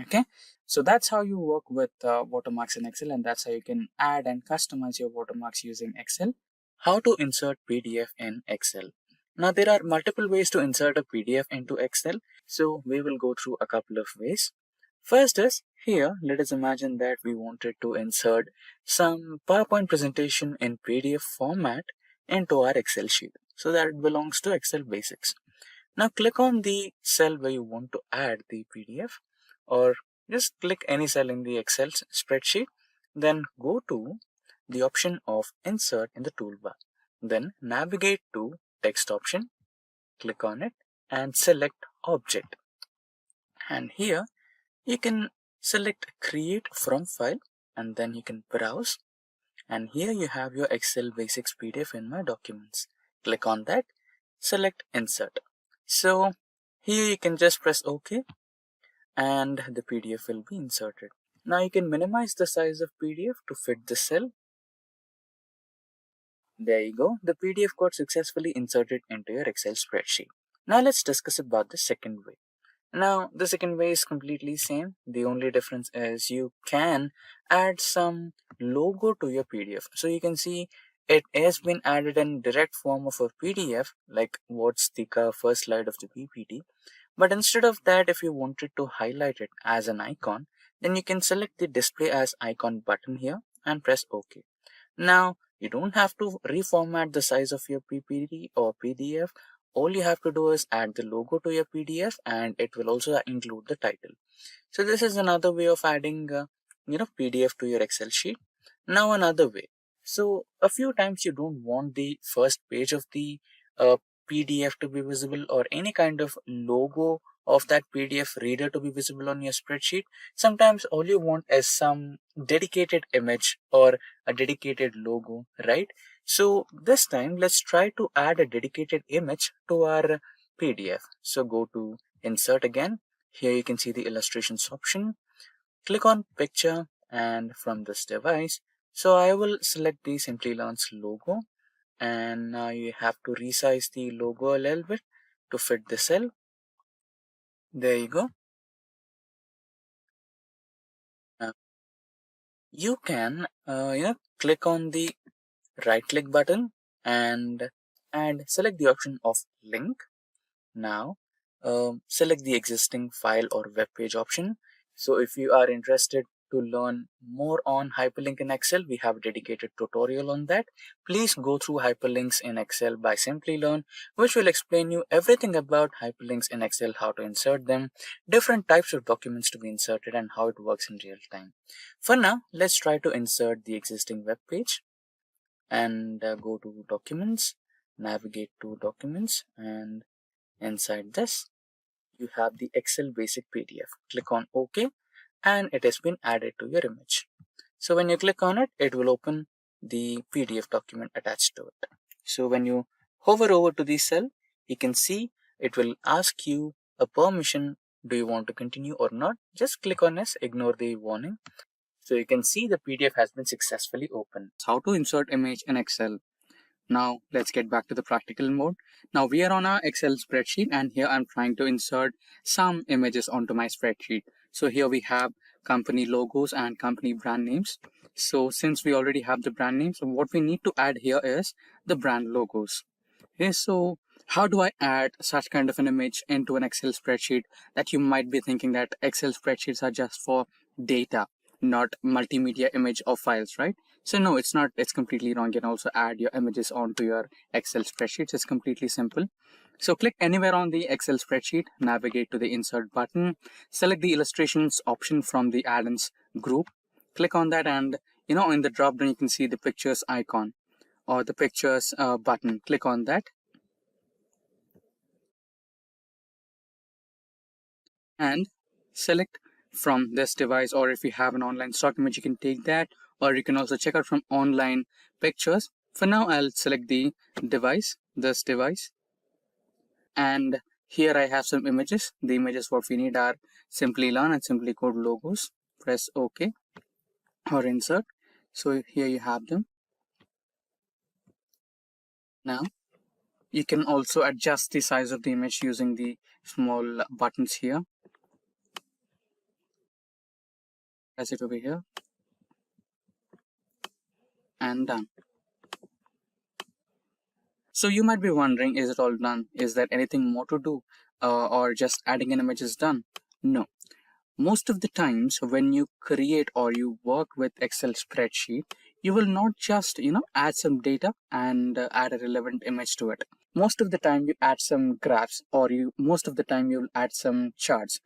Okay, so that's how you work with watermarks in Excel, and that's how you can add and customize your watermarks using Excel. How to insert PDF in Excel. Now there are multiple ways to insert a PDF into Excel, so we will go through a couple of ways. First is, here let us imagine that we wanted to insert some PowerPoint presentation in PDF format into our Excel sheet, so that it belongs to Excel Basics. Now click on the cell where you want to add the PDF, or just click any cell in the Excel spreadsheet, then go to the option of insert in the toolbar. Then navigate to text option, click on it and select object. And here you can select create from file and then you can browse. And here you have your Excel Basics PDF in my documents. Click on that, select insert. So here you can just press OK. and the PDF will be inserted. Now you can minimize the size of PDF to fit the cell. There you go. The PDF got successfully inserted into your Excel spreadsheet. Now let's discuss about the second way. Now the second way is completely same. The only difference is you can add some logo to your PDF. So you can see it has been added in direct form of a PDF, like what's the first slide of the PPT. But instead of that, if you wanted to highlight it as an icon, then you can select the display as icon button here and press OK. Now you don't have to reformat the size of your PPT or PDF. All you have to do is add the logo to your PDF, and it will also include the title. So this is another way of adding PDF to your Excel sheet. Now another way. So a few times you don't want the first page of the PDF to be visible, or any kind of logo of that PDF reader to be visible on your spreadsheet. Sometimes all you want is some dedicated image or a dedicated logo, right? So this time let's try to add a dedicated image to our PDF. So go to insert again. Here you can see the illustrations option. Click on picture, and from this device, so I will select the Simplilearn's logo, and now you have to resize the logo a little bit to fit the cell. There you go. Now you can click on the right click button and select the option of link. Now select the existing file or web page option. So if you are interested to learn more on hyperlink in Excel, we have a dedicated tutorial on that. Please go through hyperlinks in Excel by Simplilearn, which will explain you everything about hyperlinks in Excel, how to insert them, different types of documents to be inserted, and how it works in real time. For now, let's try to insert the existing web page, and go to documents, navigate to documents, and inside this you have the Excel basic PDF. Click on OK, and it has been added to your image. So when you click on it, it will open the PDF document attached to it. So when you hover over to the cell, you can see it will ask you a permission. Do you want to continue or not? Just click on this, ignore the warning. So you can see the PDF has been successfully opened. How to insert image in Excel. Now let's get back to the practical mode. Now we are on our Excel spreadsheet, and here I'm trying to insert some images onto my spreadsheet. So here we have company logos and company brand names. So since we already have the brand names, what we need to add here is the brand logos. Okay, so how do I add such kind of an image into an Excel spreadsheet? That you might be thinking that Excel spreadsheets are just for data, not multimedia image or files, right? So no, it's not. It's completely wrong. You can also add your images onto your Excel spreadsheets. It's completely simple. So click anywhere on the Excel spreadsheet, navigate to the insert button, select the illustrations option from the add-ins group. Click on that, and in the drop down you can see the pictures icon or the pictures button. Click on that and select from this device, or if you have an online stock image you can take that, or you can also check out from online pictures. For now I'll select the device, this device, and here I have some images. The images what we need are Simplilearn and Simplicode logos. Press OK or insert. So here you have them. Now you can also adjust the size of the image using the small buttons here. Press it over here and done. So you might be wondering, is it all done? Is there anything more to do, or just adding an image is done? No. Most of the times when you create or you work with Excel spreadsheet, you will not just add some data and add a relevant image to it. Most of the time you add some graphs, or most of the time you'll add some charts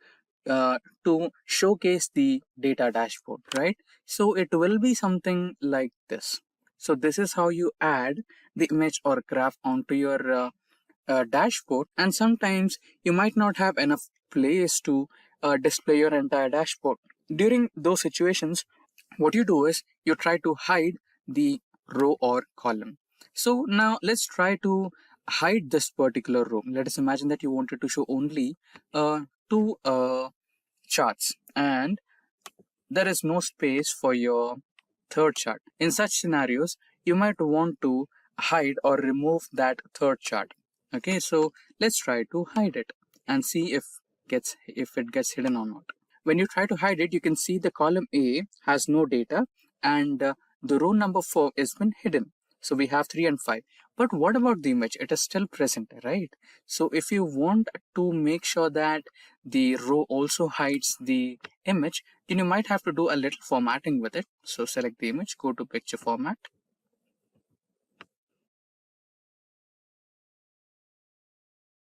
to showcase the data dashboard, right? So it will be something like this. So this is how you add the image or graph onto your dashboard, and sometimes you might not have enough place to display your entire dashboard. During those situations, what you do is you try to hide the row or column. So now let's try to hide this particular row. Let us imagine that you wanted to show only two charts and there is no space for your third chart. In such scenarios, you might want to hide or remove that third chart. Okay, so let's try to hide it and see if it gets hidden or not. When you try to hide it, you can see the column A has no data and the row number 4 has been hidden. So we have 3 and 5. But what about the image? It is still present, right? So if you want to make sure that the row also hides the image, then you might have to do a little formatting with it. So select the image, go to picture format.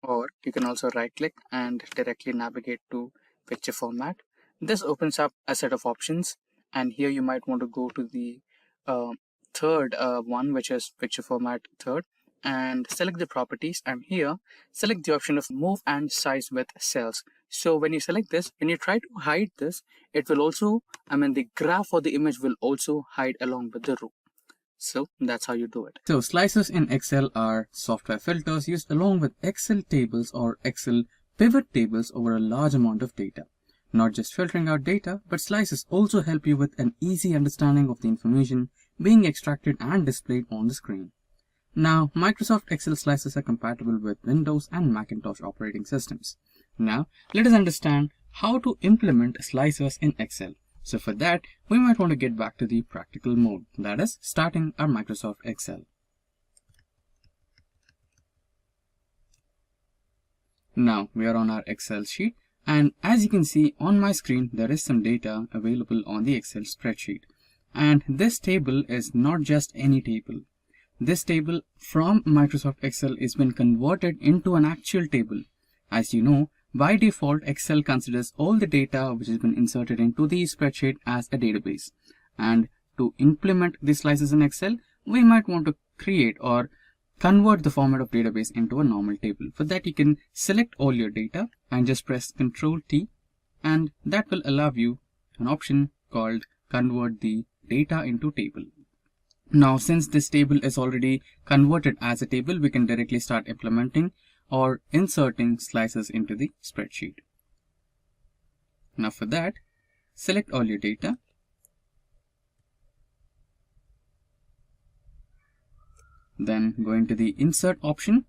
Or you can also right click and directly navigate to picture format. This opens up a set of options, and here you might want to go to the third one, which is picture format third, and select the properties, and here select the option of move and size with cells. So when you select this, when you try to hide this, it will also, the graph or the image will also hide along with the row. So that's how you do it. So slices in Excel are software filters used along with Excel tables or Excel pivot tables over a large amount of data. Not just filtering out data, but slices also help you with an easy understanding of the information being extracted and displayed on the screen. Now, Microsoft Excel slices are compatible with Windows and Macintosh operating systems. Now, let us understand how to implement slices in Excel. So for that, we might want to get back to the practical mode, that is, starting our Microsoft Excel. Now, we are on our Excel sheet, and as you can see on my screen, there is some data available on the Excel spreadsheet. And this table is not just any table. This table from Microsoft Excel has been converted into an actual table. As you know, by default, Excel considers all the data which has been inserted into the spreadsheet as a database. And to implement these slices in Excel, we might want to create or convert the format of database into a normal table. For that, you can select all your data and just press Ctrl T, and that will allow you an option called Convert the Data into Table. Now, since this table is already converted as a table, we can directly start implementing or inserting slices into the spreadsheet. Now for that, select all your data. Then go into the insert option,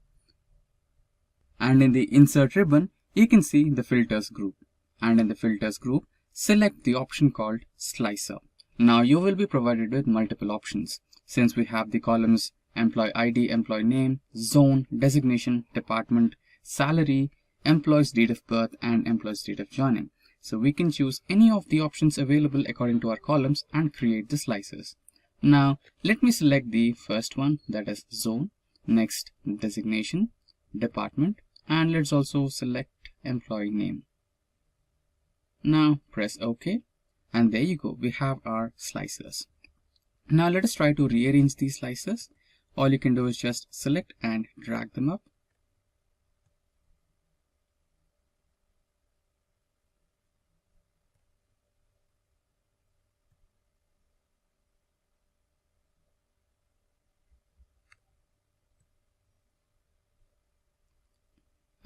and in the insert ribbon, you can see the filters group, and in the filters group, select the option called slicer. Now you will be provided with multiple options. Since we have the columns employee ID, employee name, zone, designation, department, salary, employee's date of birth, and employee's date of joining. So we can choose any of the options available according to our columns and create the slices. Now let me select the first one, that is zone, next designation, department, and let's also select employee name. Now press OK, and there you go, we have our slices. Now let us try to rearrange these slices. All you can do is just select and drag them up.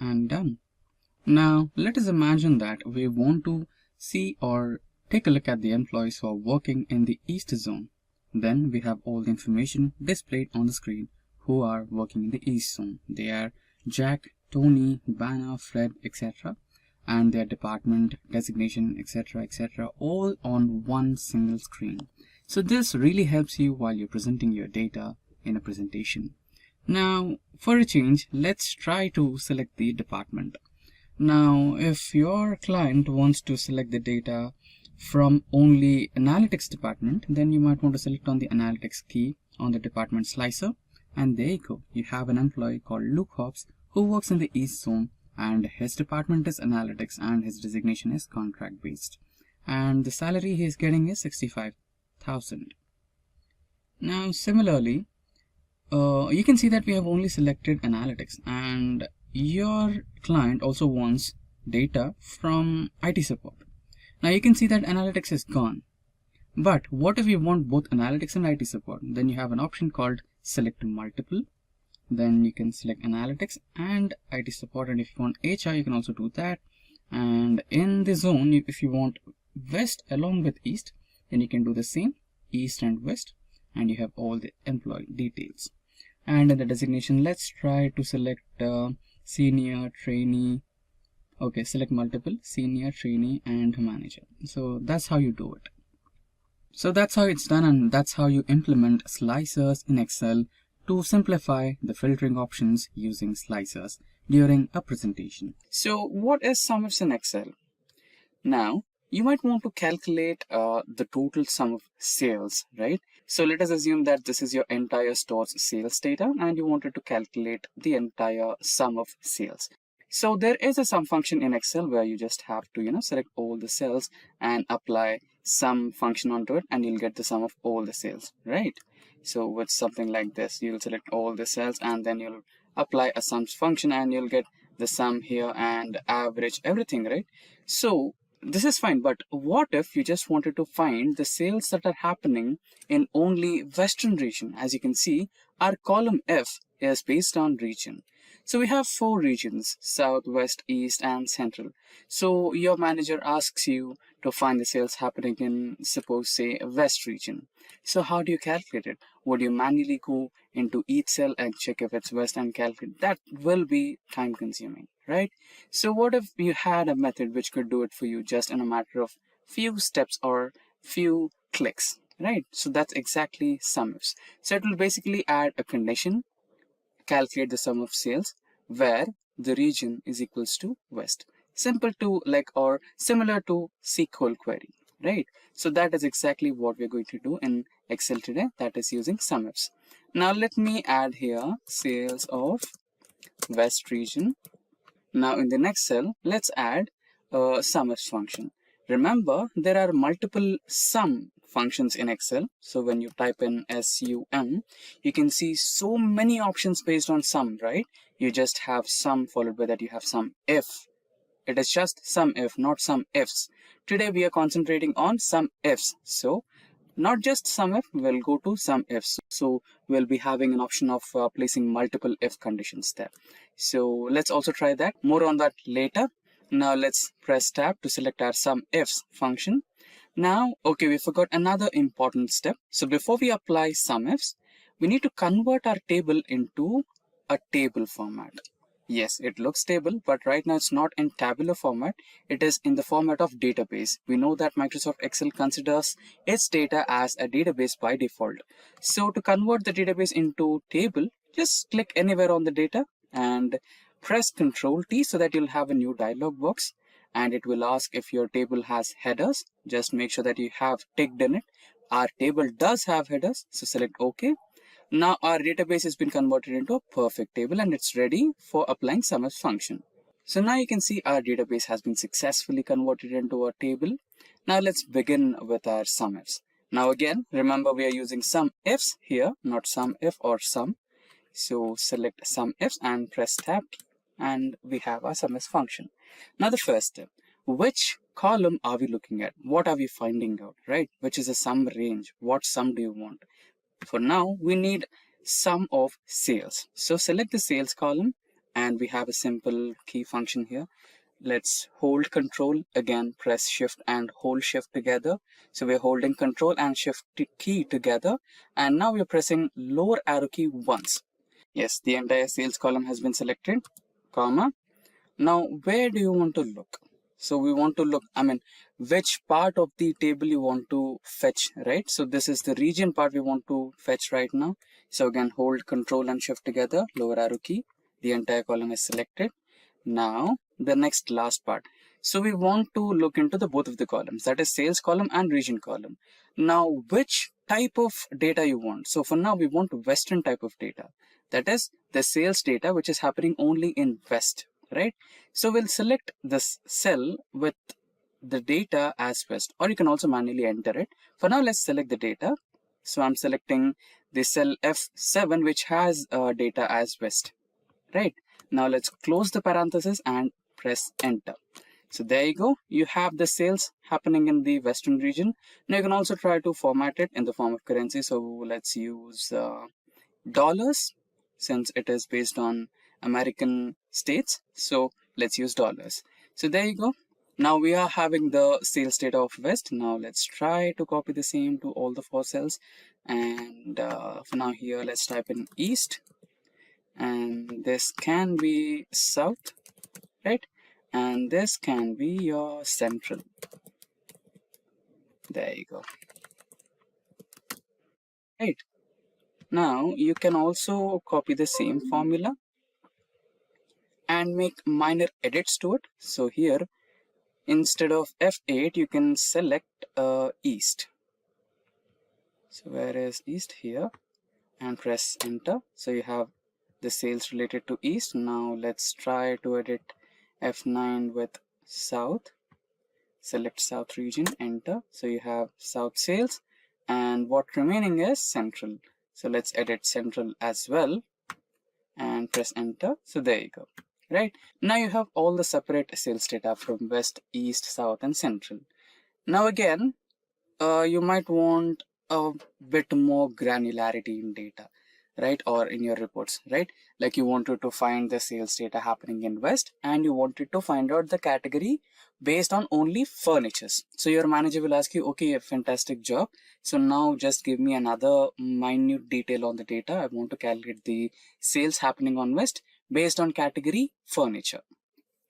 And done. Now let us imagine that we want to see or take a look at the employees who are working in the East zone. Then we have all the information displayed on the screen who are working in the East zone. They are Jack, Tony, Banner, Fred, etc. and their department, designation, etc., all on one single screen. So this really helps you while you're presenting your data in a presentation. Now for a change, let's try to select the department. Now if your client wants to select the data from only analytics department, then you might want to select on the analytics key on the department slicer, and there you go, you have an employee called Luke Hobbs who works in the East zone, and his department is analytics and his designation is contract based, and the salary he is getting is 65,000. Now similarly, you can see that we have only selected analytics, and your client also wants data from IT support. Now you can see that analytics is gone. But what if you want both analytics and IT support? Then you have an option called select multiple. Then you can select analytics and IT support, and if you want HR, you can also do that. And in the zone, if you want west along with east, then you can do the same, east and west, and you have all the employee details. And in the designation, let's try to select senior, trainee. Okay, select multiple, senior, trainee, and manager. So that's how you do it. So that's how it's done, and that's how you implement slicers in Excel to simplify the filtering options using slicers during a presentation. So what is sumifs in Excel? Now, you might want to calculate the total sum of sales, right? So let us assume that this is your entire store's sales data and you wanted to calculate the entire sum of sales. So there is a sum function in Excel where you just have to, select all the cells and apply sum function onto it, and you'll get the sum of all the sales, right? So with something like this, you'll select all the cells and then you'll apply a sums function and you'll get the sum here and average everything, right? So this is fine, but what if you just wanted to find the sales that are happening in only Western region? As you can see, our column F is based on region. So we have 4 regions: South, West, East, and Central. So your manager asks you to find the sales happening in, suppose, say, West region. So how do you calculate it? Would you manually go into each cell and check if it's West and calculate? That will be time consuming, right? So what if you had a method which could do it for you just in a matter of few steps or few clicks, right? So that's exactly sumifs. So it will basically add a condition, calculate the sum of sales where the region is equals to West. Simple to or similar to SQL query, right? So that is exactly what we're going to do in Excel today, that is using sumifs. Now let me add here sales of West region. Now in the next cell, let's add a sumifs function. Remember, there are multiple sum functions in Excel. So when you type in SUM, you can see so many options based on sum, right? You just have sum, followed by that you have sum if. It is just sum if, not sum ifs. Today we are concentrating on sum ifs. So not just sum if, we'll go to sum ifs. So we'll be having an option of placing multiple if conditions there. So let's also try that. More on that later. Now let's press tab to select our sum ifs function. Now, okay, we forgot another important step. So before we apply sum ifs, we need to convert our table into a table format. Yes, it looks table, but right now it's not in tabular format. It is in the format of database. We know that Microsoft Excel considers its data as a database by default. So to convert the database into table, just click anywhere on the data and press Ctrl T so that you'll have a new dialog box, and it will ask if your table has headers. Just make sure that you have ticked in it. Our table does have headers, so select OK. Now our database has been converted into a perfect table and it's ready for applying sumifs function. So now you can see our database has been successfully converted into a table. Now let's begin with our sumifs. Now again, remember we are using sum ifs here, not sum if or sum. So select sum ifs and press tab and we have our sumifs function. Now the first step, which column are we looking at? What are we finding out, right? Which is a sum range? What sum do you want? For now, we need sum of sales. So select the sales column and we have a simple key function here. Let's hold control, again press shift and hold shift together. So we're holding control and shift key together, and now we're pressing lower arrow key once. Yes, the entire sales column has been selected, comma. Now where do you want to look? So we want to look, which part of the table you want to fetch, right? So this is the region part we want to fetch right now. So again, hold control and shift together, lower arrow key, the entire column is selected. Now the next last part. So we want to look into the both of the columns, that is sales column and region column. Now which type of data you want? So for now we want Western type of data, that is the sales data which is happening only in West, right? So we'll select this cell with the data as West, or you can also manually enter it. For now, let's select the data. So I'm selecting the cell F7, which has data as West, right? Now let's close the parenthesis and press enter. So there you go. You have the sales happening in the Western region. Now you can also try to format it in the form of currency. So let's use dollars, since it is based on American states. So let's use dollars. So there you go. Now we are having the sales data of West. Now let's try to copy the same to all the 4 cells. And for now here, let's type in East. And this can be South, right? And this can be your Central. There you go. Right. Now you can also copy the same formula and make minor edits to it. So here, instead of F8, you can select East. So where is East? Here, and press enter. So you have the sales related to East. Now let's try to edit F9 with South. Select South region, enter. So you have South sales, and what remaining is Central. So let's edit Central as well and press enter. So there you go. Right, now you have all the separate sales data from West, East, South, and Central. Now again, you might want a bit more granularity in data, right? Or in your reports, right? Like you wanted to find the sales data happening in West, and you wanted to find out the category based on only furnitures. So your manager will ask you, okay, a fantastic job. So now just give me another minute detail on the data. I want to calculate the sales happening on West based on category furniture,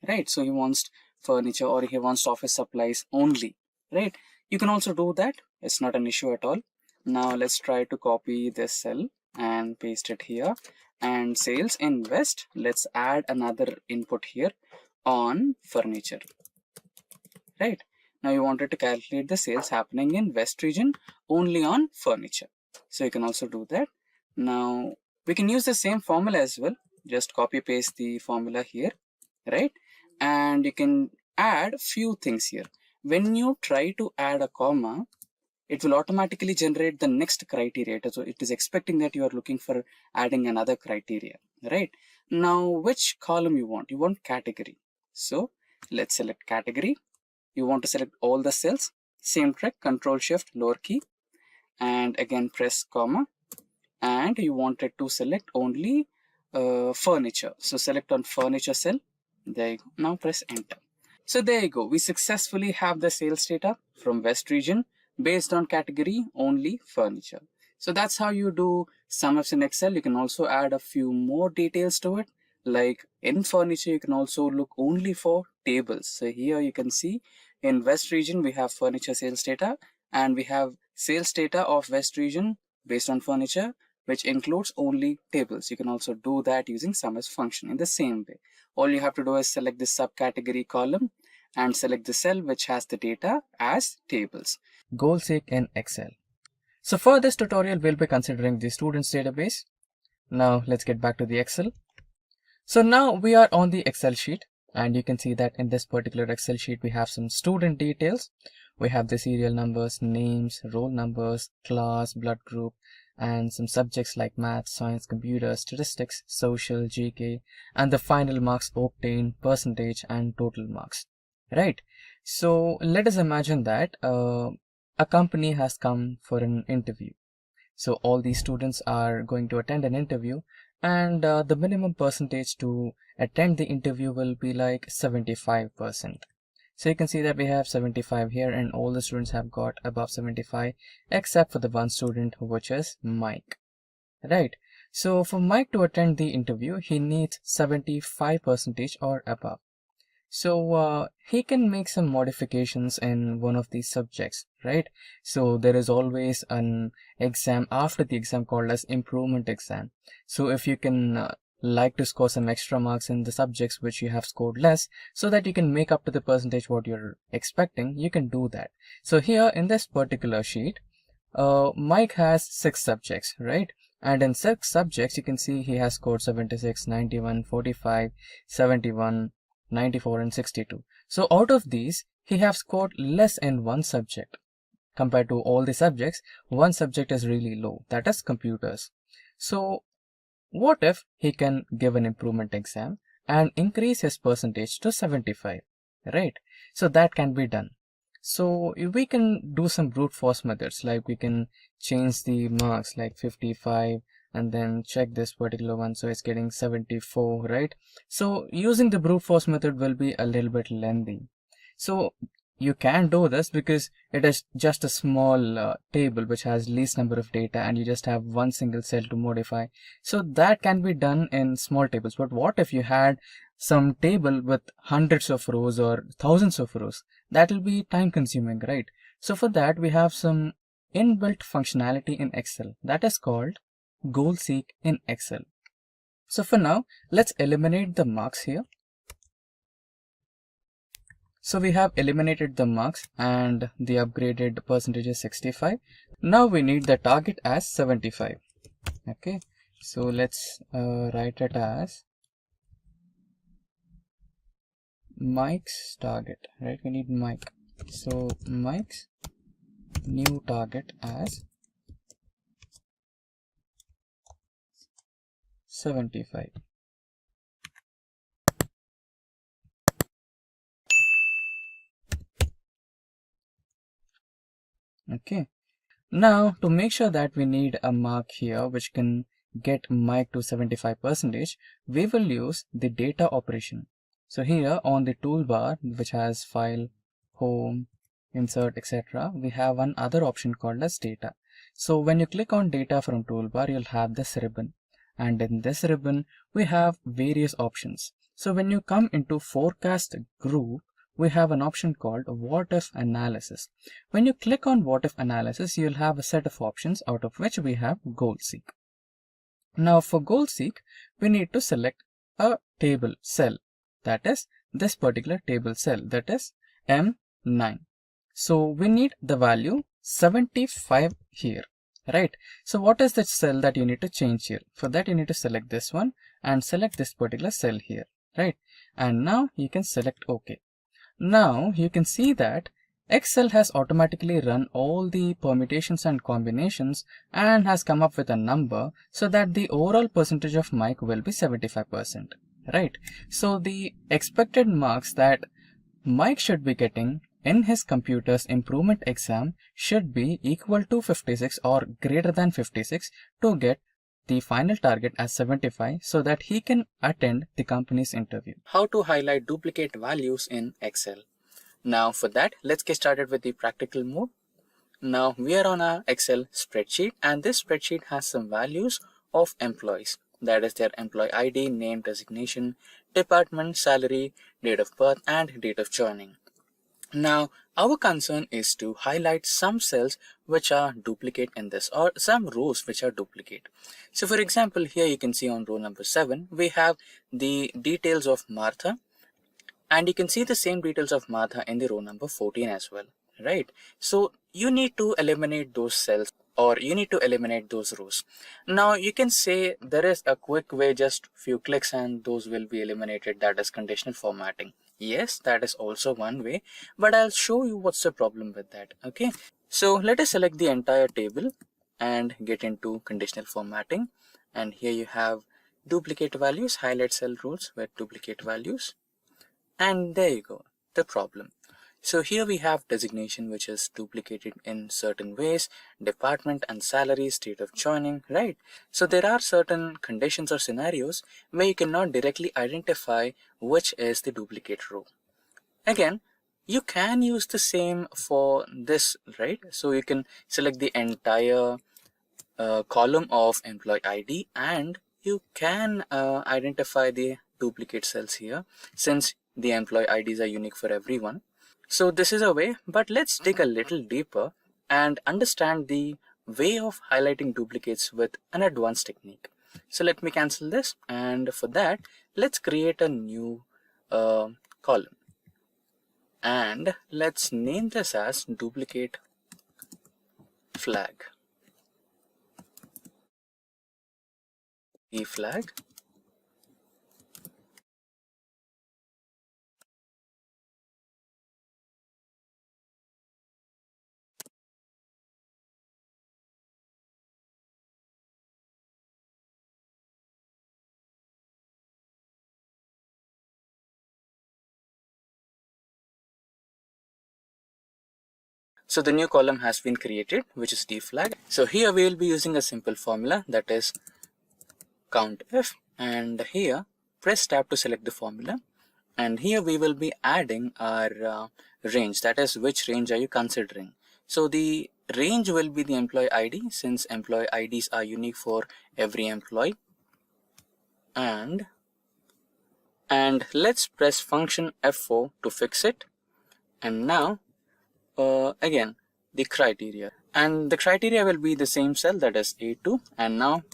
right? So he wants furniture, or he wants office supplies only, right? You can also do that. It's not an issue at all. Now let's try to copy this cell and paste it here, and sales in West, let's add another input here on furniture, right? Now you wanted to calculate the sales happening in West region only on furniture. So you can also do that. Now we can use the same formula as well. Just copy paste the formula here, right? And you can add few things here. When you try to add a comma, it will automatically generate the next criteria. So it is expecting that you are looking for adding another criteria, right? Now which column you want? You want category. So let's select category. You want to select all the cells. Same trick, Control Shift lower key, and again press comma, and you wanted to select only furniture. So select on furniture cell. There you go. Now press enter. So there you go. We successfully have the sales data from West region based on category only furniture. So that's how you do sumifs in Excel. You can also add a few more details to it. Like in furniture, you can also look only for tables. So here you can see in West region, we have furniture sales data, and we have sales data of West region based on furniture, which includes only tables. You can also do that using sumif function in the same way. All you have to do is select the subcategory column and select the cell which has the data as tables. Goal seek in Excel. So for this tutorial, we'll be considering the students database. Now let's get back to the Excel. So now we are on the Excel sheet, and you can see that in this particular Excel sheet, we have some student details. We have the serial numbers, names, roll numbers, class, blood group, and some subjects like math, science, computer, statistics, social, GK, and the final marks obtained, percentage, and total marks, right? So let us imagine that a company has come for an interview. So all these students are going to attend an interview, and the minimum percentage to attend the interview will be like 75%. So you can see that we have 75 here, and all the students have got above 75 except for the one student, which is Mike, right? So for Mike to attend the interview, he needs 75% or above. So he can make some modifications in one of these subjects, right? So there is always an exam after the exam called as improvement exam. So if you can like to score some extra marks in the subjects which you have scored less, so that you can make up to the percentage what you're expecting, you can do that. So here in this particular sheet, Mike has 6 subjects, right? And in 6 subjects, you can see he has scored 76, 91, 45, 71, 94, and 62. So out of these, he has scored less in one subject. Compared to all the subjects, one subject is really low, that is computers. So what if he can give an improvement exam and increase his percentage to 75, right? So that can be done. So we can do some brute force methods, like we can change the marks like 55 and then check this particular one, so it's getting 74, right? So using the brute force method will be a little bit lengthy. So you can do this because it is just a small table which has least number of data, and you just have one single cell to modify. So that can be done in small tables. But what if you had some table with hundreds of rows or thousands of rows? That will be time consuming, right? So for that, we have some inbuilt functionality in Excel that is called goal seek in Excel. So for now, let's eliminate the marks here. So we have eliminated the marks and the upgraded percentage is 65. Now we need the target as 75. Okay, so let's write it as Mike's target, right? We need Mike. So Mike's new target as 75. Okay, now to make sure that we need a mark here which can get Mike to 75%, we will use the data operation. So here on the toolbar, which has file, home, insert, etc., we have one other option called as data. So when you click on data from toolbar, you'll have this ribbon, and in this ribbon we have various options. So when you come into forecast group, we have an option called what if analysis. When you click on what if analysis, you'll have a set of options, out of which we have goal seek. Now for goal seek, we need to select a table cell, that is this particular table cell, that is M9. So we need the value 75 here, right? So what is the cell that you need to change here? For that, you need to select this one and select this particular cell here, right? And now you can select OK. Now you can see that Excel has automatically run all the permutations and combinations and has come up with a number, so that the overall percentage of Mike will be 75%, right? So the expected marks that Mike should be getting in his computer's improvement exam should be equal to 56 or greater than 56 to get the final target as 75, so that he can attend the company's interview. How to highlight duplicate values in Excel. Now for that, let's get started with the practical mode. Now we are on our Excel spreadsheet, and this spreadsheet has some values of employees. That is their employee ID, name, designation, department, salary, date of birth, and date of joining. Now, our concern is to highlight some cells which are duplicate in this, or some rows which are duplicate. So for example, here you can see on row number 7, we have the details of Martha, and you can see the same details of Martha in the row number 14 as well, right? So you need to eliminate those cells, or you need to eliminate those rows. Now you can say there is a quick way, just few clicks and those will be eliminated, that is conditional formatting. Yes, that is also one way, but I'll show you what's the problem with that. Okay, so let us select the entire table and get into conditional formatting, and here you have duplicate values, highlight cell rules with duplicate values, and there you go, the problem. So here we have designation which is duplicated in certain ways, department and salary, state of joining, right? So there are certain conditions or scenarios where you cannot directly identify which is the duplicate row. Again, you can use the same for this, right? So you can select the entire column of employee ID, and you can identify the duplicate cells here, since the employee IDs are unique for everyone. So this is a way, but let's dig a little deeper and understand the way of highlighting duplicates with an advanced technique. So let me cancel this, and for that, let's create a new column, and let's name this as duplicate flag. E flag. So the new column has been created, which is D flag. So here we will be using a simple formula, that is countif, and here press tab to select the formula. And here we will be adding our range, that is which range are you considering. So the range will be the employee ID, since employee IDs are unique for every employee. And let's press function F4 to fix it. And now again the criteria, and the criteria will be the same cell, that is A2. And now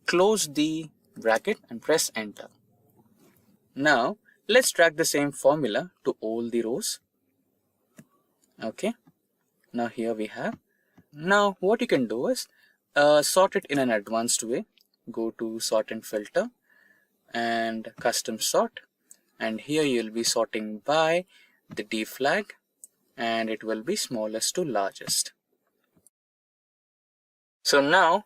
close the bracket and press enter. Now let's drag the same formula to all the rows. Okay, now here we have. Now what you can do is sort it in an advanced way. Go to sort and filter and custom sort, and here you'll be sorting by the D flag, and it will be smallest to largest. So now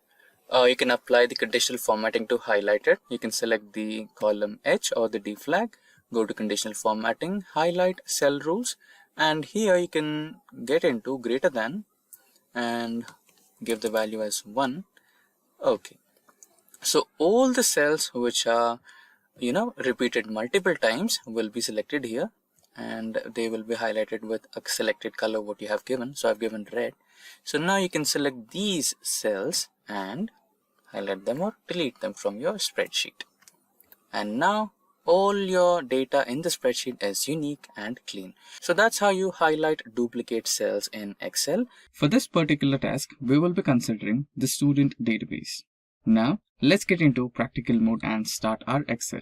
you can apply the conditional formatting to highlight it. You can select the column H or the D flag, go to conditional formatting, highlight cell rules, and here you can get into greater than and give the value as 1. Okay, so all the cells which are repeated multiple times will be selected here, and they will be highlighted with a selected color what you have given. So I've given red. So now you can select these cells and highlight them or delete them from your spreadsheet. And now all your data in the spreadsheet is unique and clean. So that's how you highlight duplicate cells in Excel. For this particular task, we will be considering the student database. Now, let's get into practical mode and start our Excel.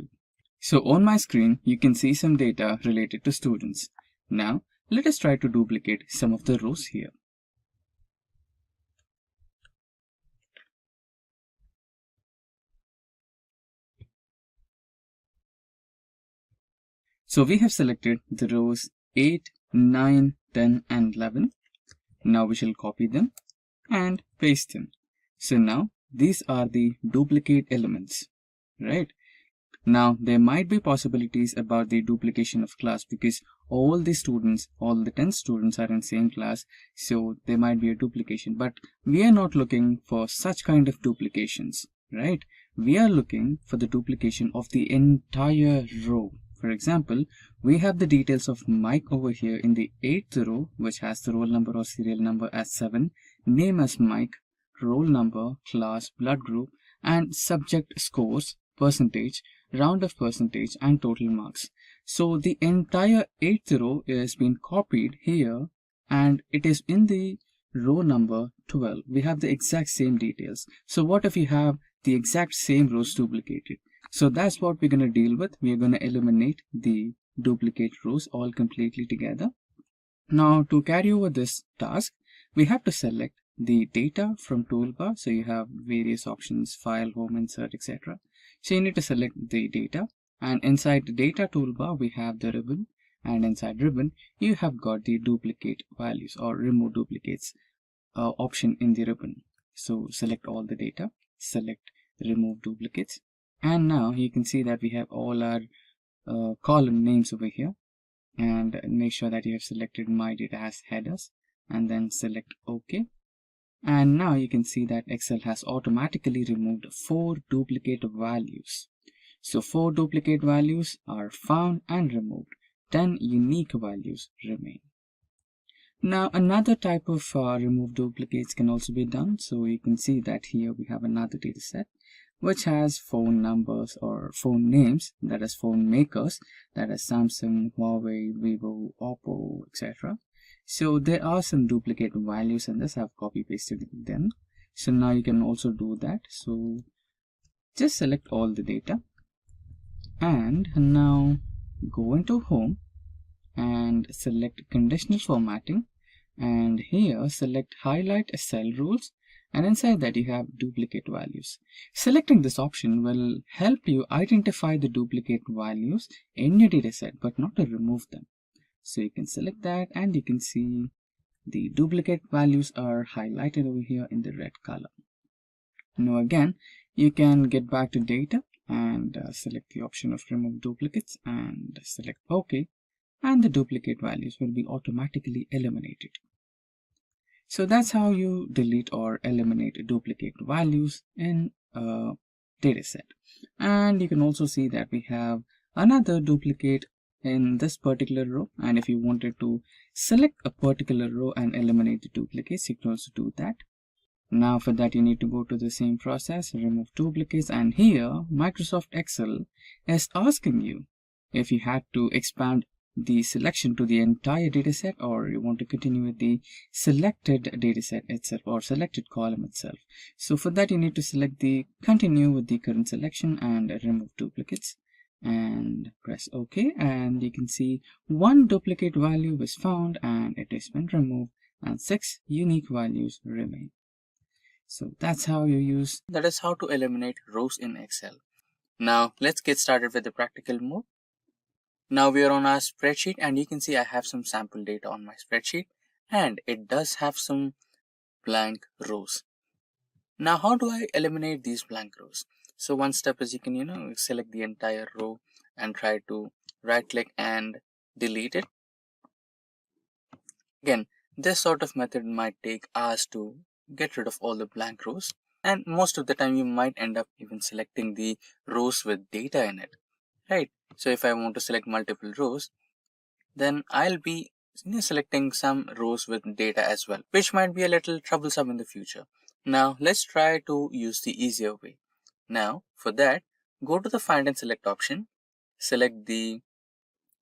So on my screen, you can see some data related to students. Now, let us try to duplicate some of the rows here. So we have selected the rows 8, 9, 10 and 11. Now we shall copy them and paste them. So now these are the duplicate elements, right? Now there might be possibilities about the duplication of class because all the students, all the 10 students are in same class, so there might be a duplication. But we are not looking for such kind of duplications, right? We are looking for the duplication of the entire row. For example, we have the details of Mike over here in the 8th row, which has the roll number or serial number as 7, name as Mike, roll number, class, blood group, and subject scores, percentage, round of percentage, and total marks. So the entire 8th row is being copied here, and it is in the row number 12. We have the exact same details. So what if you have the exact same rows duplicated? So that's what we're going to deal with. We're going to eliminate the duplicate rows all completely together. Now to carry over this task, we have to select the data from toolbar. So you have various options, file, home, insert, etc. So you need to select the data, and inside the data toolbar we have the ribbon, and inside ribbon you have got the duplicate values or remove duplicates option in the ribbon. So select all the data, select remove duplicates, and now you can see that we have all our column names over here, and make sure that you have selected my data as headers and then select OK. And now you can see that Excel has automatically removed 4 duplicate values. So 4 duplicate values are found and removed. 10 unique values remain. Now another type of remove duplicates can also be done. So you can see that here we have another data set which has phone numbers or phone names, that is phone makers, that is Samsung, Huawei, Vivo, Oppo, etc. So there are some duplicate values in this. I've copy pasted them. So now you can also do that. So just select all the data and now go into home and select conditional formatting, and here select highlight cell rules, and inside that you have duplicate values. Selecting this option will help you identify the duplicate values in your dataset but not to remove them. So you can select that and you can see the duplicate values are highlighted over here in the red color. Now again, you can get back to data and select the option of remove duplicates and select OK, and the duplicate values will be automatically eliminated. So that's how you delete or eliminate duplicate values in data set. And you can also see that we have another duplicate in this particular row, and if you wanted to select a particular row and eliminate the duplicates, you can also do that. Now for that you need to go to the same process, remove duplicates, and here Microsoft Excel is asking you if you had to expand the selection to the entire dataset, or you want to continue with the selected dataset itself or selected column itself. So for that you need to select the continue with the current selection and remove duplicates and press OK, and you can see one duplicate value was found and it has been removed and 6 unique values remain. So that's how you use. That is how to eliminate rows in Excel. Now let's get started with the practical mode. Now we are on our spreadsheet, and you can see I have some sample data on my spreadsheet, and it does have some blank rows. Now how do I eliminate these blank rows? So one step is you can select the entire row and try to right click and delete it. Again, this sort of method might take hours to get rid of all the blank rows, and most of the time you might end up even selecting the rows with data in it, right? So if I want to select multiple rows, then I'll be selecting some rows with data as well, which might be a little troublesome in the future. Now let's try to use the easier way. Now for that, go to the find and select option, select the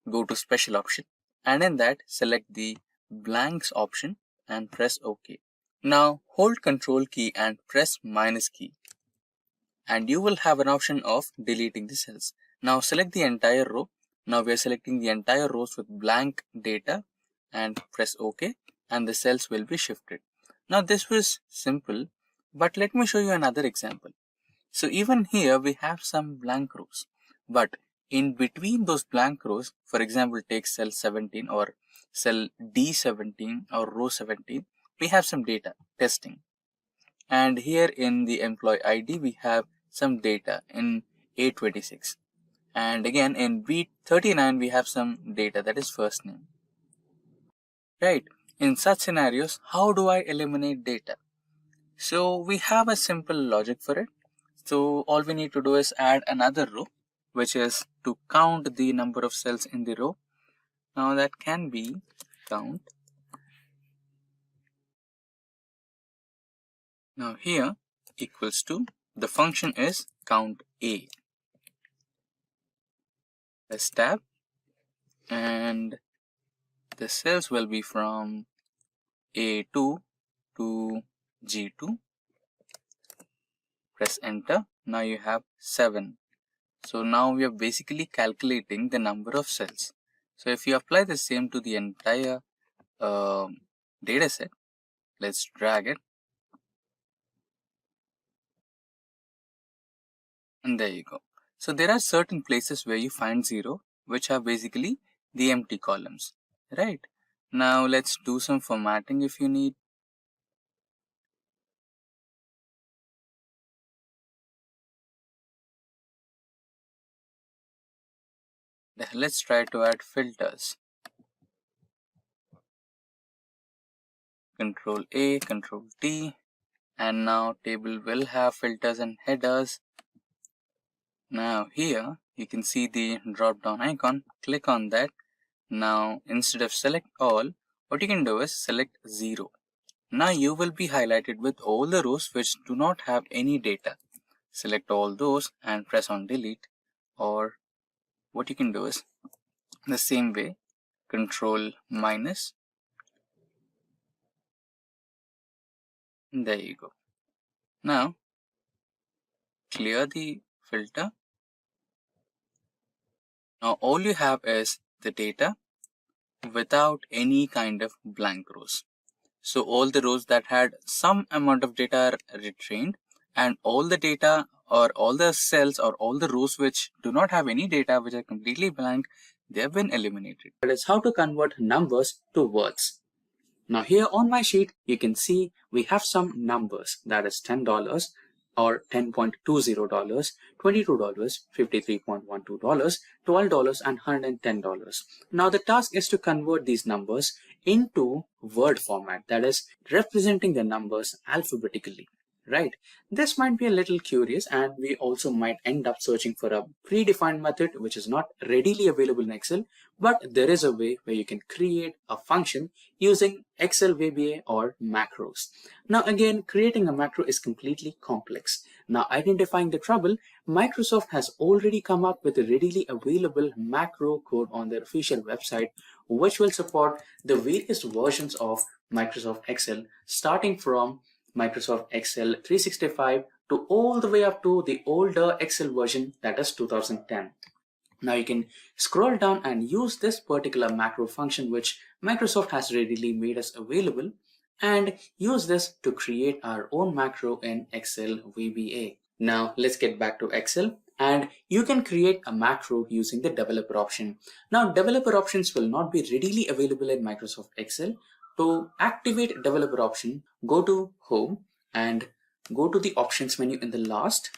go to special option, and in that select the blanks option and press OK. Now hold Control key and press minus key, and you will have an option of deleting the cells. Now select the entire row. Now we are selecting the entire rows with blank data and press OK, and the cells will be shifted. Now this was simple, but let me show you another example. So even here we have some blank rows, but in between those blank rows, for example, take cell 17 or cell D17 or row 17, we have some data testing. And here in the employee ID, we have some data in A26. And again in B39, we have some data that is first name. Right. In such scenarios, how do I eliminate data? So we have a simple logic for it. So all we need to do is add another row, which is to count the number of cells in the row. Now that can be count. Now here equals to, the function is count A. Press tab, and the cells will be from A2 to G2. Press enter. Now you have 7. So now we are basically calculating the number of cells. So if you apply the same to the entire data set, let's drag it, and there you go. So there are certain places where you find 0, which are basically the empty columns, right? Now let's do some formatting if you need. Let's try to add filters. Control A, Control T, and now table will have filters and headers. Now here you can see the drop down icon, click on that. Now instead of select all, what you can do is select 0. Now you will be highlighted with all the rows which do not have any data. Select all those and press on delete, or what you can do is the same way, Control minus, and there you go. Now clear the filter. Now all you have is the data without any kind of blank rows. So all the rows that had some amount of data are retained, and all the data or all the cells or all the rows which do not have any data, which are completely blank, they have been eliminated. That is how to convert numbers to words. Now here on my sheet, you can see we have some numbers, that is $10 or $10.20, $22, $53.12, $12, and $110. Now the task is to convert these numbers into word format, that is representing the numbers alphabetically. right? This might be a little curious, and we also might end up searching for a predefined method which is not readily available in Excel, but there is a way where you can create a function using Excel VBA or macros. Now again, creating a macro is completely complex. Now identifying the trouble, Microsoft has already come up with a readily available macro code on their official website, which will support the various versions of Microsoft Excel, starting from Microsoft Excel 365 to all the way up to the older Excel version, that is 2010. Now you can scroll down and use this particular macro function which Microsoft has readily made us available, and use this to create our own macro in Excel VBA. Now let's get back to Excel, and you can create a macro using the developer option. Now developer options will not be readily available in Microsoft Excel. To activate developer option, go to Home and go to the options menu in the last,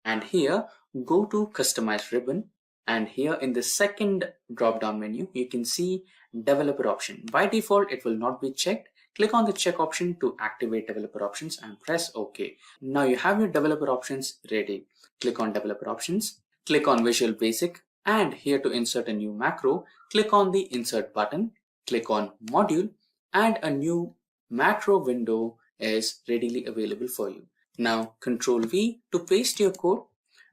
and here go to Customize ribbon, and here in the second drop down menu you can see developer option. By default it will not be checked. Click on the check option to activate developer options and press OK. Now you have your developer options ready. Click on developer options, click on Visual Basic, and here to insert a new macro, click on the insert button, click on module, and a new macro window is readily available for you. Now Control V to paste your code,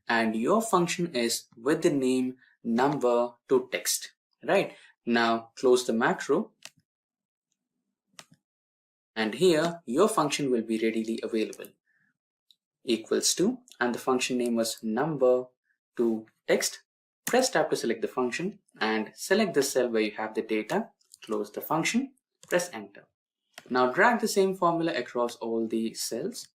and your function is with the name number to text, right? Now close the macro, and here your function will be readily available. Equals to, and the function name was number to text. Press tab to select the function and select the cell where you have the data. Close the function, press enter. Now drag the same formula across all the cells,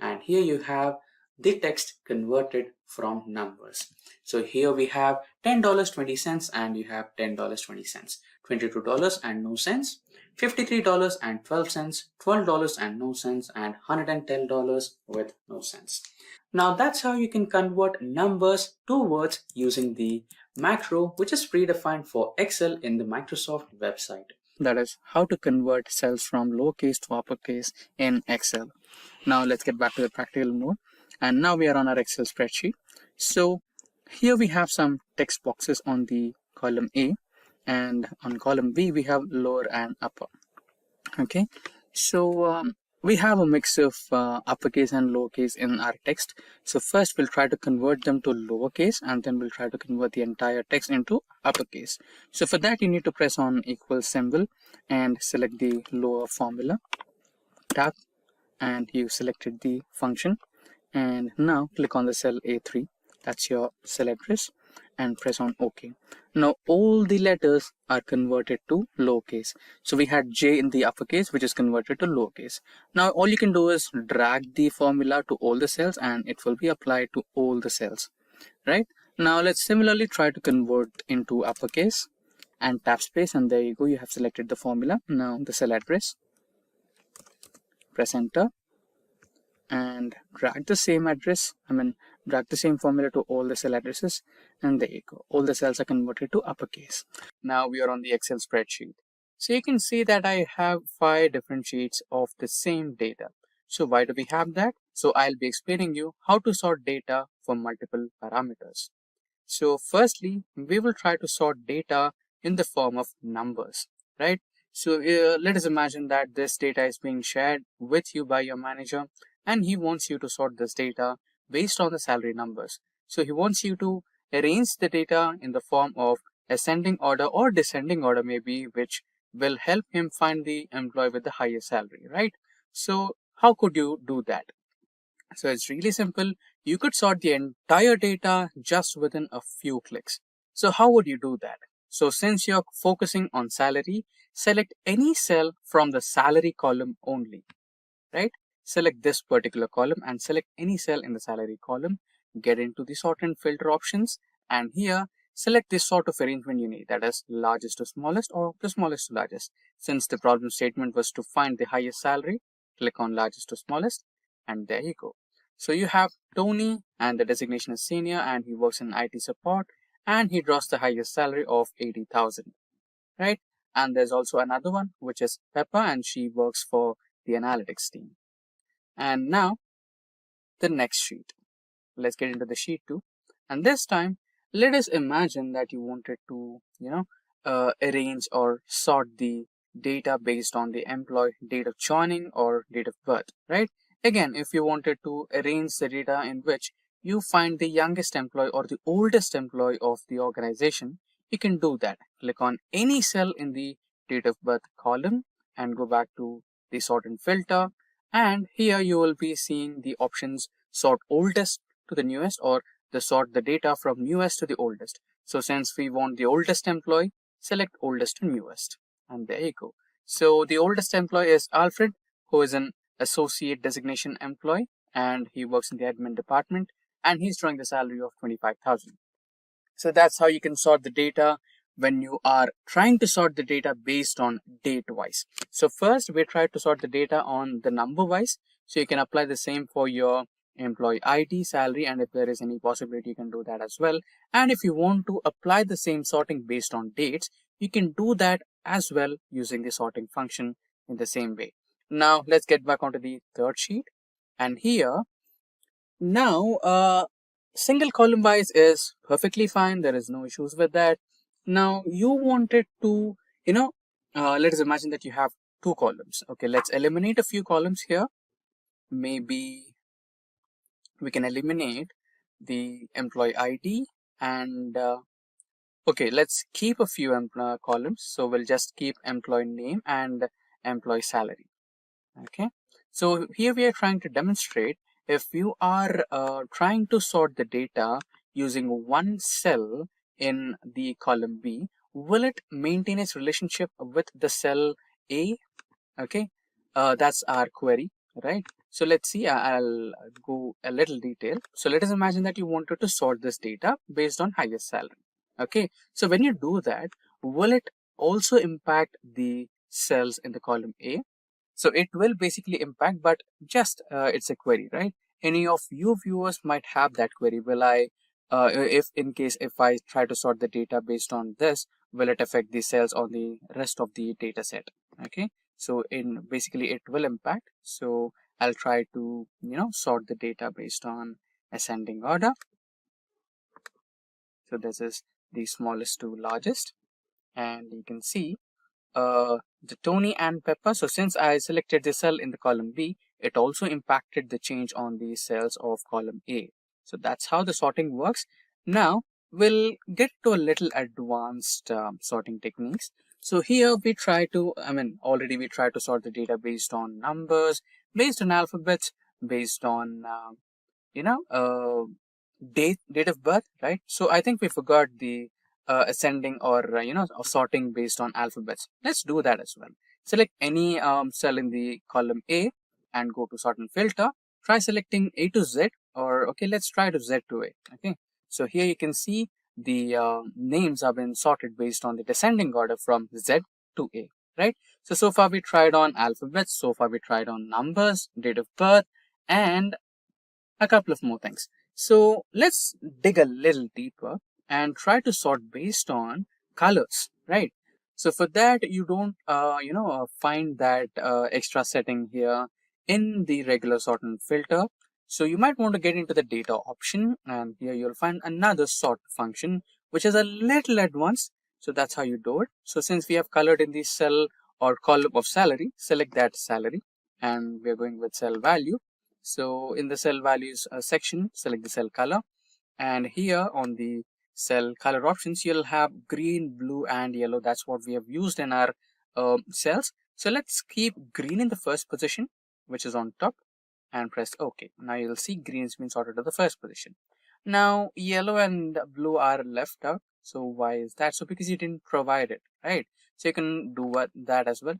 and here you have the text converted from numbers. So here we have $10.20 and you have $10.20, $22 and no cents, $53 and 12 cents, $12 and no cents, and $110 with no cents. Now that's how you can convert numbers to words using the macro which is predefined for Excel in the Microsoft website. That is how to convert cells from lowercase to uppercase in Excel. Now let's get back to the practical mode, and now we are on our Excel spreadsheet. So here we have some text boxes on the column A, and on column B we have lower and upper. Okay, so we have a mix of uppercase and lowercase in our text. So first we'll try to convert them to lowercase, and then we'll try to convert the entire text into uppercase. So for that you need to press on equal symbol and select the lower formula tab, and you selected the function, and now click on the cell A3, that's your cell address, and press on OK. Now all the letters are converted to lowercase. So we had J in the uppercase which is converted to lowercase. Now all you can do is drag the formula to all the cells and it will be applied to all the cells, right? Now let's similarly try to convert into uppercase and tap space, and there you go, you have selected the formula. Now the cell address, press enter, and drag the same drag the same formula to all the cell addresses, and there you go, all the cells are converted to uppercase. Now we are on the Excel spreadsheet. So you can see that I have 5 different sheets of the same data. So why do we have that? So I'll be explaining you how to sort data for multiple parameters. So firstly, we will try to sort data in the form of numbers, right? So let us imagine that this data is being shared with you by your manager, and he wants you to sort this data based on the salary numbers. So he wants you to arrange the data in the form of ascending order or descending order maybe, which will help him find the employee with the highest salary, right? So how could you do that? So it's really simple. You could sort the entire data just within a few clicks. So how would you do that? So since you're focusing on salary, select any cell from the salary column only, right? Select this particular column and select any cell in the salary column. Get into the sort and filter options, and here select this sort of arrangement you need, that is largest to smallest or the smallest to largest. Since the problem statement was to find the highest salary, click on largest to smallest, and there you go. So you have Tony, and the designation is senior, and he works in IT support, and he draws the highest salary of 80,000, right? And there's also another one which is Pepper, and she works for the analytics team. And now the next sheet. Let's get into the sheet 2. And this time, let us imagine that you wanted to, arrange or sort the data based on the employee date of joining or date of birth, right? Again, if you wanted to arrange the data in which you find the youngest employee or the oldest employee of the organization, you can do that. Click on any cell in the date of birth column and go back to the sort and filter. And here you will be seeing the options sort oldest to the newest, or the sort the data from newest to the oldest. So since we want the oldest employee, select oldest to newest. And there you go. So the oldest employee is Alfred, who is an associate designation employee, and he works in the admin department, and he's drawing the salary of 25,000. So that's how you can sort the data when you are trying to sort the data based on date wise. So first we try to sort the data on the number wise. So you can apply the same for your employee ID, salary, and if there is any possibility, you can do that as well. And if you want to apply the same sorting based on dates, you can do that as well using the sorting function in the same way. Now let's get back onto the third sheet. And here, now, single column wise is perfectly fine. There is no issues with that. Now you wanted to, let us imagine that you have two columns. Okay, let's eliminate a few columns here. Maybe we can eliminate the employee ID and okay, let's keep a few columns. So we'll just keep employee name and employee salary. Okay, so here we are trying to demonstrate if you are trying to sort the data using one cell in the column B, will it maintain its relationship with the cell A? Okay, that's our query, right? So let's see, I'll go a little detail. So let us imagine that you wanted to sort this data based on highest salary. Okay, so when you do that, will it also impact the cells in the column A? So it will basically impact, but just it's a query, right? Any of you viewers might have that query. Will I, if in case if I try to sort the data based on this, will it affect the cells on the rest of the data set? Okay, so in basically it will impact. So I'll try to sort the data based on ascending order. So this is the smallest to largest, and you can see the Tony and Pepper. So since I selected the cell in the column B, it also impacted the change on the cells of column A. So that's how the sorting works. Now we'll get to a little advanced sorting techniques. So here we try to, already we try to sort the data based on numbers, based on alphabets, based on, date of birth, right? So I think we forgot the ascending or sorting based on alphabets. Let's do that as well. Select any cell in the column A and go to sort and filter. Try selecting A to Z, or okay, let's try to Z to A. Okay, so here you can see the names have been sorted based on the descending order from Z to A, right? So far we tried on alphabets, so far we tried on numbers, date of birth, and a couple of more things. So let's dig a little deeper and try to sort based on colors, right? So for that, you don't, find that extra setting here in the regular sort and filter. So you might want to get into the data option, and here you'll find another sort function, which is a little advanced. So that's how you do it. So since we have colored in the cell or column of salary, select that salary, and we're going with cell value. So in the cell values section, select the cell color, and here on the cell color options, you'll have green, blue, and yellow. That's what we have used in our cells. So let's keep green in the first position, which is on top, and press OK. Now you'll see green has been sorted to the first position. Now yellow and blue are left out. So why is that? So because you didn't provide it, right? So you can do that as well.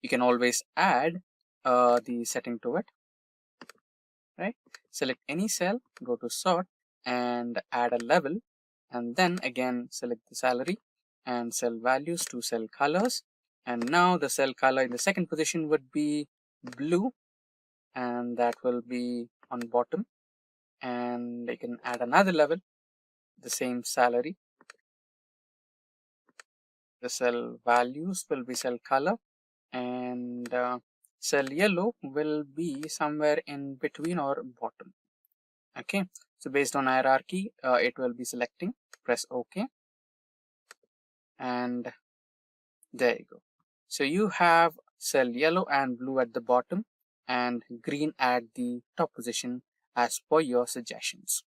You can always add the setting to it. Right, select any cell, go to sort and add a level, and then again select the salary and cell values to cell colors, and now the cell color in the second position would be blue, and that will be on bottom, and you can add another level, the same salary, the cell values will be cell color, and cell yellow will be somewhere in between or bottom. Okay, so based on hierarchy, it will be selecting. Press OK, and there you go. So you have cell yellow and blue at the bottom and green at the top position as per your suggestions.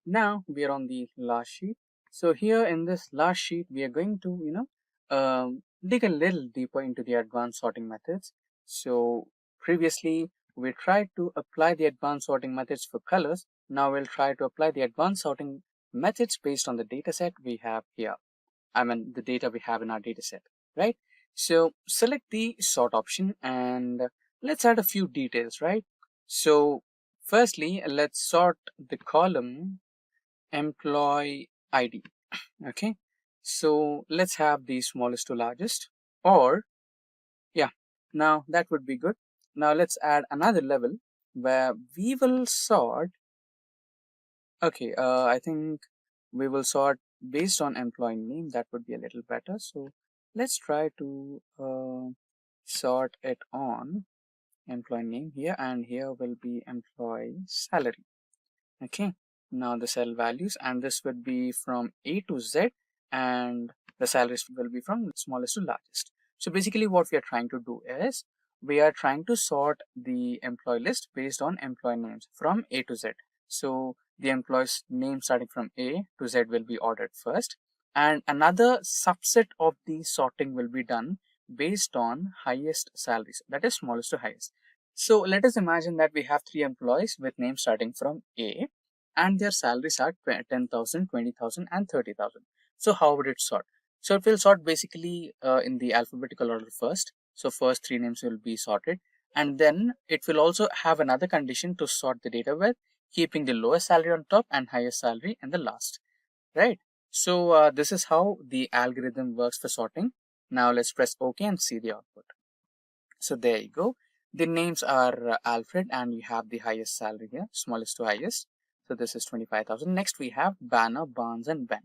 Now we are on the last sheet. So here in this last sheet, we are going to, dig a little deeper into the advanced sorting methods. So previously we tried to apply the advanced sorting methods for colors. Now we'll try to apply the advanced sorting methods based on the data set we have here. I mean, the data we have in our data set, right? So select the sort option and let's add a few details, right? So firstly, let's sort the column employee ID. Okay, so let's have the smallest to largest, or yeah, now that would be good. Now let's add another level where we will sort. Okay, I think we will sort based on employee name. That would be a little better. So let's try to sort it on employee name here, and here will be employee salary. Okay, now the cell values, and this would be from A to Z, and the salaries will be from smallest to largest. So basically what we are trying to do is we are trying to sort the employee list based on employee names from A to Z. So the employee's name starting from A to Z will be ordered first, and another subset of the sorting will be done based on highest salaries, that is smallest to highest. So let us imagine that we have 3 employees with names starting from A and their salaries are 10,000, 20,000 and 30,000. So how would it sort? So it will sort basically in the alphabetical order first. So first 3 names will be sorted, and then it will also have another condition to sort the data with, keeping the lowest salary on top and highest salary in the last, right? So this is how the algorithm works for sorting. Now let's press OK and see the output. So there you go. The names are Alfred, and you have the highest salary here, smallest to highest. So this is 25,000. Next we have Banner, Barnes and Ben.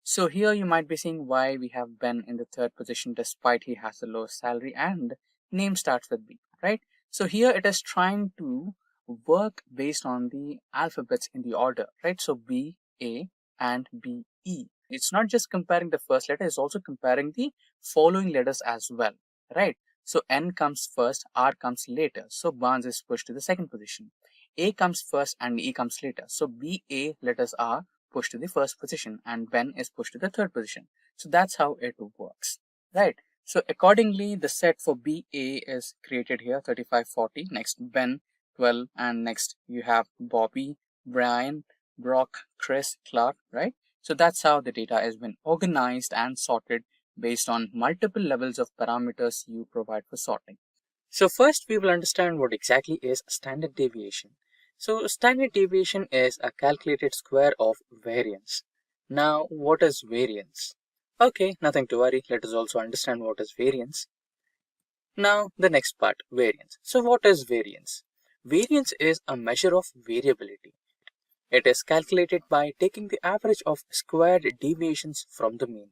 So here you might be seeing why we have Ben in the 3rd position despite he has the lowest salary and name starts with B, right? So here it is trying to work based on the alphabets in the order, right? So B, A and B, E. It's not just comparing the first letter, it's also comparing the following letters as well, right? So N comes first, R comes later. So Barnes is pushed to the 2nd position. A comes first and E comes later. So B, A letters are pushed to the 1st position and Ben is pushed to the 3rd position. So that's how it works, right? So accordingly, the set for BA is created here, 35, 40. Next Ben, 12, and next you have Bobby, Brian, Brock, Chris, Clark, right? So that's how the data has been organized and sorted based on multiple levels of parameters you provide for sorting. So first we will understand what exactly is standard deviation. So standard deviation is a calculated square of variance. Now what is variance? Okay, nothing to worry. Let us also understand what is variance. Now the next part, variance. So what is variance? Variance is a measure of variability. It is calculated by taking the average of squared deviations from the mean.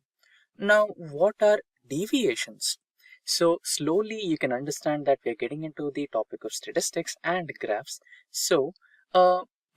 Now what are deviations? So slowly you can understand that we are getting into the topic of statistics and graphs. So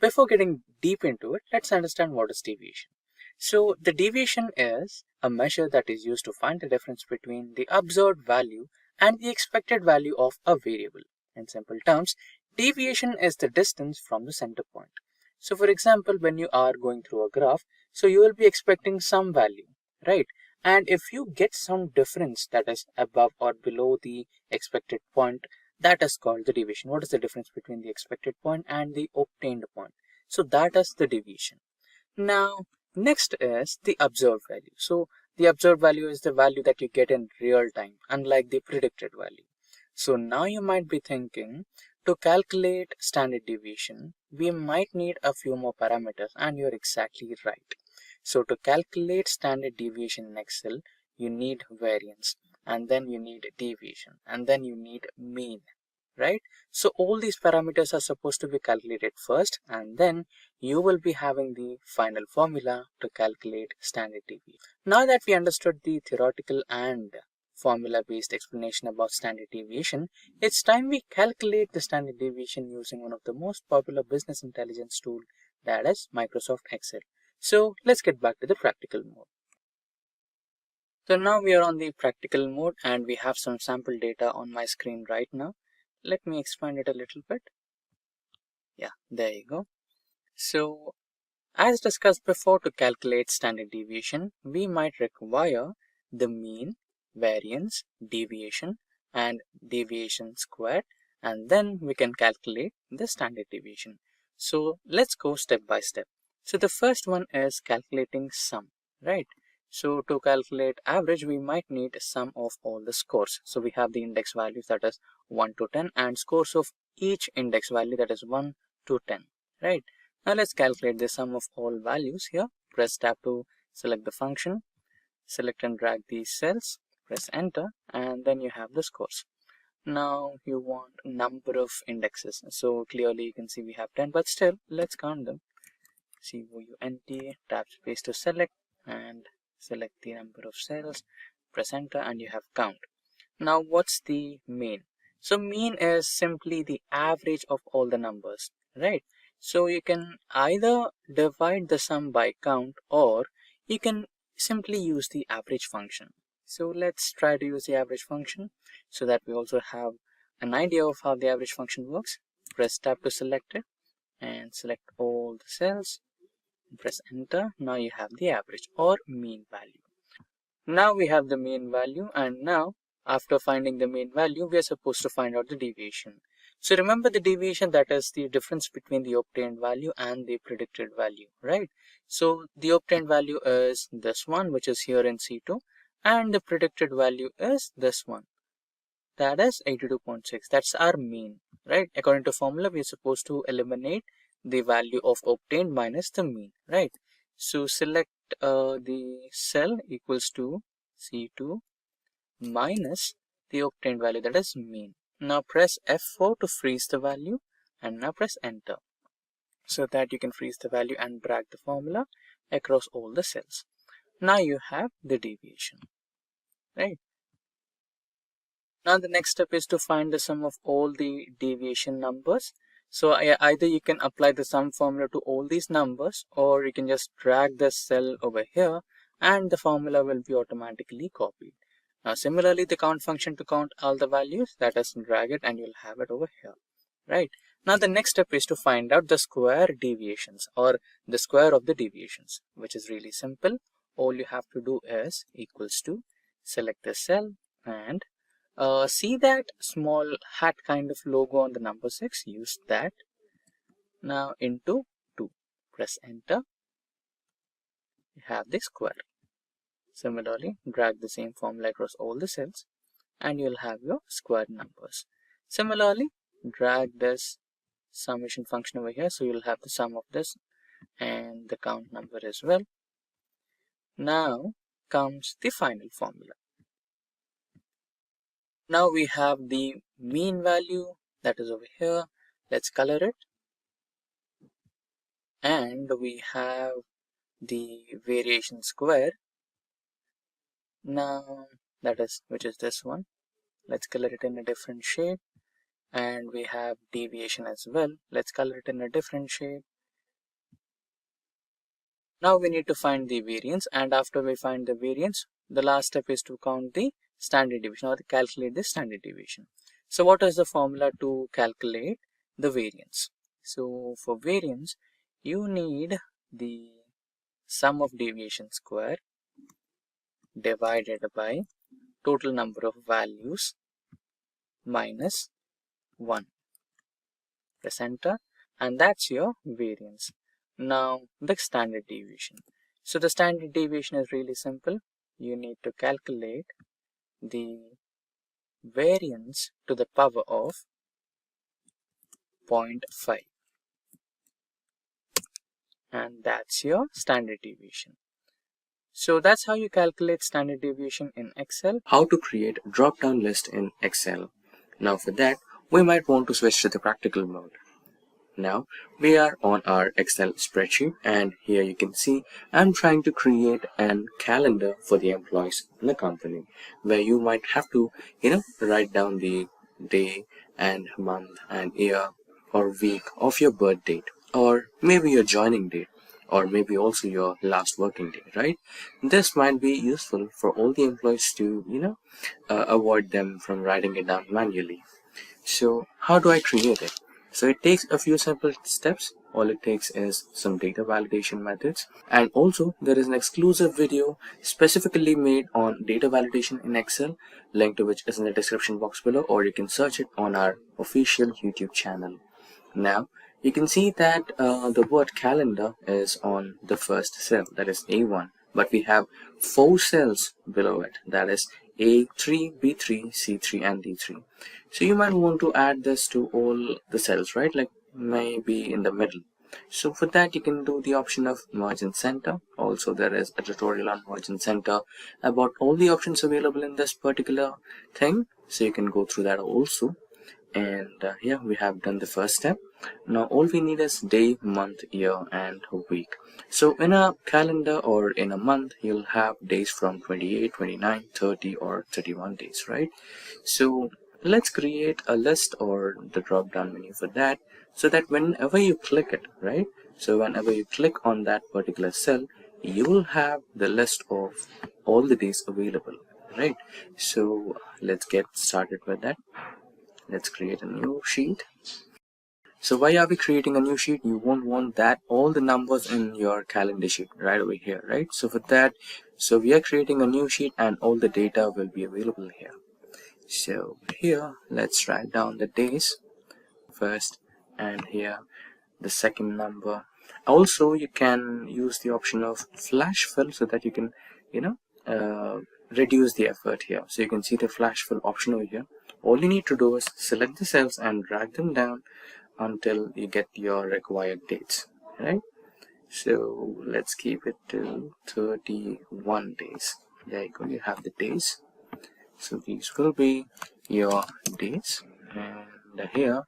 before getting deep into it, let's understand what is deviation. So the deviation is a measure that is used to find the difference between the observed value and the expected value of a variable. In simple terms, deviation is the distance from the center point. So for example, when you are going through a graph, so you will be expecting some value, right? And if you get some difference that is above or below the expected point, that is called the deviation. What is the difference between the expected point and the obtained point? So that is the deviation. Now, next is the observed value. So the observed value is the value that you get in real time, unlike the predicted value. So now you might be thinking, to calculate standard deviation, we might need a few more parameters, and you're exactly right. So to calculate standard deviation in Excel, you need variance, and then you need deviation, and then you need mean, right? So all these parameters are supposed to be calculated first, and then you will be having the final formula to calculate standard deviation. Now that we understood the theoretical and formula-based explanation about standard deviation, it's time we calculate the standard deviation using one of the most popular business intelligence tool, that is Microsoft Excel. So let's get back to the practical mode. So now we are on the practical mode and we have some sample data on my screen right now. Let me expand it a little bit. Yeah, there you go. So as discussed before, to calculate standard deviation, we might require the mean, variance, deviation, and deviation squared, and then we can calculate the standard deviation. So let's go step by step. So the first one is calculating sum, right? So to calculate average, we might need sum of all the scores. So we have the index values, that is 1 to 10, and scores of each index value, that is 1 to 10, right? Now let's calculate the sum of all values here. Press tab to select the function, select and drag these cells, press enter, and then you have the scores. Now you want number of indexes. So clearly you can see we have 10, but still let's count them. COUNT, tab space to select and select the number of cells, press enter, and you have count. Now what's the mean? So mean is simply the average of all the numbers, right? So you can either divide the sum by count or you can simply use the average function. So let's try to use the average function so that we also have an idea of how the average function works. Press tab to select it and select all the cells. Press enter. Now you have the average or mean value. Now we have the mean value, and now after finding the mean value, we are supposed to find out the deviation. So remember the deviation, that is the difference between the obtained value and the predicted value, right? So the obtained value is this one, which is here in C2, and the predicted value is this one, that is 82.6. That's our mean, right? According to formula, we are supposed to eliminate the value of obtained minus the mean, right? So select the cell equals to C2 minus the obtained value, that is mean. Now press F4 to freeze the value, and now press enter so that you can freeze the value and drag the formula across all the cells. Now you have the deviation, right? Now the next step is to find the sum of all the deviation numbers. So either you can apply the sum formula to all these numbers, or you can just drag the cell over here and the formula will be automatically copied. Now similarly, the count function to count all the values, that is drag it and you'll have it over here, right? Now the next step is to find out the square deviations or the square of the deviations, which is really simple. All you have to do is equals to select the cell and see that small hat kind of logo on the number 6, use that. Now into 2, press enter, you have the square. Similarly, drag the same formula across all the cells and you'll have your square numbers. Similarly, drag this summation function over here, so you'll have the sum of this and the count number as well. Now comes the final formula. Now we have the mean value, that is over here. Let's color it. And we have the variation square. Now that is, which is this one. Let's color it in a different shade. And we have deviation as well. Let's color it in a different shade. Now we need to find the variance, and after we find the variance, the last step is to count the standard deviation or to calculate the standard deviation. So what is the formula to calculate the variance? So for variance, you need the sum of deviation square divided by total number of values minus 1. Press enter, and that's your variance. Now the standard deviation. So the standard deviation is really simple. You need to calculate the variance to the power of 0.5, and that's your standard deviation. So that's how you calculate standard deviation in Excel. How to create a drop-down list in Excel. Now for that, we might want to switch to the practical mode. Now we are on our Excel spreadsheet, and here you can see I'm trying to create an calendar for the employees in the company, where you might have to write down the day and month and year or week of your birth date, or maybe your joining date, or maybe also your last working day, right? This might be useful for all the employees to avoid them from writing it down manually. So how do I create it? So it takes a few simple steps. All it takes is some data validation methods, and also there is an exclusive video specifically made on data validation in Excel, link to which is in the description box below, or you can search it on our official YouTube channel. Now you can see that the word calendar is on the first cell, that is A1, but we have 4 cells below it, that is A3, B3, C3 and D3. So you might want to add this to all the cells, right? Like maybe in the middle. So for that you can do the option of merge and center. Also there is a tutorial on merge and center about all the options available in this particular thing, so you can go through that also. And yeah, we have done the first step. Now all we need is day, month, year and week. So in a calendar or in a month, you'll have days from 28, 29, 30 or 31 days, right? So let's create a list or the drop down menu for that, so that whenever you click it, right? So whenever you click on that particular cell, you will have the list of all the days available, right? So let's get started with that. Let's create a new sheet. So why are we creating a new sheet? You won't want that all the numbers in your calendar sheet right over here, right? So for that, so we are creating a new sheet and all the data will be available here. So here, let's write down the days first, and here the second number. Also, you can use the option of flash fill so that you can, reduce the effort here. So you can see the flash fill option over here. All you need to do is select the cells and drag them down until you get your required dates, right? So let's keep it to 31 days. There you go, you have the days. So these will be your days. And here,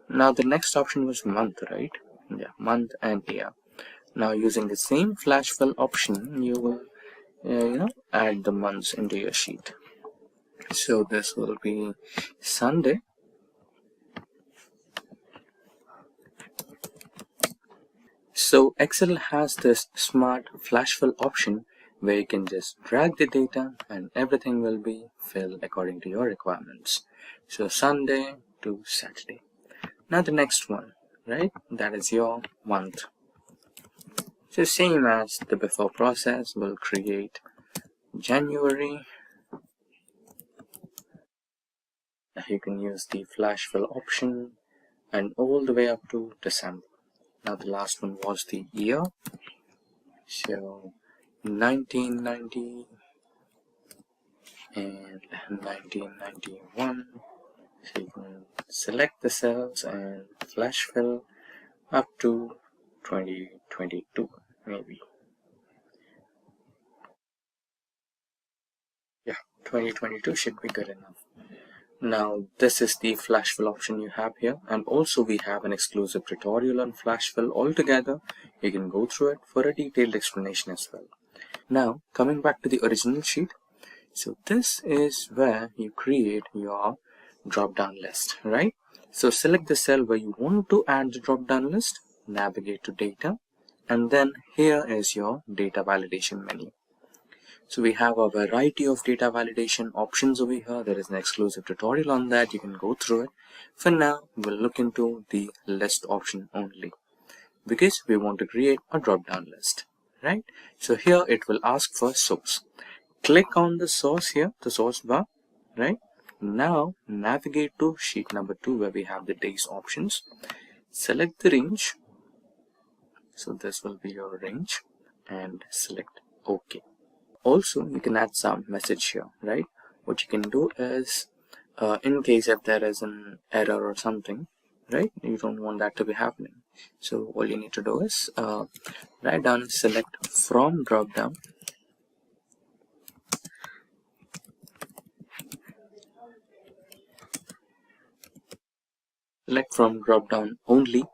now the next option was month, right? Yeah, month and year. Now using the same flash fill option, you will add the months into your sheet. So this will be Sunday. So Excel has this smart flash fill option where you can just drag the data and everything will be filled according to your requirements. So Sunday to Saturday. Now the next one, right? That is your month. So same as the before process, we'll create January. You can use the flash fill option and all the way up to December. Now the last one was the year. So 1990 and 1991. So you can select the cells and flash fill up to 2022 maybe. Yeah, 2022 should be good enough. Now this is the flash fill option you have here, and also we have an exclusive tutorial on flash fill altogether. You can go through it for a detailed explanation as well. Now coming back to the original sheet, so this is where you create your drop down list, right? So select the cell where you want to add the drop down list, navigate to data, and then here is your data validation menu. So we have a variety of data validation options over here. There is an exclusive tutorial on that. You can go through it. For now, we'll look into the list option only because we want to create a drop-down list, right? So here it will ask for source. Click on the source here, the source bar, right? Now navigate to sheet number 2 where we have the days options. Select the range. So this will be your range and select OK. Also, you can add some message here, right? What you can do is, in case if there is an error or something, right? You don't want that to be happening. So all you need to do is write down, select from drop down. Select from drop down only,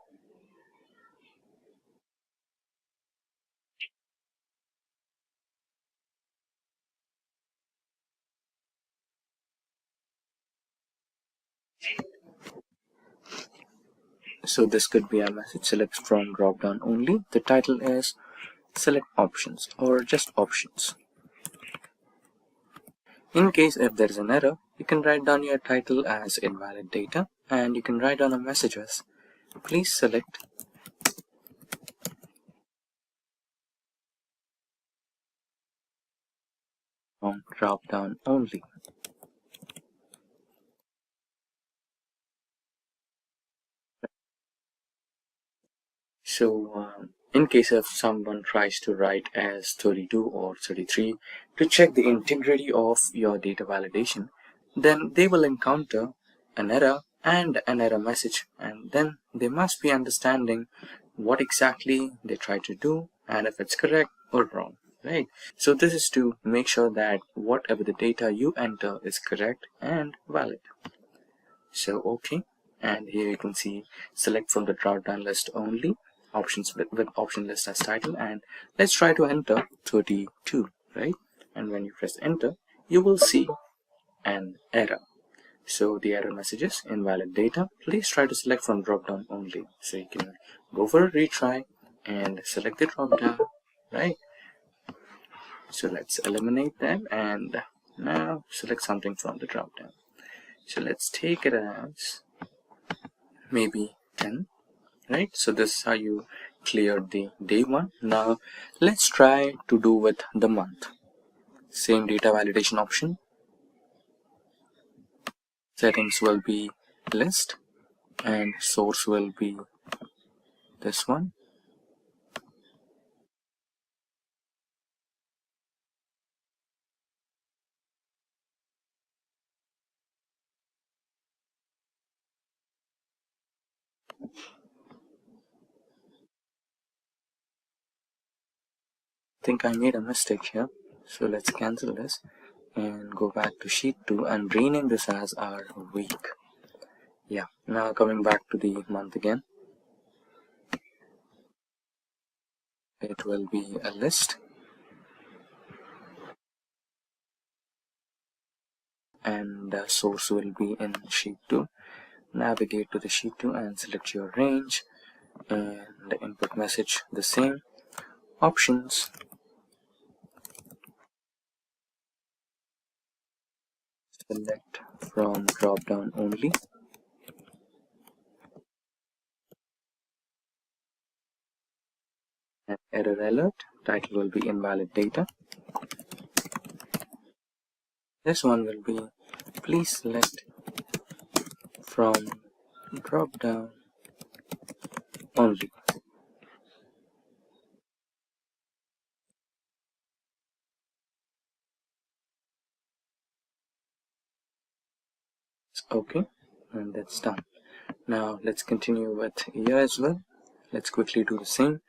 So this could be a message select from drop down only. The title is select options or just options. In case if there is an error, you can write down your title as invalid data, and you can write down a message as please select from drop down only. So in case if someone tries to write as 32 or 33 to check the integrity of your data validation, then they will encounter an error and an error message, and then they must be understanding what exactly they try to do and if it's correct or wrong, right? So this is to make sure that whatever the data you enter is correct and valid. So okay, and here you can see select from the drop down list only, options with option list as title, and let's try to enter 32, right? And when you press enter, you will see an error. So the error message is invalid data. Please try to select from drop down only. So you can go for a retry and select the drop down, right? So let's eliminate that and now select something from the drop down. So let's take it as maybe 10, right? So this is how you cleared the day one. Now let's try to do with the month. Same data validation option. Settings will be list and source will be this one. I think I made a mistake here, so let's cancel this and go back to sheet 2 and rename this as our week. Yeah, now coming back to the month again, it will be a list and the source will be in sheet 2. Navigate to the sheet 2 and select your range and the input message the same. Options, select from drop down only, and error alert, title will be invalid data. This one will be please select from drop down only. Okay, and that's done. Now let's continue with year as well. Let's quickly do the same.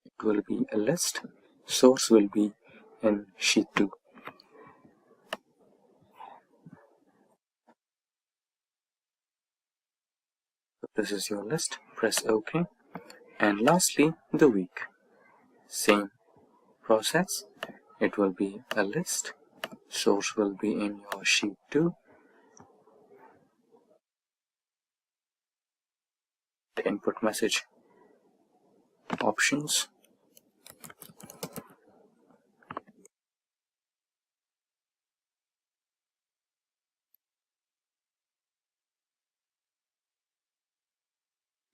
It will be a list. Source will be in sheet 2. So this is your list. Press OK. And lastly, the week. Same process. It will be a list. Source will be in your sheet 2. The input message options.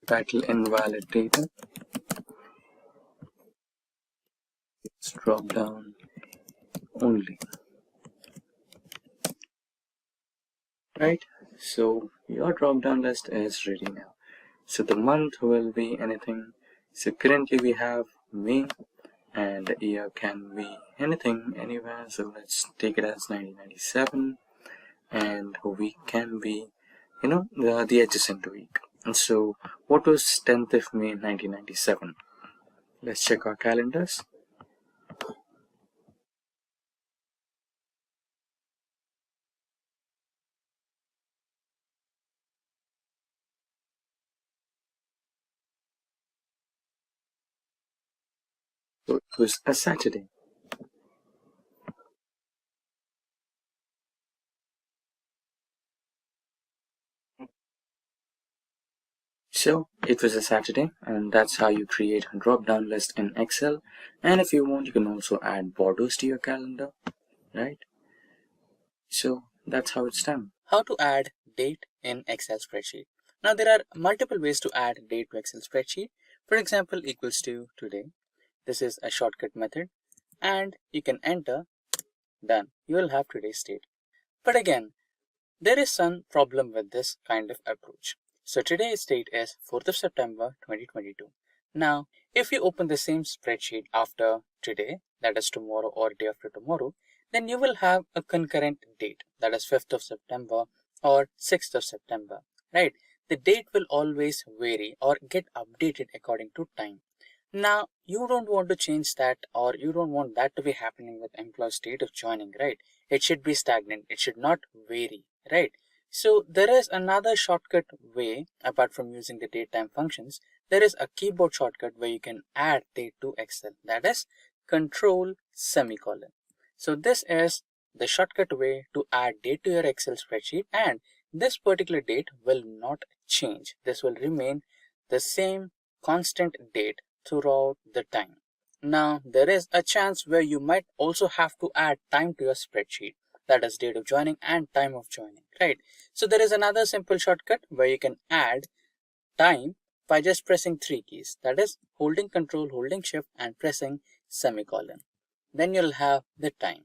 Title invalid data. It's drop down only. Right, so your drop down list is ready now. So the month will be anything. So currently we have May, and the year can be anything, anywhere. So let's take it as 1997, and week can be the adjacent week. And so what was 10th of May 1997? Let's check our calendars. So it was a Saturday. So it was a Saturday, and that's how you create a drop-down list in Excel. And if you want, you can also add borders to your calendar, right? So that's how it's done. How to add date in Excel spreadsheet. Now there are multiple ways to add date to Excel spreadsheet. For example, equals to today. This is a shortcut method, and you can enter, done. You will have today's date. But again, there is some problem with this kind of approach. So today's date is 4th of September 2022. Now, if you open the same spreadsheet after today, that is tomorrow or day after tomorrow, then you will have a concurrent date, that is 5th of September or 6th of September, right? The date will always vary or get updated according to time. Now, you don't want to change that, or you don't want that to be happening with employee's date of joining, right? It should be stagnant. It should not vary, right? So there is another shortcut way apart from using the datetime functions. There is a keyboard shortcut where you can add date to Excel. That is control semicolon. So this is the shortcut way to add date to your Excel spreadsheet, and this particular date will not change. This will remain the same constant date throughout the time. Now there is a chance where you might also have to add time to your spreadsheet, that is date of joining and time of joining, right? So there is another simple shortcut where you can add time by just pressing 3 keys, that is holding control, holding shift and pressing semicolon. Then you'll have the time.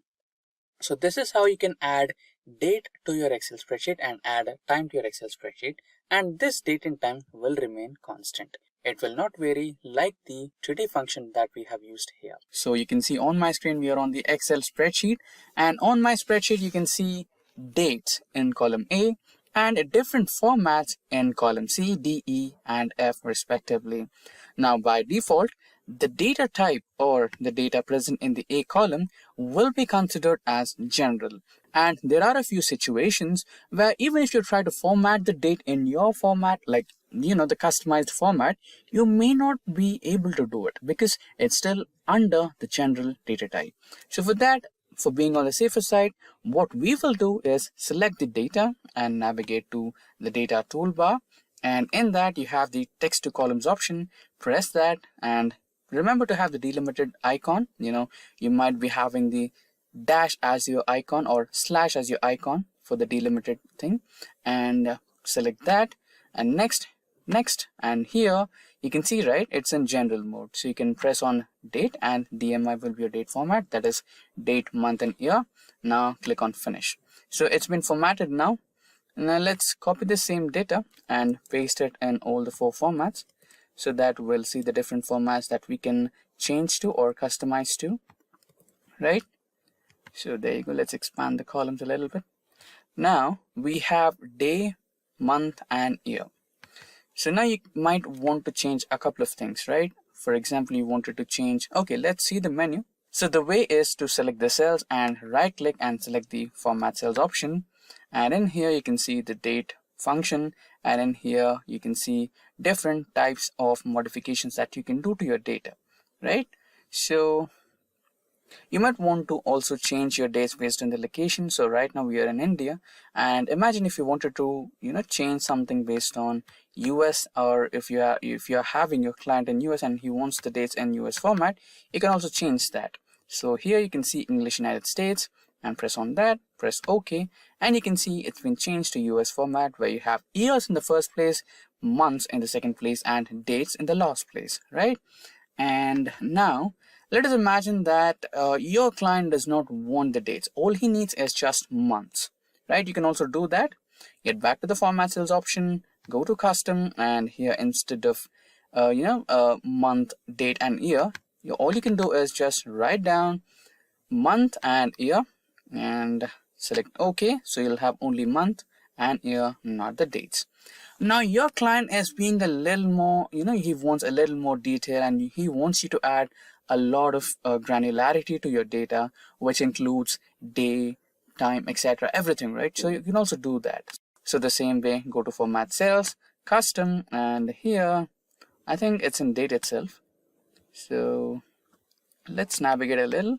So this is how you can add date to your Excel spreadsheet and add time to your Excel spreadsheet, and this date and time will remain constant. It will not vary like the today function that we have used here. So you can see on my screen we are on the Excel spreadsheet, and on my spreadsheet you can see dates in column A and different formats in column C, D, E and F respectively. Now by default, the data type or the data present in the A column will be considered as general, and there are a few situations where even if you try to format the date in your format, like the customized format, you may not be able to do it because it's still under the general data type. So for that, for being on the safer side, what we will do is select the data and navigate to the data toolbar, and in that you have the text to columns option. Press that and remember to have the delimited icon. You might be having the dash as your icon or slash as your icon for the delimited thing, and select that and next, and here you can see, right, it's in general mode. So you can press on date and DMI will be your date format, that is date, month and year. Now click on finish. So it's been formatted now. Now let's copy the same data and paste it in all the 4 formats, so that we'll see the different formats that we can change to or customize to, right? So there you go. Let's expand the columns a little bit. Now we have day, month and year. So now you might want to change a couple of things, right? For example, you wanted to change, okay, let's see the menu. So the way is to select the cells and right click and select the format cells option, and in here you can see the date function, and in here you can see different types of modifications that you can do to your data, right? So you might want to also change your dates based on the location. So right now we are in India, and imagine if you wanted to change something based on US, or if you are having your client in US and he wants the dates in US format, you can also change that. So here you can see English United States and press on that, press OK, and you can see it's been changed to US format where you have years in the first place, months in the second place and dates in the last place, right? And now let us imagine that your client does not want the dates. All he needs is just months, right? You can also do that. Get back to the format cells option, go to custom, and here instead of month, date and year, all you can do is just write down month and year and select OK. So you'll have only month and year, not the dates. Now your client is being a little more, he wants a little more detail, and he wants you to add a lot of granularity to your data, which includes day, time, etc., everything, right? So you can also do that. So the same way, go to format cells, custom, and here I think it's in date itself. So let's navigate a little.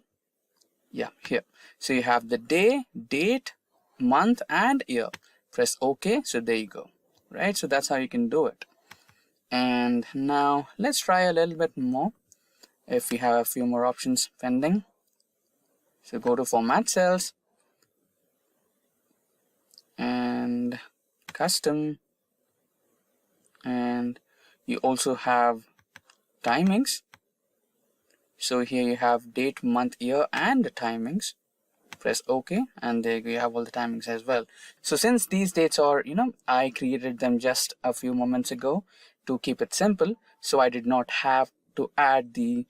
Yeah, here. So you have the day, date, month, and year. Press OK. So there you go. Right? So that's how you can do it. And now let's try a little bit more. If we have a few more options pending. So go to format cells and custom, and you also have timings. So here you have date, month, year, and the timings. Press OK, and there you have all the timings as well. So since these dates are, I created them just a few moments ago to keep it simple, so I did not have to add the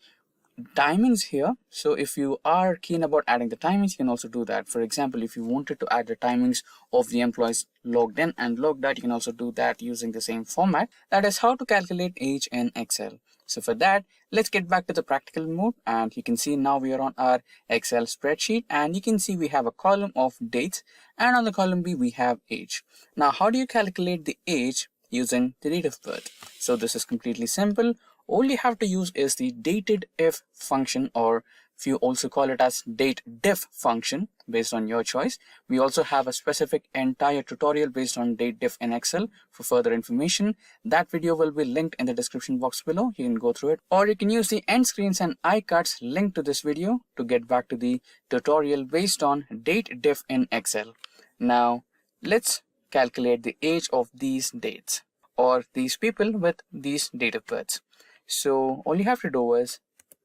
timings here. So if you are keen about adding the timings, you can also do that. For example, if you wanted to add the timings of the employees logged in and logged out, you can also do that using the same format. That is how to calculate age in Excel. So for that, let's get back to the practical mode, and you can see now we are on our Excel spreadsheet, and you can see we have a column of dates, and on the column B we have age. Now how do you calculate the age using the date of birth? So this is completely simple. All you have to use is the datedIf function, or if you also call it as datediff function based on your choice. We also have a specific entire tutorial based on datediff in Excel for further information. That video will be linked in the description box below. You can go through it, or you can use the end screens and iCards linked to this video to get back to the tutorial based on datediff in Excel. Now let's calculate the age of these dates, or these people with these date of births. So all you have to do is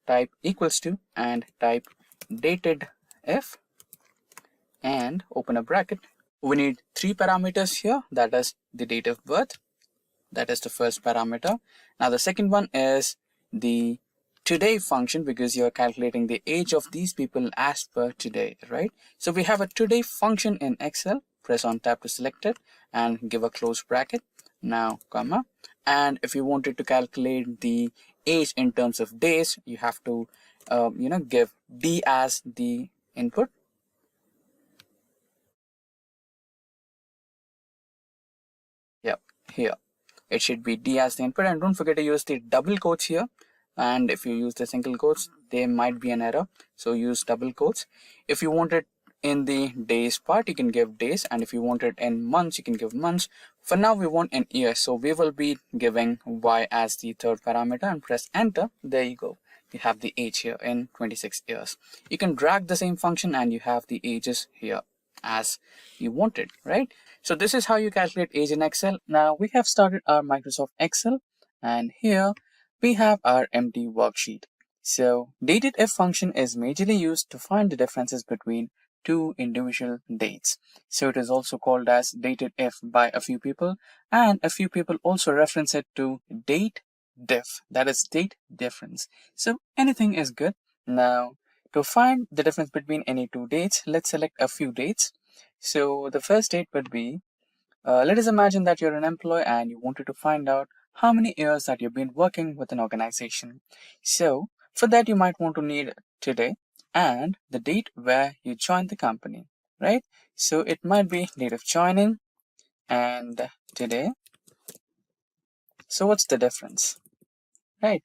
type equals to and type datedIf and open a bracket. We need 3 parameters here. That is the date of birth. That is the first parameter. Now the second one is the today function, because you're calculating the age of these people as per today, right? So we have a today function in Excel. Press on tab to select it and give a close bracket. Now comma, and if you wanted to calculate the age in terms of days, you have to give D as the input. Yep, here it should be D as the input, and don't forget to use the double quotes here. And if you use the single quotes, there might be an error, so use double quotes. If you want it in the days part, you can give days, and if you want it in months, you can give months. For now we want in years, so we will be giving Y as the third parameter, and press enter. There you go, you have the age here in 26 years. You can drag the same function and you have the ages here as you wanted, right? So this is how you calculate age in Excel. Now we have started our Microsoft Excel, and here we have our empty worksheet. So datedIf function is majorly used to find the differences between 2 individual dates. So it is also called as datedIf by a few people, and a few people also reference it to datediff, that is date difference. So anything is good. Now to find the difference between any 2 dates, let's select a few dates. So the first date would be, let us imagine that you're an employee and you wanted to find out how many years that you've been working with an organization. So for that you might want to need today and the date where you joined the company, right? So it might be date of joining and today. So what's the difference, right?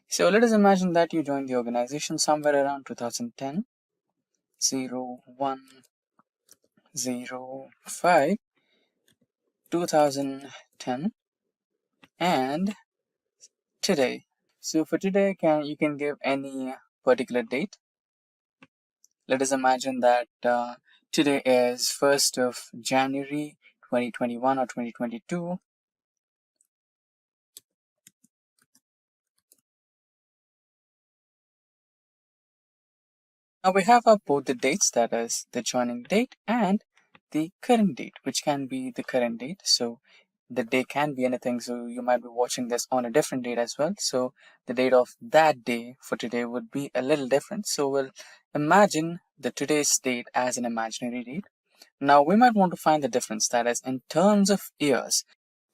So let us imagine that you joined the organization somewhere around 2010, 0105, 2010, and today. So for today, you can give any particular date. Let us imagine that today is 1st of January 2021 or 2022. Now we have both the dates, that is the joining date and the current date, which can be the current date. So the day can be anything, so you might be watching this on a different date as well. So the date of that day for today would be a little different. So we'll imagine the today's date as an imaginary date. Now we might want to find the difference, that is in terms of years.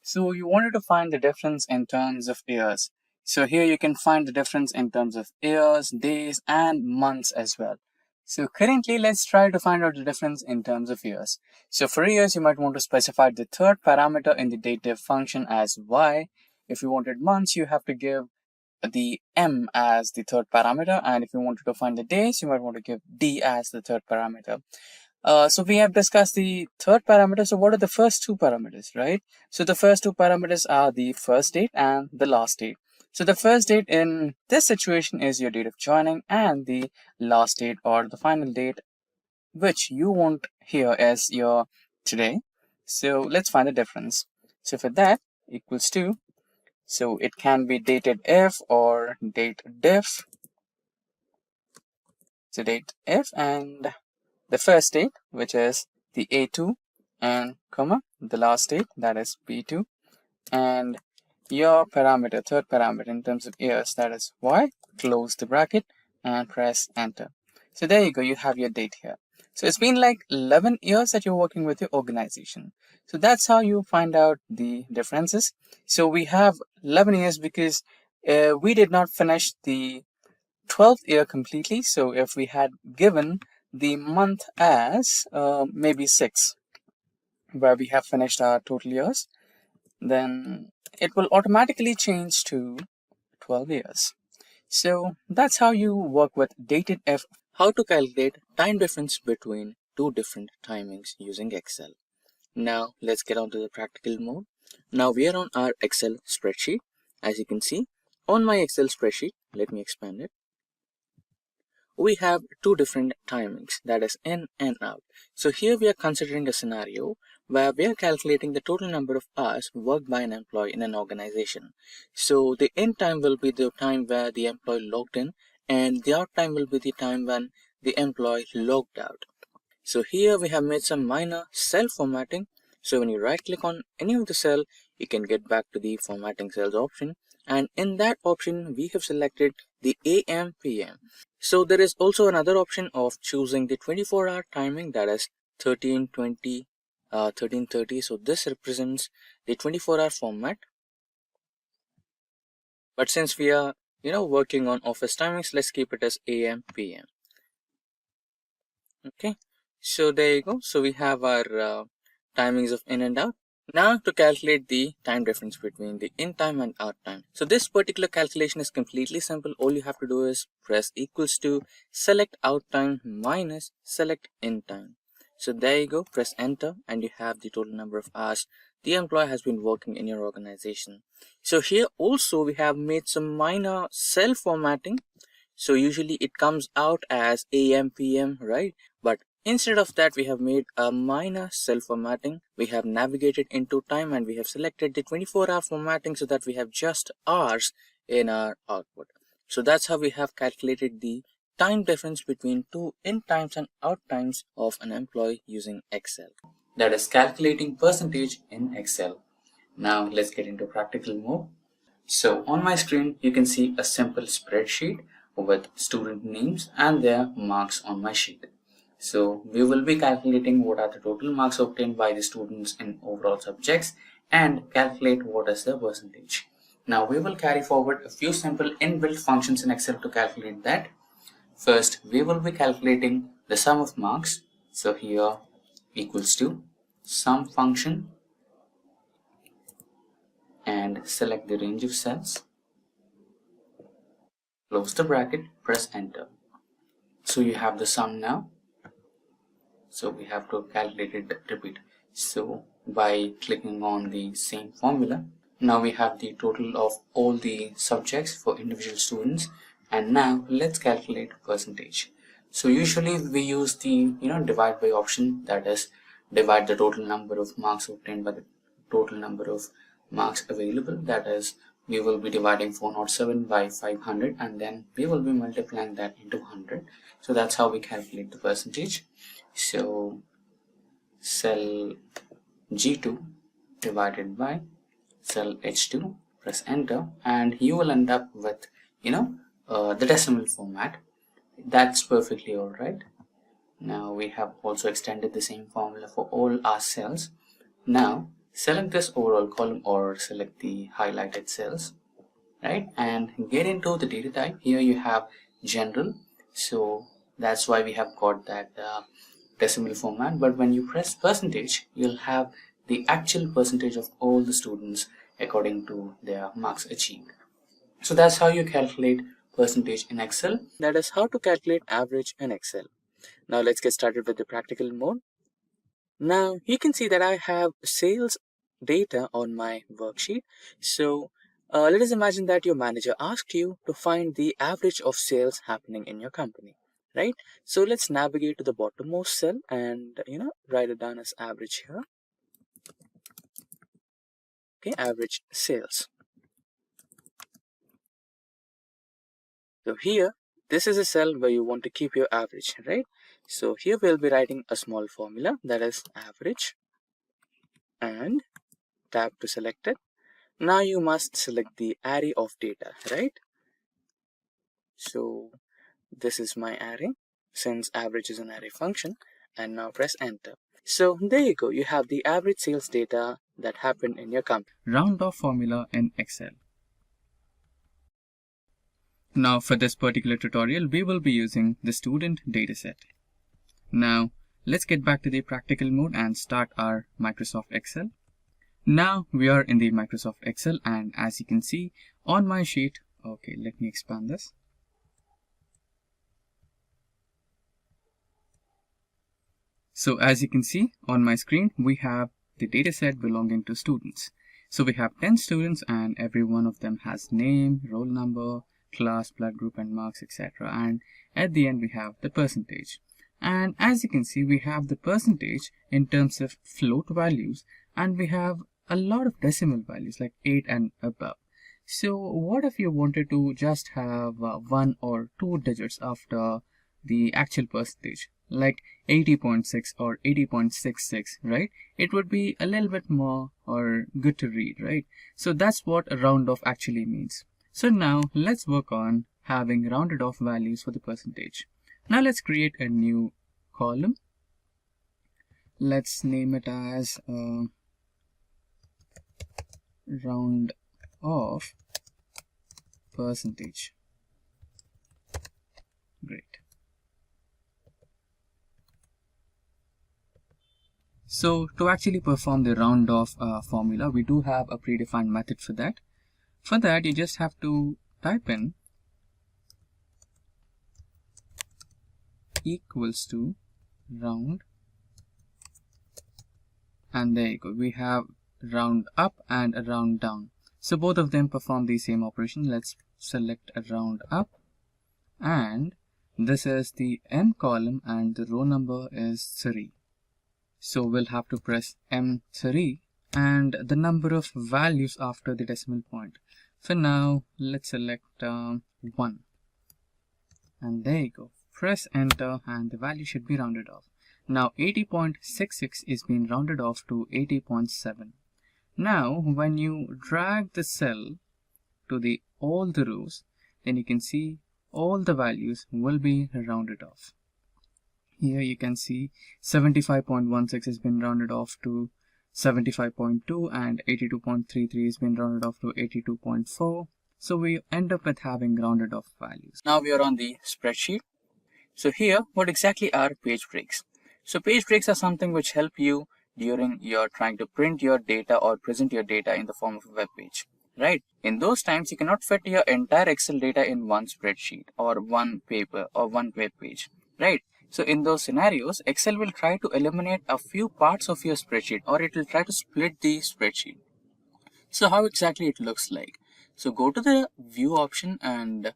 So you wanted to find the difference in terms of years. So here you can find the difference in terms of years, days, and months as well. So currently, let's try to find out the difference in terms of years. So for years, you might want to specify the third parameter in the dative function as y. If you wanted months, you have to give the m as the third parameter. And if you wanted to find the days, you might want to give d as the third parameter. So we have discussed the third parameter. So what are the first two parameters, right? So the first two parameters are the first date and the last date. So the first date in this situation is your date of joining, and the last date or the final date, which you want here as your today. So let's find the difference. So for that equals to, so it can be dated if or date diff. So date if and the first date, which is the A2, and comma the last date, that is B2, and your parameter, third parameter in terms of years, that is Y. Close the bracket and press enter. So there you go, you have your date here. So it's been like 11 years that you're working with your organization. So that's how you find out the differences. So we have 11 years because we did not finish the 12th year completely. So if we had given the month as maybe 6, where we have finished our total years, then it will automatically change to 12 years. So that's how you work with dated if. How to calculate time difference between two different timings using Excel. Now let's get on to the practical mode. Now we are on our Excel spreadsheet. As you can see on my Excel spreadsheet, let me expand it. We have two different timings, that is in and out. So here we are considering a scenario where we are calculating the total number of hours worked by an employee in an organization. So the in time will be the time where the employee logged in, and the out time will be the time when the employee logged out. So here we have made some minor cell formatting. So when you right click on any of the cell, you can get back to the formatting cells option, and in that option we have selected the AM PM. So there is also another option of choosing the 24-hour timing, that is 1320 1330. So this represents the 24-hour format, but since we are working on office timings, let's keep it as AM PM. Okay, so there you go. So we have our timings of in and out. Now to calculate the time difference between the in time and out time. So this particular calculation is completely simple. All you have to do is press equals to select out time minus select in time. So there you go, press enter, and you have the total number of hours the employee has been working in your organization. So here also we have made some minor cell formatting. So usually it comes out as AM PM, right? But instead of that, we have made a minor cell formatting. We have navigated into time and we have selected the 24-hour formatting so that we have just hours in our output. So that's how we have calculated the time difference between two in times and out times of an employee using Excel. That is calculating percentage in Excel. Now let's get into practical mode. So on my screen, you can see a simple spreadsheet with student names and their marks on my sheet. So we will be calculating what are the total marks obtained by the students in overall subjects and calculate what is the percentage. Now we will carry forward a few simple inbuilt functions in Excel to calculate that. First, we will be calculating the sum of marks. So here equals to sum function, and select the range of cells. Close the bracket, press enter. So you have the sum now. So we have to calculate it, repeat. So by clicking on the same formula, now we have the total of all the subjects for individual students. And now let's calculate percentage. So usually we use the divide by option, that is divide the total number of marks obtained by the total number of marks available, that is we will be dividing 407 by 500 and then we will be multiplying that into 100. So that's how we calculate the percentage. So cell G2 divided by cell H2, press enter, and you will end up with the decimal format. That's perfectly all right. Now we have also extended the same formula for all our cells. Now select this overall column or select the highlighted cells, right, and get into the data type. Here you have general, so that's why we have got that decimal format. But when you press percentage, you'll have the actual percentage of all the students according to their marks achieved. So that's how you calculate percentage in Excel. That is how to calculate average in Excel. Now let's get started with the practical mode. Now you can see that I have sales data on my worksheet. So let us imagine that your manager asked you to find the average of sales happening in your company, right? So let's navigate to the bottommost cell and write it down as average here. Okay, average sales. So here, this is a cell where you want to keep your average, right? So here we'll be writing a small formula, that is average, and tap to select it. Now you must select the array of data, right? So this is my array, since average is an array function, and now press enter. So there you go, you have the average sales data that happened in your company. Round off formula in Excel. Now for this particular tutorial, we will be using the student dataset. Now let's get back to the practical mode and start our Microsoft Excel. Now we are in the Microsoft Excel, and as you can see on my sheet, okay, let me expand this. So as you can see on my screen, we have the dataset belonging to students. So we have 10 students and every one of them has name, roll number, class, blood group and marks, etc. And at the end we have the percentage. And as you can see, we have the percentage in terms of float values, and we have a lot of decimal values like 8 and above. So what if you wanted to just have 1 or 2 digits after the actual percentage, like 80.6 or 80.66, right? It would be a little bit more or good to read, right? So that's what a round off actually means. So now let's work on having rounded off values for the percentage. Now let's create a new column. Let's name it as round off percentage. Great. So to actually perform the round off formula, we do have a predefined method for that. For that, you just have to type in equals to round, and there you go. We have round up and a round down. So both of them perform the same operation. Let's select a round up, and this is the M column and the row number is 3. So we'll have to press M3 and the number of values after the decimal point. For now, let's select 1. And there you go. Press enter and the value should be rounded off. Now 80.66 is being rounded off to 80.7. Now when you drag the cell to all the rows, then you can see all the values will be rounded off. Here you can see 75.16 has been rounded off to 75.2 and 82.33 has been rounded off to 82.4. So we end up with having rounded off values. Now we are on the spreadsheet. So here, what exactly are page breaks? So page breaks are something which help you during you're trying to print your data or present your data in the form of a web page, right? In those times, you cannot fit your entire Excel data in one spreadsheet or one paper or one web page, right? So in those scenarios, Excel will try to eliminate a few parts of your spreadsheet, or it will try to split the spreadsheet. So how exactly it looks like? So go to the view option and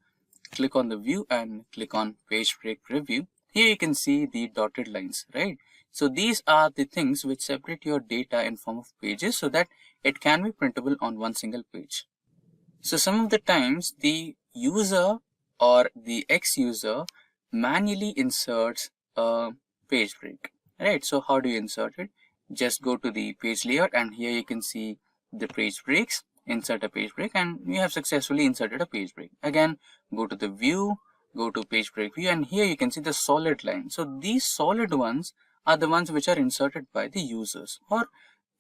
click on the view and click on page break preview. Here you can see the dotted lines, right? So these are the things which separate your data in form of pages so that it can be printable on one single page. So some of the times the user or the ex-user manually inserts a page break, right? So how do you insert it? Just go to the page layout and here you can see the page breaks, insert a page break, and you have successfully inserted a page break. Again, go to the view, go to page break view, and here you can see the solid line. So these solid ones are the ones which are inserted by the users or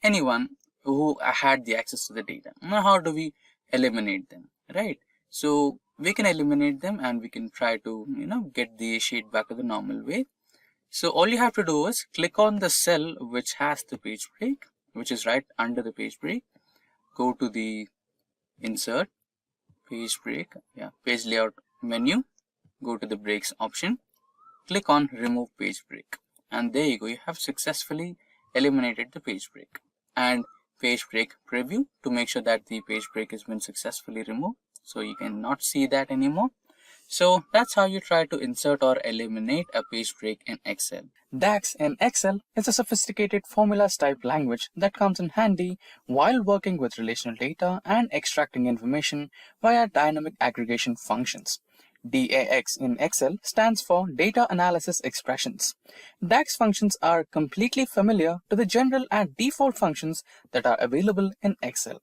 anyone who had the access to the data. Now how do we eliminate them, right? So we can eliminate them and we can try to get the sheet back to the normal way. So all you have to do is click on the cell which has the page break, which is right under the page break. Go to the insert page break, page layout menu, go to the breaks option, click on remove page break, and there you go, you have successfully eliminated the page break. And page break preview to make sure that the page break has been successfully removed, so you cannot see that anymore. So that's how you try to insert or eliminate a page break in Excel. DAX in Excel is a sophisticated formulas type language that comes in handy while working with relational data and extracting information via dynamic aggregation functions. DAX in Excel stands for Data Analysis Expressions. DAX functions are completely familiar to the general and default functions that are available in Excel.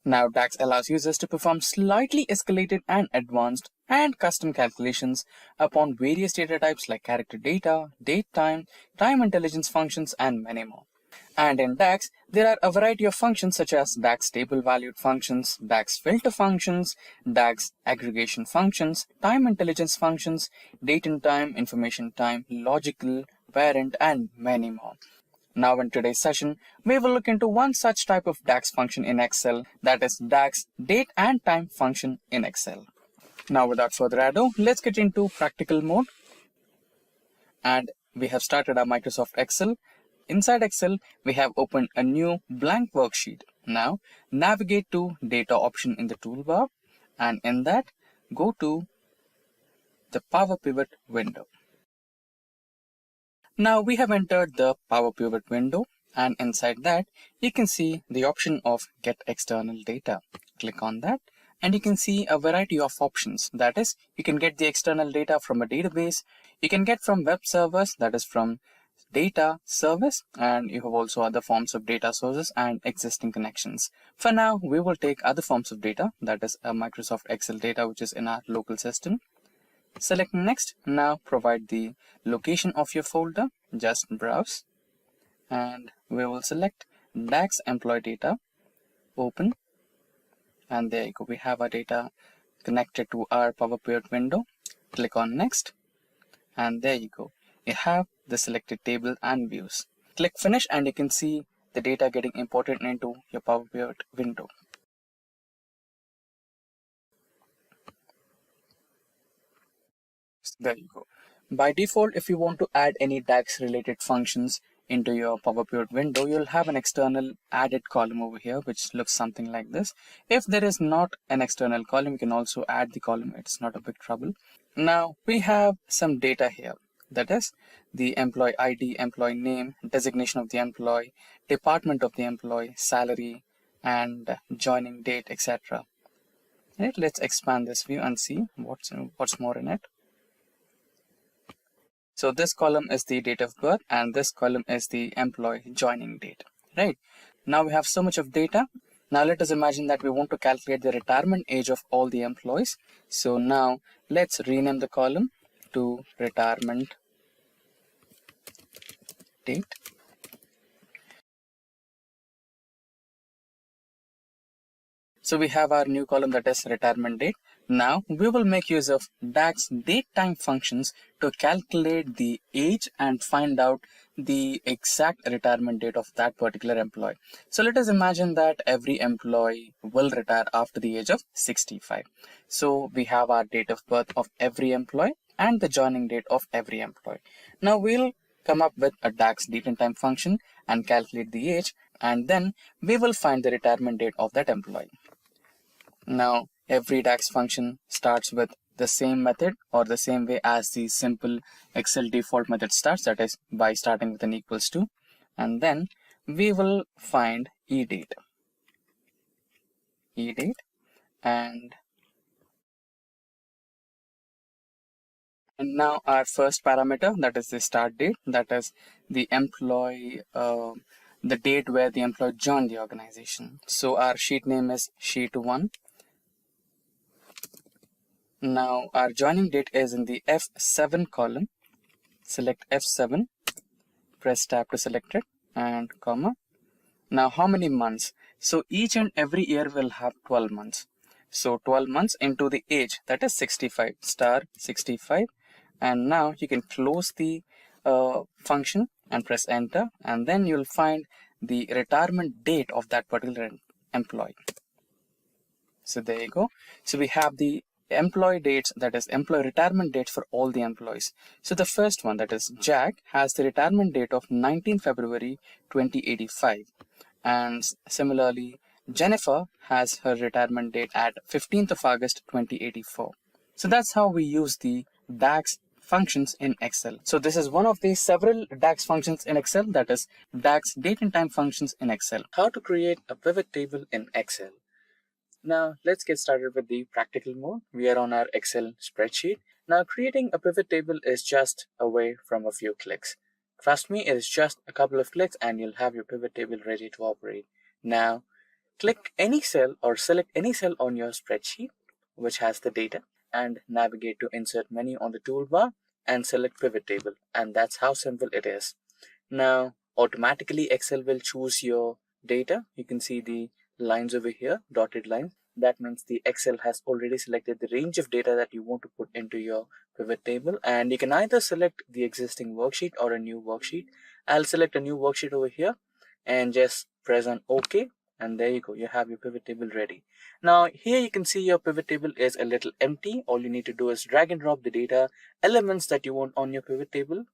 Now, DAX allows users to perform slightly escalated and advanced and custom calculations upon various data types like character data, date time, time intelligence functions, and many more. And in DAX, there are a variety of functions such as DAX table valued functions, DAX filter functions, DAX aggregation functions, time intelligence functions, date and time, information time, logical, parent, and many more. Now in today's session, we will look into one such type of DAX function in Excel, that is DAX date and time function in Excel. Now without further ado, let's get into practical mode. And we have started our Microsoft Excel. Inside Excel, we have opened a new blank worksheet. Now navigate to data option in the toolbar, and in that, go to the Power Pivot window. Now we have entered the Power Pivot window, and inside that you can see the option of Get External Data. Click on that and you can see a variety of options. That is, you can get the external data from a database, you can get from web servers, that is from data service, and you have also other forms of data sources and existing connections. For now, we will take other forms of data, that is a Microsoft Excel data which is in our local system. Select next. Now provide the location of your folder, just browse, and we will select DAX employee data, open, and there you go, we have our data connected to our Power Pivot window. Click on next, and there you go, you have the selected table and views. Click finish and you can see the data getting imported into your Power Pivot window. There you go. By default, if you want to add any DAX related functions into your Power Pivot window, you'll have an external added column over here, which looks something like this. If there is not an external column, you can also add the column. It's not a big trouble. Now we have some data here. That is the employee ID, employee name, designation of the employee, department of the employee, salary, and joining date, etc. Right, let's expand this view and see what's more in it. So this column is the date of birth and this column is the employee joining date, right? Now we have so much of data. Now let us imagine that we want to calculate the retirement age of all the employees. So now let's rename the column to retirement date. So we have our new column, that is retirement date. Now we will make use of DAX date time functions to calculate the age and find out the exact retirement date of that particular employee. So let us imagine that every employee will retire after the age of 65. So we have our date of birth of every employee and the joining date of every employee. Now we'll come up with a DAX date and time function and calculate the age, and then we will find the retirement date of that employee. Now every DAX function starts with the same method or the same way as the simple Excel default method starts, that is by starting with an equals to, and then we will find edate, and now our first parameter, that is the start date, that is the employee, the date where the employee joined the organization. So our sheet name is sheet 1. Now our joining date is in the F7 column. Select F7, press tab to select it, and comma. Now how many months? So each and every year will have 12 months. So 12 months into the age, that is 65, star 65. And now you can close the function and press enter, and then you'll find the retirement date of that particular employee. So there you go. So we have the employee dates, that is employee retirement dates for all the employees. So the first one, that is Jack, has the retirement date of 19 February 2085. And similarly, Jennifer has her retirement date at 15th of August 2084. So that's how we use the DAX functions in Excel. So this is one of the several DAX functions in Excel, that is DAX date and time functions in Excel. How to create a pivot table in Excel. Now let's get started with the practical mode. We are on our Excel spreadsheet. Now creating a pivot table is just away from a few clicks. Trust me, it is just a couple of clicks and you'll have your pivot table ready to operate. Now click any cell or select any cell on your spreadsheet which has the data, and navigate to insert menu on the toolbar and select pivot table, and that's how simple it is. Now automatically Excel will choose your data. You can see the lines over here, dotted lines. That means the Excel has already selected the range of data that you want to put into your pivot table, and you can either select the existing worksheet or a new worksheet. I'll select a new worksheet over here and just press on OK, and there you go, you have your pivot table ready. Now here you can see your pivot table is a little empty. All you need to do is drag and drop the data elements that you want on your pivot table.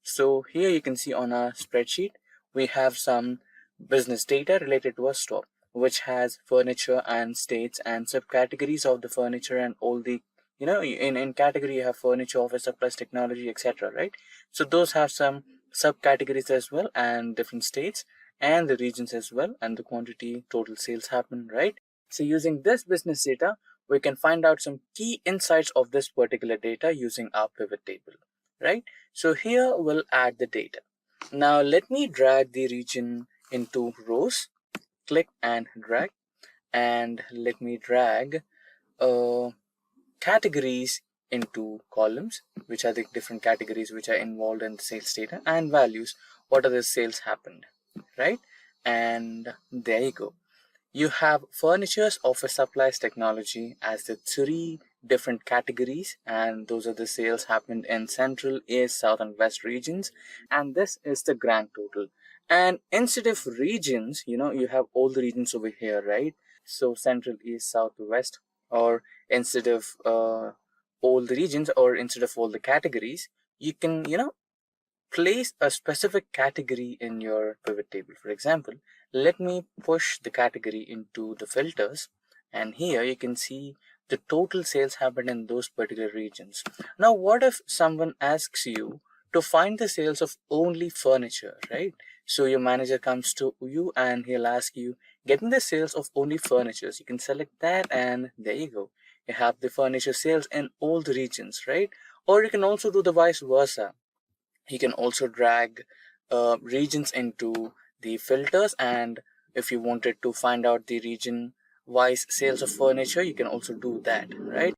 So here you can see on our spreadsheet, we have some business data related to a store, which has furniture and states and subcategories of the furniture and all the, in category you have furniture, office supplies, technology, etc. Right? So those have some subcategories as well, and different states and the regions as well, and the quantity, total sales happen, right? So using this business data, we can find out some key insights of this particular data using our pivot table, right? So here we'll add the data. Now let me drag the region into rows. Click and drag, and let me drag categories into columns, which are the different categories which are involved in the sales data, and values, what are the sales happened, right? And there you go. You have furnitures, office supplies, technology as the three different categories, and those are the sales happened in central, east, south, and west regions, and this is the grand total. And instead of regions, you have all the regions over here, right? So central, east, south, west, or instead of all the regions, or instead of all the categories, you can place a specific category in your pivot table. For example, let me push the category into the filters, and here you can see the total sales happened in those particular regions. Now what if someone asks you to find the sales of only furniture, right? So your manager comes to you and he'll ask you, get me the sales of only furniture. So you can select that, and there you go, you have the furniture sales in all the regions, right? Or you can also do the vice versa. You can also drag regions into the filters, and if you wanted to find out the region wise sales of furniture, you can also do that, right?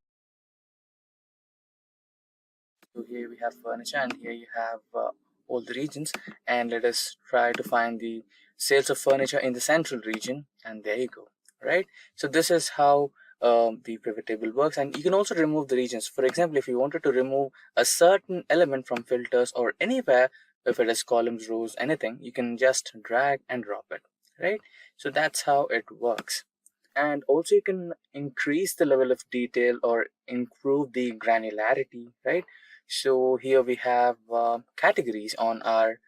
So here we have furniture, and here you have all the regions, and let us try to find the sales of furniture in the central region, and there you go, right? So this is how the pivot table works. And you can also remove the regions. For example, if you wanted to remove a certain element from filters or anywhere, if it is columns, rows, anything, you can just drag and drop it, right? So that's how it works. And also you can increase the level of detail or improve the granularity, right? So here we have categories on our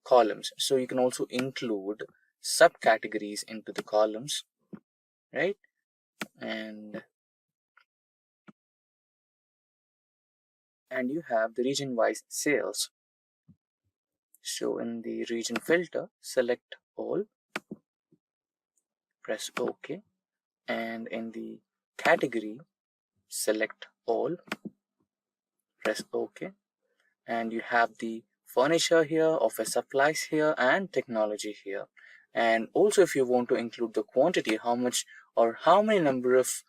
columns, so you can also include subcategories into the columns, right? And you have the region wise sales. So in the region filter, select all, press OK, and in the category, select all, press OK, and you have the furniture here, office supplies here, and technology here. And also if you want to include the quantity, how much or how many number of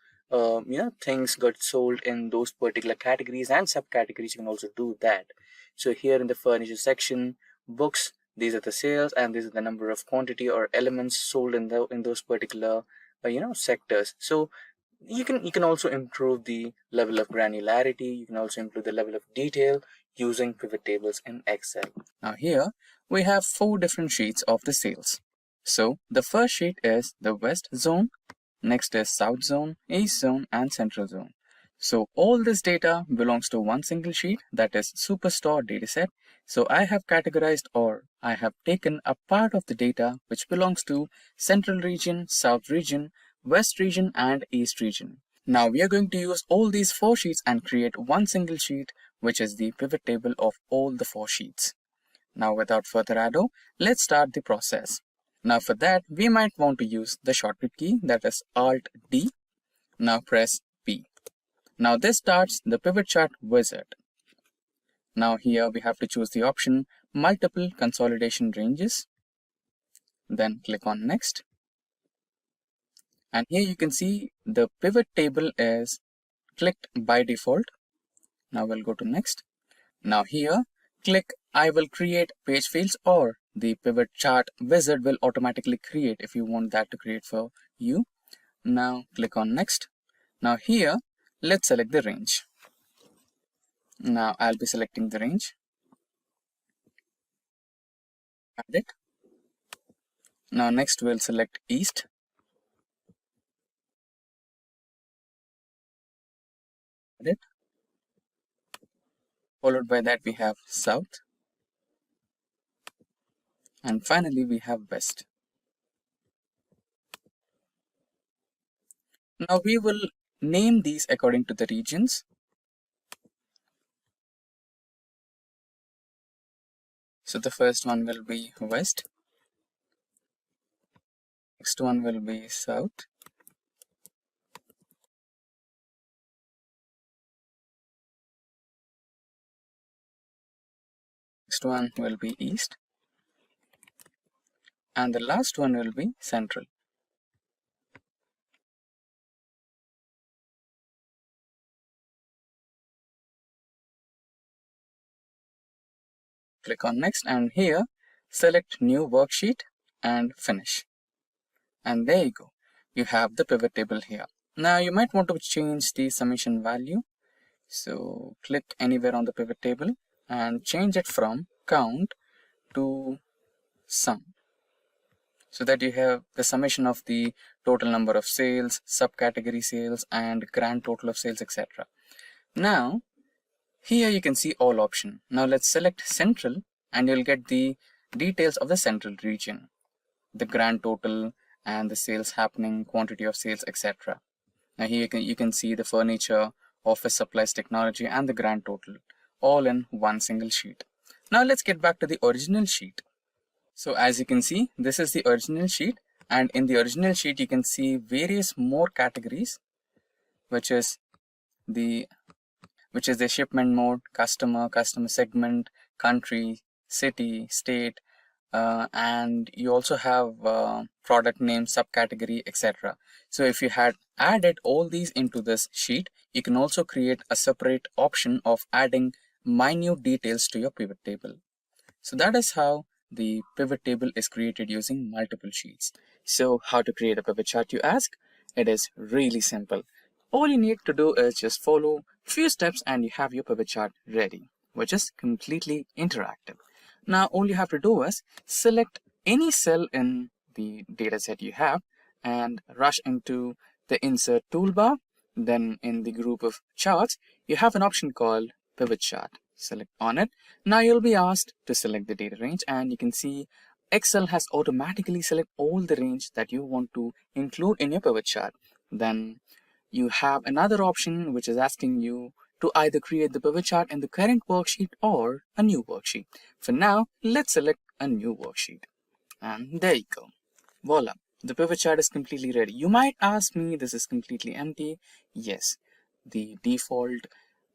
things got sold in those particular categories and subcategories, you can also do that. So here in the furniture section, books, these are the sales and these are the number of quantity or elements sold in those particular sectors. So you can also improve the level of granularity. You can also improve the level of detail using pivot tables in Excel. Now here we have 4 different sheets of the sales. So the first sheet is the West zone, next is South zone, East zone and Central zone. So all this data belongs to one single sheet, that is Superstore dataset. So I have categorized, or I have taken a part of the data which belongs to Central region, South region, West region and East region. Now we are going to use all these 4 sheets and create one single sheet, which is the pivot table of all the 4 sheets. Now without further ado, let's start the process. Now for that, we might want to use the shortcut key, that is Alt D. Now press P. Now this starts the pivot chart wizard. Now here we have to choose the option multiple consolidation ranges. Then click on next. And here you can see the pivot table is clicked by default. Now we'll go to next. Now here click I will create page fields, or the pivot chart wizard will automatically create if you want that to create for you. Now click on next. Now here let's select the range. Now I'll be selecting the range. Add it. Now next we'll select East. Add it. Followed by that we have South. And finally we have West. Now we will name these according to the regions. So the first one will be West. Next one will be South. Next one will be East. And the last one will be Central. Click on next and here select new worksheet and finish. And there you go. You have the pivot table here. Now you might want to change the summation value. So click anywhere on the pivot table and change it from count to sum, so that you have the summation of the total number of sales, subcategory sales and grand total of sales, etc. Now here you can see all option. Now let's select Central and you'll get the details of the Central region, the grand total and the sales happening, quantity of sales, etc. Now here you can see the furniture, office supplies, technology and the grand total all in one single sheet. Now let's get back to the original sheet. So as you can see, this is the original sheet, and in the original sheet you can see various more categories, which is the shipment mode, customer segment, country, city, state, and you also have product name, subcategory, etc. So if you had added all these into this sheet, you can also create a separate option of adding minute details to your pivot table. So that is how the pivot table is created using multiple sheets. So how to create a pivot chart, you ask? It is really simple. All you need to do is just follow few steps and you have your pivot chart ready, which is completely interactive. Now all you have to do is select any cell in the dataset you have and rush into the insert toolbar. Then in the group of charts, you have an option called pivot chart. Select on it. Now you'll be asked to select the data range, and you can see Excel has automatically selected all the range that you want to include in your pivot chart. Then you have another option which is asking you to either create the pivot chart in the current worksheet or a new worksheet. For now, let's select a new worksheet. And there you go. Voila, the pivot chart is completely ready. You might ask me, this is completely empty. Yes, the default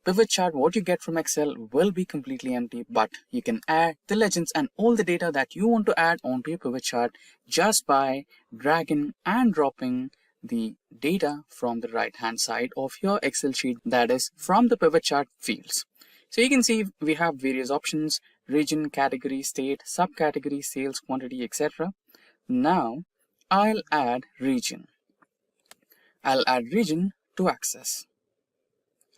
pivot chart, what you get from Excel, will be completely empty, but you can add the legends and all the data that you want to add onto your pivot chart just by dragging and dropping the data from the right hand side of your Excel sheet, that is from the pivot chart fields. So you can see we have various options: region, category, state, subcategory, sales, quantity, etc. Now I'll add region. I'll add region to access,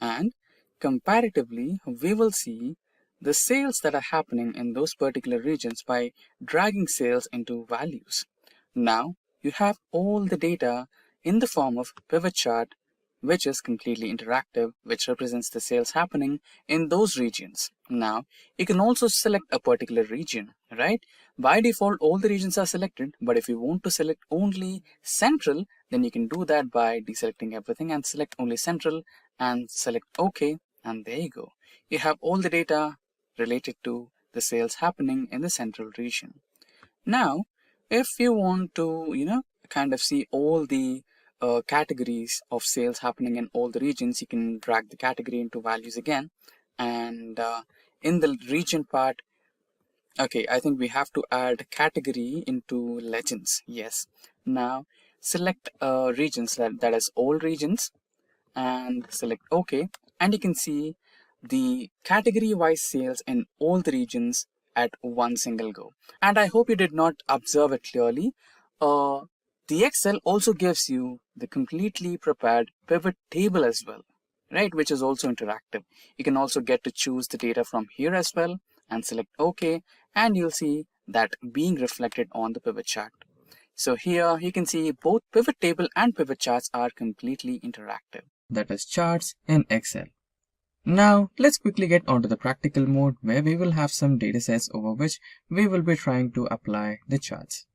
and comparatively we will see the sales that are happening in those particular regions by dragging sales into values. Now you have all the data in the form of pivot chart, which is completely interactive, which represents the sales happening in those regions. Now you can also select a particular region, right? By default all the regions are selected, but if you want to select only central, then you can do that by deselecting everything and select only central and select OK, and there you go. You have all the data related to the sales happening in the central region. Now if you want to kind of see all the categories of sales happening in all the regions, you can drag the category into values again, and in the region part, okay, I think we have to add category into legends. Yes. Now select regions, that is all regions, and select OK, and you can see the category wise sales in all the regions at one single go. And I hope you did not observe it clearly. The Excel also gives you the completely prepared pivot table as well, right, which is also interactive. You can also get to choose the data from here as well and select OK, and you'll see that being reflected on the pivot chart. So here you can see both pivot table and pivot charts are completely interactive. That is charts in Excel. Now let's quickly get onto the practical mode, where we will have some datasets over which we will be trying to apply the charts.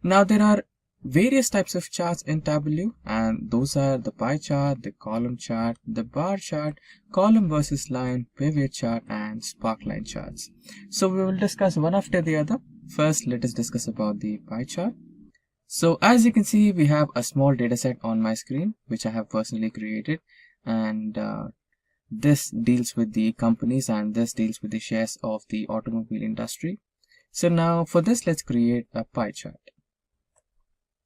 Now there are various types of charts in Tableau, and those are the pie chart, the column chart, the bar chart, column versus line, pivot chart, and sparkline charts. So we will discuss one after the other. First, let us discuss about the pie chart. So as you can see, we have a small dataset on my screen which I have personally created, and this deals with the companies and this deals with the shares of the automobile industry. So now for this, let's create a pie chart.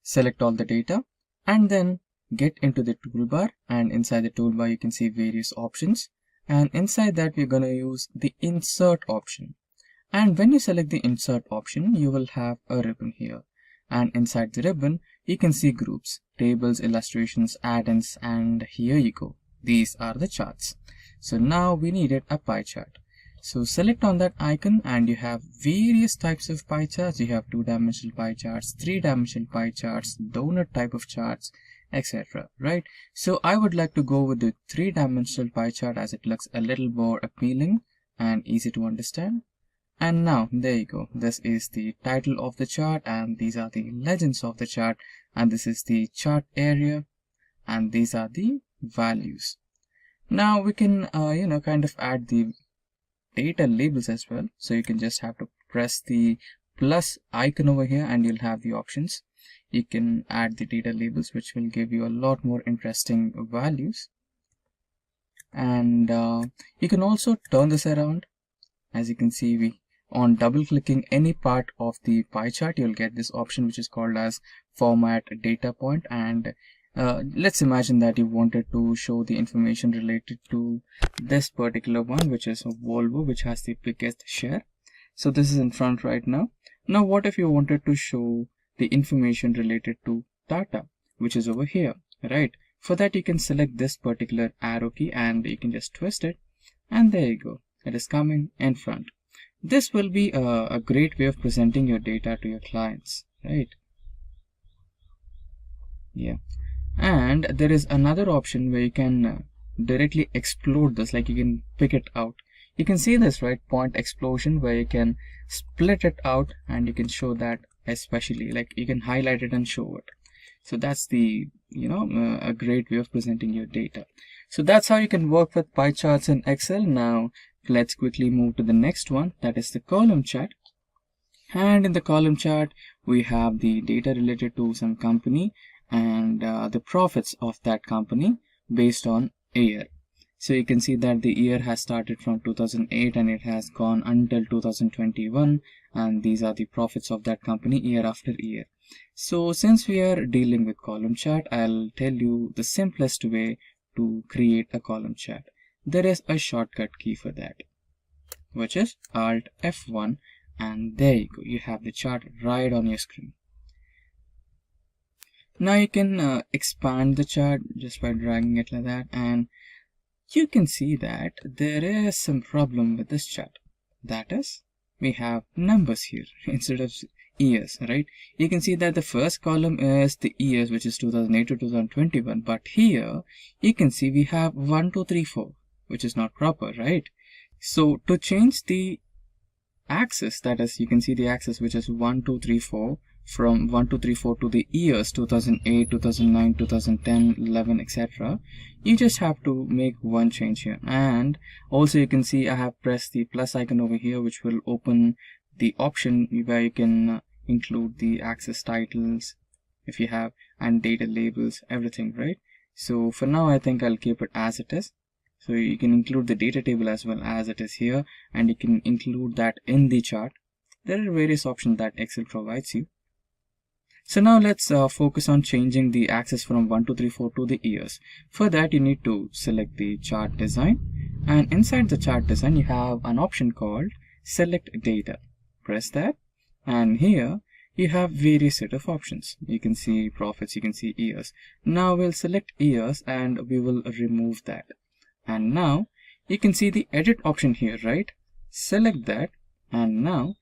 Select all the data and then get into the toolbar, and inside the toolbar you can see various options, and inside that we're going to use the insert option. And when you select the insert option, you will have a ribbon here, and inside the ribbon you can see groups, tables, illustrations, add-ins, and here you go. These are the charts. So now we needed a pie chart. So select on that icon and you have various types of pie charts. You have 2-dimensional pie charts, 3-dimensional pie charts, donut type of charts, etc. Right? So I would like to go with the 3-dimensional pie chart as it looks a little more appealing and easy to understand. And now there you go. This is the title of the chart, and these are the legends of the chart, and this is the chart area, and these are the values. Now we can kind of add the data labels as well. So you can just have to press the plus icon over here and you'll have the options. You can add the data labels, which will give you a lot more interesting values. And you can also turn this around. As you can see, on double clicking any part of the pie chart, you'll get this option which is called as format data point. And let's imagine that you wanted to show the information related to this particular one, which is Volvo, which has the biggest share. So this is in front right now. Now what if you wanted to show the information related to Tata, which is over here, right? For that you can select this particular arrow key and you can just twist it, and there you go, it is coming in front. This will be a great way of presenting your data to your clients, right? Yeah. And there is another option where you can directly explode this, like you can pick it out. You can see this, right? Point explosion, where you can split it out and you can show that, especially like you can highlight it and show it. So that's the a great way of presenting your data. So that's how you can work with pie charts in Excel. Now let's quickly move to the next one, that is the column chart. And in the column chart we have the data related to some company and the profits of that company based on a year. So you can see that the year has started from 2008 and it has gone until 2021, and these are the profits of that company year after year. So since we are dealing with column chart, I'll tell you the simplest way to create a column chart. There is a shortcut key for that, which is Alt F1, and there you go. You have the chart right on your screen. Now you can expand the chart just by dragging it like that, and you can see that there is some problem with this chart. That is, we have numbers here instead of years, right? You can see that the first column is the years, which is 2008 to 2021, but here you can see we have 1, 2, 3, 4, which is not proper, right? So to change the axis, that is, you can see the axis which is 1, 2, 3, 4, from 1, 2, 3, 4 to the years 2008, 2009, 2010, 11, etc. You just have to make one change here. And also you can see I have pressed the plus icon over here, which will open the option where you can include the axis titles if you have, and data labels, everything, right? So for now I think I'll keep it as it is. So you can include the data table as well as it is here, and you can include that in the chart. There are various options that Excel provides you. So now let's focus on changing the axis from 1, 2, 3, 4 to the years. For that you need to select the chart design, and inside the chart design you have an option called select data. Press that, and here you have various set of options. You can see profits, you can see years. Now we'll select years and we will remove that. And now you can see the edit option here, right? Select that, and now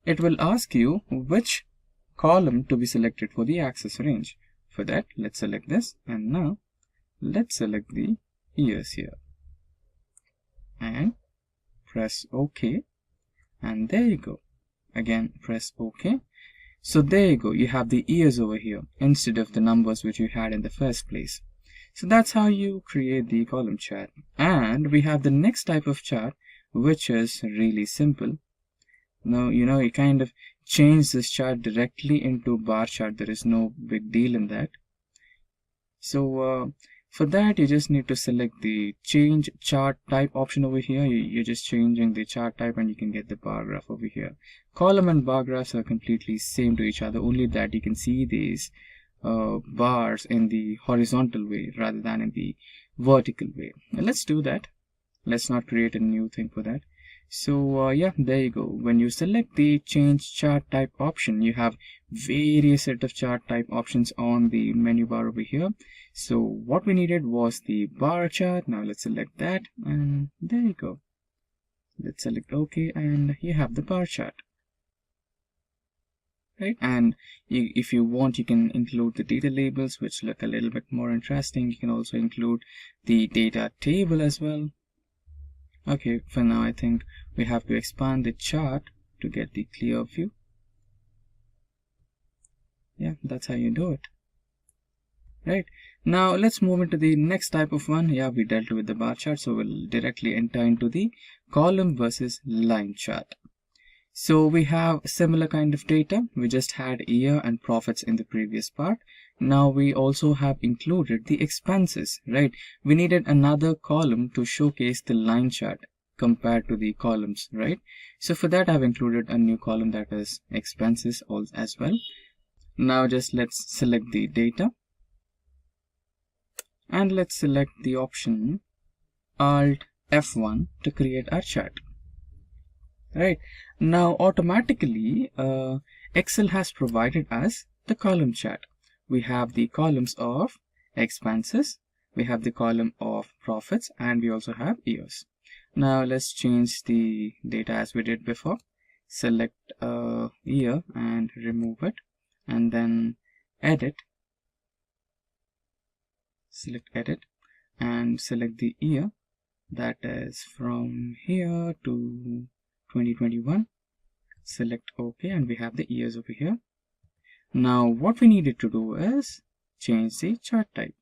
it will ask you which column to be selected for the axis range. For that, let's select this, and now let's select the years here and press OK, and there you go. Again press OK. So there you go, you have the years over here instead of the numbers which you had in the first place. So that's how you create the column chart. And we have the next type of chart, which is really simple. Now, you kind of change this chart directly into bar chart. There is no big deal in that. So for that, you just need to select the change chart type option over here. You're just changing the chart type, and you can get the bar graph over here. Column and bar graphs are completely same to each other, only that you can see these bars in the horizontal way rather than in the vertical way. Now, let's do that. Let's not create a new thing for that. So yeah, there you go. When you select the change chart type option, you have various set of chart type options on the menu bar over here. So what we needed was the bar chart. Now let's select that, and there you go. Let's select OK, and you have the bar chart, right? And if you want, you can include the data labels, which look a little bit more interesting. You can also include the data table as well. Okay, for now I think we have to expand the chart to get the clear view. Yeah, that's how you do it. Right, now let's move into the next type of one. Yeah, we dealt with the bar chart, so we'll directly enter into the column versus line chart. So we have similar kind of data. We just had year and profits in the previous part. Now we also have included the expenses, right? We needed another column to showcase the line chart compared to the columns, right? So for that, I've included a new column, that is expenses as well. Now just let's select the data, and let's select the option Alt F1 to create our chart. Right, now automatically Excel has provided us the column chart. We have the columns of expenses, we have the column of profits, and we also have years. Now let's change the data as we did before. Select year and remove it, and then edit. Select edit and select the year, that is from here to 2021. Select OK, and we have the years over here. Now what we needed to do is change the chart type,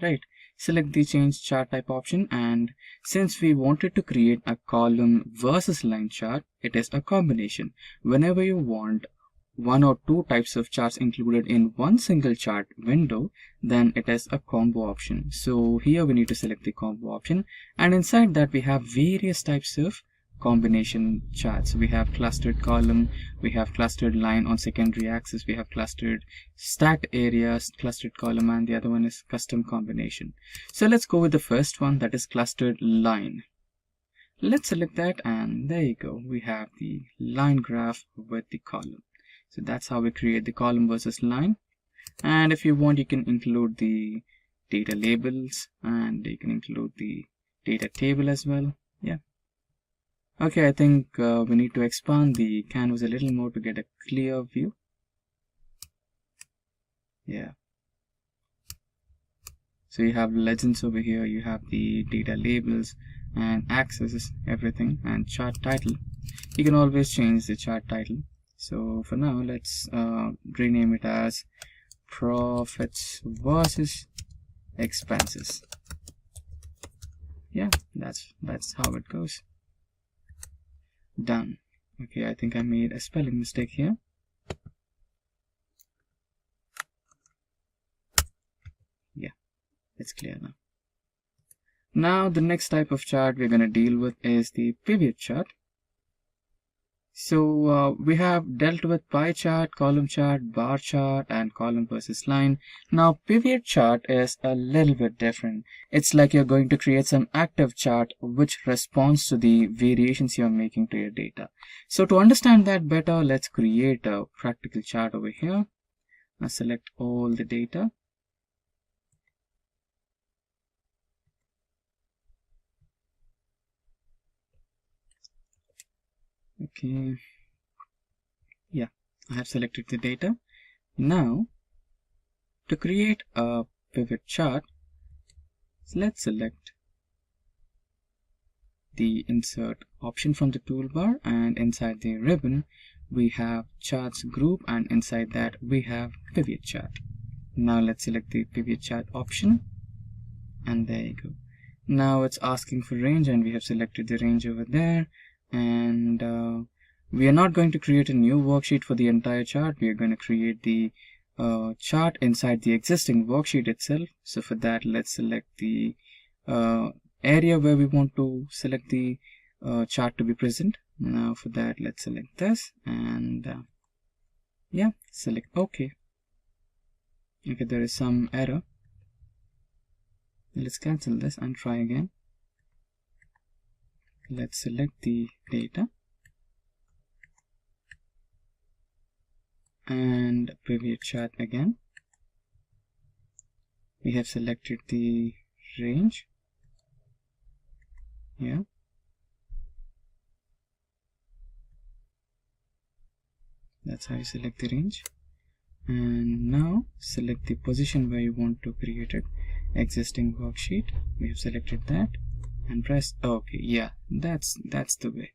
right? Select the change chart type option, and since we wanted to create a column versus line chart, it is a combination. Whenever you want one or two types of charts included in one single chart window, then it is a combo option. So here we need to select the combo option, and inside that we have various types of combination charts. We have clustered column, we have clustered line on secondary axis, we have clustered stacked areas, clustered column, and the other one is custom combination. So let's go with the first one, that is clustered line. Let's select that, and there you go, we have the line graph with the column. So that's how we create the column versus line. And if you want, you can include the data labels, and you can include the data table as well. Yeah. Okay, I think we need to expand the canvas a little more to get a clear view. Yeah. So you have legends over here, you have the data labels and axes, everything, and chart title. You can always change the chart title. So for now, let's rename it as profits versus expenses. Yeah, that's how it goes. Done. Okay, I think I made a spelling mistake here. Yeah, it's clear now. Now the next type of chart we're going to deal with is the pivot chart. So we have dealt with pie chart, column chart, bar chart, and column versus line. Now pivot chart is a little bit different. It's like you're going to create some active chart which responds to the variations you're making to your data. So to understand that better, let's create a practical chart over here. Now select all the data. Okay, yeah, I have selected the data. Now to create a pivot chart, let's select the insert option from the toolbar, and inside the ribbon we have charts group, and inside that we have pivot chart. Now let's select the pivot chart option, and there you go. Now it's asking for range, and we have selected the range over there. And we are not going to create a new worksheet for the entire chart. We are going to create the chart inside the existing worksheet itself. So for that, let's select the area where we want to select the chart to be present. Now for that, let's select this, and yeah, select OK. Okay, there is some error. Let's cancel this and try again. Let's select the data and pivot chart again. We have selected the range. Yeah. That's how you select the range. And now select the position where you want to create it. Existing worksheet. We have selected that. And press OK. Yeah, that's the way.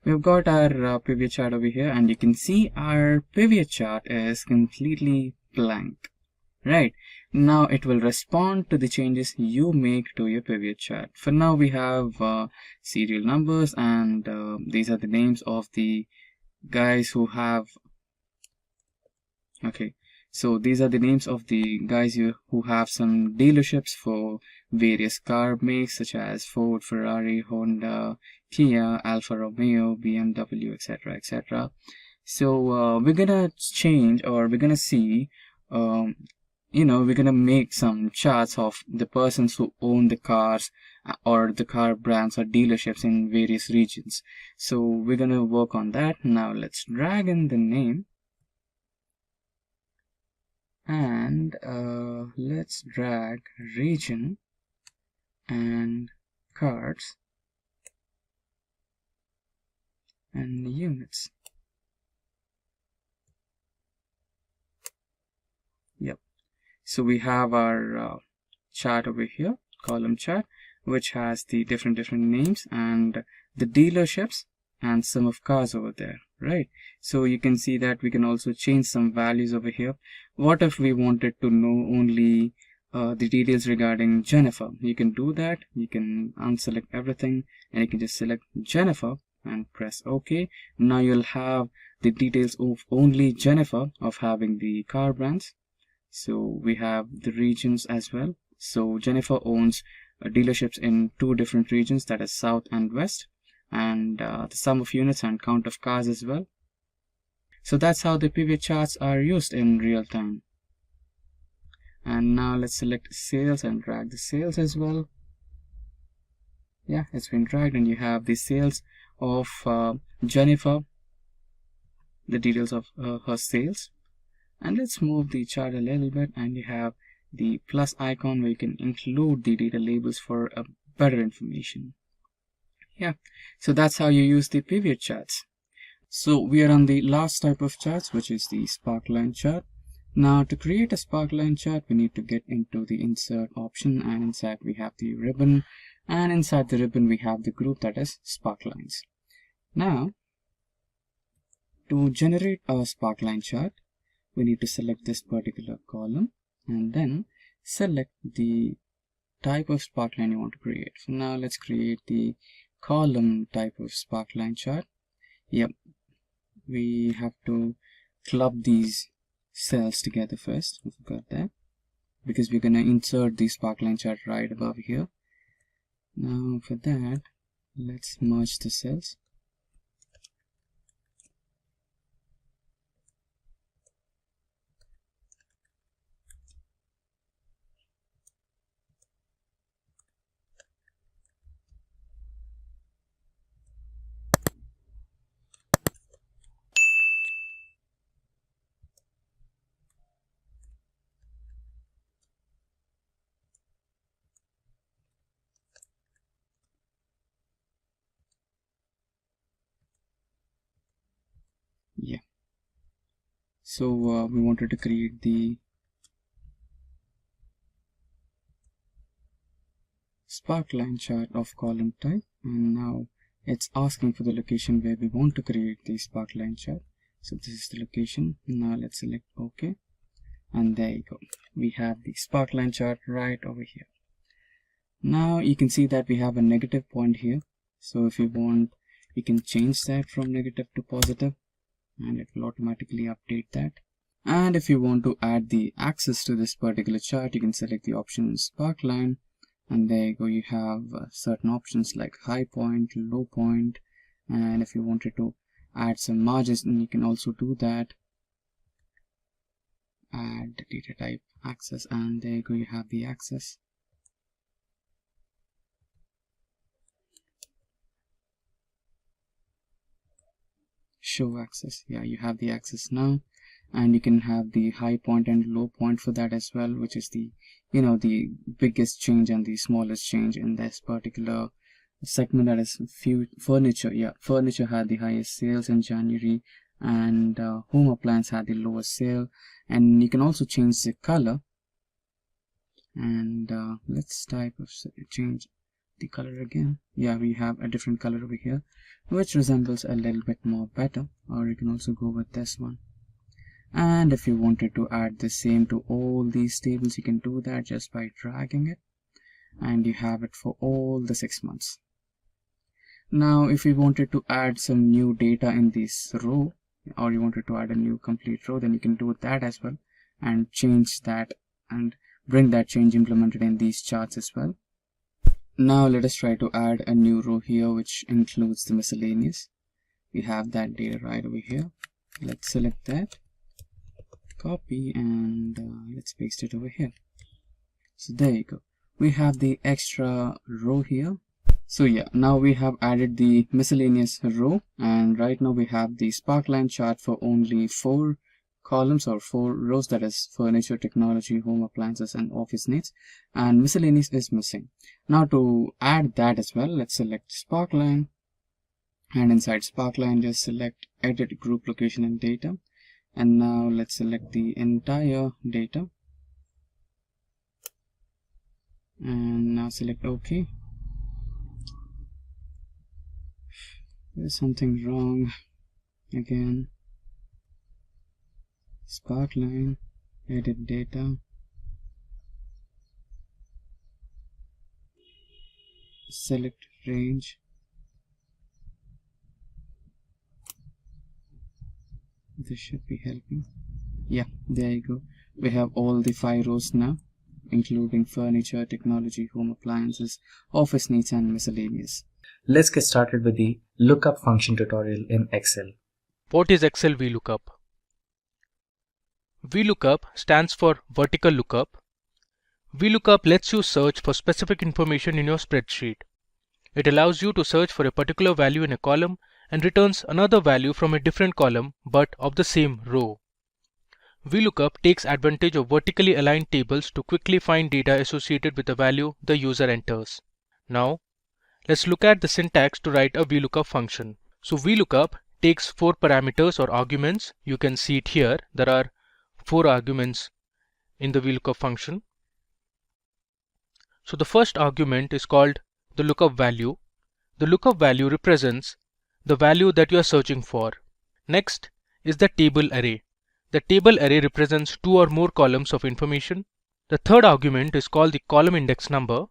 We've got our pivot chart over here, and you can see our pivot chart is completely blank. Right, now it will respond to the changes you make to your pivot chart. For now we have serial numbers, and these are the names of the guys who have so these are the names of the guys who have some dealerships for various car makes such as Ford, Ferrari, Honda, Kia, Alfa Romeo, BMW, etc, etc. So we're gonna change, or we're gonna see we're gonna make some charts of the persons who own the cars or the car brands or dealerships in various regions. So we're gonna work on that. Now let's drag in the name, and let's drag region and cars and units. Yep. So we have our chart over here, column chart, which has the different names and the dealerships and sum of cars over there, right? So you can see that we can also change some values over here. What if we wanted to know only the details regarding Jennifer? You can do that. You can unselect everything, and you can just select Jennifer and press OK. Now you'll have the details of only Jennifer of having the car brands. So we have the regions as well. So Jennifer owns dealerships in 2 different regions, that is South and West. and the sum of units and count of cars as well. So that's how the pivot charts are used in real time. And now let's select sales and drag the sales as well. Yeah, it's been dragged, and you have the sales of Jennifer, the details of her sales. And let's move the chart a little bit, and you have the plus icon where you can include the data labels for a better information. Yeah, so that's how you use the pivot charts. So we are on the last type of charts, which is the sparkline chart. Now to create a sparkline chart, we need to get into the insert option, and inside we have the ribbon, and inside the ribbon we have the group that is sparklines. Now to generate a sparkline chart, we need to select this particular column and then select the type of sparkline you want to create. So now let's create the column type of sparkline chart. Yep, we have to club these cells together first. I forgot that, because we're going to insert the sparkline chart right above here. Now for that, let's merge the cells. Yeah, so we wanted to create the sparkline chart of column type, and now it's asking for the location where we want to create the sparkline chart. So this is the location. Now let's select OK, and there you go, we have the sparkline chart right over here. Now you can see that we have a negative point here, so if you want, you can change that from negative to positive, and it will automatically update that. And if you want to add the axis to this particular chart, you can select the option sparkline, and there you go, you have certain options like high point, low point, and if you wanted to add some margins, then you can also do that. Add data type axis, and there you go, you have the axis. Show axis, yeah, you have the axis now, and you can have the high point and low point for that as well, which is the the biggest change and the smallest change in this particular segment, that is furniture. Yeah, furniture had the highest sales in January, and home appliance had the lowest sale. And you can also change the color, and let's change the color again. Yeah, we have a different color over here which resembles a little bit more better, or you can also go with this one. And if you wanted to add the same to all these tables, you can do that just by dragging it, and you have it for all the 6 months. Now if you wanted to add some new data in this row, or you wanted to add a new complete row, then you can do that as well, and change that and bring that change implemented in these charts as well. Now let us try to add a new row here which includes the miscellaneous. We have that data right over here. Let's select that, copy, and let's paste it over here. So there you go, we have the extra row here. So yeah, now we have added the miscellaneous row, and right now we have the sparkline chart for only 4 columns or 4 rows, that is furniture, technology, home appliances, and office needs, and miscellaneous is missing. Now to add that as well, let's select sparkline, and inside sparkline just select edit group location and data, and now let's select the entire data, and now select OK. There's something wrong again. Sparkline, edit data, select range, this should be helping. Yeah, there you go, we have all the 5 rows now, including furniture, technology, home appliances, office needs, and miscellaneous. let's get started with the lookup function tutorial in Excel. What is Excel VLOOKUP? VLOOKUP stands for vertical lookup. VLOOKUP lets you search for specific information in your spreadsheet. It allows you to search for a particular value in a column and returns another value from a different column but of the same row. VLOOKUP takes advantage of vertically aligned tables to quickly find data associated with the value the user enters. Now, let's look at the syntax to write a VLOOKUP function. So VLOOKUP takes 4 parameters or arguments. You can see it here. There are 4 arguments in the VLOOKUP function. So the first argument is called the lookup value. The lookup value represents the value that you are searching for. Next is the table array. The table array represents 2 or more columns of information. The third argument is called the column index number.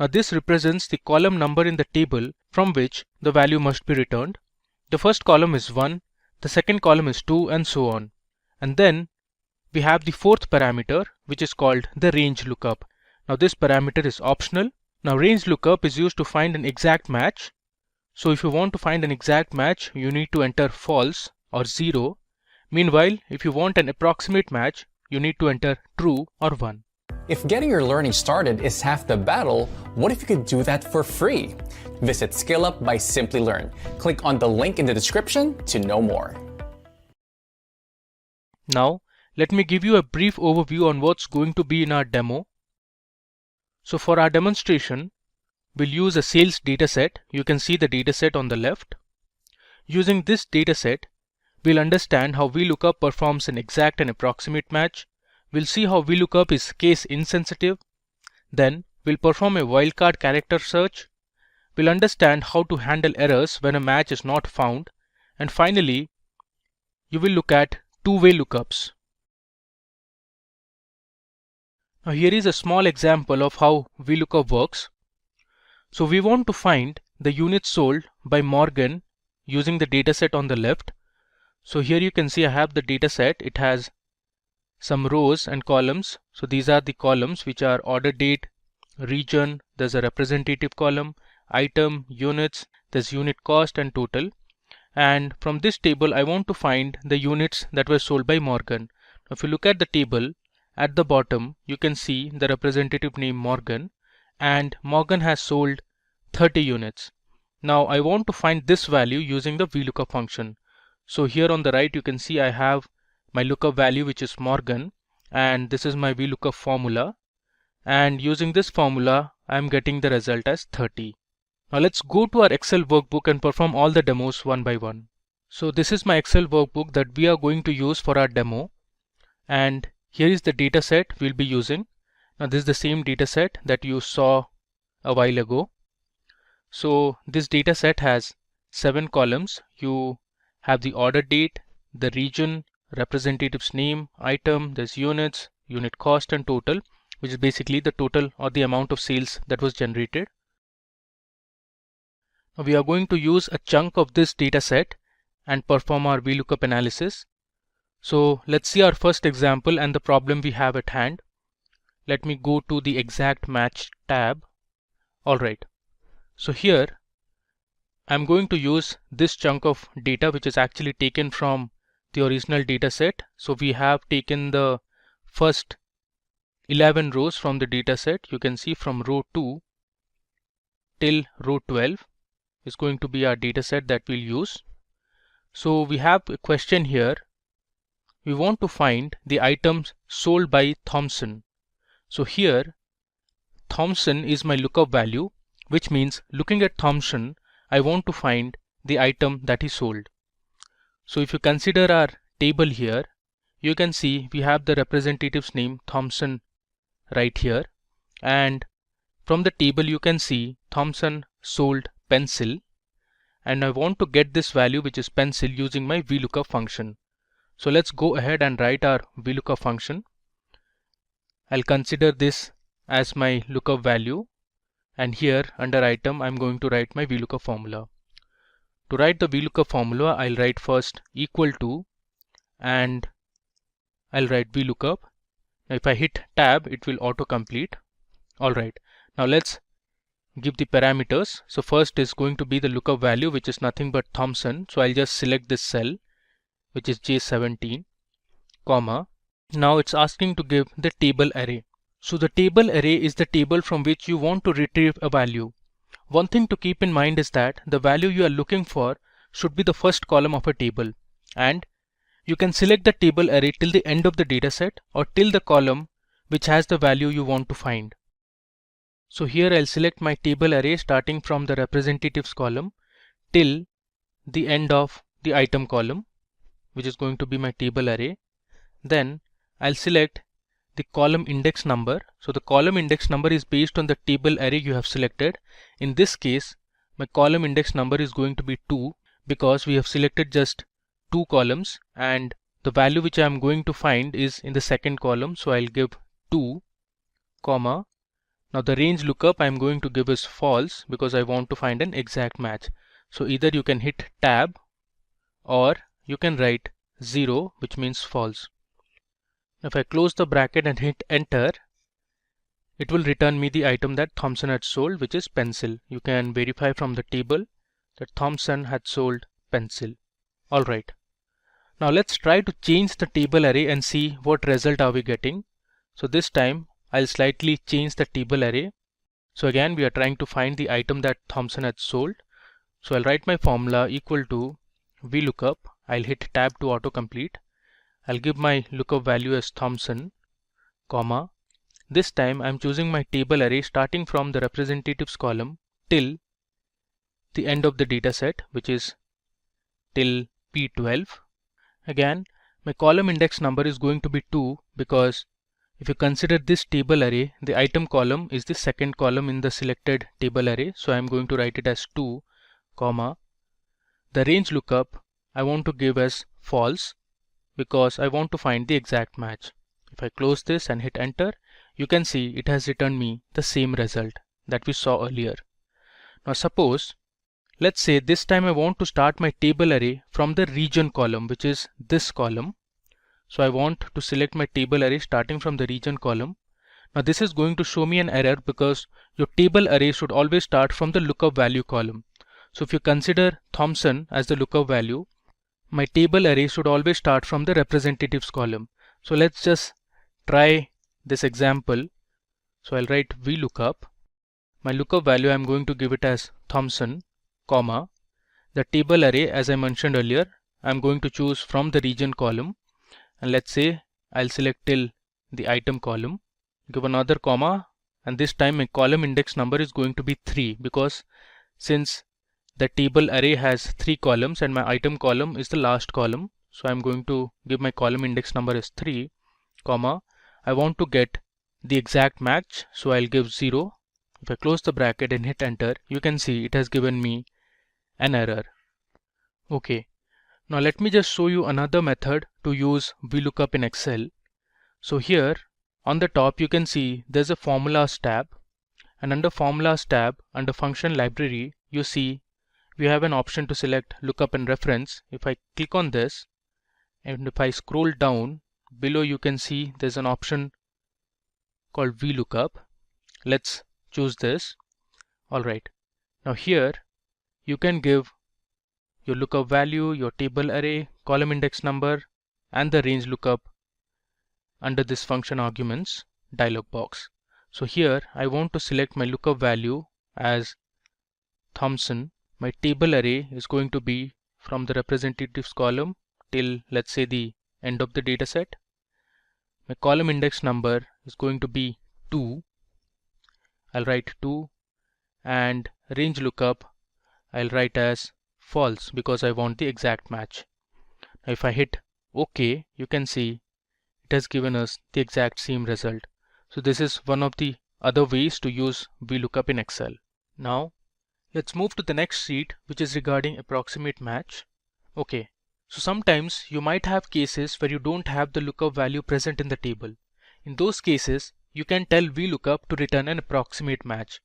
Now this represents the column number in the table from which the value must be returned. The first column is 1, the second column is 2, and so on. And then we have the fourth parameter, which is called the range lookup. Now this parameter is optional. Now range lookup is used to find an exact match. So if you want to find an exact match, you need to enter false or 0. Meanwhile, if you want an approximate match, you need to enter true or 1. If getting your learning started is half the battle, what if you could do that for free? Visit SkillUp by Simplilearn. Click on the link in the description to know more. Now, let me give you a brief overview on what's going to be in our demo. So for our demonstration, we'll use a sales dataset. You can see the dataset on the left. Using this dataset, we'll understand how VLOOKUP performs an exact and approximate match. We'll see how VLOOKUP is case insensitive. Then we'll perform a wildcard character search. We'll understand how to handle errors when a match is not found. And finally, you will look at two-way lookups. Now here is a small example of how VLOOKUP works. So we want to find the units sold by Morgan using the dataset on the left. So here you can see I have the dataset. It has some rows and columns. So these are the columns which are order date, region, there's a representative column, item, units, there's unit cost and total. And from this table I want to find the units that were sold by Morgan. Now if you look at the table, at the bottom you can see the representative name Morgan, and Morgan has sold 30 units. Now I want to find this value using the VLOOKUP function. So here on the right you can see I have my lookup value, which is Morgan, and this is my VLOOKUP formula, and using this formula I am getting the result as 30. Now let's go to our Excel workbook and perform all the demos one by one. So this is my Excel workbook that we are going to use for our demo, and here is the data set we'll be using. Now this is the same data set that you saw a while ago. So this data set has 7 columns. You have the order date, the region, representative's name, item, there's units, unit cost and total, which is basically the total or the amount of sales that was generated. Now we are going to use a chunk of this data set and perform our VLOOKUP analysis. So let's see our first example and the problem we have at hand. Let me go to the exact match tab. Alright, so here I'm going to use this chunk of data which is actually taken from the original data set. So we have taken the first 11 rows from the data set. You can see from row 2 till row 12 is going to be our data set that we'll use. So we have a question here. We want to find the items sold by Thompson. So here Thompson is my lookup value, which means looking at Thompson I want to find the item that he sold. So if you consider our table here, you can see we have the representative's name Thompson right here, and from the table you can see Thompson sold pencil, and I want to get this value which is pencil using my VLOOKUP function. So let's go ahead and write our VLOOKUP function. I'll consider this as my lookup value, and here under item I'm going to write my VLOOKUP formula. To write the VLOOKUP formula, I'll write first equal to, and I'll write VLOOKUP. Now if I hit tab, it will auto complete. Alright, now let's give the parameters. So first is going to be the lookup value, which is nothing but Thompson. So I'll just select this cell, which is J17, comma. Now it's asking to give the table array. So the table array is the table from which you want to retrieve a value. One thing to keep in mind is that the value you are looking for should be the first column of a table, and you can select the table array till the end of the dataset or till the column which has the value you want to find. So here I'll select my table array starting from the representatives column till the end of the item column, which is going to be my table array. Then I'll select the column index number. So the column index number is based on the table array you have selected. In this case, my column index number is going to be 2 because we have selected just 2 columns and the value which I am going to find is in the second column. So I'll give 2, comma. Now the range lookup I am going to give is false because I want to find an exact match. So either you can hit tab or you can write 0, which means false. If I close the bracket and hit enter, it will return me the item that Thompson had sold, which is pencil. You can verify from the table that Thompson had sold pencil. Alright. Now let's try to change the table array and see what result are we getting. So this time I'll slightly change the table array. So again we are trying to find the item that Thompson had sold. So I'll write my formula equal to VLOOKUP. I'll hit tab to autocomplete. I'll give my lookup value as Thompson, comma. This time I'm choosing my table array starting from the representatives column till the end of the dataset, which is till P12. Again, my column index number is going to be 2 because if you consider this table array, the item column is the second column in the selected table array. So I'm going to write it as 2, comma. The range lookup I want to give as false because I want to find the exact match. If I close this and hit enter, you can see it has returned me the same result that we saw earlier. Now suppose, let's say this time I want to start my table array from the region column, which is this column. So I want to select my table array starting from the region column. Now this is going to show me an error because your table array should always start from the lookup value column. So if you consider Thompson as the lookup value, my table array should always start from the representatives column. So let's just try this example. So I'll write VLOOKUP. My lookup value I'm going to give it as Thompson, comma. The table array, as I mentioned earlier, I'm going to choose from the region column. And let's say I'll select till the item column, give another comma, and this time my column index number is going to be 3 because since the table array has 3 columns and my item column is the last column. So I'm going to give my column index number as 3, comma. I want to get the exact match, so I'll give 0. If I close the bracket and hit enter, you can see it has given me an error. Okay. Now let me just show you another method to use VLOOKUP in Excel. So here on the top you can see there's a formulas tab, and under formulas tab under function library you see we have an option to select lookup and reference. If I click on this and if I scroll down below you can see there's an option called VLOOKUP. Let's choose this. Alright. Now here you can give your lookup value, your table array, column index number, and the range lookup under this function arguments dialog box. So here I want to select my lookup value as Thompson. My table array is going to be from the representatives column till let's say the end of the dataset. My column index number is going to be 2. I'll write 2, and range lookup I'll write as false because I want the exact match. Now if I hit OK, you can see it has given us the exact same result. So this is one of the other ways to use VLOOKUP in Excel. Now let's move to the next sheet, which is regarding approximate match. Okay, so sometimes you might have cases where you don't have the lookup value present in the table. In those cases, you can tell VLOOKUP to return an approximate match.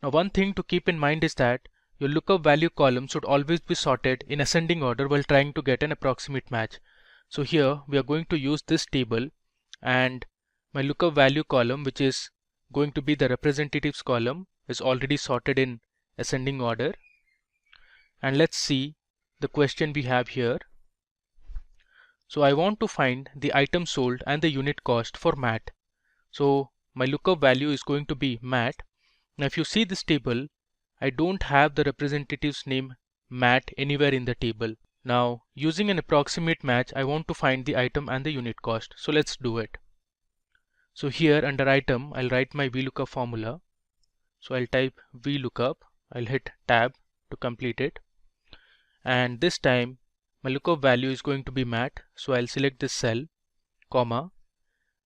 Now one thing to keep in mind is that your lookup value column should always be sorted in ascending order while trying to get an approximate match. So here we are going to use this table, and my lookup value column, which is going to be the representatives column, is already sorted in ascending order. And let's see the question we have here. So I want to find the item sold and the unit cost for MAT. So my lookup value is going to be MAT. Now if you see this table, I don't have the representative's name MAT anywhere in the table. Now using an approximate match, I want to find the item and the unit cost. So let's do it. So here under item, I'll write my VLOOKUP formula. So I'll type VLOOKUP, I'll hit tab to complete it. And this time my lookup value is going to be MAT. So I'll select this cell, comma.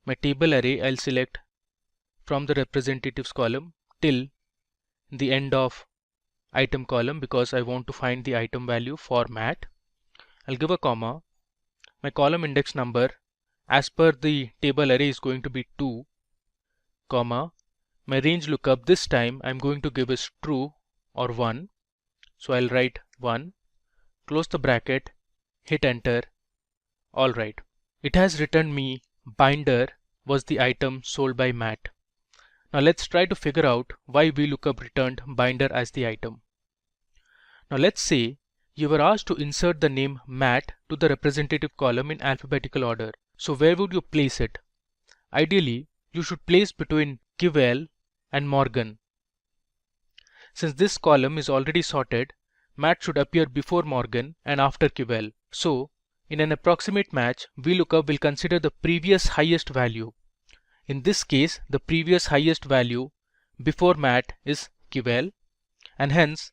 My table array I'll select from the representatives column till the end of item column because I want to find the item value for MAT. I'll give a comma. My column index number as per the table array is going to be 2, comma. My range lookup this time I'm going to give is true or 1. So I'll write 1, close the bracket, hit enter. Alright, it has returned me binder was the item sold by MAT. Now let's try to figure out why VLOOKUP returned binder as the item. Now let's say you were asked to insert the name MAT to the representative column in alphabetical order. So where would you place it? Ideally, you should place between Kivel and Morgan. Since this column is already sorted, MAT should appear before Morgan and after Kivel. So in an approximate match, VLOOKUP will consider the previous highest value. In this case, the previous highest value before MAT is Kivel, and hence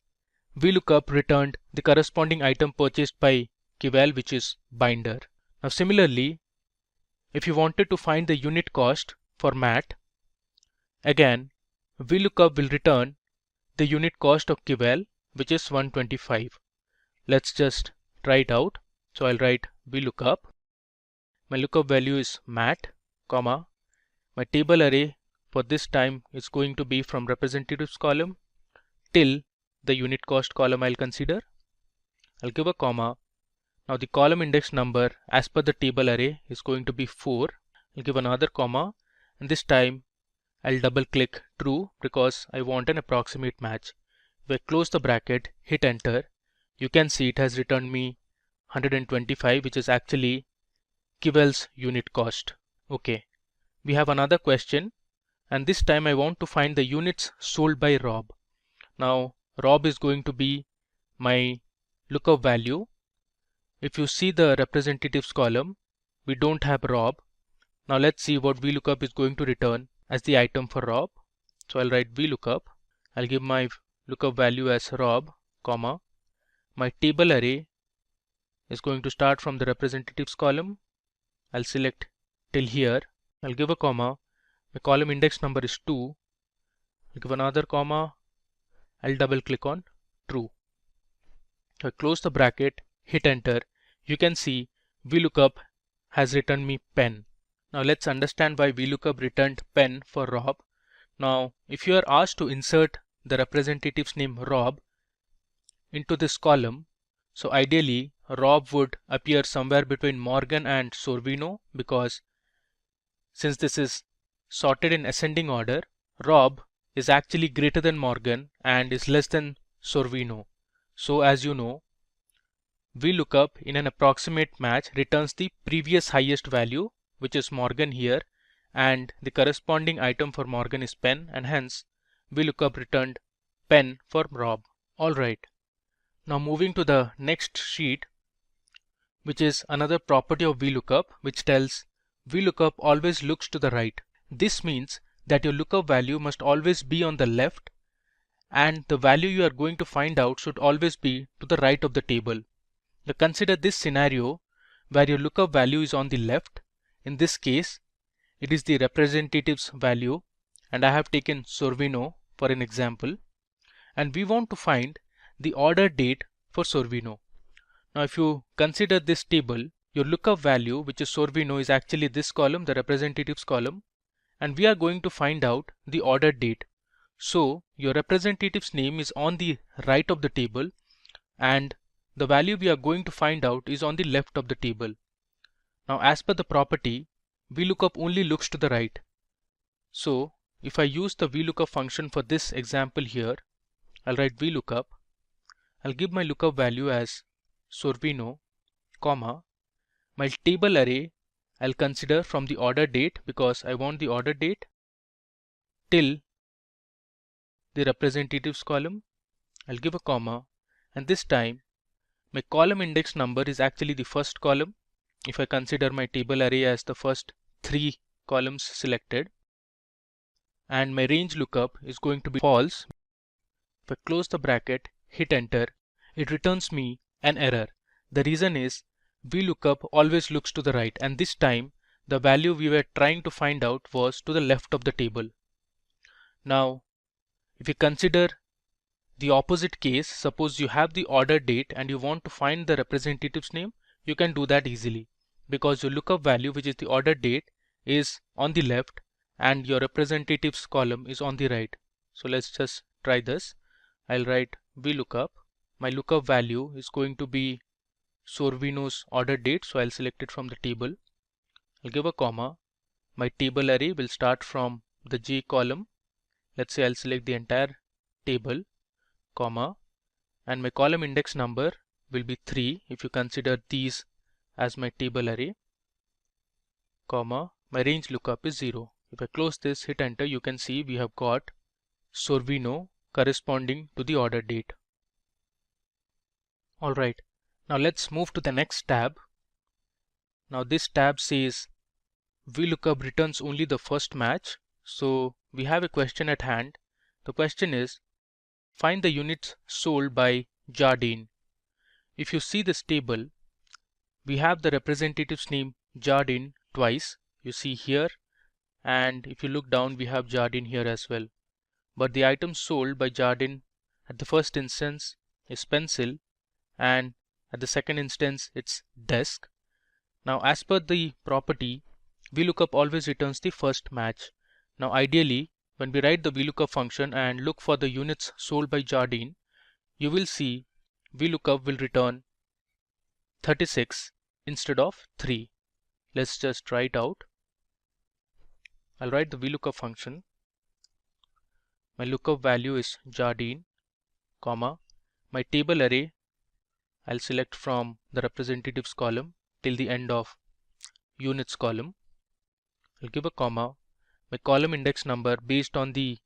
VLOOKUP returned the corresponding item purchased by Kivel, which is binder. Now similarly, if you wanted to find the unit cost for MAT, again VLOOKUP will return the unit cost of Kivel, which is 125. Let's just try it out. So I'll write VLOOKUP. My lookup value is MAT, comma. My table array for this time is going to be from representatives column till the unit cost column I'll consider. I'll give a comma. Now the column index number as per the table array is going to be 4. I'll give another comma, and this time I'll double click true because I want an approximate match. If I close the bracket, hit enter, you can see it has returned me 125, which is actually Kivel's unit cost. Okay, we have another question, and this time I want to find the units sold by Rob. Now Rob is going to be my lookup value. If you see the representatives column, we don't have Rob. Now let's see what VLOOKUP is going to return as the item for Rob. So I'll write VLOOKUP. I'll give my lookup value as Rob, comma. My table array is going to start from the representatives column. I'll select till here. I'll give a comma. My column index number is 2. I'll give another comma. I'll double click on true. So I close the bracket, hit enter. You can see VLOOKUP has returned me pen. Now let's understand why VLOOKUP returned pen for Rob. Now if you are asked to insert the representative's name Rob into this column, so ideally Rob would appear somewhere between Morgan and Sorvino, because since this is sorted in ascending order, Rob is actually greater than Morgan and is less than Sorvino. So as you know, VLOOKUP in an approximate match returns the previous highest value, which is Morgan here, and the corresponding item for Morgan is pen, and hence VLOOKUP returned pen for Rob. Alright, now moving to the next sheet, which is another property of VLOOKUP, which tells VLOOKUP always looks to the right. This means that your lookup value must always be on the left, and the value you are going to find out should always be to the right of the table. Now consider this scenario where your lookup value is on the left. In this case, it is the representative's value, and I have taken Sorvino for an example, and we want to find the order date for Sorvino. Now if you consider this table, your lookup value, which is Sorvino, is actually this column, the representatives column, and we are going to find out the order date. So your representative's name is on the right of the table, and the value we are going to find out is on the left of the table. Now as per the property, VLOOKUP only looks to the right. So if I use the VLOOKUP function for this example here, I'll write VLOOKUP. I'll give my lookup value as Sorvino, comma, my table array I'll consider from the order date because I want the order date till the representatives column. I'll give a comma, and this time my column index number is actually the first column if I consider my table array as the first 3 columns selected, and my range lookup is going to be false. If I close the bracket, hit enter, it returns me an error. The reason is VLOOKUP always looks to the right, and this time the value we were trying to find out was to the left of the table. Now if you consider the opposite case, suppose you have the order date and you want to find the representative's name, you can do that easily because your lookup value, which is the order date, is on the left and your representatives column is on the right. So let's just try this. I'll write VLOOKUP. My lookup value is going to be Sorvino's order date, so I'll select it from the table. I'll give a comma. My table array will start from the J column. Let's say I'll select the entire table, comma, and my column index number will be 3 if you consider these as my table array, comma, my range lookup is 0. If I close this, hit enter, you can see we have got Sorvino corresponding to the order date. Alright, now let's move to the next tab. Now this tab says VLOOKUP returns only the first match. So we have a question at hand. The question is, find the units sold by Jardine. If you see this table, we have the representative's name Jardine twice. You see here, and if you look down, we have Jardine here as well. But the item sold by Jardine at the first instance is pencil, and at the second instance it's desk. Now as per the property, VLOOKUP always returns the first match. Now ideally, when we write the VLOOKUP function and look for the units sold by Jardine, you will see VLOOKUP will return 36 instead of 3. Let's just try it out. I'll write the VLOOKUP function. My lookup value is Jardine, comma, my table array I'll select from the representatives column till the end of units column. I'll give a comma. My column index number based on the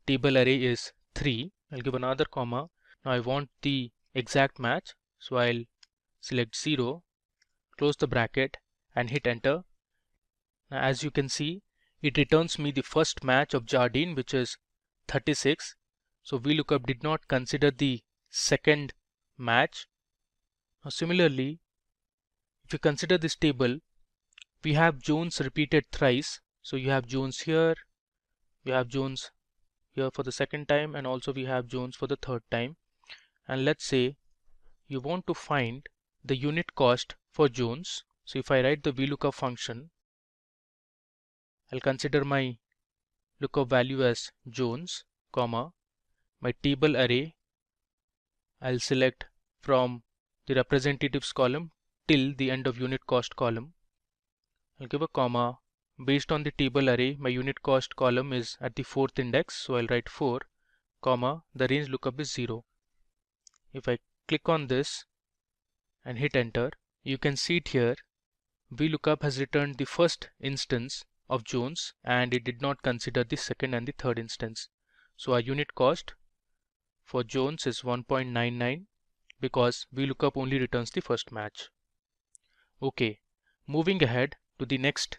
table array is 3. I'll give another comma. Now I want the exact match, so I'll select 0, close the bracket and hit enter. Now as you can see, it returns me the first match of Jardine, which is 36. So VLOOKUP did not consider the second match. Now similarly, if you consider this table, we have Jones repeated thrice. So you have Jones here, you have Jones here for the second time, and also we have Jones for the third time. And let's say you want to find the unit cost for Jones. So if I write the VLOOKUP function, I'll consider my lookup value as Jones, comma, my table array I'll select from the representatives column till the end of unit cost column. I'll give a comma. Based on the table array, my unit cost column is at the 4th index, so I'll write 4, comma, the range lookup is 0. If I click on this and hit enter, you can see it here. VLOOKUP has returned the first instance of Jones and it did not consider the second and the third instance. So our unit cost for Jones is 1.99 because VLOOKUP only returns the first match. Okay, moving ahead to the next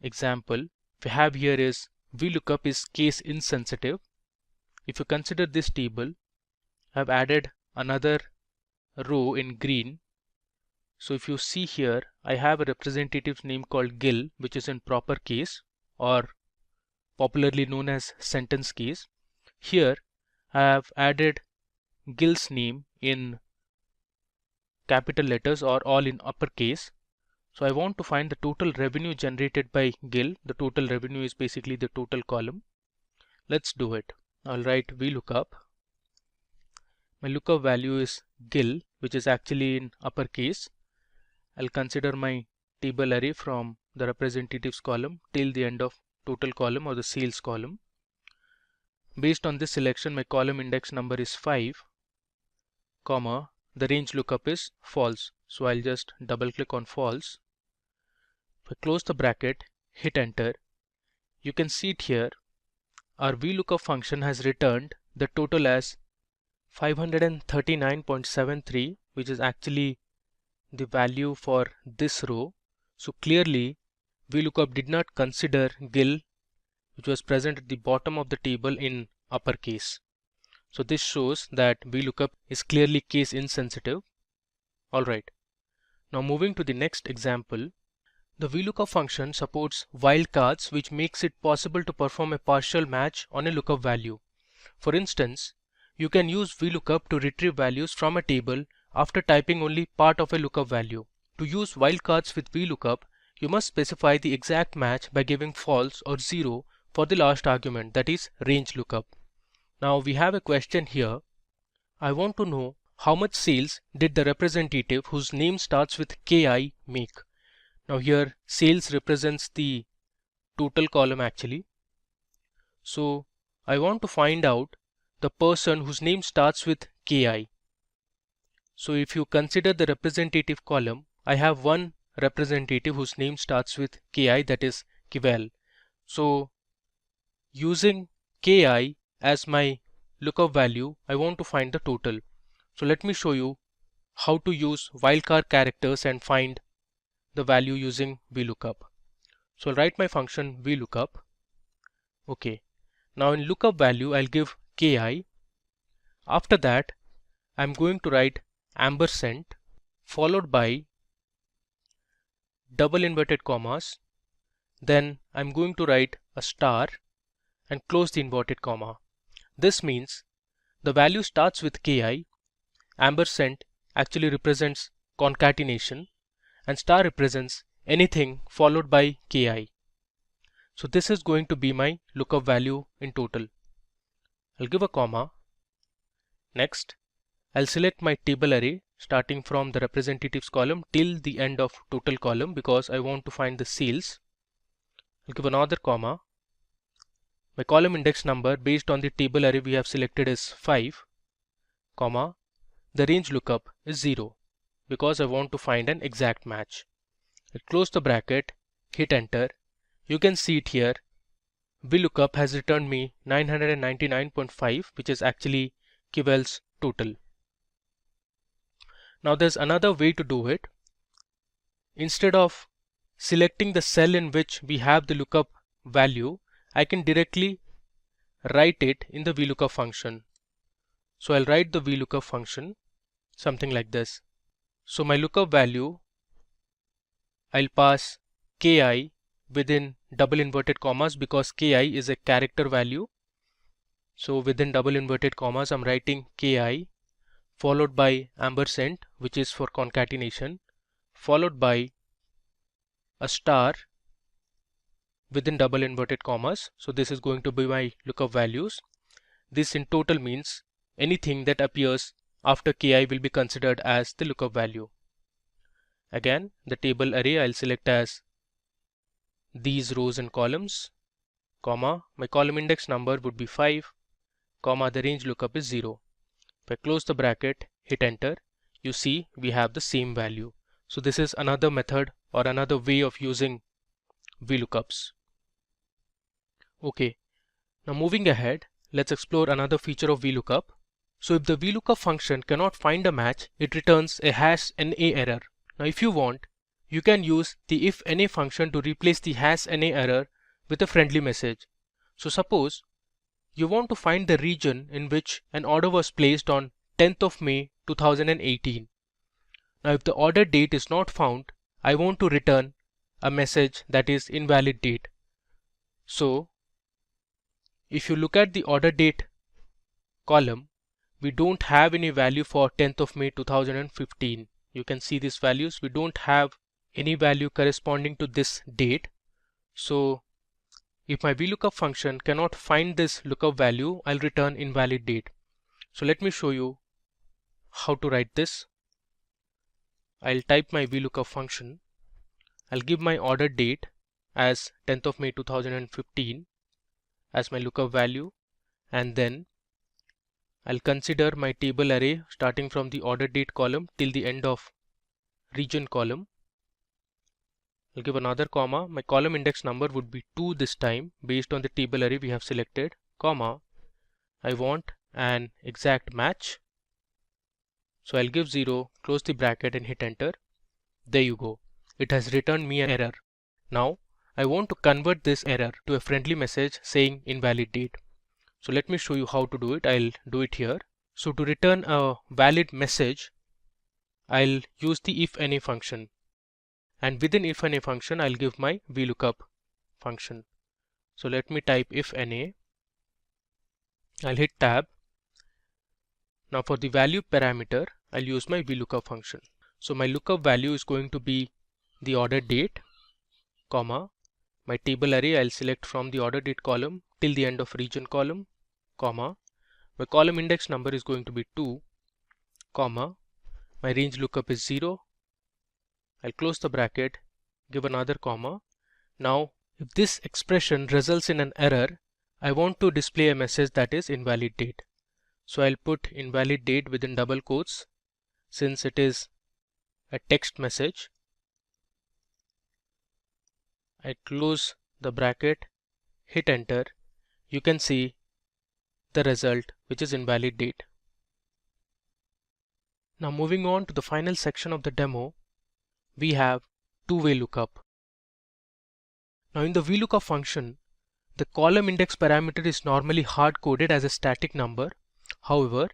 example we have here is VLOOKUP is case insensitive. If you consider this table, I've added another row in green. So if you see here, I have a representative name called Gil, which is in proper case or popularly known as sentence case. Here I have added Gil's name in capital letters or all in uppercase. So I want to find the total revenue generated by Gil. The total revenue is basically the total column. Let's do it. I'll write VLOOKUP. My lookup value is Gil, which is actually in uppercase. I'll consider my table array from the representatives column till the end of total column or the sales column. Based on this selection, my column index number is 5, comma, the range lookup is false. So I'll just double click on false. If I close the bracket, hit enter, you can see it here. Our VLOOKUP function has returned the total as 539.73, which is actually the value for this row. So clearly VLOOKUP did not consider GIL, which was present at the bottom of the table, in uppercase. So this shows that VLOOKUP is clearly case insensitive. Alright, now moving to the next example. The VLOOKUP function supports wildcards, which makes it possible to perform a partial match on a lookup value. For instance, you can use VLOOKUP to retrieve values from a table after typing only part of a lookup value. To use wildcards with VLOOKUP, you must specify the exact match by giving false or 0 for the last argument, that is range lookup. Now we have a question here. I want to know how much sales did the representative whose name starts with KI make. Now here sales represents the total column actually. So I want to find out the person whose name starts with KI. So if you consider the representative column, I have one representative whose name starts with KI, that is Kivel. So using KI as my lookup value, I want to find the total. So let me show you how to use wildcard characters and find the value using VLOOKUP. So I'll write my function VLOOKUP. Okay. Now in lookup value, I'll give KI. After that, I'm going to write ampersand followed by double inverted commas. Then I'm going to write a star and close the inverted comma. This means the value starts with KI, ampersand actually represents concatenation, and star represents anything followed by KI. So this is going to be my lookup value in total. I'll give a comma. Next, I'll select my table array starting from the representatives column till the end of total column because I want to find the sales. I'll give another comma. My column index number based on the table array we have selected is 5, comma, the range lookup is 0 because I want to find an exact match. I'll close the bracket, hit enter. You can see it here. VLOOKUP has returned me 999.5, which is actually Kivel's total. Now there's another way to do it. Instead of selecting the cell in which we have the lookup value, I can directly write it in the VLOOKUP function. So I'll write the VLOOKUP function something like this. So my lookup value, I'll pass KI within double inverted commas because KI is a character value. So within double inverted commas, I'm writing KI followed by ampersand, which is for concatenation, followed by a star within double inverted commas. So this is going to be my lookup values. This in total means anything that appears after KI will be considered as the lookup value. Again, the table array I'll select as these rows and columns, comma, my column index number would be 5, comma, the range lookup is 0. If I close the bracket, hit enter, you see we have the same value. So this is another method or another way of using VLOOKUPs. Okay, now moving ahead, let's explore another feature of VLOOKUP. So if the VLOOKUP function cannot find a match, it returns a #NA error. Now if you want, you can use the if_NA function to replace the #NA error with a friendly message. So suppose you want to find the region in which an order was placed on 10th of May 2018. Now if the order date is not found, I want to return a message that is invalid date. So if you look at the order date column, we don't have any value for 10th of May 2015. You can see these values. We don't have any value corresponding to this date. So if my VLOOKUP function cannot find this lookup value, I'll return invalid date. So let me show you how to write this. I'll type my VLOOKUP function. I'll give my order date as 10th of May 2015 as my lookup value, and then I'll consider my table array starting from the order date column till the end of region column. I'll give another comma. My column index number would be 2 this time based on the table array we have selected, comma. I want an exact match. So I'll give 0, close the bracket and hit enter. There you go. It has returned me an error. Now I want to convert this error to a friendly message saying invalid date. So let me show you how to do it. I'll do it here. So to return a valid message, I'll use the ifNA function. And within ifNA function, I'll give my vlookup function. So let me type ifNA. I'll hit tab. Now for the value parameter, I'll use my vlookup function. So my lookup value is going to be the order date, comma. My table array I'll select from the order date column till the end of region column, comma. My column index number is going to be 2, comma. My range lookup is 0. I'll close the bracket, give another comma. Now if this expression results in an error, I want to display a message that is invalid date. So I'll put invalid date within double quotes since it is a text message. I close the bracket, hit enter. You can see the result, which is invalid date. Now moving on to the final section of the demo, we have two-way lookup. Now in the vlookup function, the column index parameter is normally hard-coded as a static number. However,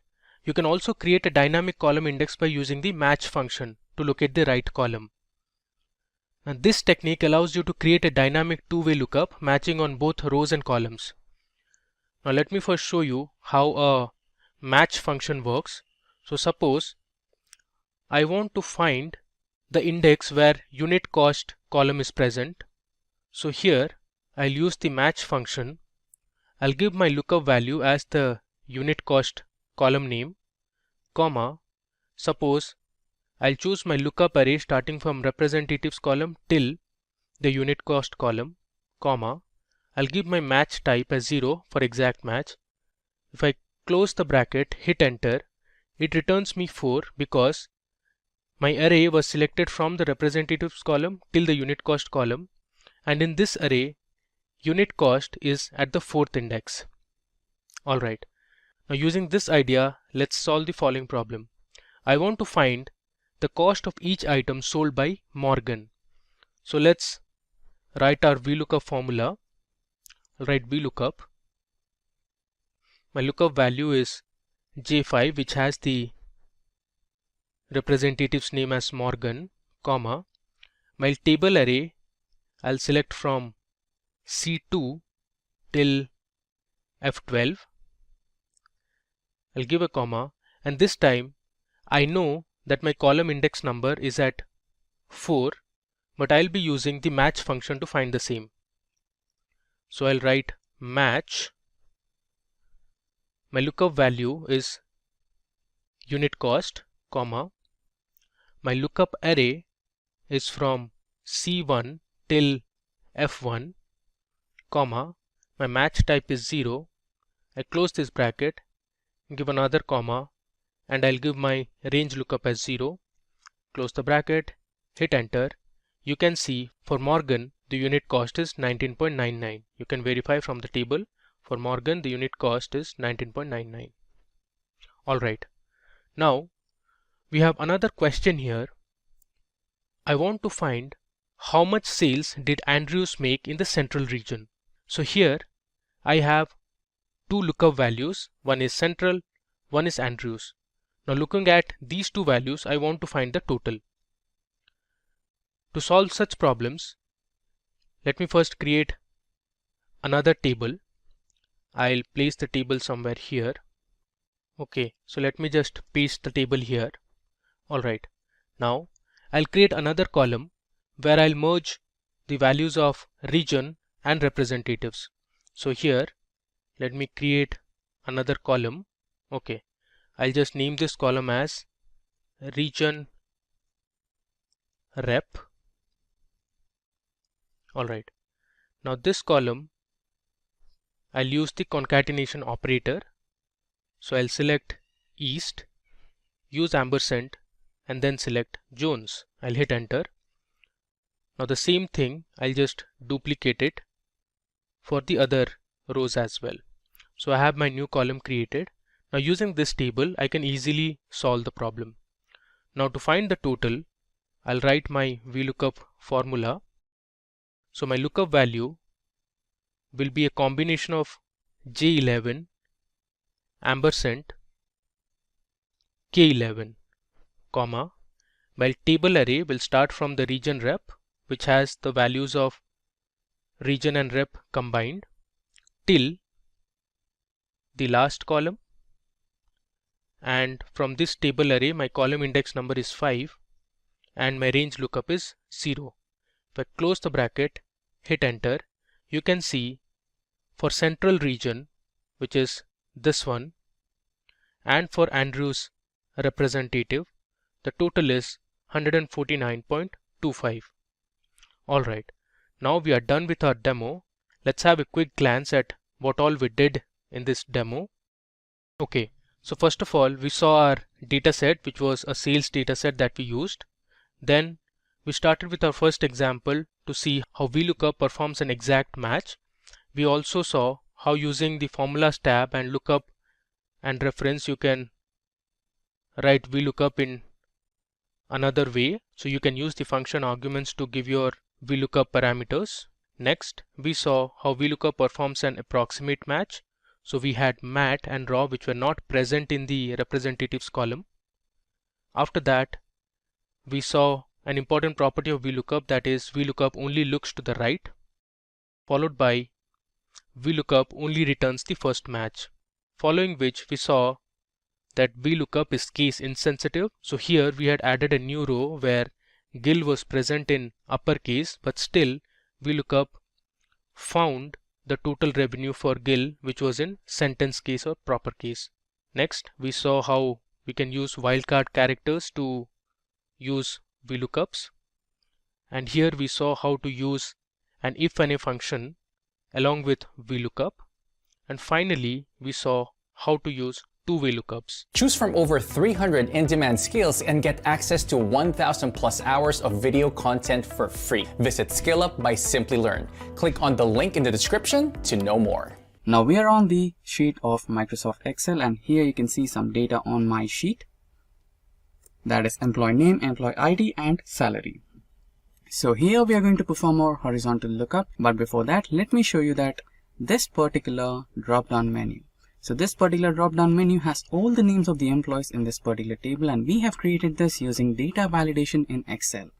you can also create a dynamic column index by using the match function to locate the right column. And this technique allows you to create a dynamic two-way lookup matching on both rows and columns. Now let me first show you how a match function works. So suppose I want to find the index where unit cost column is present. So here I'll use the match function. I'll give my lookup value as the unit cost column name, comma. Suppose I'll choose my lookup array starting from representatives column till the unit cost column, comma. I'll give my match type as 0 for exact match. If I close the bracket, hit enter, it returns me 4 because my array was selected from the representatives column till the unit cost column, and in this array unit cost is at the 4th index. Alright, now using this idea, let's solve the following problem. I want to find the cost of each item sold by Morgan. So let's write our vlookup formula. I'll write vlookup. My lookup value is J5, which has the representative's name as Morgan, comma. My table array I'll select from C2 till F12. I'll give a comma, and this time I know that my column index number is at 4, but I'll be using the match function to find the same. So I'll write match. My lookup value is unit cost, comma. My lookup array is from C1 till F1, comma. My match type is 0. I close this bracket, give another comma, and I'll give my range lookup as 0. Close the bracket, hit enter. You can see for Morgan the unit cost is 19.99. You can verify from the table. For Morgan the unit cost is 19.99. Alright, now we have another question here. I want to find how much sales did Andrews make in the central region. So here I have two lookup values. One is central, one is Andrews. Now looking at these two values, I want to find the total. To solve such problems, let me first create another table. I'll place the table somewhere here. Okay, so let me just paste the table here. Alright, now I'll create another column where I'll merge the values of region and representatives. So here, let me create another column. Okay, I'll just name this column as region rep. Alright, Now this column, I'll use the concatenation operator. So I'll select East, use ampersand, and then select Jones. I'll hit enter. Now the same thing, I'll just duplicate it for the other rows as well. So I have my new column created. Now using this table, I can easily solve the problem. Now to find the total, I'll write my VLOOKUP formula. So my lookup value will be a combination of J11 ampersand K11, comma, while table array will start from the region rep, which has the values of region and rep combined, till the last column, and from this table array my column index number is 5 and my range lookup is 0. If I close the bracket, hit enter, you can see for central region, which is this one, and for Andrew's representative, the total is 149.25. Alright, now we are done with our demo. Let's have a quick glance at what all we did in this demo. Okay, so first of all, we saw our data set, which was a sales data set that we used. Then we started with our first example to see how VLOOKUP performs an exact match. We also saw how using the formulas tab and lookup and reference you can write VLOOKUP in another way. So you can use the function arguments to give your VLOOKUP parameters. Next, we saw how VLOOKUP performs an approximate match. So we had mat and raw which were not present in the representatives column. After that, we saw an important property of VLOOKUP, that is VLOOKUP only looks to the right, followed by VLOOKUP only returns the first match. Following which we saw that VLOOKUP is case insensitive. So here we had added a new row where GIL was present in uppercase, but still VLOOKUP found the total revenue for GIL which was in sentence case or proper case. Next, we saw how we can use wildcard characters to use VLOOKUPs, and here we saw how to use an if and a function along with VLOOKUP, and finally we saw how to use two-way lookups. Choose from over 300 in-demand skills and get access to 1,000 plus hours of video content for free. Visit SkillUp by Simplilearn. Click on the link in the description to know more. Now we are on the sheet of Microsoft Excel, and here you can see some data on my sheet. That is employee name, employee ID, and salary. So here we are going to perform our horizontal lookup, but before that, let me show you that this particular drop-down menu. So this particular drop-down menu has all the names of the employees in this particular table, and we have created this using data validation in Excel.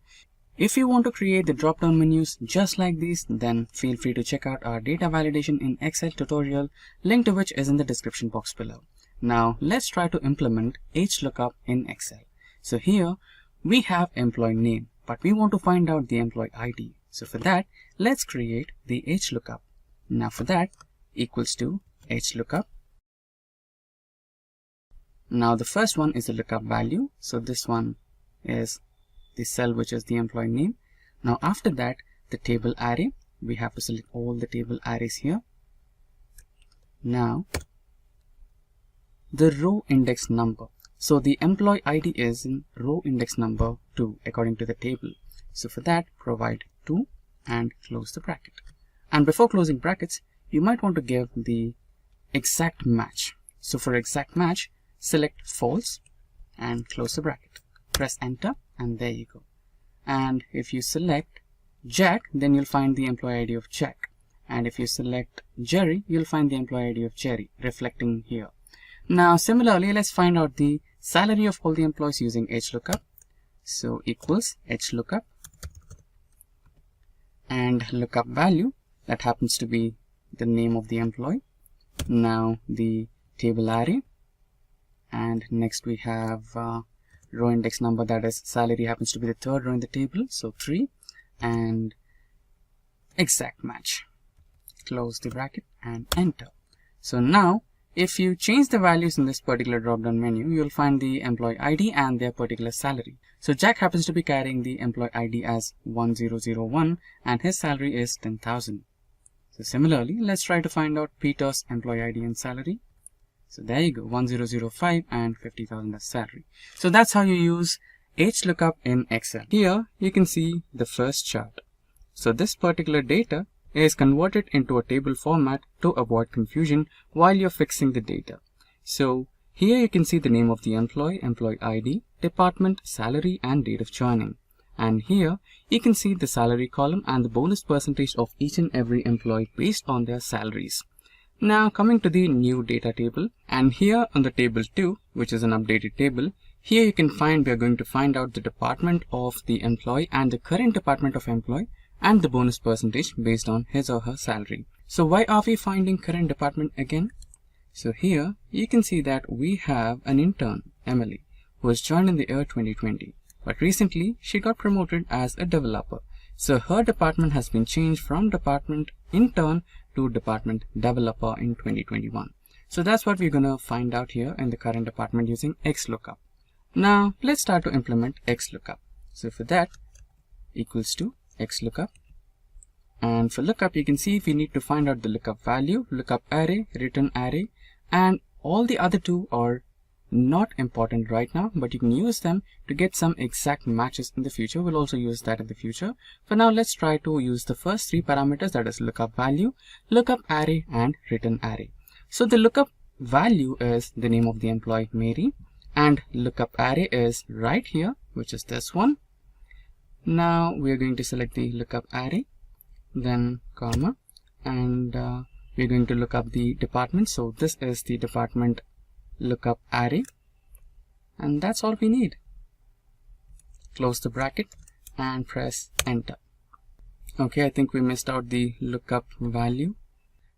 If you want to create the drop-down menus just like these, then feel free to check out our data validation in Excel tutorial, link to which is in the description box below. Now let's try to implement HLOOKUP in Excel. So here we have employee name, but we want to find out the employee ID. So for that, let's create the HLOOKUP. Now for that, equals to HLOOKUP. Now the first one is the lookup value. So this one is the cell which is the employee name. Now after that, the table array, we have to select all the table arrays here. Now the row index number. So the employee ID is in row index number 2 according to the table. So for that, provide 2 and close the bracket. And before closing brackets, you might want to give the exact match. So for exact match, select false and close the bracket. Press enter and there you go. And if you select Jack, then you'll find the employee ID of Jack. And if you select Jerry, you'll find the employee ID of Jerry reflecting here. Now similarly, let's find out the salary of all the employees using HLOOKUP. So equals HLOOKUP and lookup value, that happens to be the name of the employee. Now the table array, and next we have row index number, that is salary happens to be the third row in the table, so 3, and exact match. Close the bracket and enter. So now if you change the values in this particular drop down menu, you'll find the employee ID and their particular salary. So Jack happens to be carrying the employee ID as 1001 and his salary is 10,000. So similarly, let's try to find out Peter's employee ID and salary. So there you go, 1005 and 50,000 as salary. So that's how you use HLOOKUP in Excel. Here you can see the first chart. So this particular data is converted into a table format to avoid confusion while you're fixing the data. So here you can see the name of the employee, employee ID, department, salary and date of joining. And here you can see the salary column and the bonus percentage of each and every employee based on their salaries. Now coming to the new data table, and here on the table 2, which is an updated table, here you can find we are going to find out the department of the employee and the current department of employee and the bonus percentage based on his or her salary. So why are we finding current department again? So here you can see that we have an intern, Emily, who was joined in the year 2020, but recently she got promoted as a developer. So her department has been changed from department intern to department developer in 2021. So that's what we're going to find out here in the current department using XLOOKUP. Now let's start to implement XLOOKUP. So for that, equals to XLOOKUP. And for lookup, you can see we need to find out the lookup value, lookup array, return array, and all the other two are not important right now, but you can use them to get some exact matches in the future. We'll also use that in the future. For now, let's try to use the first three parameters, that is lookup value, lookup array and return array. So the lookup value is the name of the employee, Mary, and lookup array is right here, which is this one. Now we're going to select the lookup array, then comma, and we're going to look up the department. So this is the department lookup array, and that's all we need. Close the bracket and press enter. Okay, I think we missed out the lookup value.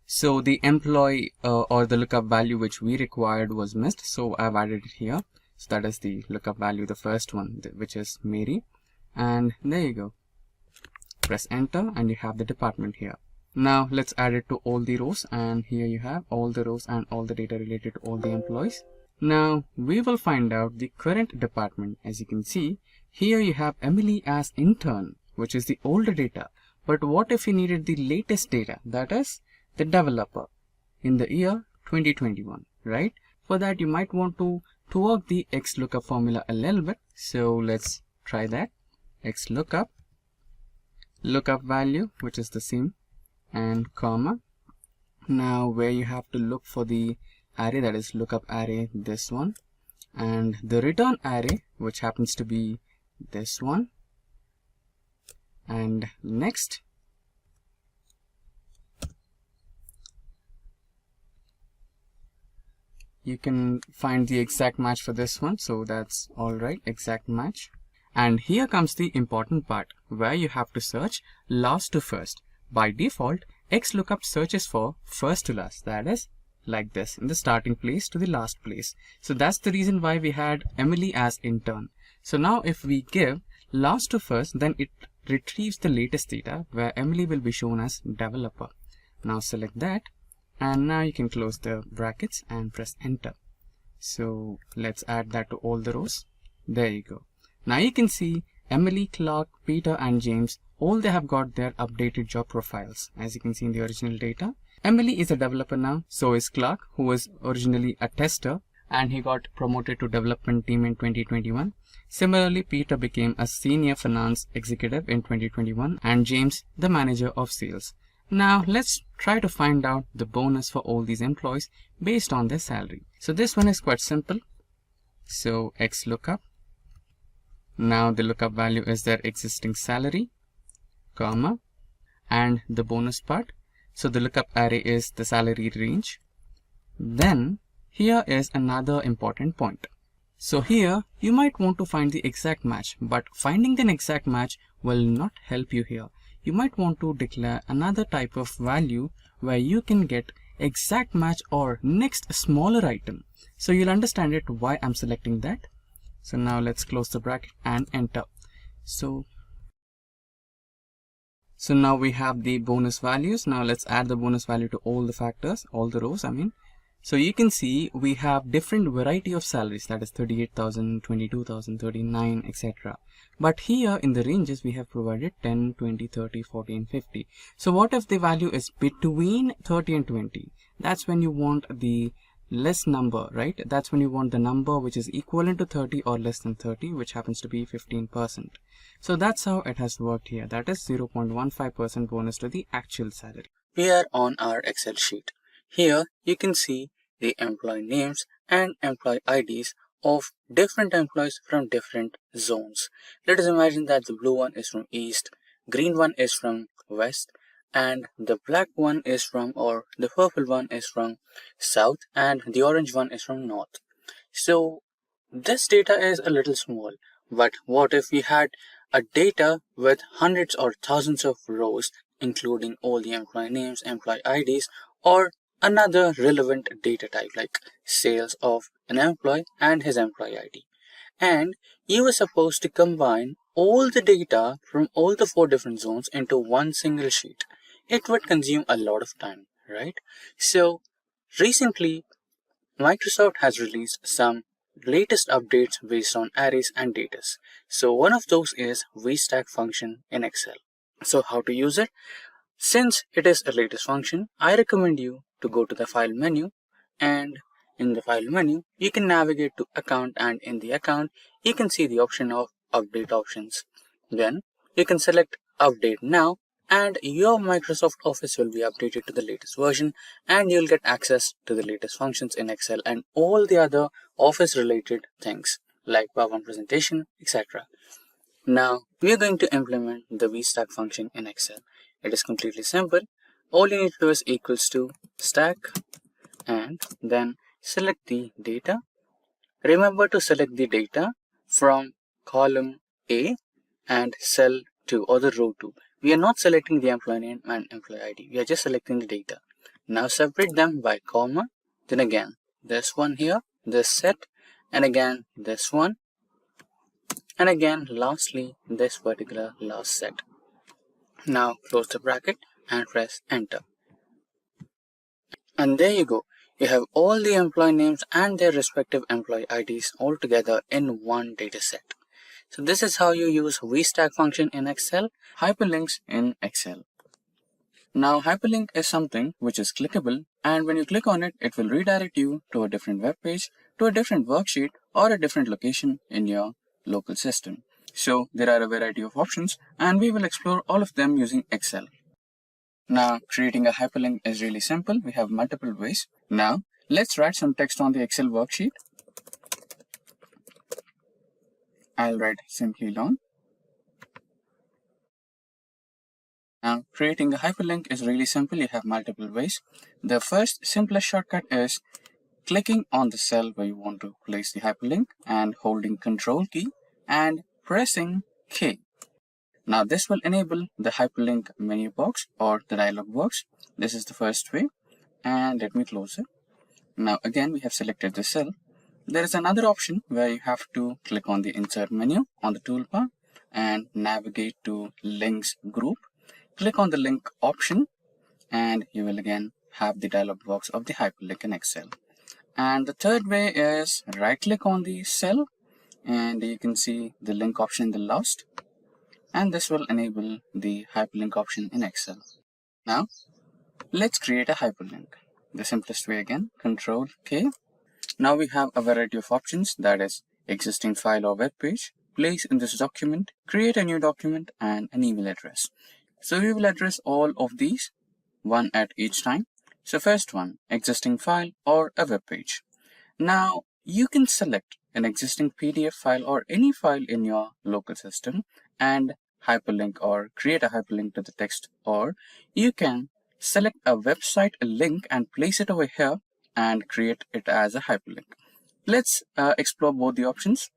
So the employee or the lookup value which we required was missed, so I've added it here. So that is the lookup value, the first one, which is Mary, and there you go. Press enter and you have the department here. Now let's add it to all the rows, and here you have all the rows and all the data related to all the employees. Now we will find out the current department. As you can see, here you have Emily as intern, which is the older data. But what if we needed the latest data, that is the developer in the year 2021, right? For that you might want to work the XLOOKUP formula a little bit. So let's try that. XLOOKUP, lookup value, which is the same, and comma. Now where you have to look for the array, that is lookup array, this one, and the return array, which happens to be this one. And next, you can find the exact match for this one, so that's all right, exact match. And here comes the important part, where you have to search last to first. By default, XLOOKUP searches for first to last, that is like this, in the starting place to the last place. So that's the reason why we had Emily as intern. So now if we give last to first, then it retrieves the latest data where Emily will be shown as developer. Now select that, and now you can close the brackets and press enter. So let's add that to all the rows. There you go. Now you can see Emily, Clark, Peter and James, all they have got their updated job profiles. As you can see in the original data, Emily is a developer now, so is Clark, who was originally a tester and he got promoted to development team in 2021. Similarly, Peter became a senior finance executive in 2021 and James the manager of sales. Now let's try to find out the bonus for all these employees based on their salary. So this one is quite simple. So XLOOKUP. Now the lookup value is their existing salary, comma, and the bonus part. So the lookup array is the salary range. Then here is another important point. So here you might want to find the exact match, but finding an exact match will not help you here. You might want to declare another type of value where you can get exact match or next smaller item. So you'll understand it why I'm selecting that. So now let's close the bracket and enter. So now we have the bonus values. Now let's add the bonus value to all the factors, all the rows, I mean. So you can see we have different variety of salaries, that is 38,000, 22,000, 39, etc. But here in the ranges we have provided 10, 20, 30, 40 and 50. So what if the value is between 30 and 20? That's when you want the less number, right? That's when you want the number which is equivalent to 30 or less than 30, which happens to be 15%. So that's how it has worked here. That is 0.15% bonus to the actual salary. We are on our Excel sheet. Here you can see the employee names and employee IDs of different employees from different zones. Let us imagine that the blue one is from East, green one is from West, and the black one is from, or the purple one is from South, and the orange one is from North. So this data is a little small, but what if we had a data with hundreds or thousands of rows, including all the employee names, employee IDs, or another relevant data type like sales of an employee and his employee ID. And you were supposed to combine all the data from all the 4 different zones into one single sheet. It would consume a lot of time, right? So recently, Microsoft has released some latest updates based on arrays and datas. So one of those is vstack function in Excel. So how to use it? Since it is a latest function, I recommend you to go to the file menu, and in the file menu you can navigate to account, and in the account you can see the option of update options. Then you can select update now, and your Microsoft Office will be updated to the latest version, and you'll get access to the latest functions in Excel and all the other Office related things like PowerPoint presentation, etc. Now we are going to implement the vstack function in Excel. It is completely simple. All you need to do is equals to stack and then select the data. Remember to select the data from column A and cell 2 or the row 2. We are not selecting the employee name and employee ID. We are just selecting the data. Now separate them by comma. Then again this one here, this set, and again this one, and again lastly this particular last set. Now close the bracket and press enter. And there you go. You have all the employee names and their respective employee IDs all together in one data set. So this is how you use vstack function in Excel, hyperlinks in Excel. Now hyperlink is something which is clickable, and when you click on it, it will redirect you to a different web page, to a different worksheet, or a different location in your local system. So there are a variety of options, and we will explore all of them using Excel. Now creating a hyperlink is really simple. We have multiple ways. Now let's write some text on the Excel worksheet. I'll write Simplilearn. Now creating a hyperlink is really simple. You have multiple ways. The first simplest shortcut is clicking on the cell where you want to place the hyperlink and holding Control key and pressing K. Now this will enable the hyperlink menu box or the dialog box. This is the first way, and let me close it. Now again we have selected the cell. There is another option where you have to click on the insert menu on the toolbar and navigate to links group. Click on the link option and you will again have the dialog box of the hyperlink in Excel. And the third way is right click on the cell and you can see the link option in the last, and this will enable the hyperlink option in Excel. Now let's create a hyperlink. The simplest way again, Control K. Now we have a variety of options, that is existing file or web page, place in this document, create a new document, and an email address. So we will address all of these one at each time. So first one, existing file or a web page. Now you can select an existing PDF file or any file in your local system and hyperlink or create a hyperlink to the text, or you can select a website link and place it over here and create it as a hyperlink. Let's explore both the options.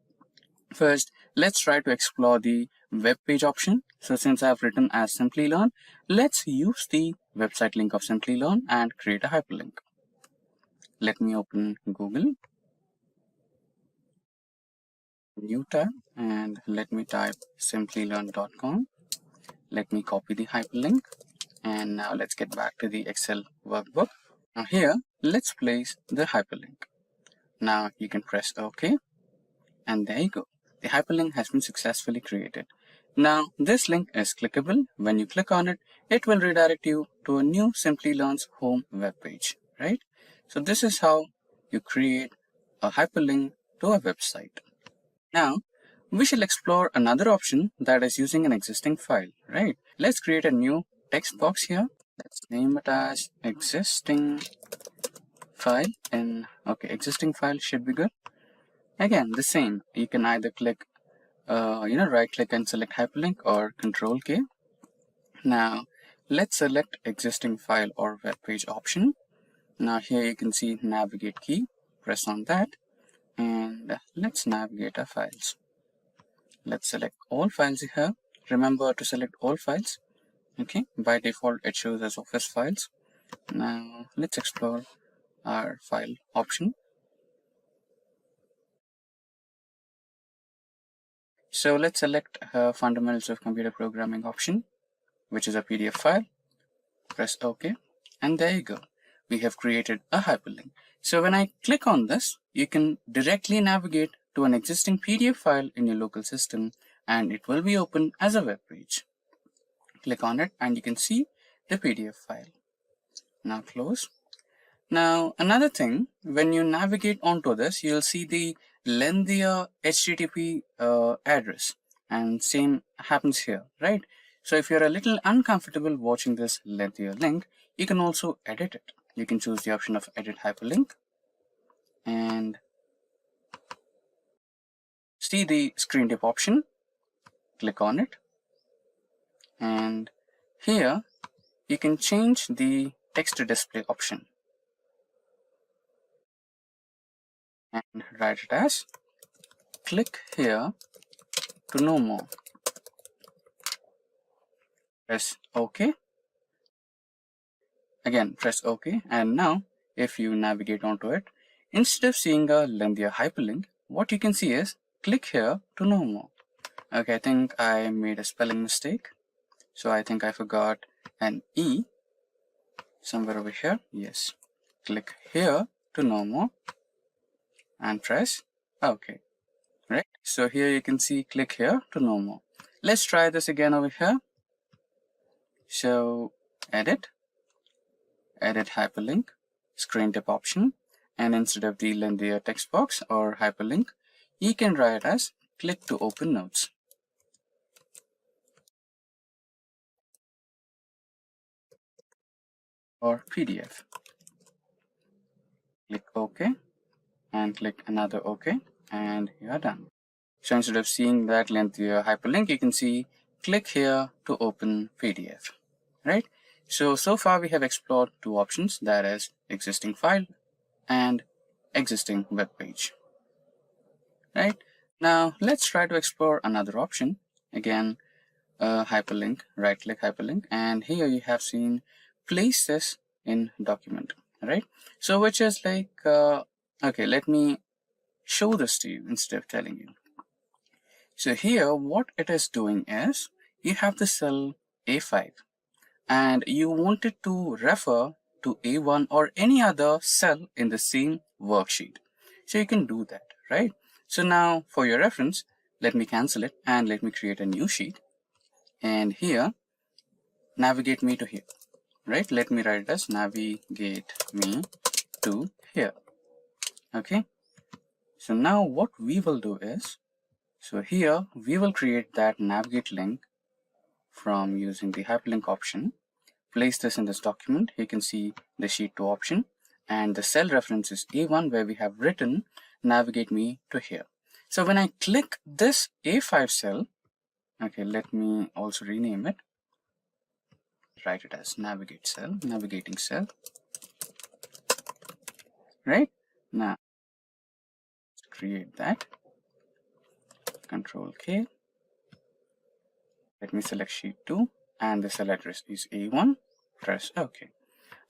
First, let's try to explore the web page option. So since I've written as Simplilearn, let's use the website link of Simplilearn and create a hyperlink. Let me open Google, new tab, and let me type simplilearn.com. Let me copy the hyperlink, and now let's get back to the Excel workbook. Now here, let's place the hyperlink. Now you can press OK, and there you go. The hyperlink has been successfully created. Now this link is clickable. When you click on it, it will redirect you to a new Simplilearn's home web page, right? So this is how you create a hyperlink to a website. Now we shall explore another option, that is using an existing file, right? Let's create a new text box here. Let's name it as existing file, and okay, existing file should be good. Again, the same, you can either click right click and select hyperlink, or Control K. Now let's select existing file or web page option. Now here you can see navigate key, press on that, and let's navigate our files. Let's select all files here. Remember to select all files. Okay, by default it shows as office files. Now let's explore our file option. So let's select Fundamentals of Computer Programming option, which is a PDF file. Press OK, and there you go. We have created a hyperlink. So when I click on this, you can directly navigate to an existing PDF file in your local system, and it will be open as a web page. Click on it and you can see the PDF file. Now close. Now another thing, when you navigate onto this, you'll see the lengthier HTTP address, and same happens here, right? So if you're a little uncomfortable watching this lengthier link, you can also edit it. You can choose the option of edit hyperlink and see the screen tip option. Click on it, and here you can change the text to display option and write it as click here to know more. Press OK. Again, press OK, and now if you navigate onto it, instead of seeing a lengthier hyperlink, what you can see is click here to know more. Okay, I think I made a spelling mistake. So I think I forgot an E somewhere over here. Yes. Click here to know more and press OK. Right. So here you can see click here to know more. Let's try this again over here. So edit hyperlink, screen tip option, and instead of the lengthier text box or hyperlink, you can write as click to open notes. Or PDF. Click OK and click another OK, and you are done. So instead of seeing that lengthier hyperlink, you can see click here to open PDF, right? So far we have explored two options, that is existing file and existing web page, right? Now let's try to explore another option. Again, hyperlink, right click hyperlink, and here you have seen place this in document, right? So which is like, okay, let me show this to you instead of telling you. So here what it is doing is, you have the cell A5 and you wanted to refer to A1 or any other cell in the same worksheet. So you can do that, right? So now for your reference, let me cancel it and let me create a new sheet. And here, navigate me to here, right? Let me write it as navigate me to here. Okay. So now what we will do is, so here we will create that navigate link from using the hyperlink option. Place this in this document. You can see the sheet 2 option, and the cell reference is A1 where we have written navigate me to here. So when I click this A5 cell, okay, let me also rename it. Write it as navigate cell, navigating cell, right? Now create that, Control K. Let me select sheet 2 and the cell address is A1. Press OK.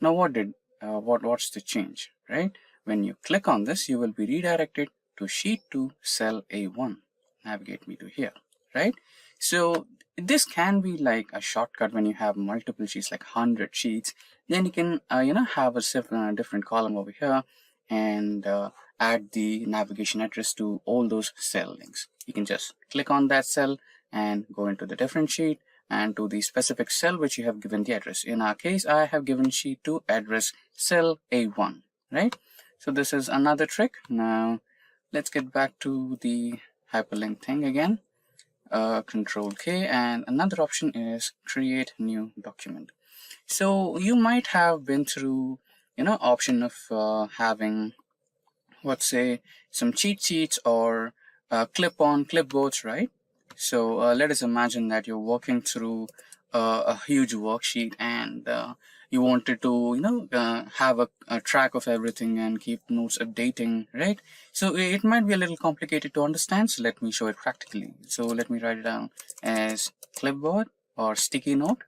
Now what's the change, right? When you click on this, you will be redirected to sheet 2 cell A1. Navigate me to here, right? So this can be like a shortcut when you have multiple sheets, like 100 sheets. Then you can have a different column over here and add the navigation address to all those cell links. You can just click on that cell and go into the different sheet and to the specific cell which you have given the address. In our case, I have given sheet to address cell A1, right? So this is another trick. Now let's get back to the hyperlink thing again. Control K, and another option is create new document. So you might have been through option of having, let's say, some cheat sheets or clip-on clipboards, right? So let us imagine that you're working through a huge worksheet and you wanted to have a track of everything and keep notes updating, right? So it might be a little complicated to understand, so let me show it practically. So let me write it down as clipboard or sticky note,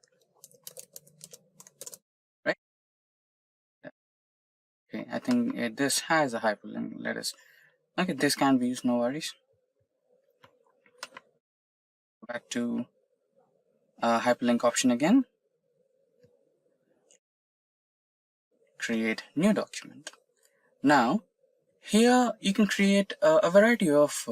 right? Okay, I think this has a hyperlink. Okay, this can be used, no worries. Back to hyperlink option again. Create new document. Now here you can create a variety of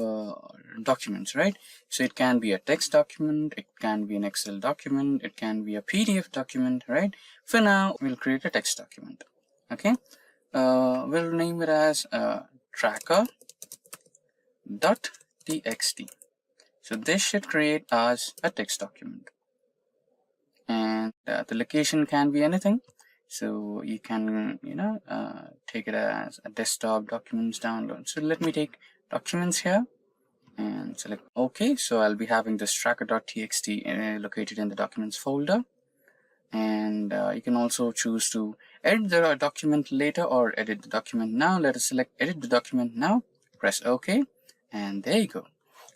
documents, right? So it can be a text document, it can be an Excel document, it can be a PDF document, right? For now we'll create a text document. Okay, we'll name it as tracker.txt. So this should create as a text document, and the location can be anything. So you can take it as a desktop documents download. So let me take documents here and select OK. So I'll be having this tracker.txt located in the documents folder, and you can also choose to edit the document later or edit the document now. Let us select edit the document now, press OK, and there you go.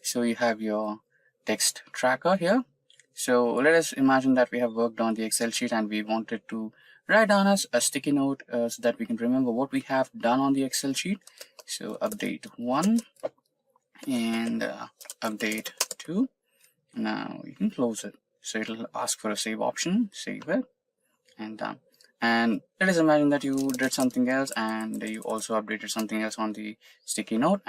So you have your text tracker here. So let us imagine that we have worked on the Excel sheet and we wanted to write down as a sticky note so that we can remember what we have done on the Excel sheet. So update 1 and update 2. Now you can close it. So it'll ask for a save option, save it, and done. And let us imagine that you did something else and you also updated something else on the sticky note,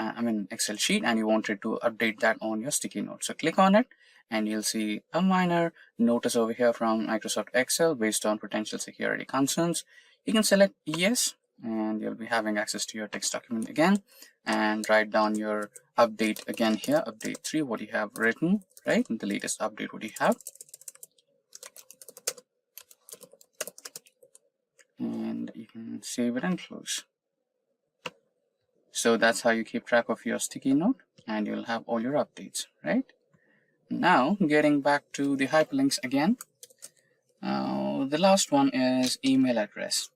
Excel sheet, and you wanted to update that on your sticky note. So click on it and you'll see a minor notice over here from Microsoft Excel based on potential security concerns. You can select yes, and you'll be having access to your text document again, and write down your update again here, update 3, what you have written, right? The latest update, what you have. And you can save it and close. So that's how you keep track of your sticky note, and you'll have all your updates, right? Now getting back to the hyperlinks again, the last one is email address.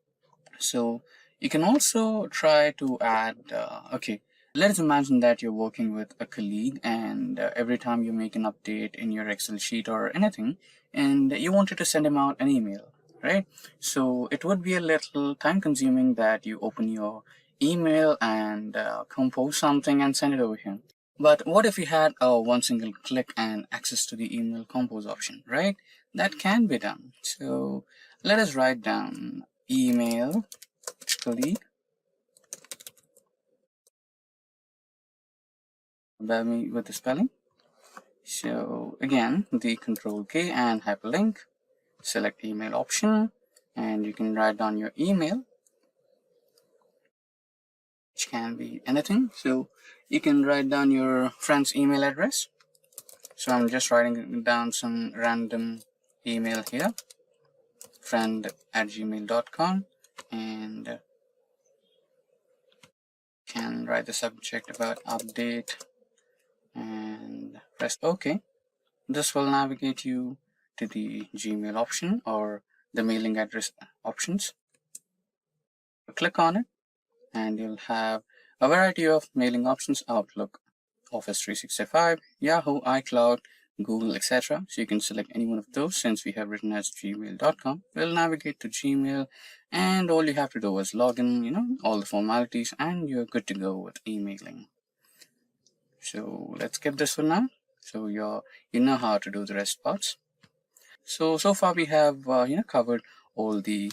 So you can also try to add okay, let's imagine that you're working with a colleague and every time you make an update in your Excel sheet or anything and you wanted to send him out an email, right? So it would be a little time consuming that you open your email and compose something and send it over here. But what if you had one single click and access to the email compose option, right? That can be done. So let us write down email colleague. Bear me with the spelling. So again, the Control K and hyperlink, select email option, and you can write down your email, which can be anything. So you can write down your friend's email address. So I'm just writing down some random email here, friend@gmail.com, and can write the subject about update and press OK. This will navigate you to the Gmail option or the mailing address options. Click on it and you'll have a variety of mailing options: Outlook, Office 365, Yahoo, iCloud, Google, etc. So you can select any one of those. Since we have written as gmail.com, we'll navigate to Gmail, and all you have to do is log in, all the formalities, and you're good to go with emailing. So let's skip this for now So you know how to do the rest parts. So far we have covered all the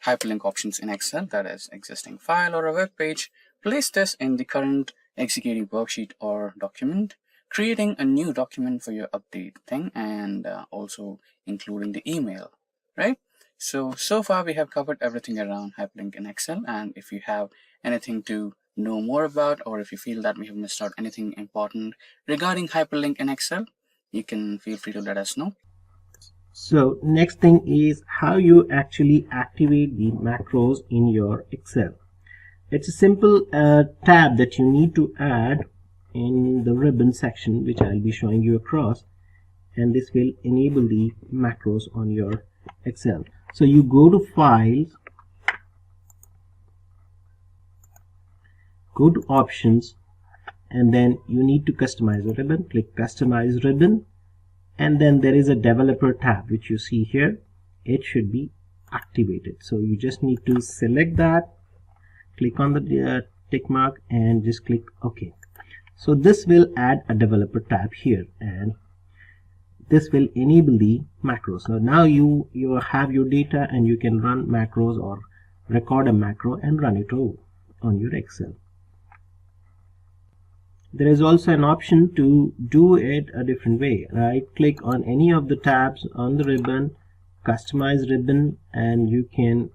hyperlink options in Excel, that is existing file or a web page, place this in the current executing worksheet or document, creating a new document for your update thing, and also including the email, right? So far we have covered everything around hyperlink in Excel, and if you have anything to know more about, or if you feel that we have missed out anything important regarding hyperlink in Excel, you can feel free to let us know. So next thing is how you actually activate the macros in your Excel. It's a simple tab that you need to add in the ribbon section, which I'll be showing you across, and this will enable the macros on your Excel. So you go to Files, go to Options, and then you need to customize a ribbon. Click Customize Ribbon, and then there is a Developer tab which you see here. It should be activated. So you just need to select that, click on the tick mark, and just click OK. So this will add a Developer tab here, and this will enable the macros. So now you have your data, and you can run macros or record a macro and run it on your Excel. There is also an option to do it a different way. Right click on any of the tabs on the ribbon, customize ribbon, and you can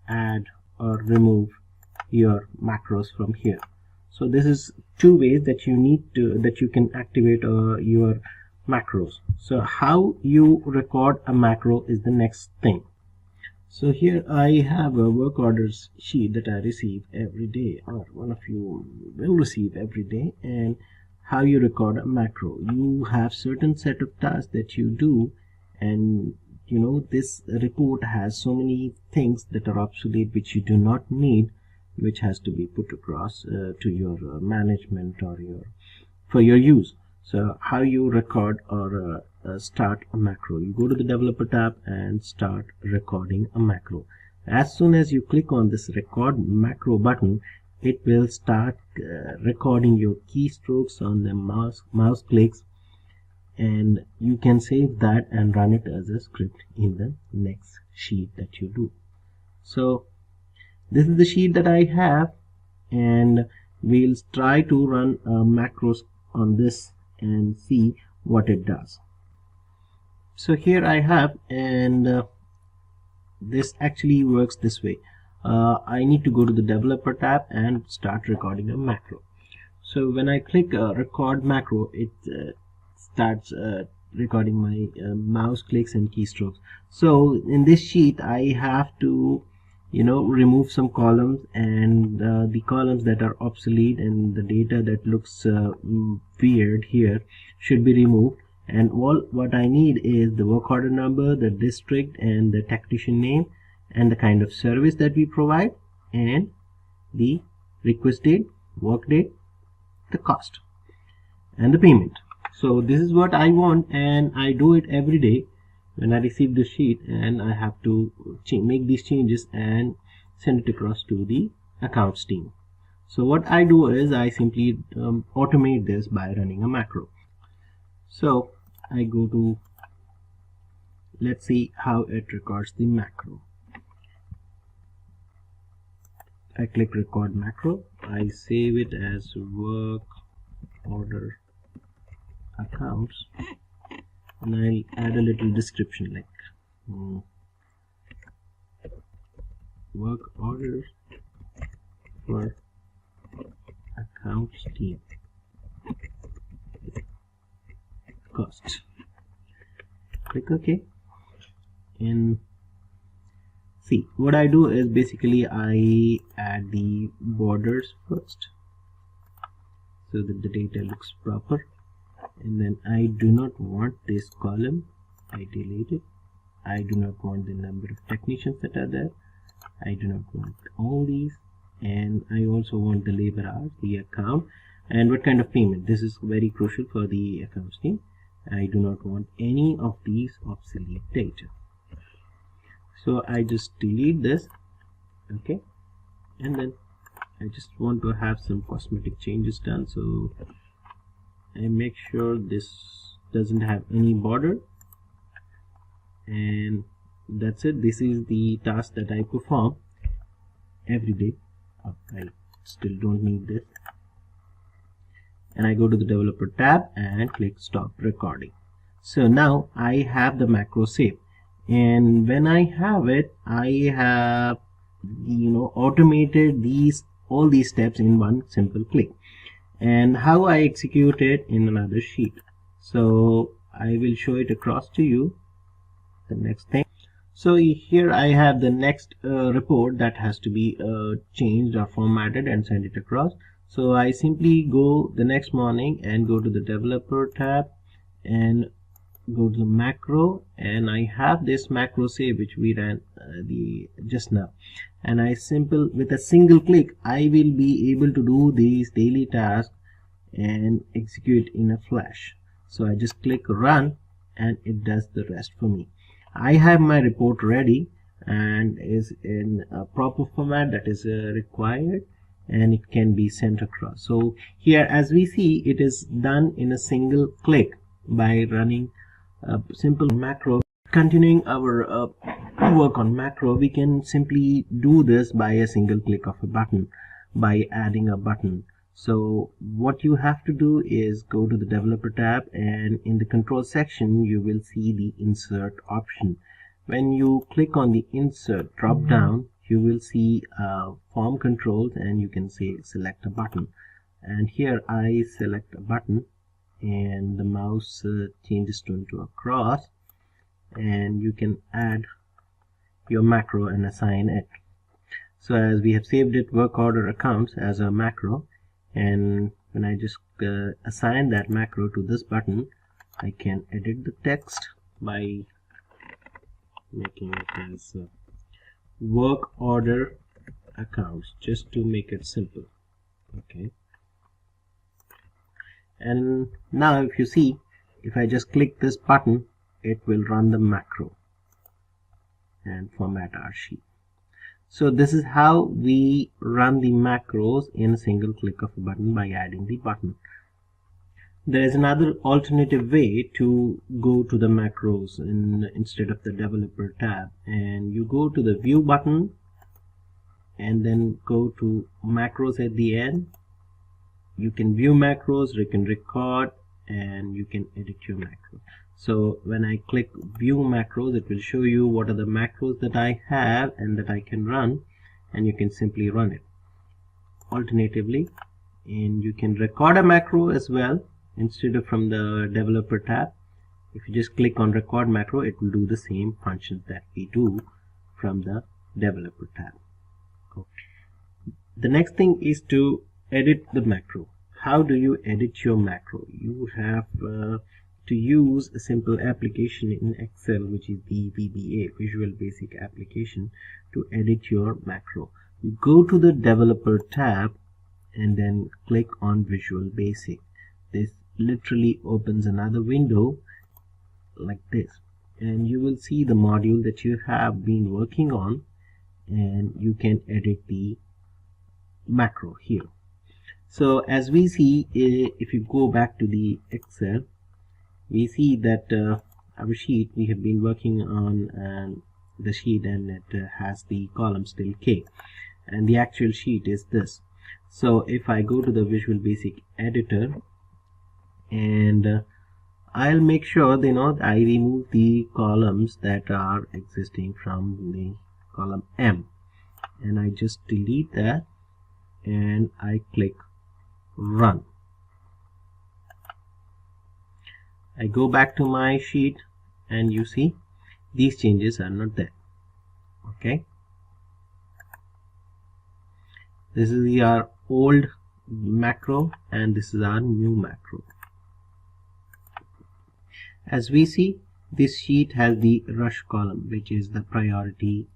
add or remove your macros from here. So this is two ways that you can activate your macros. So how you record a macro is the next thing. So here I have a work orders sheet that I receive every day, or one of you will receive every day. And how you record a macro, you have certain set of tasks that you do, and this report has so many things that are obsolete which you do not need, which has to be put across to your management or for your use. So how you record or start a macro, you go to the Developer tab and start recording a macro. As soon as you click on this Record Macro button, it will start recording your keystrokes on the mouse clicks, and you can save that and run it as a script in the next sheet that you do. So this is the sheet that I have, and we'll try to run macros on this and see what it does. So here I have, and this actually works this way. I need to go to the Developer tab and start recording a macro. So when I click Record Macro, it starts recording my mouse clicks and keystrokes. So in this sheet I have to remove some columns, and the columns that are obsolete and the data that looks weird here should be removed. And what I need is the work order number, the district, and the technician name, and the kind of service that we provide, and the request date, work date, the cost, and the payment. So this is what I want, and I do it every day when I receive the sheet, and I have to make these changes and send it across to the accounts team. So what I do is I simply automate this by running a macro. So I go to, let's see how it records the macro. I click Record Macro, I save it as work order accounts, and I'll add a little description like work orders for accounts team, cost. Click OK, and see what I do is basically I add the borders first so that the data looks proper, and then I do not want this column, I delete it. I do not want the number of technicians that are there, I do not want all these, and I also want the labor hours, the account, and what kind of payment. This is very crucial for the accounts team. I do not want any of these obsolete data. So I just delete this, okay, and then I just want to have some cosmetic changes done. So I make sure this doesn't have any border, and that's it. This is the task that I perform every day. I still don't need this, and I go to the developer tab and click stop recording. So now I have the macro saved, and when I have it, I have automated all these steps in one simple click. And how I execute it in another sheet, so I will show it across to you. The next thing, so here I have the next report that has to be changed or formatted and send it across. So I simply go the next morning and go to the developer tab and go to the macro, and I have this macro save which we ran just now, and with a single click I will be able to do these daily tasks and execute in a flash. So I just click run and it does the rest for me. I have my report ready and is in a proper format that is required, and it can be sent across. So here, as we see, it is done in a single click by running a simple macro. Continuing our work on macro, we can simply do this by a single click of a button, by adding a button. So what you have to do is go to the developer tab, and in the control section you will see the insert option. When you click on the insert drop down, you will see form controls, and you can say select a button, and here I select a button, and the mouse changes to a cross, and you can add your macro and assign it. So as we have saved it, work order accounts as a macro, and when I just assign that macro to this button, I can edit the text by making it as work order accounts, just to make it simple. Okay, and now if you see, if I just click this button, it will run the macro and format our sheet. So this is how we run the macros in a single click of a button by adding the button. There is another alternative way to go to the macros instead of the developer tab, and you go to the view button and then go to macros at the end. You can view macros, you can record, and you can edit your macros. So when I click view macros, it will show you what are the macros that I have and that I can run, and you can simply run it. Alternatively, and you can record a macro as well instead of from the developer tab. If you just click on record macro, it will do the same functions that we do from the developer tab. Okay. The next thing is to edit the macro. How do you edit your macro? You have to use a simple application in Excel, which is the VBA, Visual Basic Application, to edit your macro. You go to the developer tab and then click on Visual Basic. This literally opens another window like this, and you will see the module that you have been working on, and you can edit the macro here. So as we see, if you go back to the Excel, we see that our sheet, we have been working on the sheet, and it has the column still K, and the actual sheet is this. So if I go to the Visual Basic editor, and I'll make sure I remove the columns that are existing from the column M, and I just delete that, and I click run. I go back to my sheet, and you see these changes are not there. Okay, this is our old macro, and this is our new macro. As we see, this sheet has the rush column, which is the priority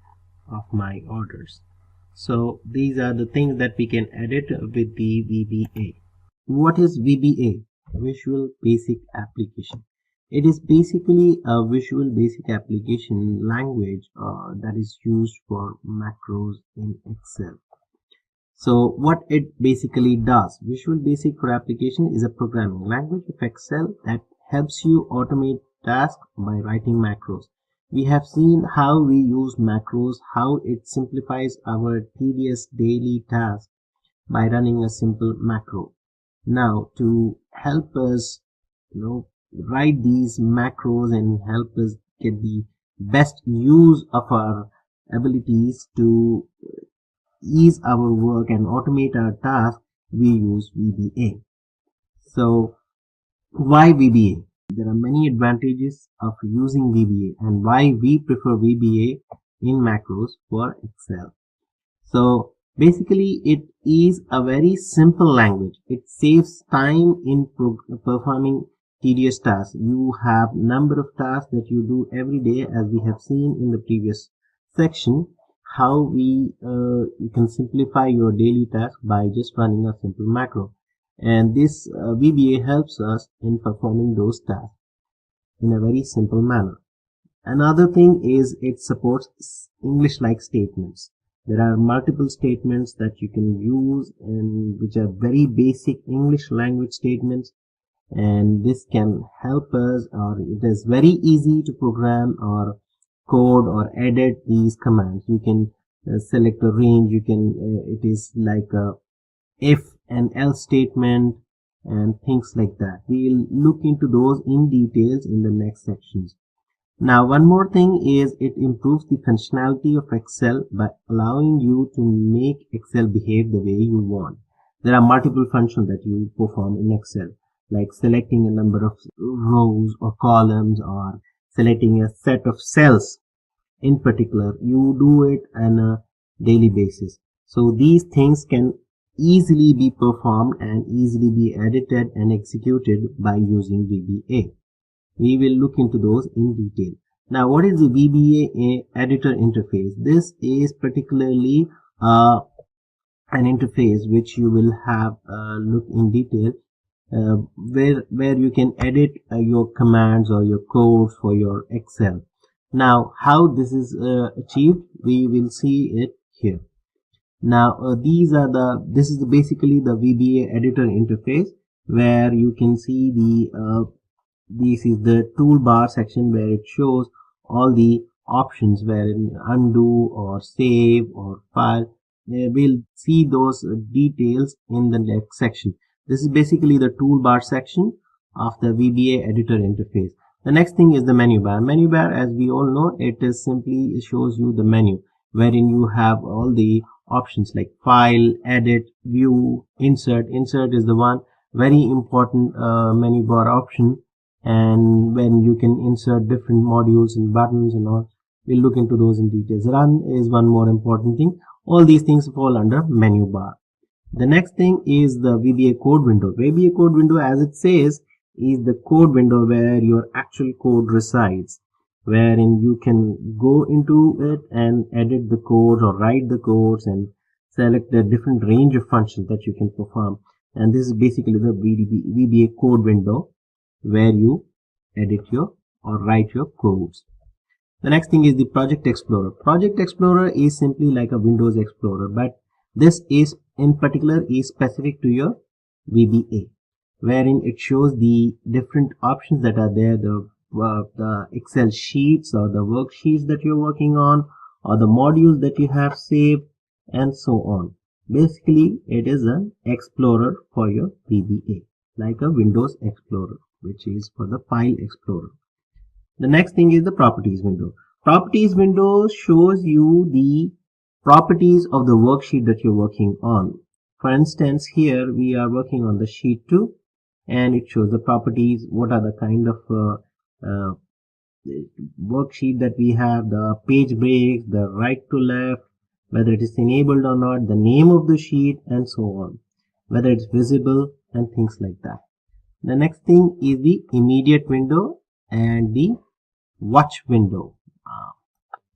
of my orders. So these are the things that we can edit with the VBA. What is VBA? Visual Basic Application. It is basically a Visual Basic Application language that is used for macros in Excel. So what it basically does, Visual Basic for Application is a programming language of Excel that helps you automate tasks by writing macros. We have seen how we use macros, how it simplifies our tedious daily tasks by running a simple macro. Now, to help us, write these macros and help us get the best use of our abilities to ease our work and automate our tasks, we use VBA. So why VBA? There are many advantages of using VBA and why we prefer VBA in macros for Excel. So basically it is a very simple language. It saves time in performing tedious tasks. You have number of tasks that you do every day, as we have seen in the previous section, how you can simplify your daily task by just running a simple macro. And this VBA helps us in performing those tasks in a very simple manner. Another thing is it supports English-like statements. There are multiple statements that you can use and which are very basic English language statements, and this can help us, or it is very easy to program or code or edit these commands. You can select a range, you can it is like a if and else statement and things like that. We'll look into those in details in the next sections. Now, one more thing is it improves the functionality of Excel by allowing you to make Excel behave the way you want. There are multiple functions that you perform in Excel, like selecting a number of rows or columns or selecting a set of cells in particular. You do it on a daily basis. So these things can easily be performed and easily be edited and executed by using VBA. We will look into those in detail. Now, what is the VBA editor interface? This is particularly an interface which you will have look in detail, where you can edit your commands or your codes for your Excel. Now, how this is achieved, we will see it here. Now, this is basically the VBA editor interface, where you can see this is the toolbar section where it shows all the options, where undo or save or file. We'll see those details in the next section. This is basically the toolbar section of the VBA editor interface. The next thing is the menu bar. Menu bar, as we all know, it shows you the menu, wherein you have all the options like file, edit, view, insert. Insert is the one very important menu bar option, and when you can insert different modules and buttons and all. We'll look into those in details. Run is one more important thing. All these things fall under menu bar. The next thing is the VBA code window. VBA code window, as it says, is the code window where your actual code resides, wherein you can go into it and edit the code or write the codes and select the different range of functions that you can perform. And this is basically the VBA code window where you edit your or write your codes. The next thing is the Project Explorer. Project Explorer is simply like a Windows Explorer, but this is in particular is specific to your VBA, wherein it shows the different options that are there, the Excel sheets or the worksheets that you're working on, or the modules that you have saved, and so on. Basically, it is an Explorer for your VBA, like a Windows Explorer, which is for the File Explorer. The next thing is the Properties window. Properties window shows you the properties of the worksheet that you're working on. For instance, here we are working on the sheet 2, and it shows the properties, what are the kind of worksheet that we have, the page breaks, the right to left, whether it is enabled or not, the name of the sheet, and so on, whether it's visible and things like that. The next thing is the immediate window and the watch window.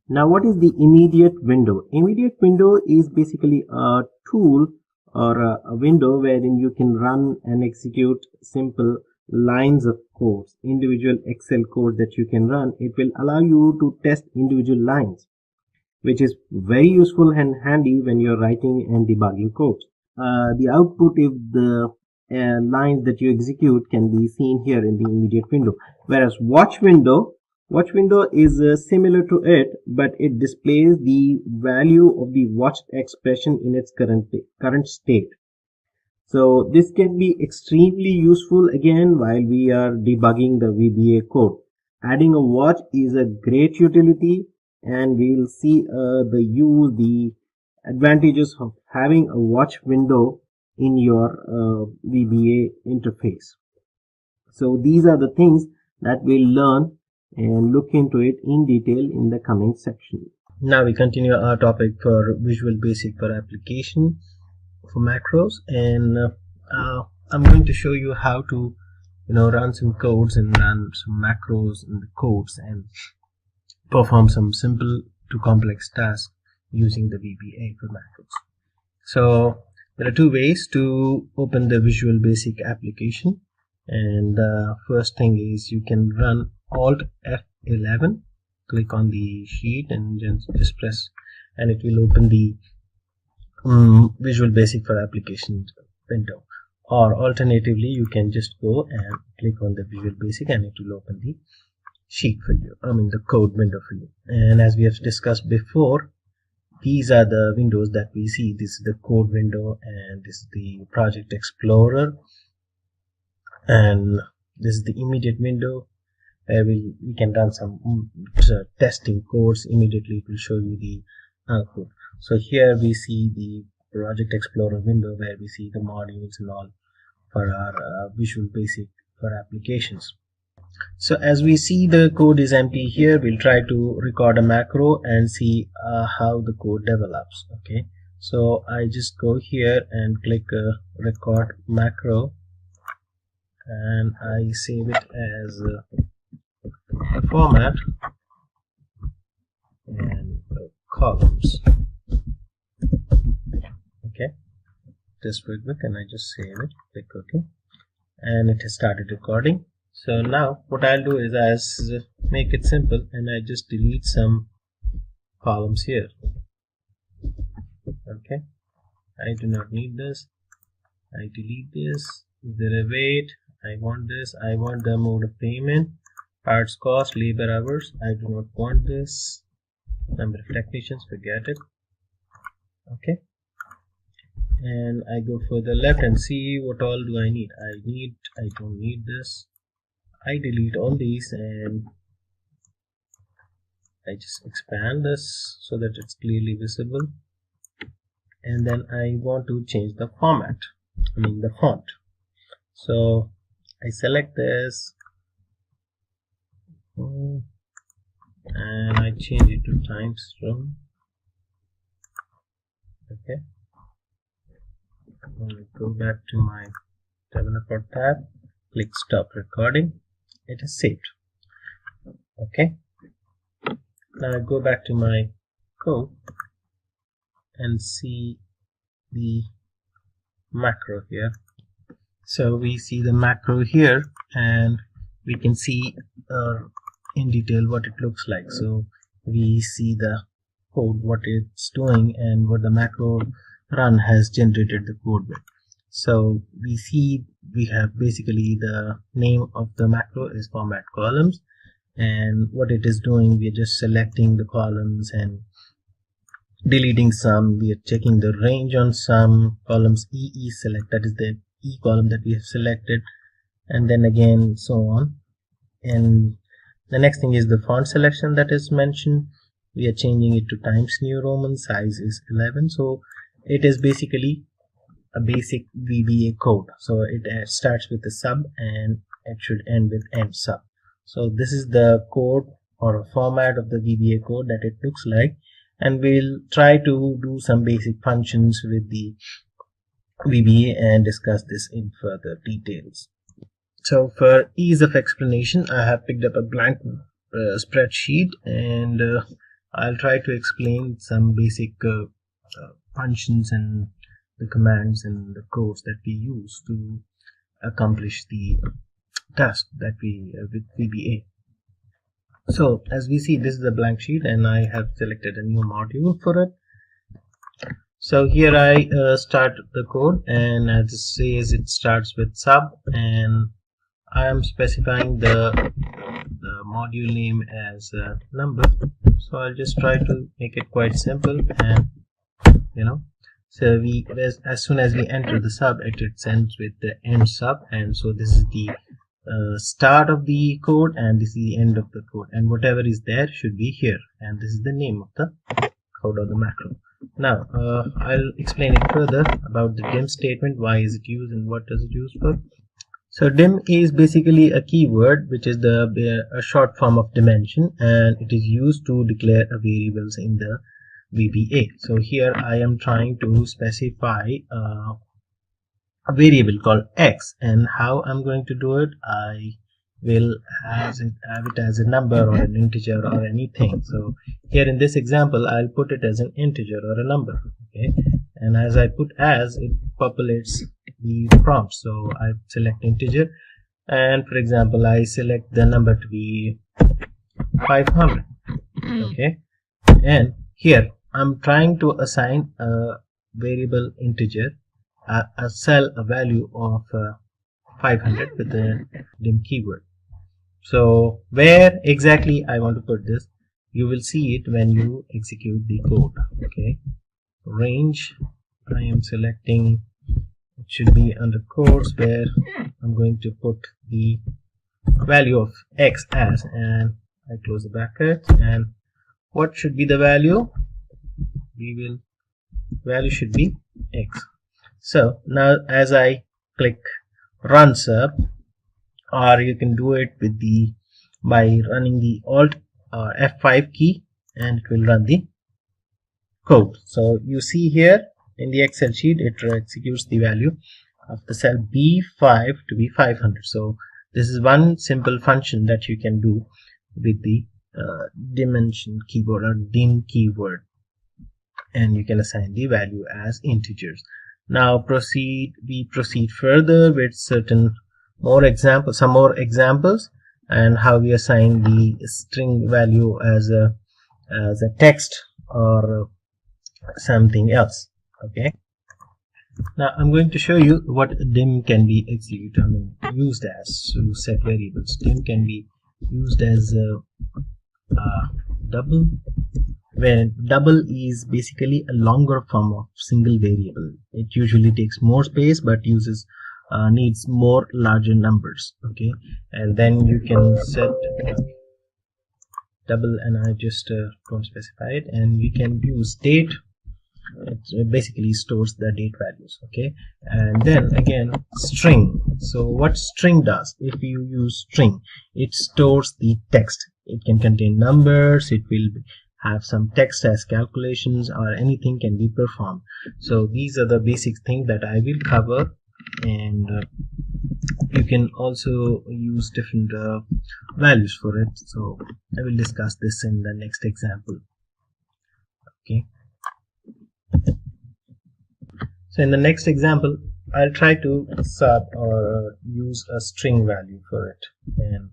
Now, what is the immediate window? Immediate window is basically a tool or a window wherein you can run and execute simple lines of codes, individual Excel code that you can run. It will allow you to test individual lines. which is very useful and handy when you're writing and debugging code. The output if the lines that you execute can be seen here in the immediate window, whereas watch window is similar to it, but it displays the value of the watched expression in its current state. So this can be extremely useful again while we are debugging the VBA code. Adding a watch is a great utility, and we'll see the advantages of having a watch window in your VBA interface. So these are the things that we'll learn and look into it in detail in the coming section. Now we continue our topic for Visual Basic for application for macros, and I'm going to show you how to run some codes and run some macros in the codes and perform some simple to complex tasks using the VBA for macros. So there are two ways to open the Visual Basic application, and the first thing is you can run Alt F11, click on the sheet and just press, and it will open the Visual Basic for application window. Or alternatively, you can just go and click on the Visual Basic and it will open the sheet for you, the code window for you. And as we have discussed before, these are the windows that we see. This is the code window, and this is the project explorer, and this is the immediate window where we can run some testing codes. Immediately it will show you the output. So here we see the project explorer window where we see the modules and all for our Visual Basic for applications. So as we see the code is empty here, we'll try to record a macro and see how the code develops. Okay, so I just go here and click record macro, and I save it as a format and columns. Okay, just quick, and I just save it, click OK, and it has started recording. So now what I'll do is I'll make it simple, and I just delete some columns here. Okay, I do not need this. I delete this. Is there a weight? I want this. I want the mode of payment, parts cost, labor hours. I do not want this. Number of technicians, forget it. Okay, and I go further left and see what all do I need. I don't need this. I delete all these, and I just expand this so that it's clearly visible, and then I want to change the format, the font. So I select this and I change it to Times Row. Okay, I'm going to go back to my developer tab, click stop recording. It is saved. Okay, now I go back to my code and see the macro here. So we see the macro here, and we can see in detail what it looks like. So we see the code, what it's doing, and what the macro run has generated the code with. So we see we have basically the name of the macro is format columns, and what it is doing, we are just selecting the columns and deleting some. We are checking the range on some columns, EE select, that is the E column that we have selected, and then again so on. And the next thing is the font selection that is mentioned. We are changing it to Times New Roman, size is 11. So it is basically a basic VBA code. So it starts with a sub and it should end with end sub. So this is the code or a format of the VBA code that it looks like, and we'll try to do some basic functions with the VBA and discuss this in further details. So for ease of explanation, I have picked up a blank spreadsheet, and I'll try to explain some basic functions and the commands and the codes that we use to accomplish the task that we with VBA. So as we see, this is a blank sheet and I have selected a new module for it. So here I start the code, and as it says, it starts with sub, and I am specifying the module name as number. So I'll just try to make it quite simple, and so as soon as we enter the sub, it ends with the end sub, and so this is the start of the code and this is the end of the code, and whatever is there should be here, and this is the name of the code or the macro. Now I'll explain it further about the dim statement. Why is it used and what does it use for? So dim is basically a keyword which is a short form of dimension, and it is used to declare a variables in the VBA. So here I am trying to specify a variable called x, and how I'm going to do it, I will have it as a number or an integer or anything. So here in this example, I'll put it as an integer or a number. Okay, and as I put as, it populates the prompt. So I select integer, and for example, I select the number to be 500. Okay, and here I'm trying to assign a variable integer a cell a value of 500 with the dim keyword. So where exactly I want to put this, you will see it when you execute the code. Okay, range, I am selecting, it should be under quotes, where I'm going to put the value of x as, and I close the brackets, and what should be the value? Value should be x. So now as I click run sub, or you can do it with by running the alt or F5 key, and it will run the code. So you see here in the Excel sheet, it executes the value of the cell B5 to be 500. So this is one simple function that you can do with the dimension keyword or dim keyword, and you can assign the value as integers. Now we proceed further with some more examples, and how we assign the string value as a text or something else. Okay, now I'm going to show you what dim can be used as to set variables. Dim can be used as double, where double is basically a longer form of single variable. It usually takes more space but needs more larger numbers. Okay, and then you can set double, and I just don't specify it, and you can use date. It basically stores the date values. Okay, and then again string. So what string does, if you use string, it stores the text. It can contain numbers, it will have some text as calculations, or anything can be performed. So these are the basic things that I will cover, and you can also use different values for it. So I will discuss this in the next example. Okay, so in the next example, I'll try to sub or use a string value for it, and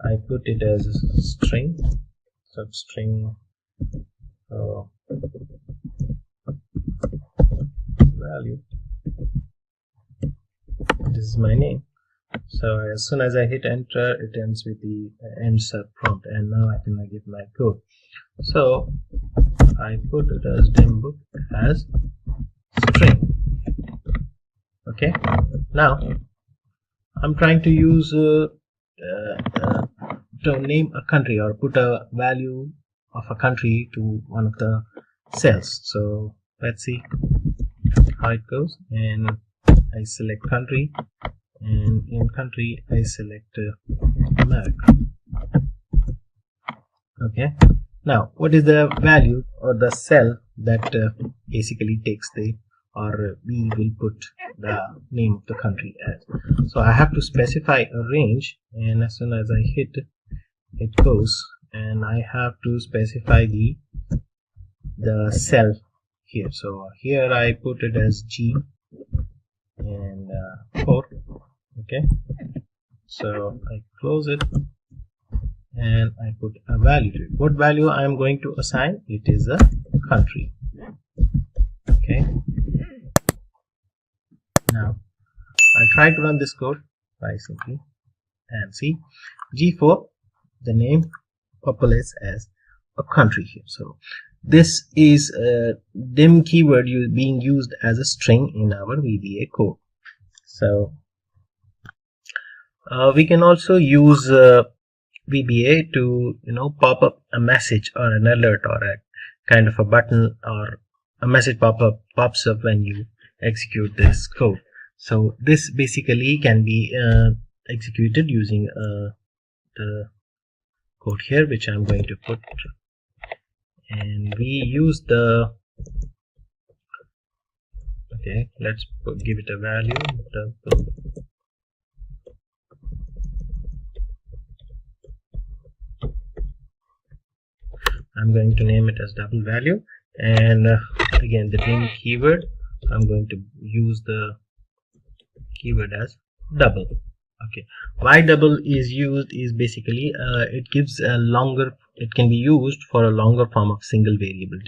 I put it as a string, substring value. This is my name. So as soon as I hit enter, it ends with the end sub prompt, and now I can give my code. So I put it as dim book as string. Okay, now I'm trying to use to name a country or put a value of a country to one of the cells. So let's see how it goes, and I select country, and in country I select America. Okay, now what is the value or the cell that basically takes we will put the name of the country as? So I have to specify a range, and as soon as I hit it goes, and I have to specify the cell here. So here I put it as G and 4. Okay, so I close it, and I put a value to it. What value I am going to assign? It is a country. Okay. Now I try to run this code by simply and see G4, the name populates as a country here. So this is a dim keyword being used as a string in our VBA code. So we can also use VBA to pop up a message or an alert or a kind of a button, or a message pops up when you execute this code. So this basically can be executed using the code here, which I'm going to put, and we use the let's give it a value. I'm going to name it as double value, and again the dim keyword, I'm going to use the keyword as double. Okay, why double is used is basically it gives a longer, it can be used for a longer form of single variable.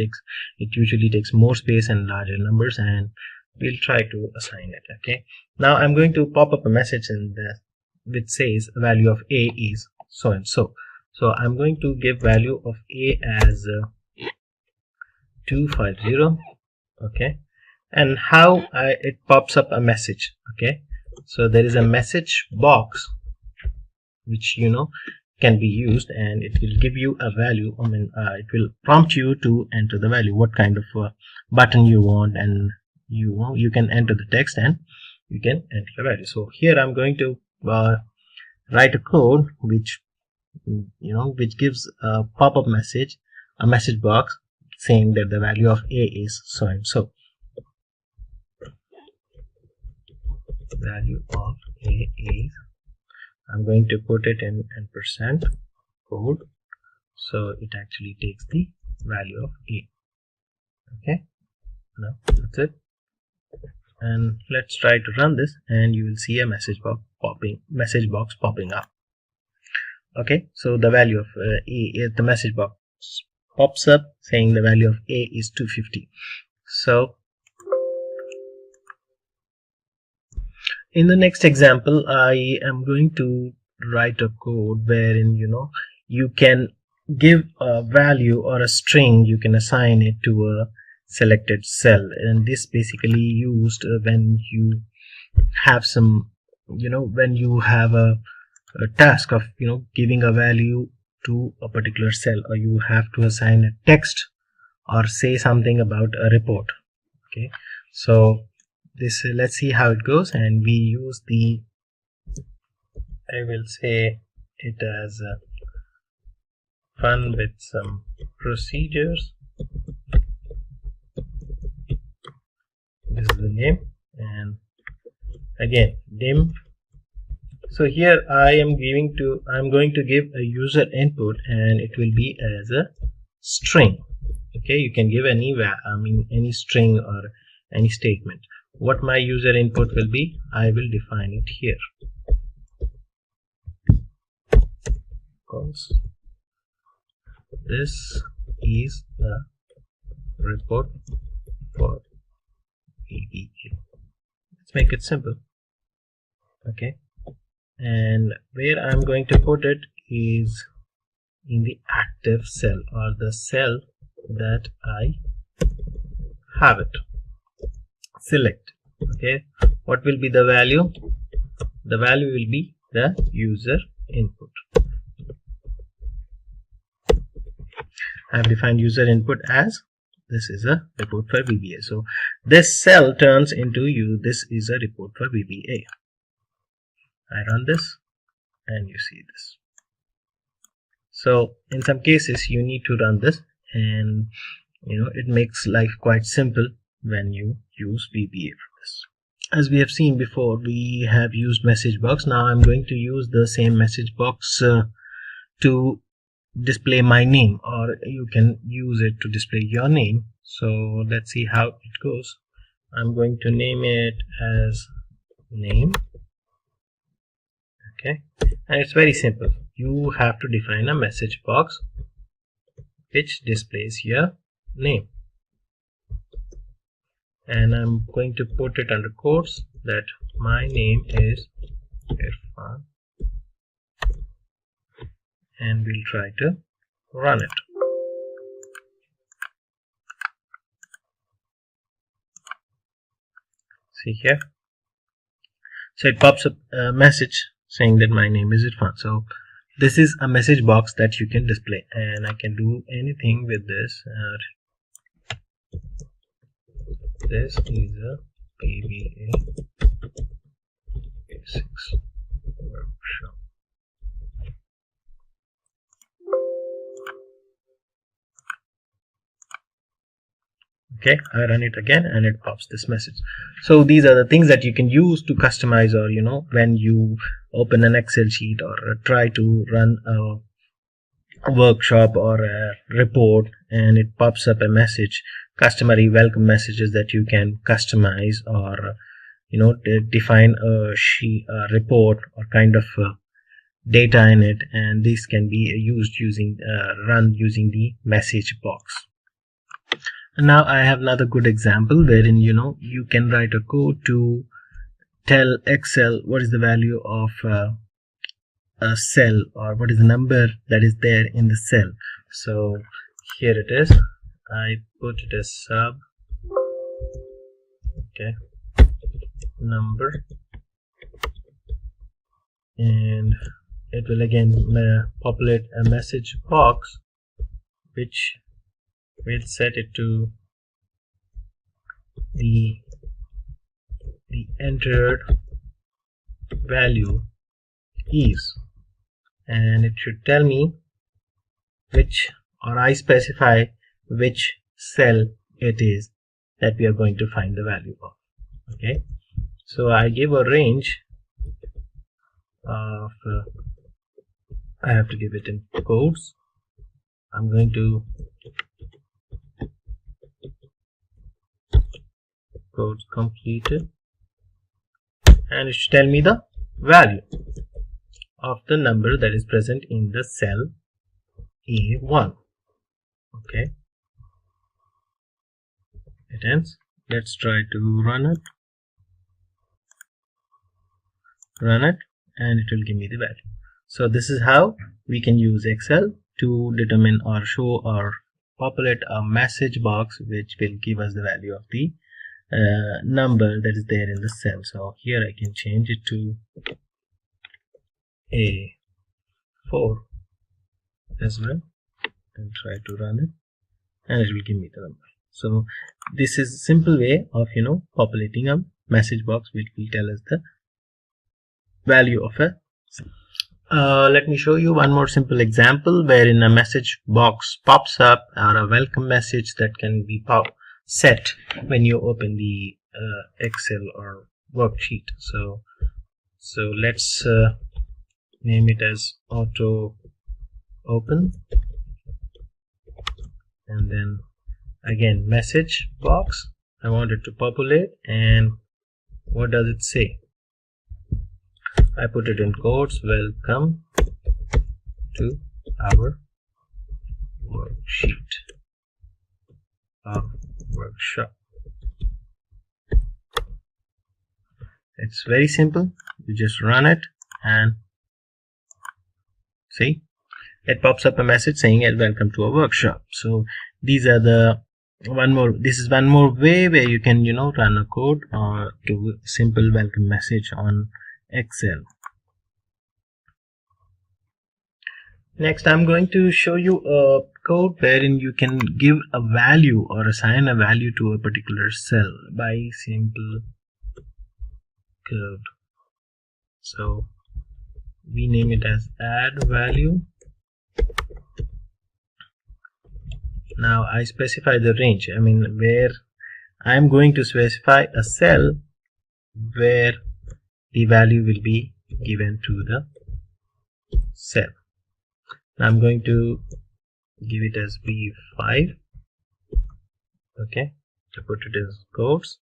It usually takes more space and larger numbers, and we'll try to assign it. Okay, now I'm going to pop up a message which says value of a is so and so. So I'm going to give value of a as 250. Okay, and how it pops up a message. Okay, so there is a message box which can be used, and it will give you a value. It will prompt you to enter the value, what kind of button you want, and you can enter the text and you can enter the value. So here I'm going to write a code which gives a pop-up message, a message box saying that the value of a is so and so. Value of a is, I'm going to put it in % code, so it actually takes the value of a. Okay, now that's it, and let's try to run this, and you will see a message box popping up. Okay, so the value of the message box pops up saying the value of a is 250. So in the next example, I am going to write a code wherein you can give a value or a string, you can assign it to a selected cell, and this basically used when you have some when you have a task of giving a value to a particular cell, or you have to assign a text or say something about a report. Okay, so this let's see how it goes, and we use I will say it as fun with some procedures. This is the name, and again dim. So here I'm going to give a user input, and it will be as a string. Okay, you can give any string or any statement. What my user input will be, I will define it here. This is the report for VBA. Let's make it simple. Okay, and where I'm going to put it is in the active cell, or the cell that I have it. Select. Okay, what will be the value? The value will be the user input. I have defined user input as this is a report for VBA. So this cell turns into this is a report for VBA. I run this and you see this. So in some cases you need to run this, and it makes life quite simple when you use VBA for this. As we have seen before, we have used message box. Now I'm going to use the same message box to display my name, or you can use it to display your name. So let's see how it goes. I'm going to name it as name. Okay, and it's very simple. you have to define a message box which displays your name, and I'm going to put it under quotes that my name is Irfan, and we'll try to run it. See here, so it pops up a message saying that my name is Irfan. So this is a message box that you can display, and I can do anything with this. This is a PBA basics workshop. Okay, I run it again and it pops this message. So these are the things that you can use to customize, or when you open an Excel sheet or try to run a workshop or a report, and it pops up a message, customary welcome messages that you can customize, or define a sheet, a report, or kind of data in it, and this can be used run using the message box. And now I have another good example wherein you can write a code to tell Excel what is the value of a cell, or what is the number that is there in the cell. So here it is. I put it as sub, okay, number, and it will again populate a message box which will set it to the entered value is, and it should tell me which, or I specify which cell it is that we are going to find the value of. Okay, so I give a range of I have to give it in codes. I'm going to codes completed, and it should tell me the value of the number that is present in the cell A1. Okay, it ends. Let's try to run it, and it will give me the value. So this is how we can use Excel to determine or show or populate a message box which will give us the value of the number that is there in the cell. So here I can change it to A4 as well, and try to run it, and it will give me the number. So this is a simple way of populating a message box which will tell us the value of a let me show you one more simple example wherein a message box pops up, or a welcome message that can be set when you open the Excel or worksheet. So let's name it as auto open, and then again message box, I want it to populate, and what does it say? I put it in quotes, welcome to our worksheet or workshop. It's very simple. You just run it and see, it pops up a message saying welcome to a workshop. So these are this is one more way where you can run a code or do a simple welcome message on Excel. Next, I'm going to show you a code wherein you can give a value or assign a value to a particular cell by simple code. So we name it as add value. Now I specify the range, where I'm going to specify a cell where the value will be given to the cell. Now I'm going to give it as B5. Okay, to put it as quotes,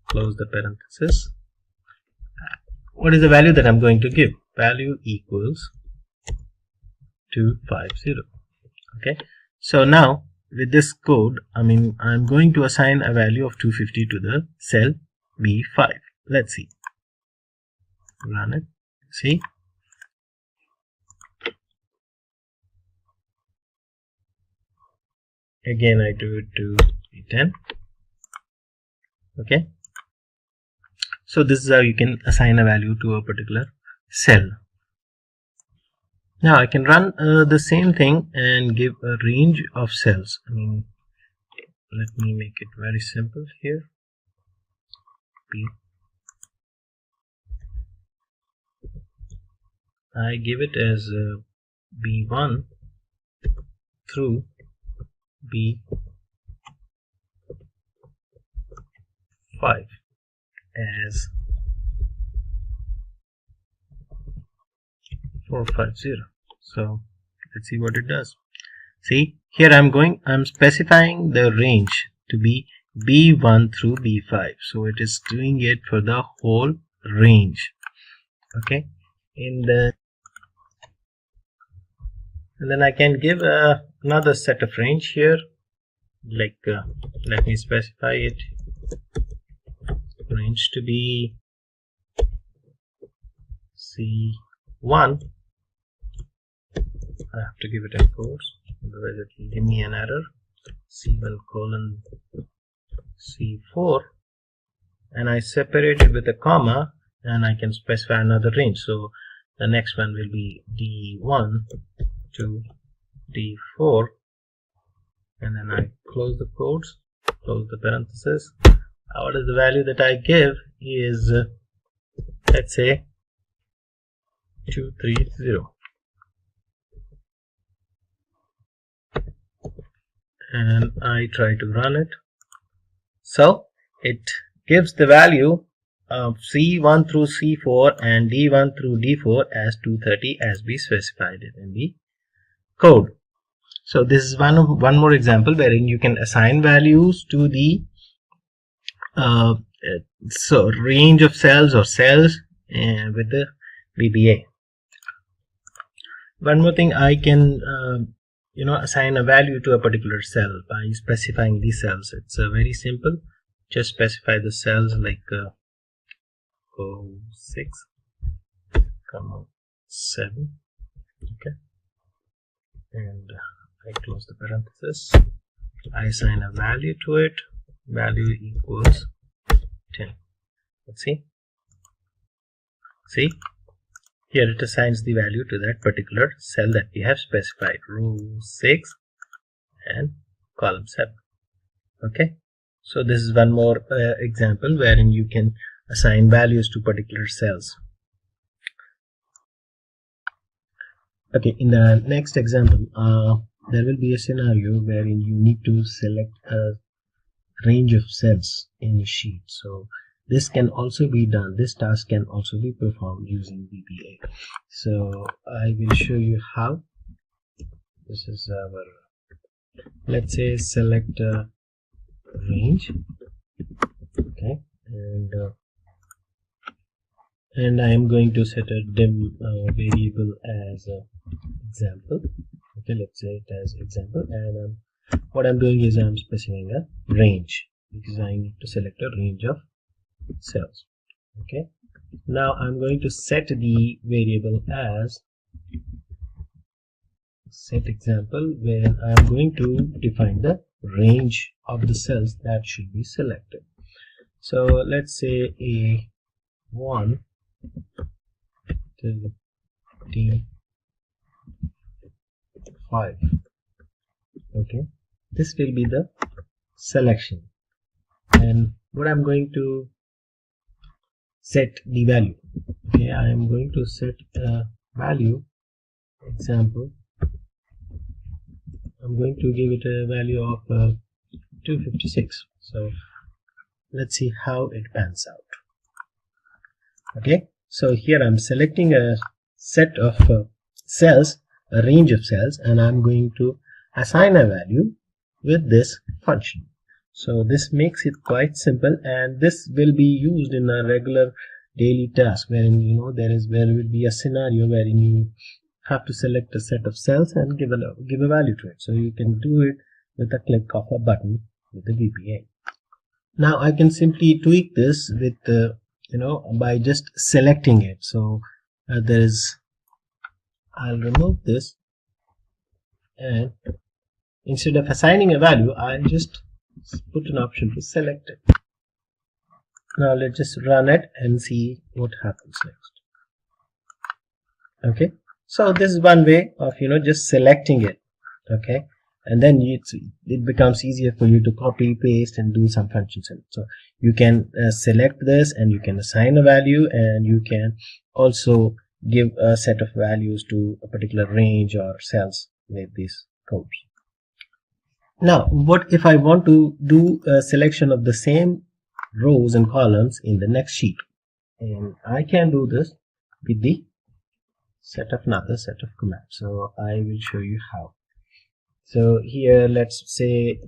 close the parenthesis. What is the value that I'm going to give? Value equals 250. Okay, so now with this code, I'm going to assign a value of 250 to the cell B5. Let's see. Run it. See? Again, I do it to B10. Okay. So this is how you can assign a value to a particular cell. Now I can run the same thing and give a range of cells. Let me make it very simple here. I give it as B1 through B5 as 450. So let's see what it does. See, here I'm specifying the range to be B1 through B5. So it is doing it for the whole range. Okay, and then I can give another set of range here, like let me specify it, range to be C1. I have to give it a quotes, otherwise it will give me an error. C1 colon C4, and I separate it with a comma, and I can specify another range. So the next one will be D1 to D4, and then I close the quotes, close the parenthesis. What is the value that I give is let's say 230, and I try to run it. So it gives the value of C1 through C4 and D1 through D4 as 230 as we specified it in the code. So this is one more example wherein you can assign values to the range of cells or cells with the VBA. One more thing, I can assign a value to a particular cell by specifying these cells. It's very simple. Just specify the cells like 06, 7. Okay, and I close the parenthesis. I assign a value to it. Value equals 10. Let's see. See, here it assigns the value to that particular cell that we have specified, row 6 and column 7. Okay, so this is one more example wherein you can assign values to particular cells. Okay, in the next example, there will be a scenario wherein you need to select a range of cells in a sheet. So this can also be done, this task can also be performed using VBA. So I will show you how. This is our, let's say, select a range. Okay, and I am going to set a dim variable as example. Okay, let's say it as example, and what I'm doing is I'm specifying a range because I need to select a range of cells. Okay, now I'm going to set the variable as set example, where I'm going to define the range of the cells that should be selected. So let's say A1 to D5. Okay, this will be the selection, and what I'm going to set the value. Okay, I am going to set a value, example, I'm going to give it a value of 256. So let's see how it pans out. Okay, so here I'm selecting a set of cells, a range of cells, and I'm going to assign a value with this function. So this makes it quite simple, and this will be used in a regular daily task wherein there will be a scenario wherein you have to select a set of cells and give a value to it. So you can do it with a click of a button with the VBA. Now I can simply tweak this with by just selecting it. So I'll remove this, and instead of assigning a value, I'll just put an option to select it. Now let's just run it and see what happens next. Okay, so this is one way of just selecting it. Okay, and then it becomes easier for you to copy, paste, and do some functions in it. So you can select this, and you can assign a value, and you can also give a set of values to a particular range or cells with these codes. Now, what if I want to do a selection of the same rows and columns in the next sheet? And I can do this with the another set of commands. So I will show you how. So here, let's say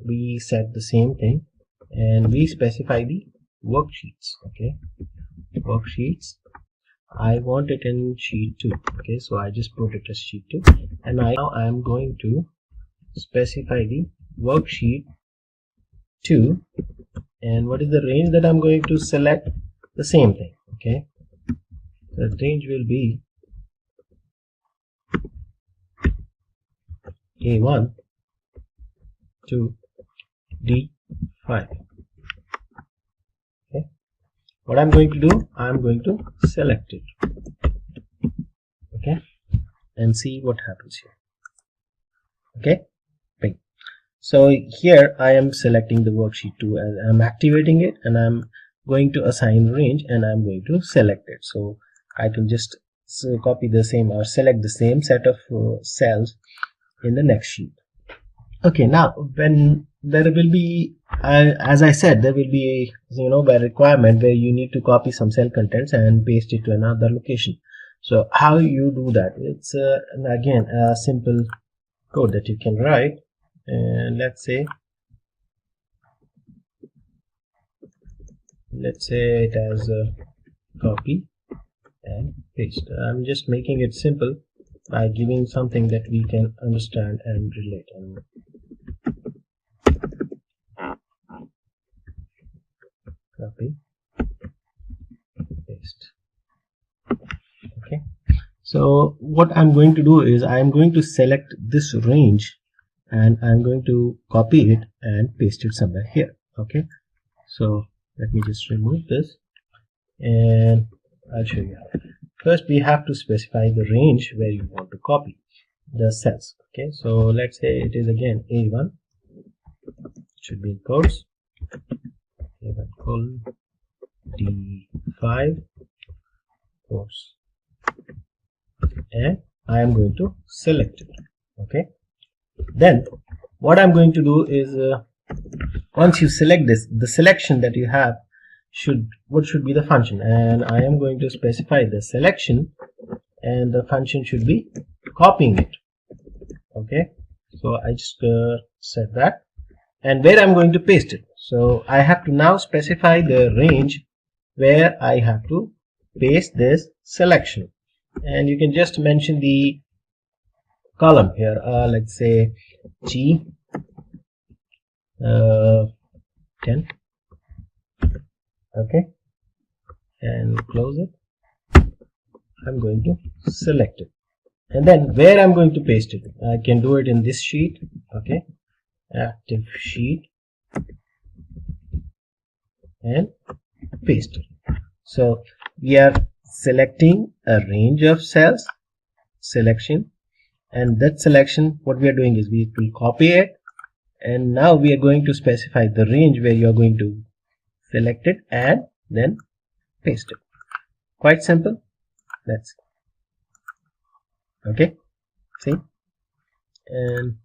we set the same thing, and we specify the worksheets. Okay, worksheets. I want it in sheet 2. Okay, so I just put it as sheet 2, and now I am going to specify the worksheet 2, and what is the range that I'm going to select? The same thing. Okay, the range will be A1 to D5. Okay, what I'm going to do, I'm going to select it. Okay, and see what happens here. Okay, right. So here I am selecting the worksheet 2, and I'm activating it, and I'm going to assign range, and I'm going to select it. So I can just copy the same or select the same set of cells in the next sheet. Okay, now when there will be as I said, there will be by requirement where you need to copy some cell contents and paste it to another location. So how you do that? It's again a simple code that you can write, and let's say it as a copy and paste. I'm just making it simple by giving something that we can understand and relate. And copy, paste. Okay, so what I'm going to do is I'm going to select this range, and I'm going to copy it and paste it somewhere here. Okay, so let me just remove this, and I'll show you how. First, we have to specify the range where you want to copy the cells. Okay, so let's say it is again A1, it should be in quotes, A1 colon D5 quotes, and I am going to select it. Okay, then what I'm going to do is once you select this, the selection that you have what should be the function, and I am going to specify the selection, and the function should be copying it. Okay, so I just set that, and where I'm going to paste it. So I have to now specify the range where I have to paste this selection, and you can just mention the column here. Let's say G 10. Okay, and close it. I'm going to select it, and then where I'm going to paste it, I can do it in this sheet. Okay, active sheet, and paste it. So we are selecting a range of cells, selection, and that selection, what we are doing is we will copy it, and now we are going to specify the range where you are going to select it and then paste it. Quite simple. That's it. Okay, see, and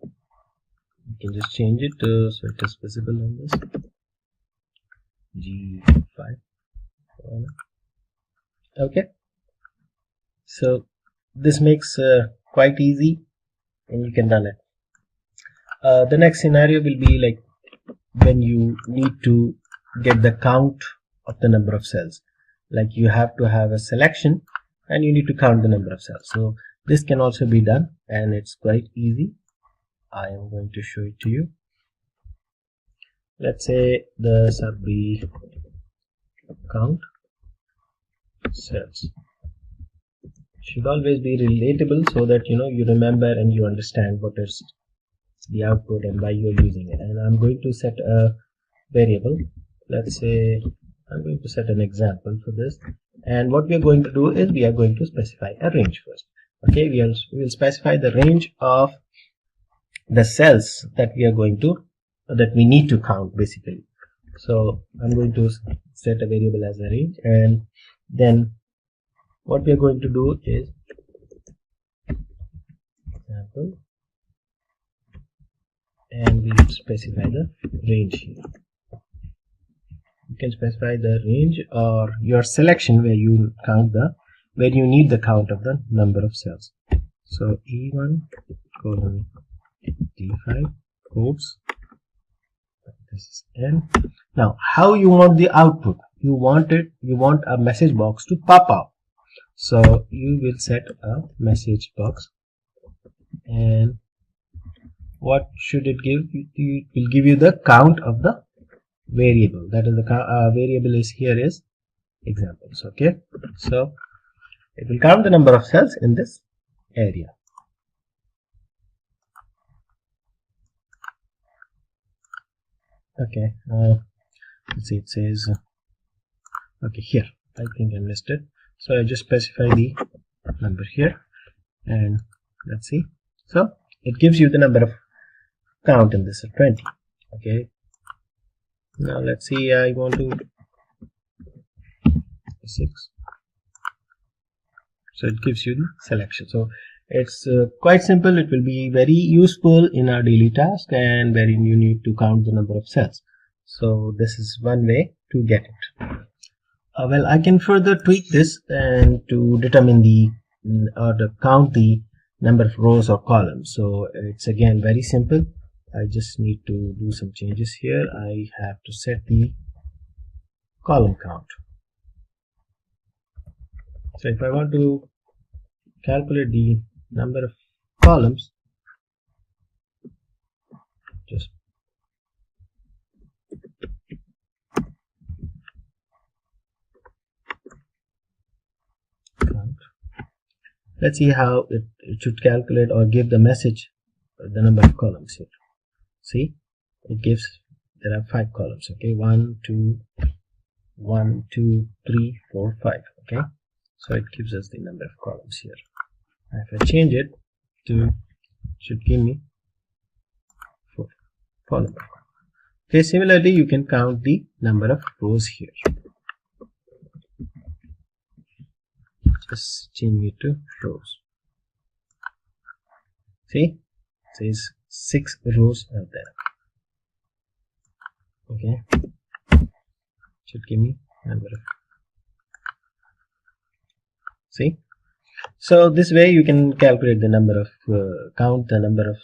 you can just change it so it is visible on this G5. Okay, so this makes quite easy, and you can run it. The next scenario will be like when you need to get the count of the number of cells. like you have to have a selection and you need to count the number of cells. So this can also be done, and it's quite easy. I am going to show it to you. Let's say the sub be count cells. Should always be relatable so that you remember and you understand what is the output and why you're using it. And I'm going to set a variable. Let's say I'm going to set an example for this, and what we are going to do is we are going to specify a range first. Okay, we will specify the range of the cells that we need to count basically. So I'm going to set a variable as a range, and then what we are going to do is example, and we will specify the range here. You can specify the range or your selection where you need the count of the number of cells. So E1 colon D5 quotes, this is N. Now how you want the output? You want a message box to pop out. So you will set a message box, and what should it give? It will give you the count of the variable. That is the variable is here is examples. Okay, so it will count the number of cells in this area. Okay, let's see, it says okay, here I think I missed it, so I just specify the number here, and let's see. So it gives you the number of count in this 20. Okay, now let's see, I want to 6, so it gives you the selection. So it's quite simple. It will be very useful in our daily task, and wherein you need to count the number of cells. So this is one way to get it. Well, I can further tweak this and to determine to count the number of rows or columns. So it's again very simple. I just need to do some changes here. I have to set the column count. So if I want to calculate the number of columns, just count. Let's see how it should calculate or give the message the number of columns here. See, it gives, there are 5 columns. Okay, 1 2 3 4 5. Okay, so it gives us the number of columns here. If I change it to, should give me 4 number. Okay, similarly you can count the number of rows here. Just change it to rows. See, it says 6 rows are there. Okay, should give me number of, see. So this way you can calculate the number of count the number of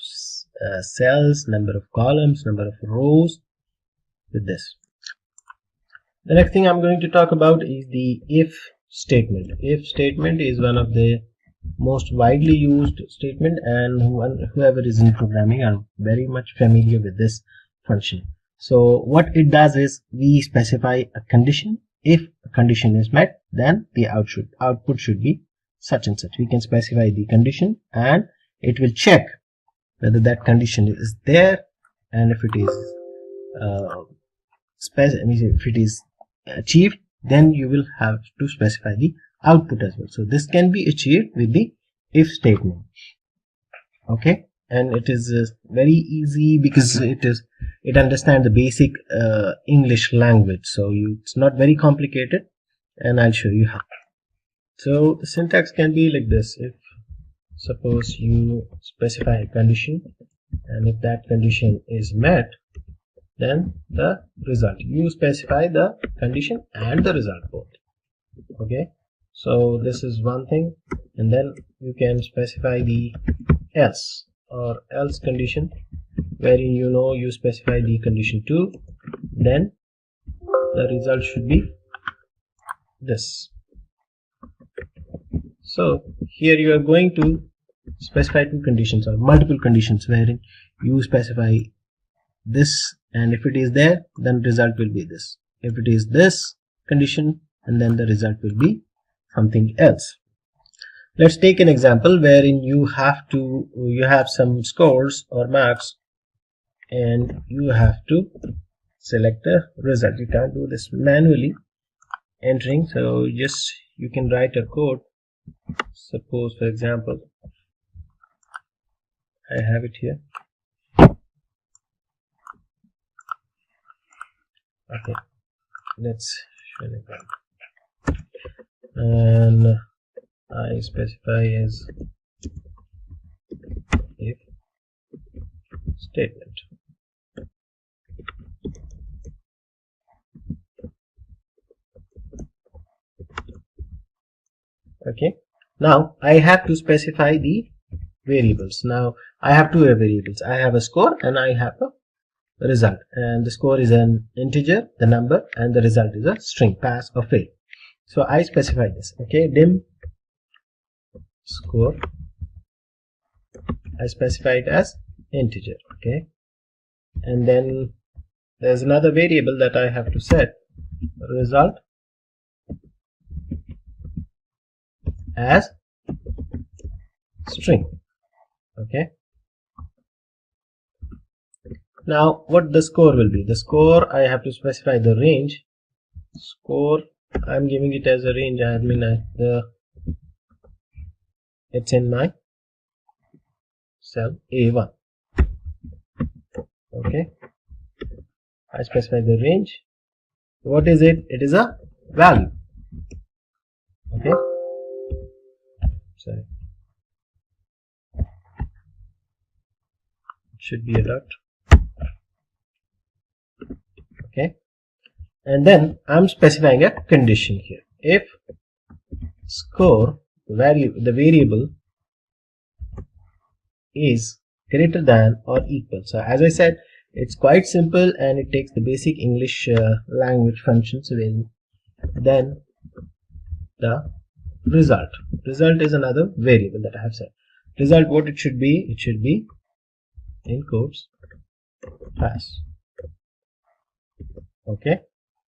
cells, number of columns, number of rows with this. The next thing I'm going to talk about is the if statement. If statement is one of the most widely used statement, and whoever is in programming are very much familiar with this function. So what it does is we specify a condition. If a condition is met, then the output should be such and such. We can specify the condition, and it will check whether that condition is there, and if it is achieved, then you will have to specify the output as well. So this can be achieved with the if statement. Okay, and it is very easy because it understands the basic English language, so it's not very complicated, and I'll show you how. So the syntax can be like this. If suppose you specify a condition, and if that condition is met, then the result, you specify the condition and the result both. Okay, so this is one thing, and then you can specify the else or else condition, wherein you specify the condition 2, then the result should be this. So here you are going to specify two conditions or multiple conditions wherein you specify this, and if it is there, then result will be this. If it is this condition, and then the result will be something else. Let's take an example wherein you have some scores or marks and you have to select a result. You can't do this manually entering, so you can write a code. Suppose, for example, I have it here. Okay, let's show it, and I specify as if statement. Okay, now I have to specify the variables. Now I have two variables. I have a score and I have a result, and the score is an integer, the number, and the result is a string, pass or fail. So I specify this. Okay, dim score, I specify it as integer. Okay, and then there's another variable that I have to set, result as string. Okay, now what the score will be? The score, I have to specify the range. Score, I'm giving it as a range. I mean it's in my cell A1. Okay, I specify the range. What is it? It is a value. Okay, sorry, it should be a dot. Okay, and then I'm specifying a condition here. If score value, the variable, is greater than or equal. So as I said, it's quite simple and it takes the basic English language functions. Then the result is another variable that I have set. Result, what it should be? It should be in quotes pass. Okay,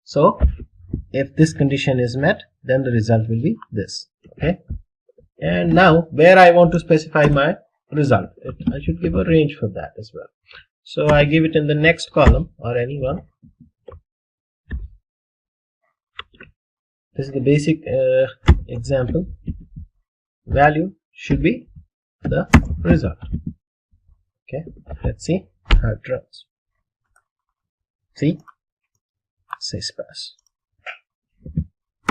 so if this condition is met, then the result will be this. Okay, and now where I want to specify my result, I should give a range for that as well. So I give it in the next column or any one. This is the basic example. Value should be the result. Okay, let's see how it runs. See, it says pass.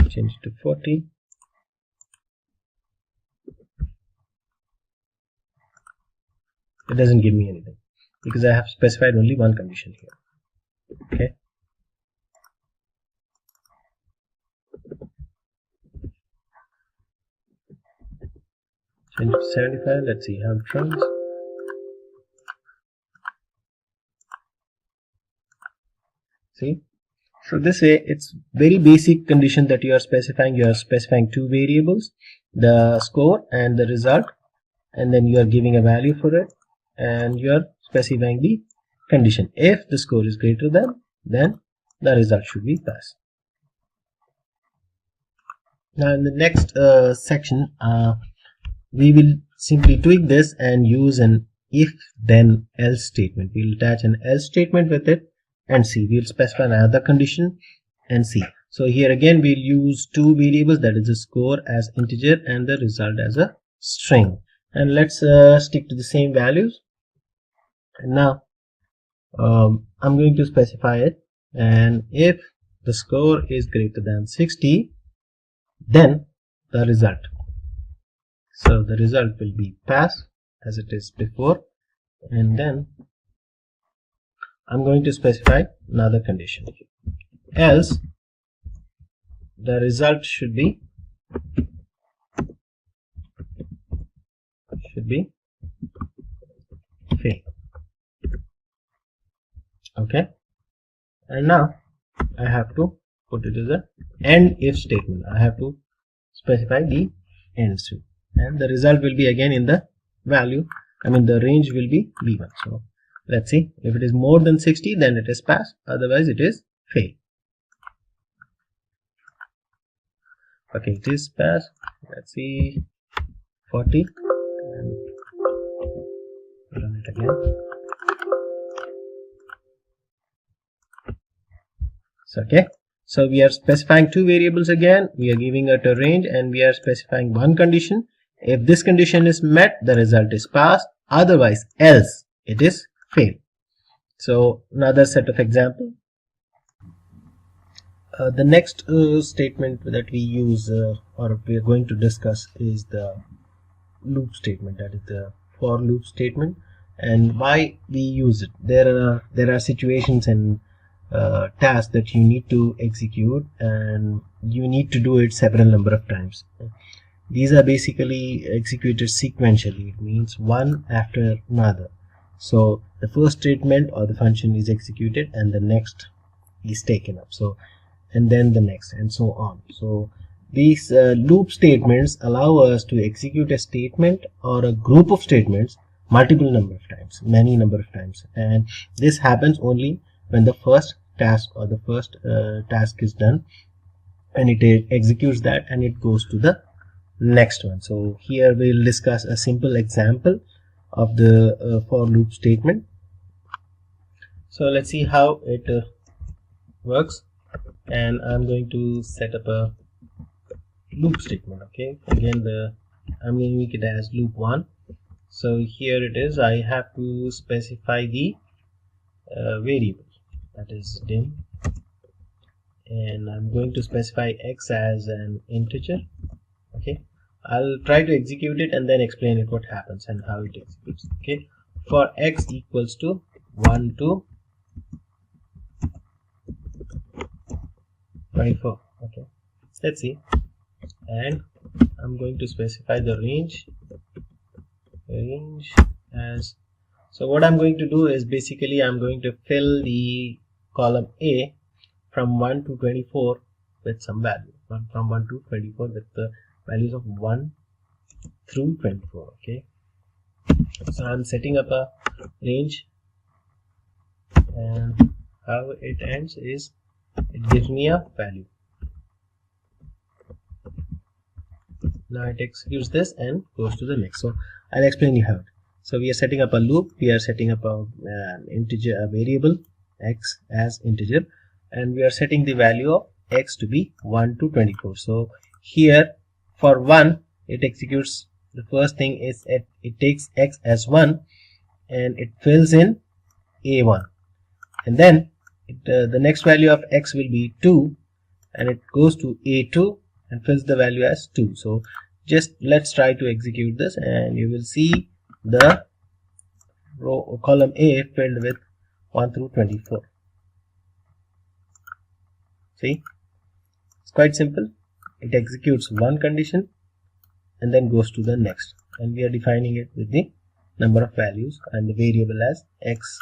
Change it to 40. It doesn't give me anything because I have specified only one condition here. Okay, change it to 75. Let's see how it runs. See, so this way it's very basic condition that you are specifying. You are specifying two variables, the score and the result, and then you are giving a value for it, and you are specifying the condition. If the score is greater than, then the result should be pass. Now in the next section, we will simply tweak this and use an if then else statement. We'll attach an else statement with it and see. We'll specify another condition and see. So here again we'll use two variables, that is the score as integer and the result as a string. And let's stick to the same values. And now I'm going to specify it, and if the score is greater than 60, then the result. So the result will be pass as it is before, and then I'm going to specify another condition here. Else the result should be fail. Okay, and now I have to put it as a end if statement. I have to specify the end string, and the result will be again in the value, the range will be B1. So let's see, if it is more than 60 then it is pass, otherwise it is fail. Okay, it is pass. Let's see, 40 and run it again. So, okay, so we are specifying two variables again. We are giving it a range and we are specifying one condition. If this condition is met, the result is pass, otherwise else it is fail. So another set of example. The next statement that we use or we are going to discuss is the loop statement, that is the for loop statement, and why we use it. There are situations and tasks that you need to execute, and you need to do it several number of times. These are basically executed sequentially. It means one after another. So the first statement or the function is executed and the next is taken up, so and then the next and so on. So these loop statements allow us to execute a statement or a group of statements multiple number of times, many number of times, and this happens only when the first task or the first task is done, and it executes that and it goes to the next one. So here we'll discuss a simple example of the for loop statement. So let's see how it works, and I'm going to set up a loop statement. Okay, again I'm going to make it as loop 1. So here it is, I have to specify the variable, that is dim, and I'm going to specify x as an integer. Okay, I'll try to execute it and then explain it what happens and how it executes. Okay, for x equals to 1 to 24. Okay, let's see, and I'm going to specify the range as, so what I'm going to do is basically I'm going to fill the column A from 1 to 24 with some value, from 1 to 24 with the values of 1 through 24. Okay, so I'm setting up a range, and how it ends is it gives me a value. Now it executes this and goes to the next. So I'll explain you how. So we are setting up a loop, we are setting up an integer, a variable x as integer, and we are setting the value of x to be 1 to 24. So here for 1 it executes, the first thing is it takes x as 1 and it fills in a1, and then the next value of x will be 2 and it goes to a2 and fills the value as 2. So just let's try to execute this and you will see the column A filled with 1 through 24. See, it's quite simple. It executes one condition and then goes to the next, and we are defining it with the number of values and the variable as x,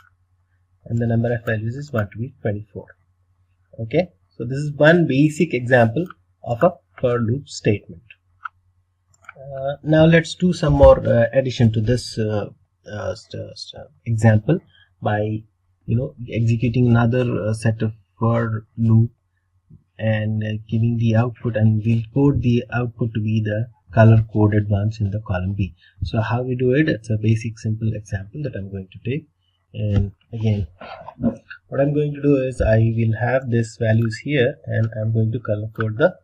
and the number of values is 1 to be 24. Okay, so this is one basic example of a for loop statement. Now let's do some more addition to this example by executing another set of for loop and giving the output, and we'll code the output to be the color coded ones in the column B. So how we do it, it's a basic simple example that I'm going to take. And again, what I'm going to do is I will have this values here and I'm going to color code the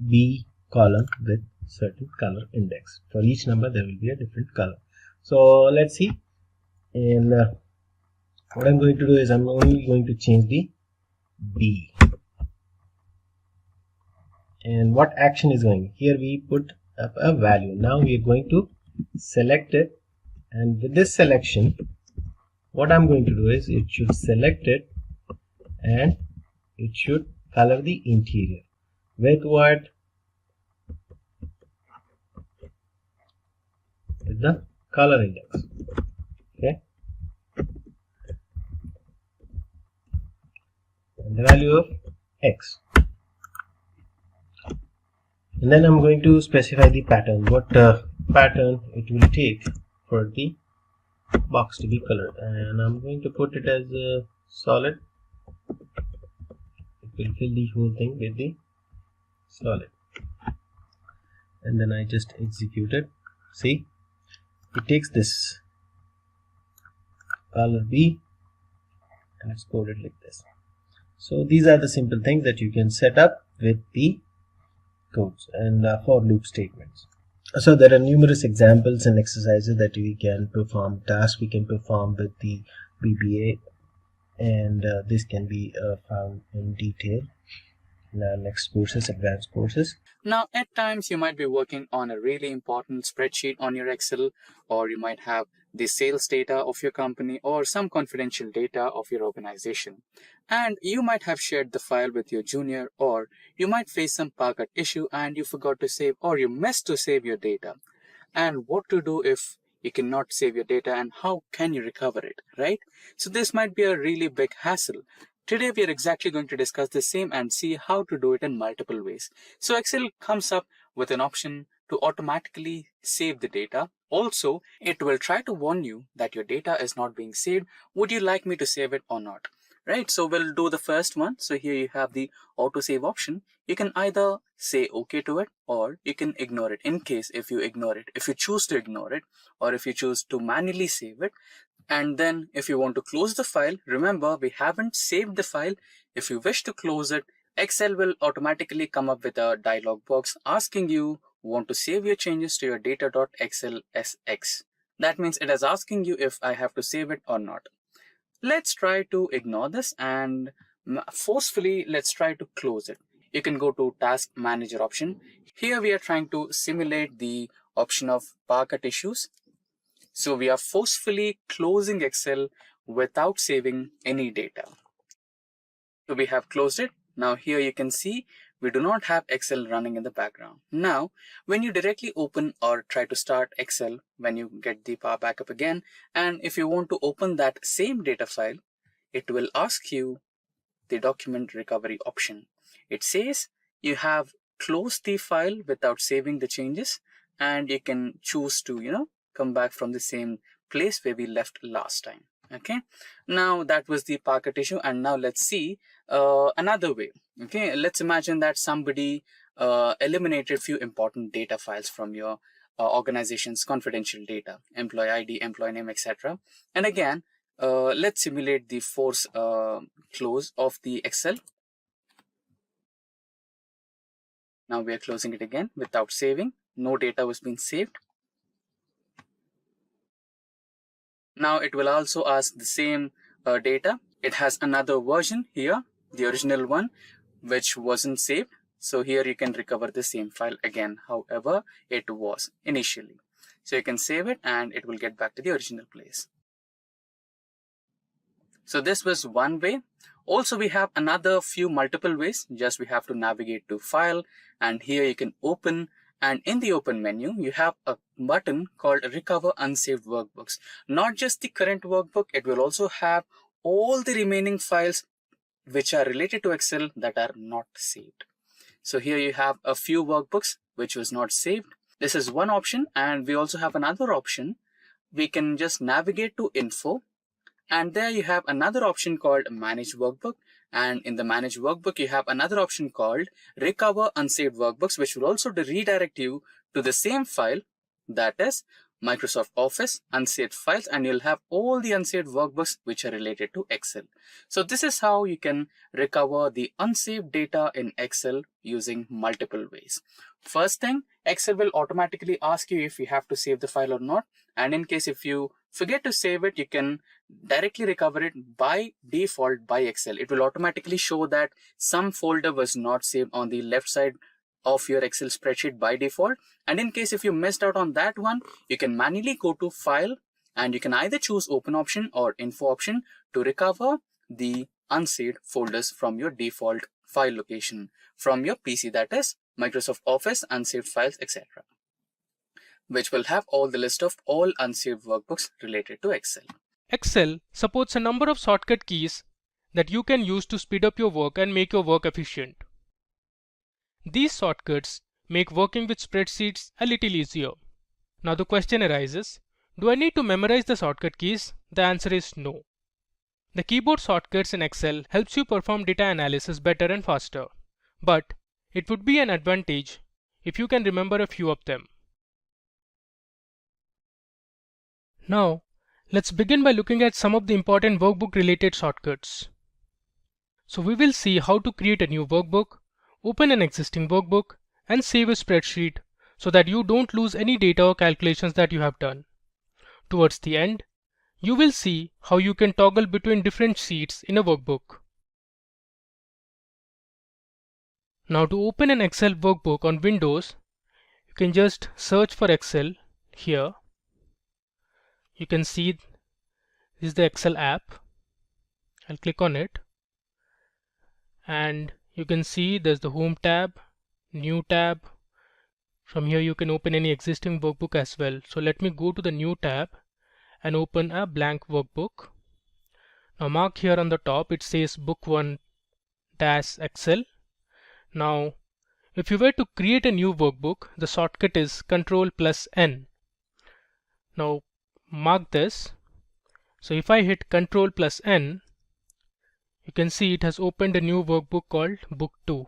B column with certain color index. For each number there will be a different color. So let's see, and what I'm going to do is I'm only going to change the B, and what action is going here, we put up a value. Now we are going to select it, and with this selection what I'm going to do is it should select it and it should color the interior with what, with the color index. Okay, and the value of X. And then I'm going to specify the pattern, what pattern it will take for the box to be colored, and I'm going to put it as a solid. It will fill the whole thing with the solid, and then I just execute it. See, it takes this color B and it's coded like this. So these are the simple things that you can set up with the codes and for loop statements. So there are numerous examples and exercises that we can perform, tasks we can perform with the VBA, and this can be found in detail in our next courses, advanced courses. Now, at times you might be working on a really important spreadsheet on your Excel, or you might have the sales data of your company or some confidential data of your organization. And you might have shared the file with your junior, or you might face some pocket issue and you forgot to save, or you missed to save your data. And what to do if you cannot save your data, and how can you recover it, right? So this might be a really big hassle. Today, we are exactly going to discuss the same and see how to do it in multiple ways. So Excel comes up with an option to automatically save the data. Also, it will try to warn you that your data is not being saved. Would you like me to save it or not? Right, so we'll do the first one. So here you have the auto save option. You can either say OK to it, or you can ignore it. In case if you ignore it, if you choose to ignore it, or if you choose to manually save it, and then if you want to close the file, remember we haven't saved the file. If you wish to close it, Excel will automatically come up with a dialog box asking you want to save your changes to your data.xlsx. That means it is asking you if I have to save it or not. Let's try to ignore this, and forcefully let's try to close it. You can go to Task Manager option. Here we are trying to simulate the option of pocket issues. So we are forcefully closing Excel without saving any data. So we have closed it. Now here you can see we do not have Excel running in the background. Now, when you directly open or try to start Excel, when you get the power backup again, and if you want to open that same data file, it will ask you the document recovery option. It says you have closed the file without saving the changes, and you can choose to, come back from the same place where we left last time. Okay, now that was the pocket issue, and now let's see another way. Okay, let's imagine that somebody eliminated few important data files from your organization's confidential data, employee ID, employee name, etc. And again, let's simulate the force close of the Excel. Now we are closing it again without saving. No data was being saved. Now it will also ask the same data. It has another version here, the original one, which wasn't saved. So here you can recover the same file again, however it was initially. So you can save it and it will get back to the original place. So this was one way. Also, we have another few multiple ways. Just we have to navigate to File, and here you can open. And in the open menu, you have a button called Recover Unsaved Workbooks. Not just the current workbook, it will also have all the remaining files which are related to Excel that are not saved. So here you have a few workbooks which was not saved. This is one option, and we also have another option. We can just navigate to Info, and there you have another option called Manage Workbook. And in the Manage Workbook, you have another option called Recover Unsaved Workbooks, which will also redirect you to the same file, that is Microsoft Office unsaved files, and you'll have all the unsaved workbooks which are related to Excel. So this is how you can recover the unsaved data in Excel using multiple ways. First thing, Excel will automatically ask you if you have to save the file or not. And in case if you forget to save it, you can directly recover it by default by Excel. It will automatically show that some folder was not saved on the left side of your Excel spreadsheet by default. And in case if you missed out on that one, you can manually go to File, and you can either choose Open option or Info option to recover the unsaved folders from your default file location from your PC, that is Microsoft Office unsaved files, etc., which will have all the list of all unsaved workbooks related to Excel. Excel supports a number of shortcut keys that you can use to speed up your work and make your work efficient. These shortcuts make working with spreadsheets a little easier. Now the question arises, do I need to memorize the shortcut keys? The answer is no. The keyboard shortcuts in Excel helps you perform data analysis better and faster, but it would be an advantage if you can remember a few of them. Now, let's begin by looking at some of the important workbook related shortcuts. So we will see how to create a new workbook, open an existing workbook, and save a spreadsheet so that you don't lose any data or calculations that you have done. Towards the end, you will see how you can toggle between different sheets in a workbook. Now to open an Excel workbook on Windows, you can just search for Excel here. You can see this is the Excel app. I'll click on it. And you can see there's the Home tab, New tab. From here you can open any existing workbook as well. So let me go to the New tab and open a blank workbook. Now mark here on the top, it says Book 1-Excel. Now if you were to create a new workbook, the shortcut is Ctrl+N. Now mark this. So if I hit Ctrl+N, you can see it has opened a new workbook called Book 2.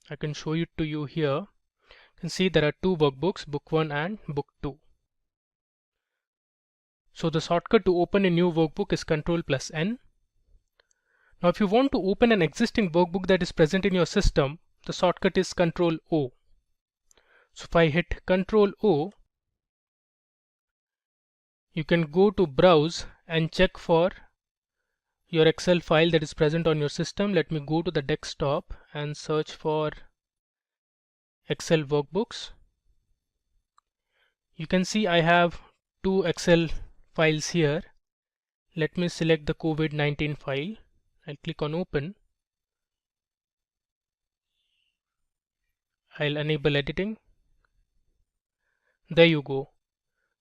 I can show it to you here. You can see there are two workbooks, Book 1 and Book 2. So the shortcut to open a new workbook is Ctrl+N. Now if you want to open an existing workbook that is present in your system, the shortcut is Ctrl-O. So if I hit Ctrl-O, you can go to Browse and check for your Excel file that is present on your system. Let me go to the desktop and search for Excel workbooks. You can see I have two Excel files here. Let me select the COVID-19 file. I'll click on Open. I'll enable editing. There you go.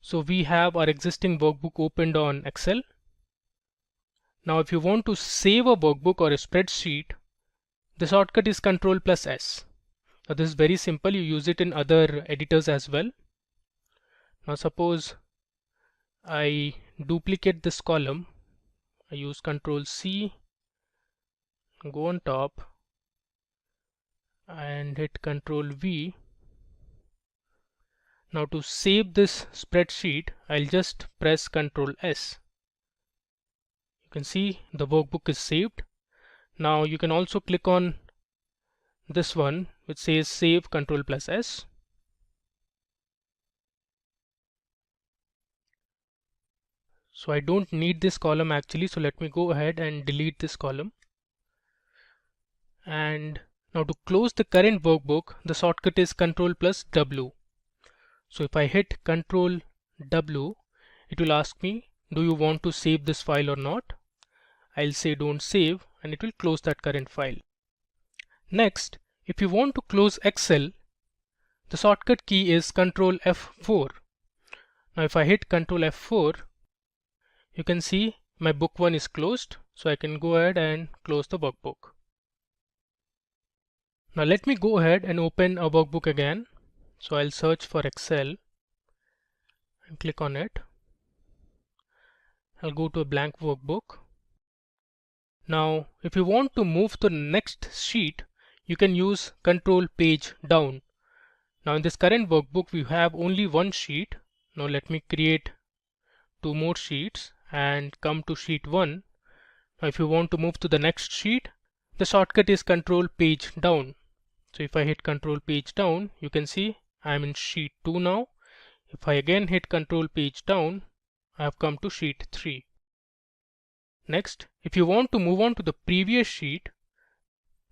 So we have our existing workbook opened on Excel. Now if you want to save a workbook or a spreadsheet, the shortcut is Ctrl+S. Now this is very simple, you use it in other editors as well. Now suppose I duplicate this column, I use Ctrl+C, go on top and hit Ctrl+V. Now to save this spreadsheet, I'll just press Ctrl+S. You can see the workbook is saved. Now you can also click on this one which says Save, Ctrl+S. So I don't need this column actually, so let me go ahead and delete this column. And now to close the current workbook, the shortcut is Ctrl+W. So if I hit Ctrl+W, it will ask me, do you want to save this file or not? I'll say don't save, and it will close that current file. Next, if you want to close Excel, the shortcut key is Ctrl+F4. Now if I hit Ctrl+F4, you can see my book 1 is closed, so I can go ahead and close the workbook. Now let me go ahead and open a workbook again. So I'll search for Excel and click on it. I'll go to a blank workbook. Now if you want to move to the next sheet, you can use Control Page Down. Now in this current workbook we have only one sheet. Now let me create two more sheets and come to sheet 1. Now if you want to move to the next sheet, the shortcut is Control Page Down. So if I hit Control Page Down, you can see I am in sheet 2 now. If I again hit Control Page Down, I have come to sheet 3. Next, if you want to move on to the previous sheet,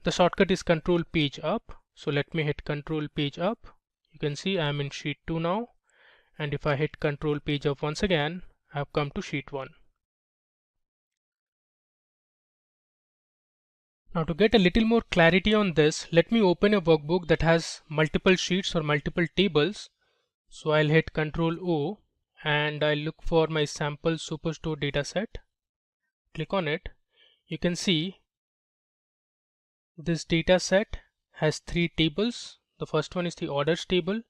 the shortcut is Control Page Up. So let me hit Control Page Up. You can see I am in sheet 2 now. And if I hit Control Page Up once again, I have come to sheet 1. Now to get a little more clarity on this, let me open a workbook that has multiple sheets or multiple tables. So I'll hit Ctrl O and I'll look for my sample superstore dataset. Click on it. You can see This data set has three tables. The first one is the orders table.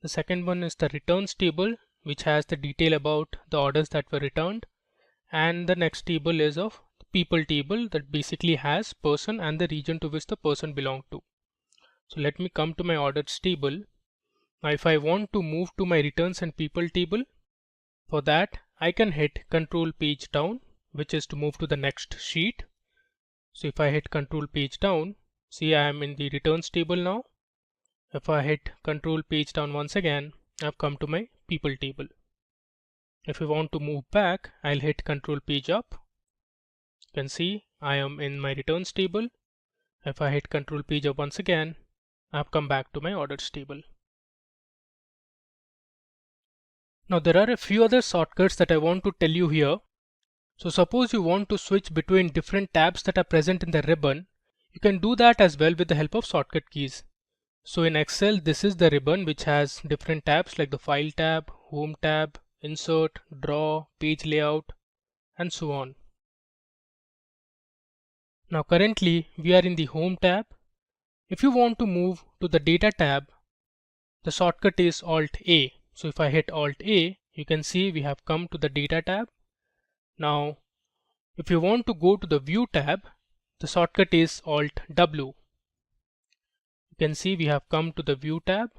The second one is the returns table, which has the detail about the orders that were returned. And the next table is of people table that basically has person and the region to which the person belonged to. So let me come to my orders table. Now if I want to move to my returns and people table, for that I can hit control page down, which is to move to the next sheet. So if I hit control page down, see I am in the returns table now. If I hit control page down once again, I've come to my people table. If I want to move back, I'll hit control page up. You can see I am in my returns table. If I hit control page up once again, I've come back to my orders table. Now there are a few other shortcuts that I want to tell you here. So suppose you want to switch between different tabs that are present in the ribbon, you can do that as well with the help of shortcut keys. So in Excel, this is the ribbon which has different tabs like the File tab, Home tab, Insert, Draw, Page Layout, and so on. Now currently we are in the Home tab. If you want to move to the Data tab, the shortcut is Alt A. So if I hit Alt A, you can see we have come to the Data tab. Now if you want to go to the View tab, the shortcut is Alt W. You can see we have come to the View tab.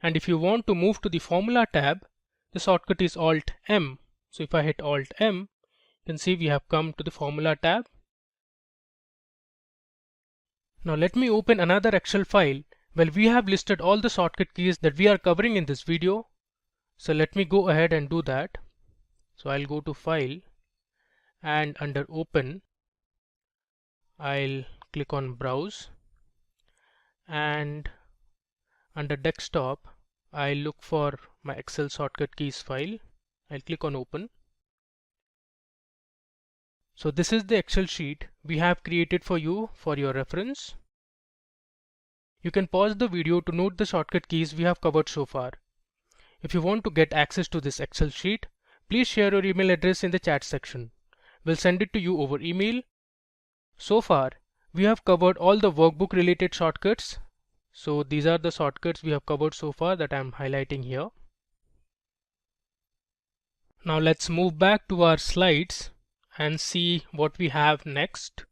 And if you want to move to the Formula tab, the shortcut is Alt M. So if I hit Alt M, you can see we have come to the Formula tab. Now let me open another Excel file where we have listed all the shortcut keys that we are covering in this video. So let me go ahead and do that. So I'll go to File and under Open, I'll click on Browse, and under Desktop, I'll look for my Excel shortcut keys file. I'll click on Open. So this is the Excel sheet we have created for you for your reference. You can pause the video to note the shortcut keys we have covered so far. If you want to get access to this Excel sheet, please share your email address in the chat section. We'll send it to you over email. So far, we have covered all the workbook related shortcuts. So these are the shortcuts we have covered so far that I'm highlighting here. Now let's move back to our slides and see what we have next.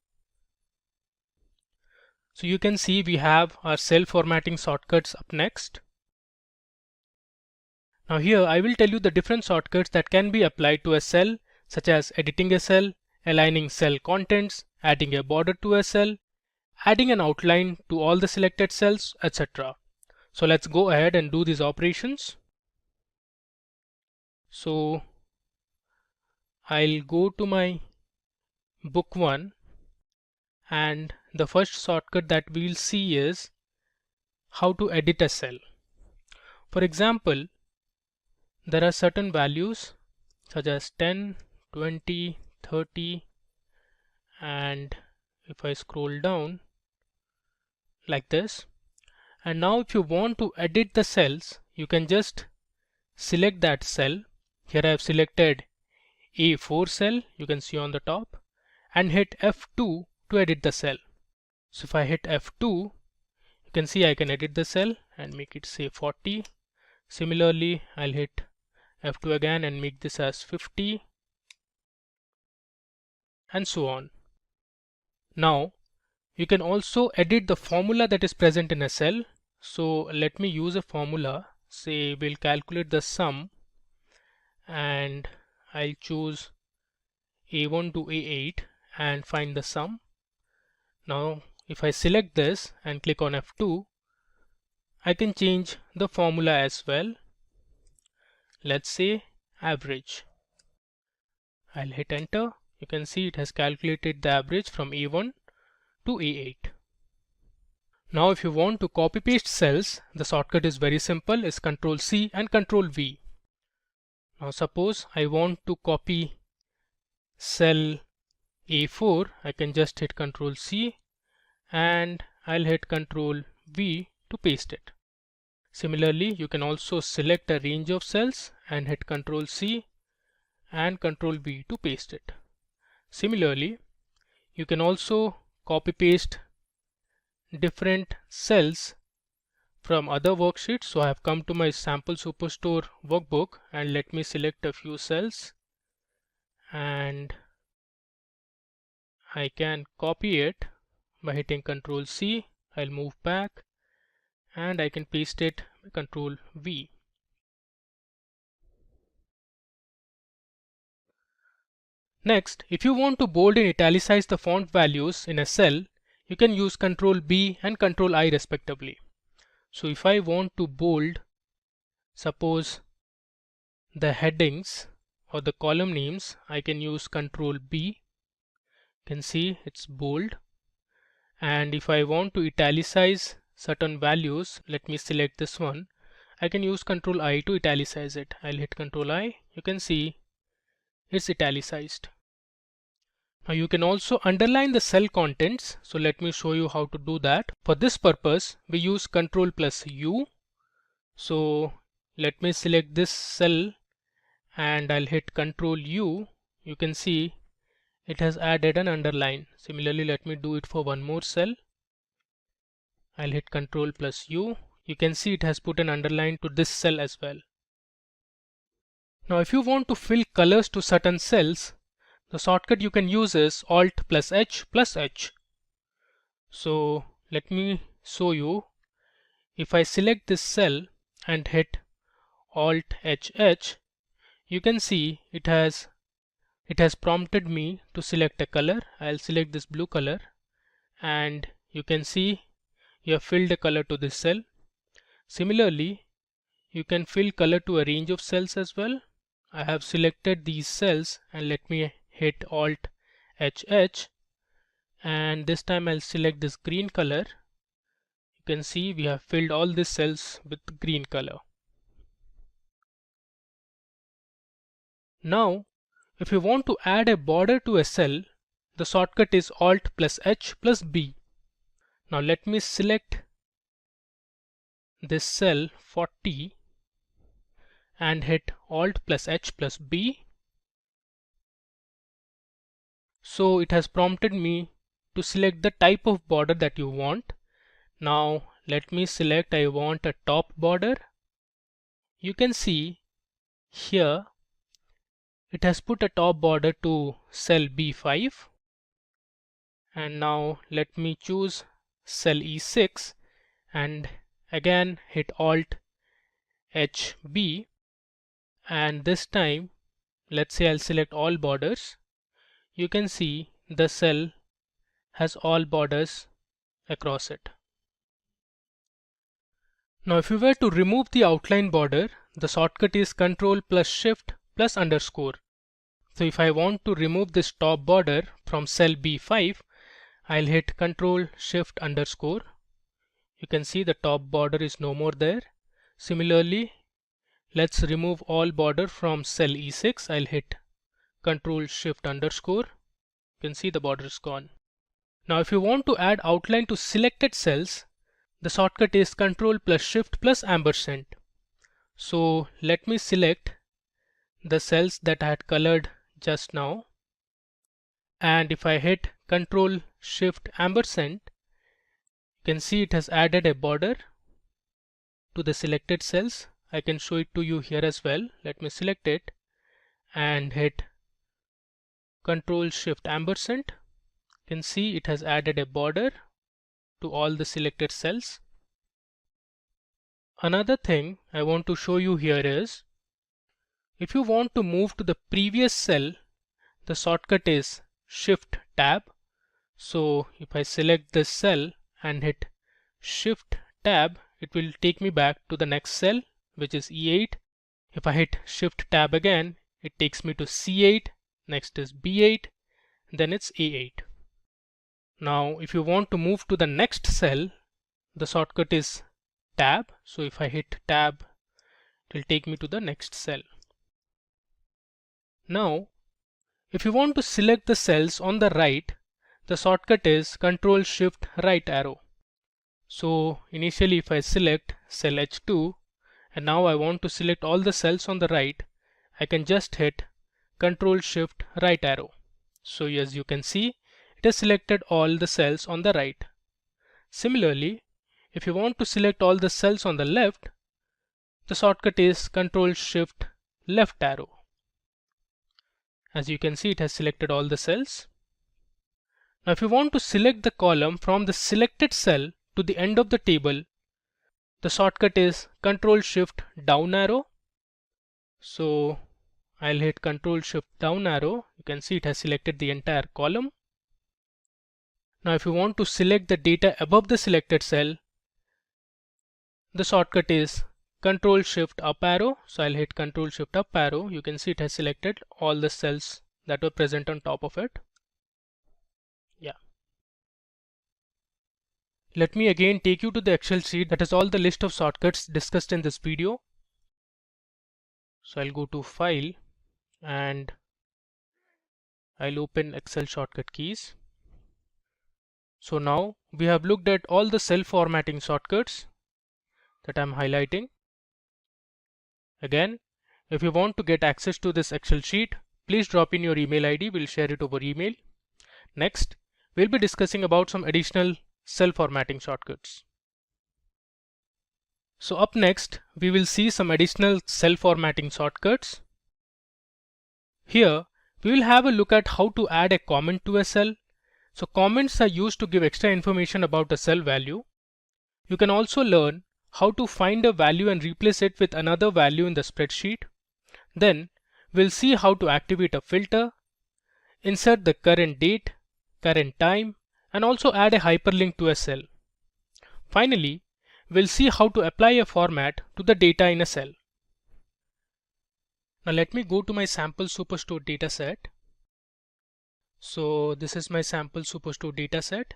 So you can see we have our cell formatting shortcuts up next. Now here I will tell you the different shortcuts that can be applied to a cell, such as editing a cell, aligning cell contents, adding a border to a cell, adding an outline to all the selected cells, etc. So let's go ahead and do these operations. So I'll go to my book 1, and the first shortcut that we'll see is how to edit a cell. For example, there are certain values such as 10, 20, 30, and if I scroll down like this, and now if you want to edit the cells, you can just select that cell. Here I have selected A4 cell, you can see on the top, and hit F2 to edit the cell. So if I hit F2, you can see I can edit the cell and make it say 40. Similarly, I'll hit F2 again and make this as 50, and so on. Now you can also edit the formula that is present in a cell. So let me use a formula. Say we'll calculate the sum, and I'll choose A1 to A8 and find the sum. Now if I select this and click on F2, I can change the formula as well. Let's say average. I'll hit enter. You can see it has calculated the average from A1 to A8. Now if you want to copy paste cells, the shortcut is very simple. It's Ctrl C and Ctrl V. Now suppose I want to copy cell A4, I can just hit Ctrl C and I'll hit Ctrl V to paste it. Similarly, you can also select a range of cells and hit Ctrl C and Ctrl V to paste it. Similarly, you can also copy paste different cells from other worksheets. So I have come to my sample superstore workbook and let me select a few cells, and I can copy it by hitting Ctrl C. I'll move back and I can paste it by Ctrl V. Next, if you want to bold and italicize the font values in a cell, you can use Ctrl B and Ctrl I respectively. So if I want to bold, suppose the headings or the column names, I can use Ctrl B. You can see it's bold. And if I want to italicize certain values, let me select this one. I can use Ctrl I to italicize it. I'll hit Ctrl I. You can see it's italicized. Now you can also underline the cell contents. So let me show you how to do that. For this purpose, we use Ctrl plus U. So let me select this cell and I'll hit Ctrl U. You can see it has added an underline. Similarly, let me do it for one more cell. I'll hit Ctrl plus U. You can see it has put an underline to this cell as well. Now if you want to fill colors to certain cells, the shortcut you can use is Alt plus H plus H. So let me show you. If I select this cell and hit Alt HH, you can see it has prompted me to select a color. I'll select this blue color and you can see you have filled a color to this cell. Similarly, you can fill color to a range of cells as well. I have selected these cells and let me hit Alt HH, and this time I'll select this green color. You can see we have filled all these cells with green color. Now if you want to add a border to a cell, the shortcut is Alt plus H plus B. Now let me select this cell 40 and hit Alt plus H plus B. So it has prompted me to select the type of border that you want. Now let me select I want a top border. You can see here it has put a top border to cell B5. And now let me choose cell E6 and again hit Alt HB, and this time let's say I'll select all borders. You can see the cell has all borders across it. Now if you were to remove the outline border, the shortcut is Ctrl plus Shift plus underscore. So if I want to remove this top border from cell B5, I'll hit Ctrl Shift underscore. You can see the top border is no more there. Similarly, let's remove all border from cell E6. I'll hit Ctrl Shift underscore. You can see the border is gone. Now if you want to add outline to selected cells, the shortcut is Ctrl plus Shift plus ampersand. So let me select the cells that I had colored just now, and if I hit Ctrl Shift ampersand, you can see it has added a border to the selected cells. I can show it to you here as well. Let me select it and hit Ctrl Shift ampersand. You can see it has added a border to all the selected cells. Another thing I want to show you here is, if you want to move to the previous cell, the shortcut is Shift Tab. So if I select this cell and hit Shift Tab, it will take me back to the next cell, which is E8. If I hit Shift Tab again, it takes me to C8, next is B8, then it's A8. Now if you want to move to the next cell, the shortcut is Tab. So if I hit Tab, it will take me to the next cell. Now if you want to select the cells on the right, the shortcut is Ctrl Shift right arrow. So initially if I select cell H2 and now I want to select all the cells on the right, I can just hit Ctrl Shift right arrow. So as you can see, it has selected all the cells on the right. Similarly, if you want to select all the cells on the left, the shortcut is Control Shift left arrow. As you can see, it has selected all the cells. Now if you want to select the column from the selected cell to the end of the table, the shortcut is Control Shift down arrow. So I'll hit Control Shift down arrow. You can see it has selected the entire column. Now if you want to select the data above the selected cell, the shortcut is Control Shift up arrow. So I'll hit Control Shift up arrow. You can see it has selected all the cells that were present on top of it. Yeah. Let me again take you to the Excel sheet that has all the list of shortcuts discussed in this video. So I'll go to File and I'll open Excel shortcut keys. So now we have looked at all the cell formatting shortcuts that I'm highlighting. Again, if you want to get access to this Excel sheet, please drop in your email ID. We'll share it over email. Next, we'll be discussing about some additional cell formatting shortcuts. So up next, we will see some additional cell formatting shortcuts. Here, we will have a look at how to add a comment to a cell. So comments are used to give extra information about a cell value. You can also learn how to find a value and replace it with another value in the spreadsheet. Then we'll see how to activate a filter, insert the current date, current time, and also add a hyperlink to a cell. Finally, we'll see how to apply a format to the data in a cell. Now let me go to my sample superstore dataset. So this is my sample superstore dataset.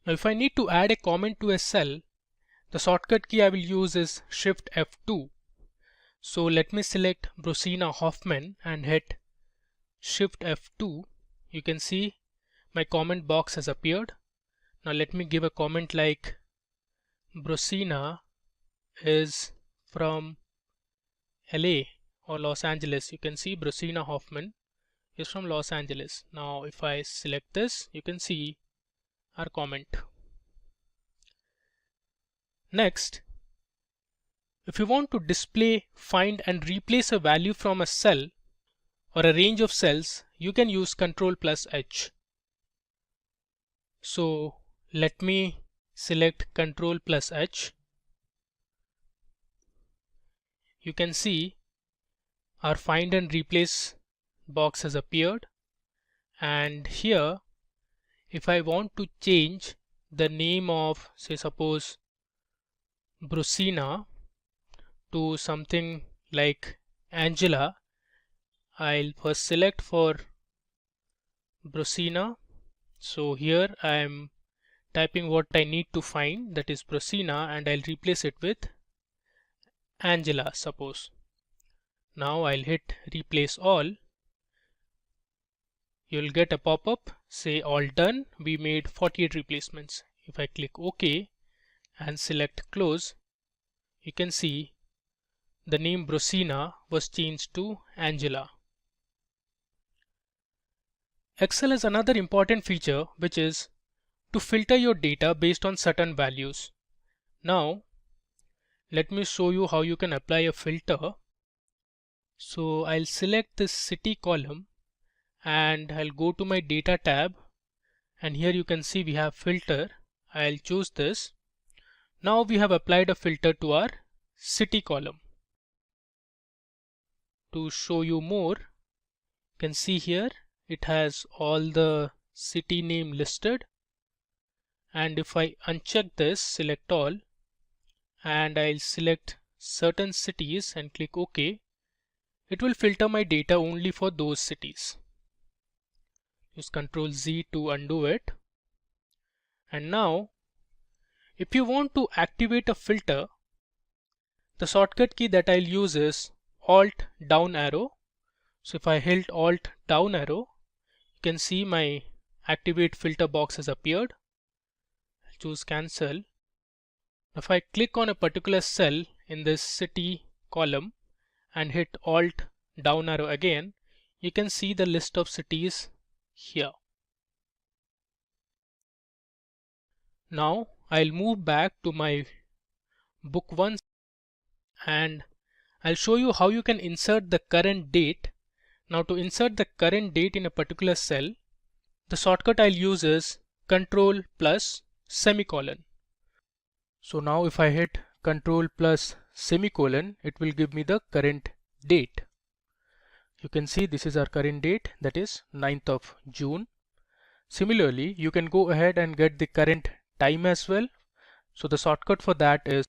Now if I need to add a comment to a cell, the shortcut key I will use is Shift F2. So let me select Brosina Hoffman and hit Shift F2. You can see my comment box has appeared. Now let me give a comment like Brosina is from LA or Los Angeles. You can see Brosina Hoffman is from Los Angeles. Now if I select this, you can see our comment. Next, if you want to display, find and replace a value from a cell or a range of cells, you can use Ctrl+H. So let me select Ctrl+H. You can see our find and replace box has appeared, and here if I want to change the name of, say suppose, Brosina to something like Angela, I'll first select for Brosina. So here I am typing what I need to find, that is Brosina, and I'll replace it with Angela, suppose. Now I'll hit replace all. You'll get a pop-up, say all done. We made 48 replacements. If I click OK and select close, you can see the name Brosina was changed to Angela. Excel has another important feature, which is to filter your data based on certain values. Now let me show you how you can apply a filter. So I'll select this city column and I'll go to my data tab, and here you can see we have filter. I'll choose this. Now we have applied a filter to our city column. To show you more, you can see here it has all the city name listed, and if I uncheck this, select all, and I'll select certain cities and click OK, it will filter my data only for those cities. Use Ctrl Z to undo it. And now if you want to activate a filter, the shortcut key that I'll use is Alt down arrow. So if I held Alt down arrow, you can see my activate filter box has appeared. I'll choose cancel. If I click on a particular cell in this city column and hit Alt down arrow again, you can see the list of cities here. Now I'll move back to my book 1 and I'll show you how you can insert the current date. Now to insert the current date in a particular cell, the shortcut I'll use is Control plus semicolon. So now if I hit Control plus semicolon, it will give me the current date. You can see this is our current date, that is 9th of June. Similarly, you can go ahead and get the current time as well. So the shortcut for that is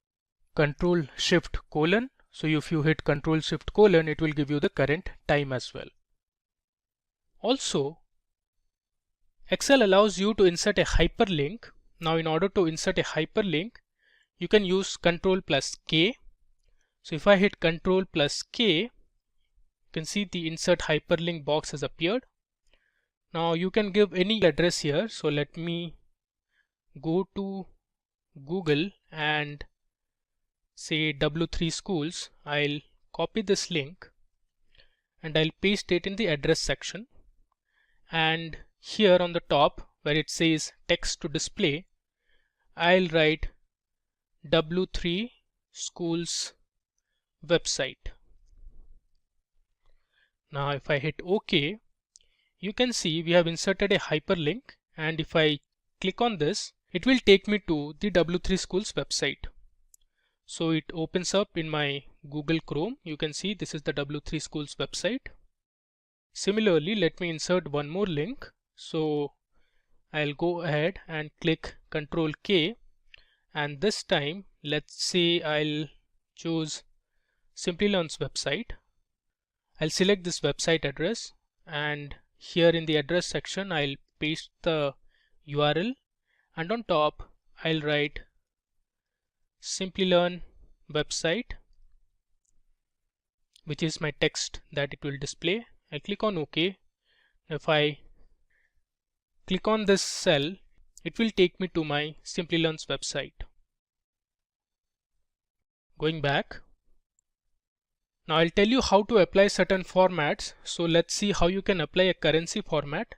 Control Shift colon. So if you hit Control Shift colon, it will give you the current time as well. Also, Excel allows you to insert a hyperlink. Now in order to insert a hyperlink, you can use Control plus K. So if I hit Control plus K, you can see the insert hyperlink box has appeared. Now you can give any address here. So let me go to Google and say W3 schools. I'll copy this link and I'll paste it in the address section. And here on the top where it says text to display, I'll write W3 schools website. Now if I hit OK, you can see we have inserted a hyperlink, and if I click on this, it will take me to the W3 schools website. So it opens up in my Google Chrome. You can see this is the W3 schools website. Similarly, let me insert one more link. So I'll go ahead and click Control K, and this time let's say I'll choose Simplilearn's website. I'll select this website address, and here in the address section I'll paste the URL, and on top I'll write Simplilearn website, which is my text that it will display. I click on OK. If I click on this cell, it will take me to my Simplilearn's website. Going back. Now I'll tell you how to apply certain formats. So let's see how you can apply a currency format.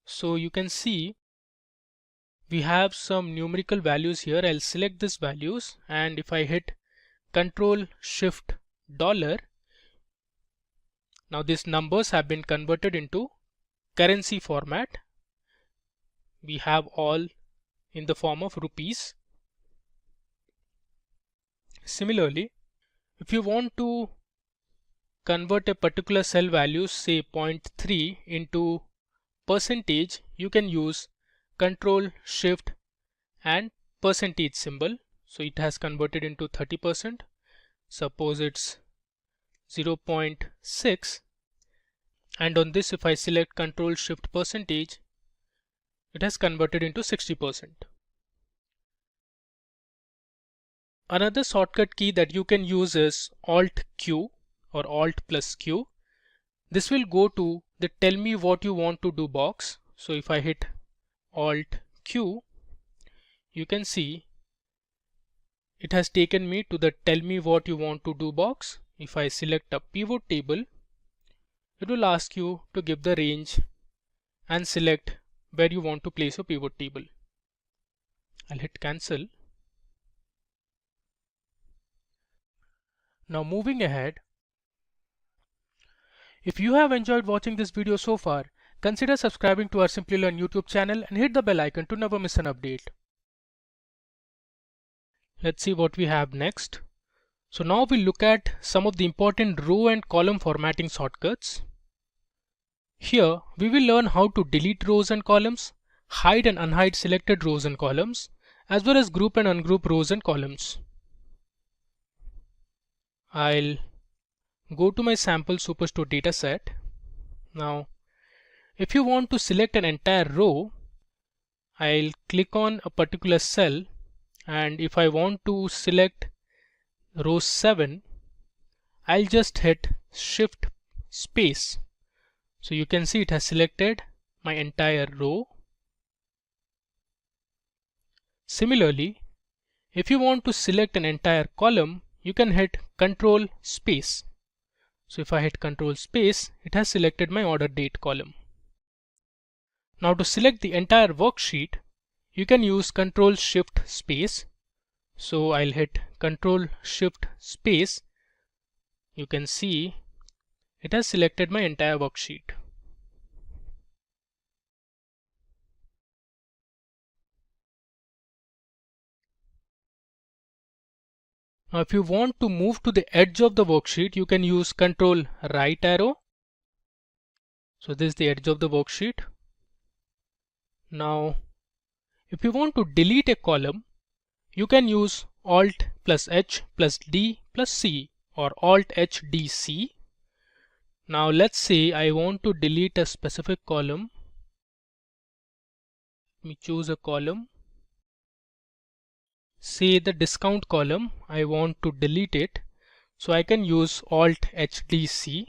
So you can see we have some numerical values here. I'll select these values, and if I hit Control Shift $, now these numbers have been converted into currency format. We have all in the form of rupees. Similarly, if you want to convert a particular cell value, say 0.3 into percentage, you can use Control Shift and percentage symbol. So it has converted into 30%. Suppose it's 0.6, and on this if I select Control Shift percentage, it has converted into 60%. Another shortcut key that you can use is Alt Q or Alt plus Q. This will go to the tell me what you want to do box. So if I hit Alt Q, you can see it has taken me to the tell me what you want to do box. If I select a pivot table, it will ask you to give the range and select where you want to place your pivot table. I'll hit cancel. Now moving ahead, if you have enjoyed watching this video so far, consider subscribing to our Simplilearn YouTube channel and hit the bell icon to never miss an update. Let's see what we have next. So now we'll look at some of the important row and column formatting shortcuts. Here we will learn how to delete rows and columns, hide and unhide selected rows and columns, as well as group and ungroup rows and columns. I'll go to my sample Superstore dataset. Now if you want to select an entire row, I'll click on a particular cell, and if I want to select row 7, I'll just hit Shift space. So you can see it has selected my entire row. Similarly, if you want to select an entire column, you can hit Control space. So if I hit Control space, it has selected my order date column. Now to select the entire worksheet, you can use Control Shift Space. So I'll hit Control Shift Space. You can see it has selected my entire worksheet. Now if you want to move to the edge of the worksheet, you can use Control Right Arrow. So this is the edge of the worksheet. Now if you want to delete a column, you can use Alt plus H plus D plus C or Alt H D C. Now let's say I want to delete a specific column. Let me choose a column. Say the discount column, I want to delete it. So I can use Alt H D C.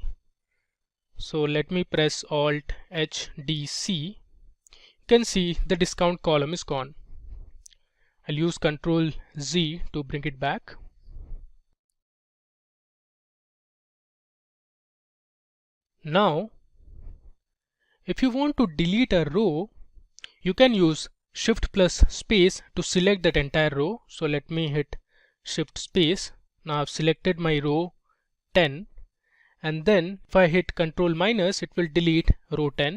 So let me press Alt H D C. You can see the discount column is gone. I'll use Control Z to bring it back. Now, if you want to delete a row, you can use Shift plus Space to select that entire row. So let me hit Shift Space. Now I've selected my row 10, and then if I hit Control minus, it will delete row 10.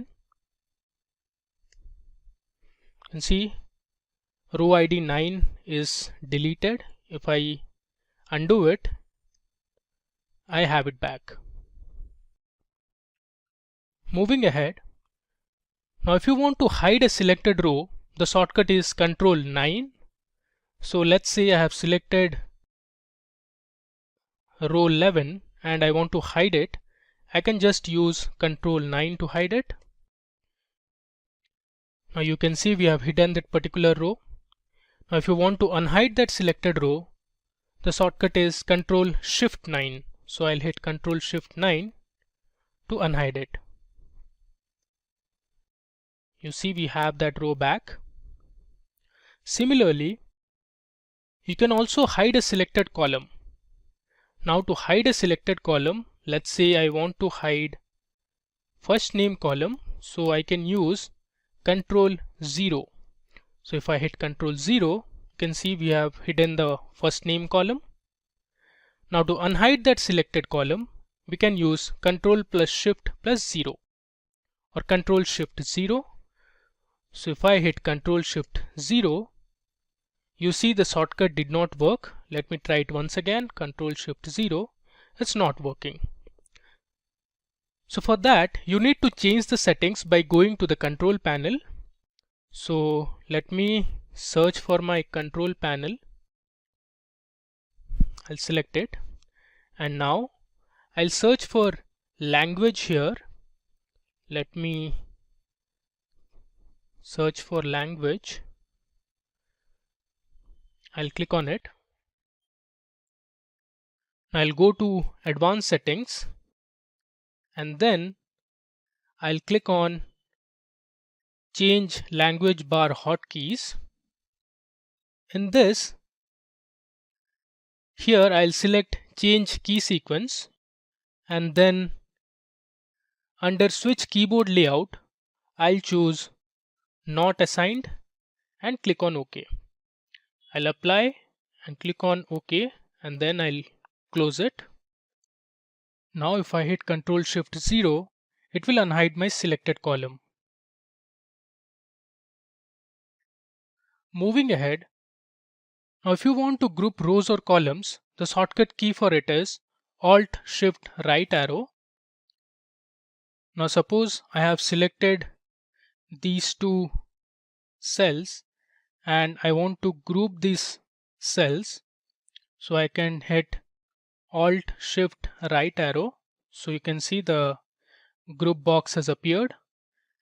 You can see row ID 9 is deleted. If I undo it, I have it back. Moving ahead, now if you want to hide a selected row, the shortcut is Control 9. So let's say I have selected row 11 and I want to hide it. I can just use Control 9 to hide it. Now you can see we have hidden that particular row. Now if you want to unhide that selected row, the shortcut is Control Shift 9. So I'll hit Control Shift 9 to unhide it. You see we have that row back. Similarly, you can also hide a selected column. Now to hide a selected column, let's say I want to hide first name column, so I can use Control 0. So if I hit Control 0, you can see we have hidden the first name column. Now to unhide that selected column, we can use Control plus Shift plus 0 or Control Shift 0. So if I hit Control Shift 0, you see the shortcut did not work. Let me try it once again. Control Shift 0. It's not working. So for that, you need to change the settings by going to the control panel. So let me search for my control panel. I'll select it. And now I'll search for language here. Let me search for language. I'll click on it. I'll go to advanced settings and then I'll click on change language bar hotkeys. In this, here I'll select change key sequence and then under switch keyboard layout, I'll choose not assigned and click on OK. I'll apply and click on OK and then I'll close it. Now if I hit Control Shift 0, it will unhide my selected column. Moving ahead, now if you want to group rows or columns, the shortcut key for it is Alt Shift Right Arrow. Now suppose I have selected these two cells and I want to group these cells, so I can hit Alt Shift Right Arrow. So you can see the group box has appeared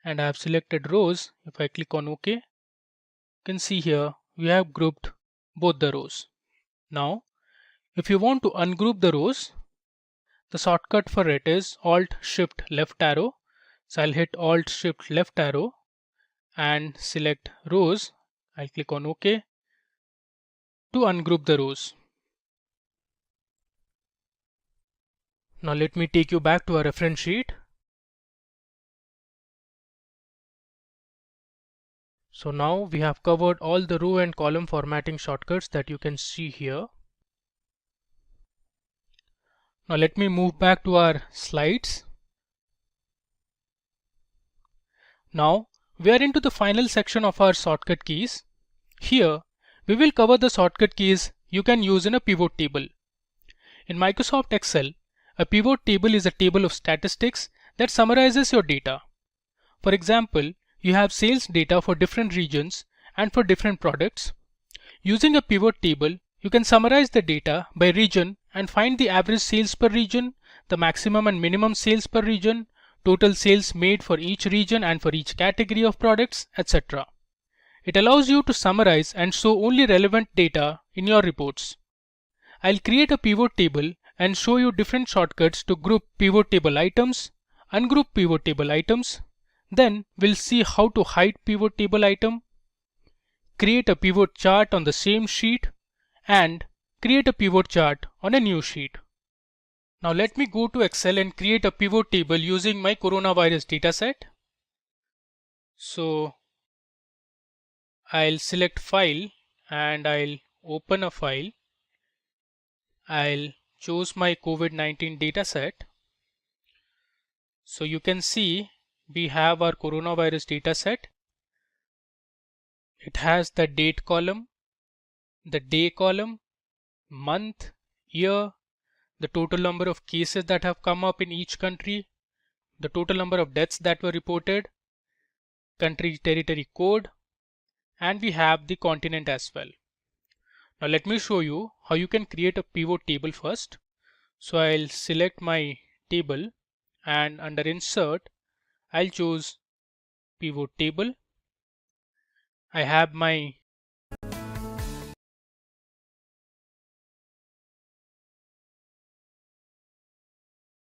and I have selected rows. If I click on OK, you can see here we have grouped both the rows. Now if you want to ungroup the rows, the shortcut for it is Alt Shift Left Arrow. So I'll hit Alt Shift Left Arrow and select rows. I'll click on OK to ungroup the rows. Now let me take you back to our reference sheet. So now we have covered all the row and column formatting shortcuts that you can see here. Now let me move back to our slides. Now we are into the final section of our shortcut keys. Here we will cover the shortcut keys you can use in a pivot table. In Microsoft Excel, a pivot table is a table of statistics that summarizes your data. For example, you have sales data for different regions and for different products. Using a pivot table, you can summarize the data by region and find the average sales per region, the maximum and minimum sales per region, total sales made for each region and for each category of products, etc. It allows you to summarize and show only relevant data in your reports. I'll create a pivot table and show you different shortcuts to group pivot table items, ungroup pivot table items. Then we'll see how to hide pivot table item, create a pivot chart on the same sheet, and create a pivot chart on a new sheet. Now let me go to Excel and create a pivot table using my coronavirus dataset. So I'll select File and I'll open a file. I'll choose my COVID-19 dataset. So you can see we have our coronavirus dataset. It has the date column, the day column, month, year, the total number of cases that have come up in each country, the total number of deaths that were reported, country territory code, and we have the continent as well. Now let me show you how you can create a pivot table first. So I'll select my table and under Insert, I'll choose Pivot Table. I have my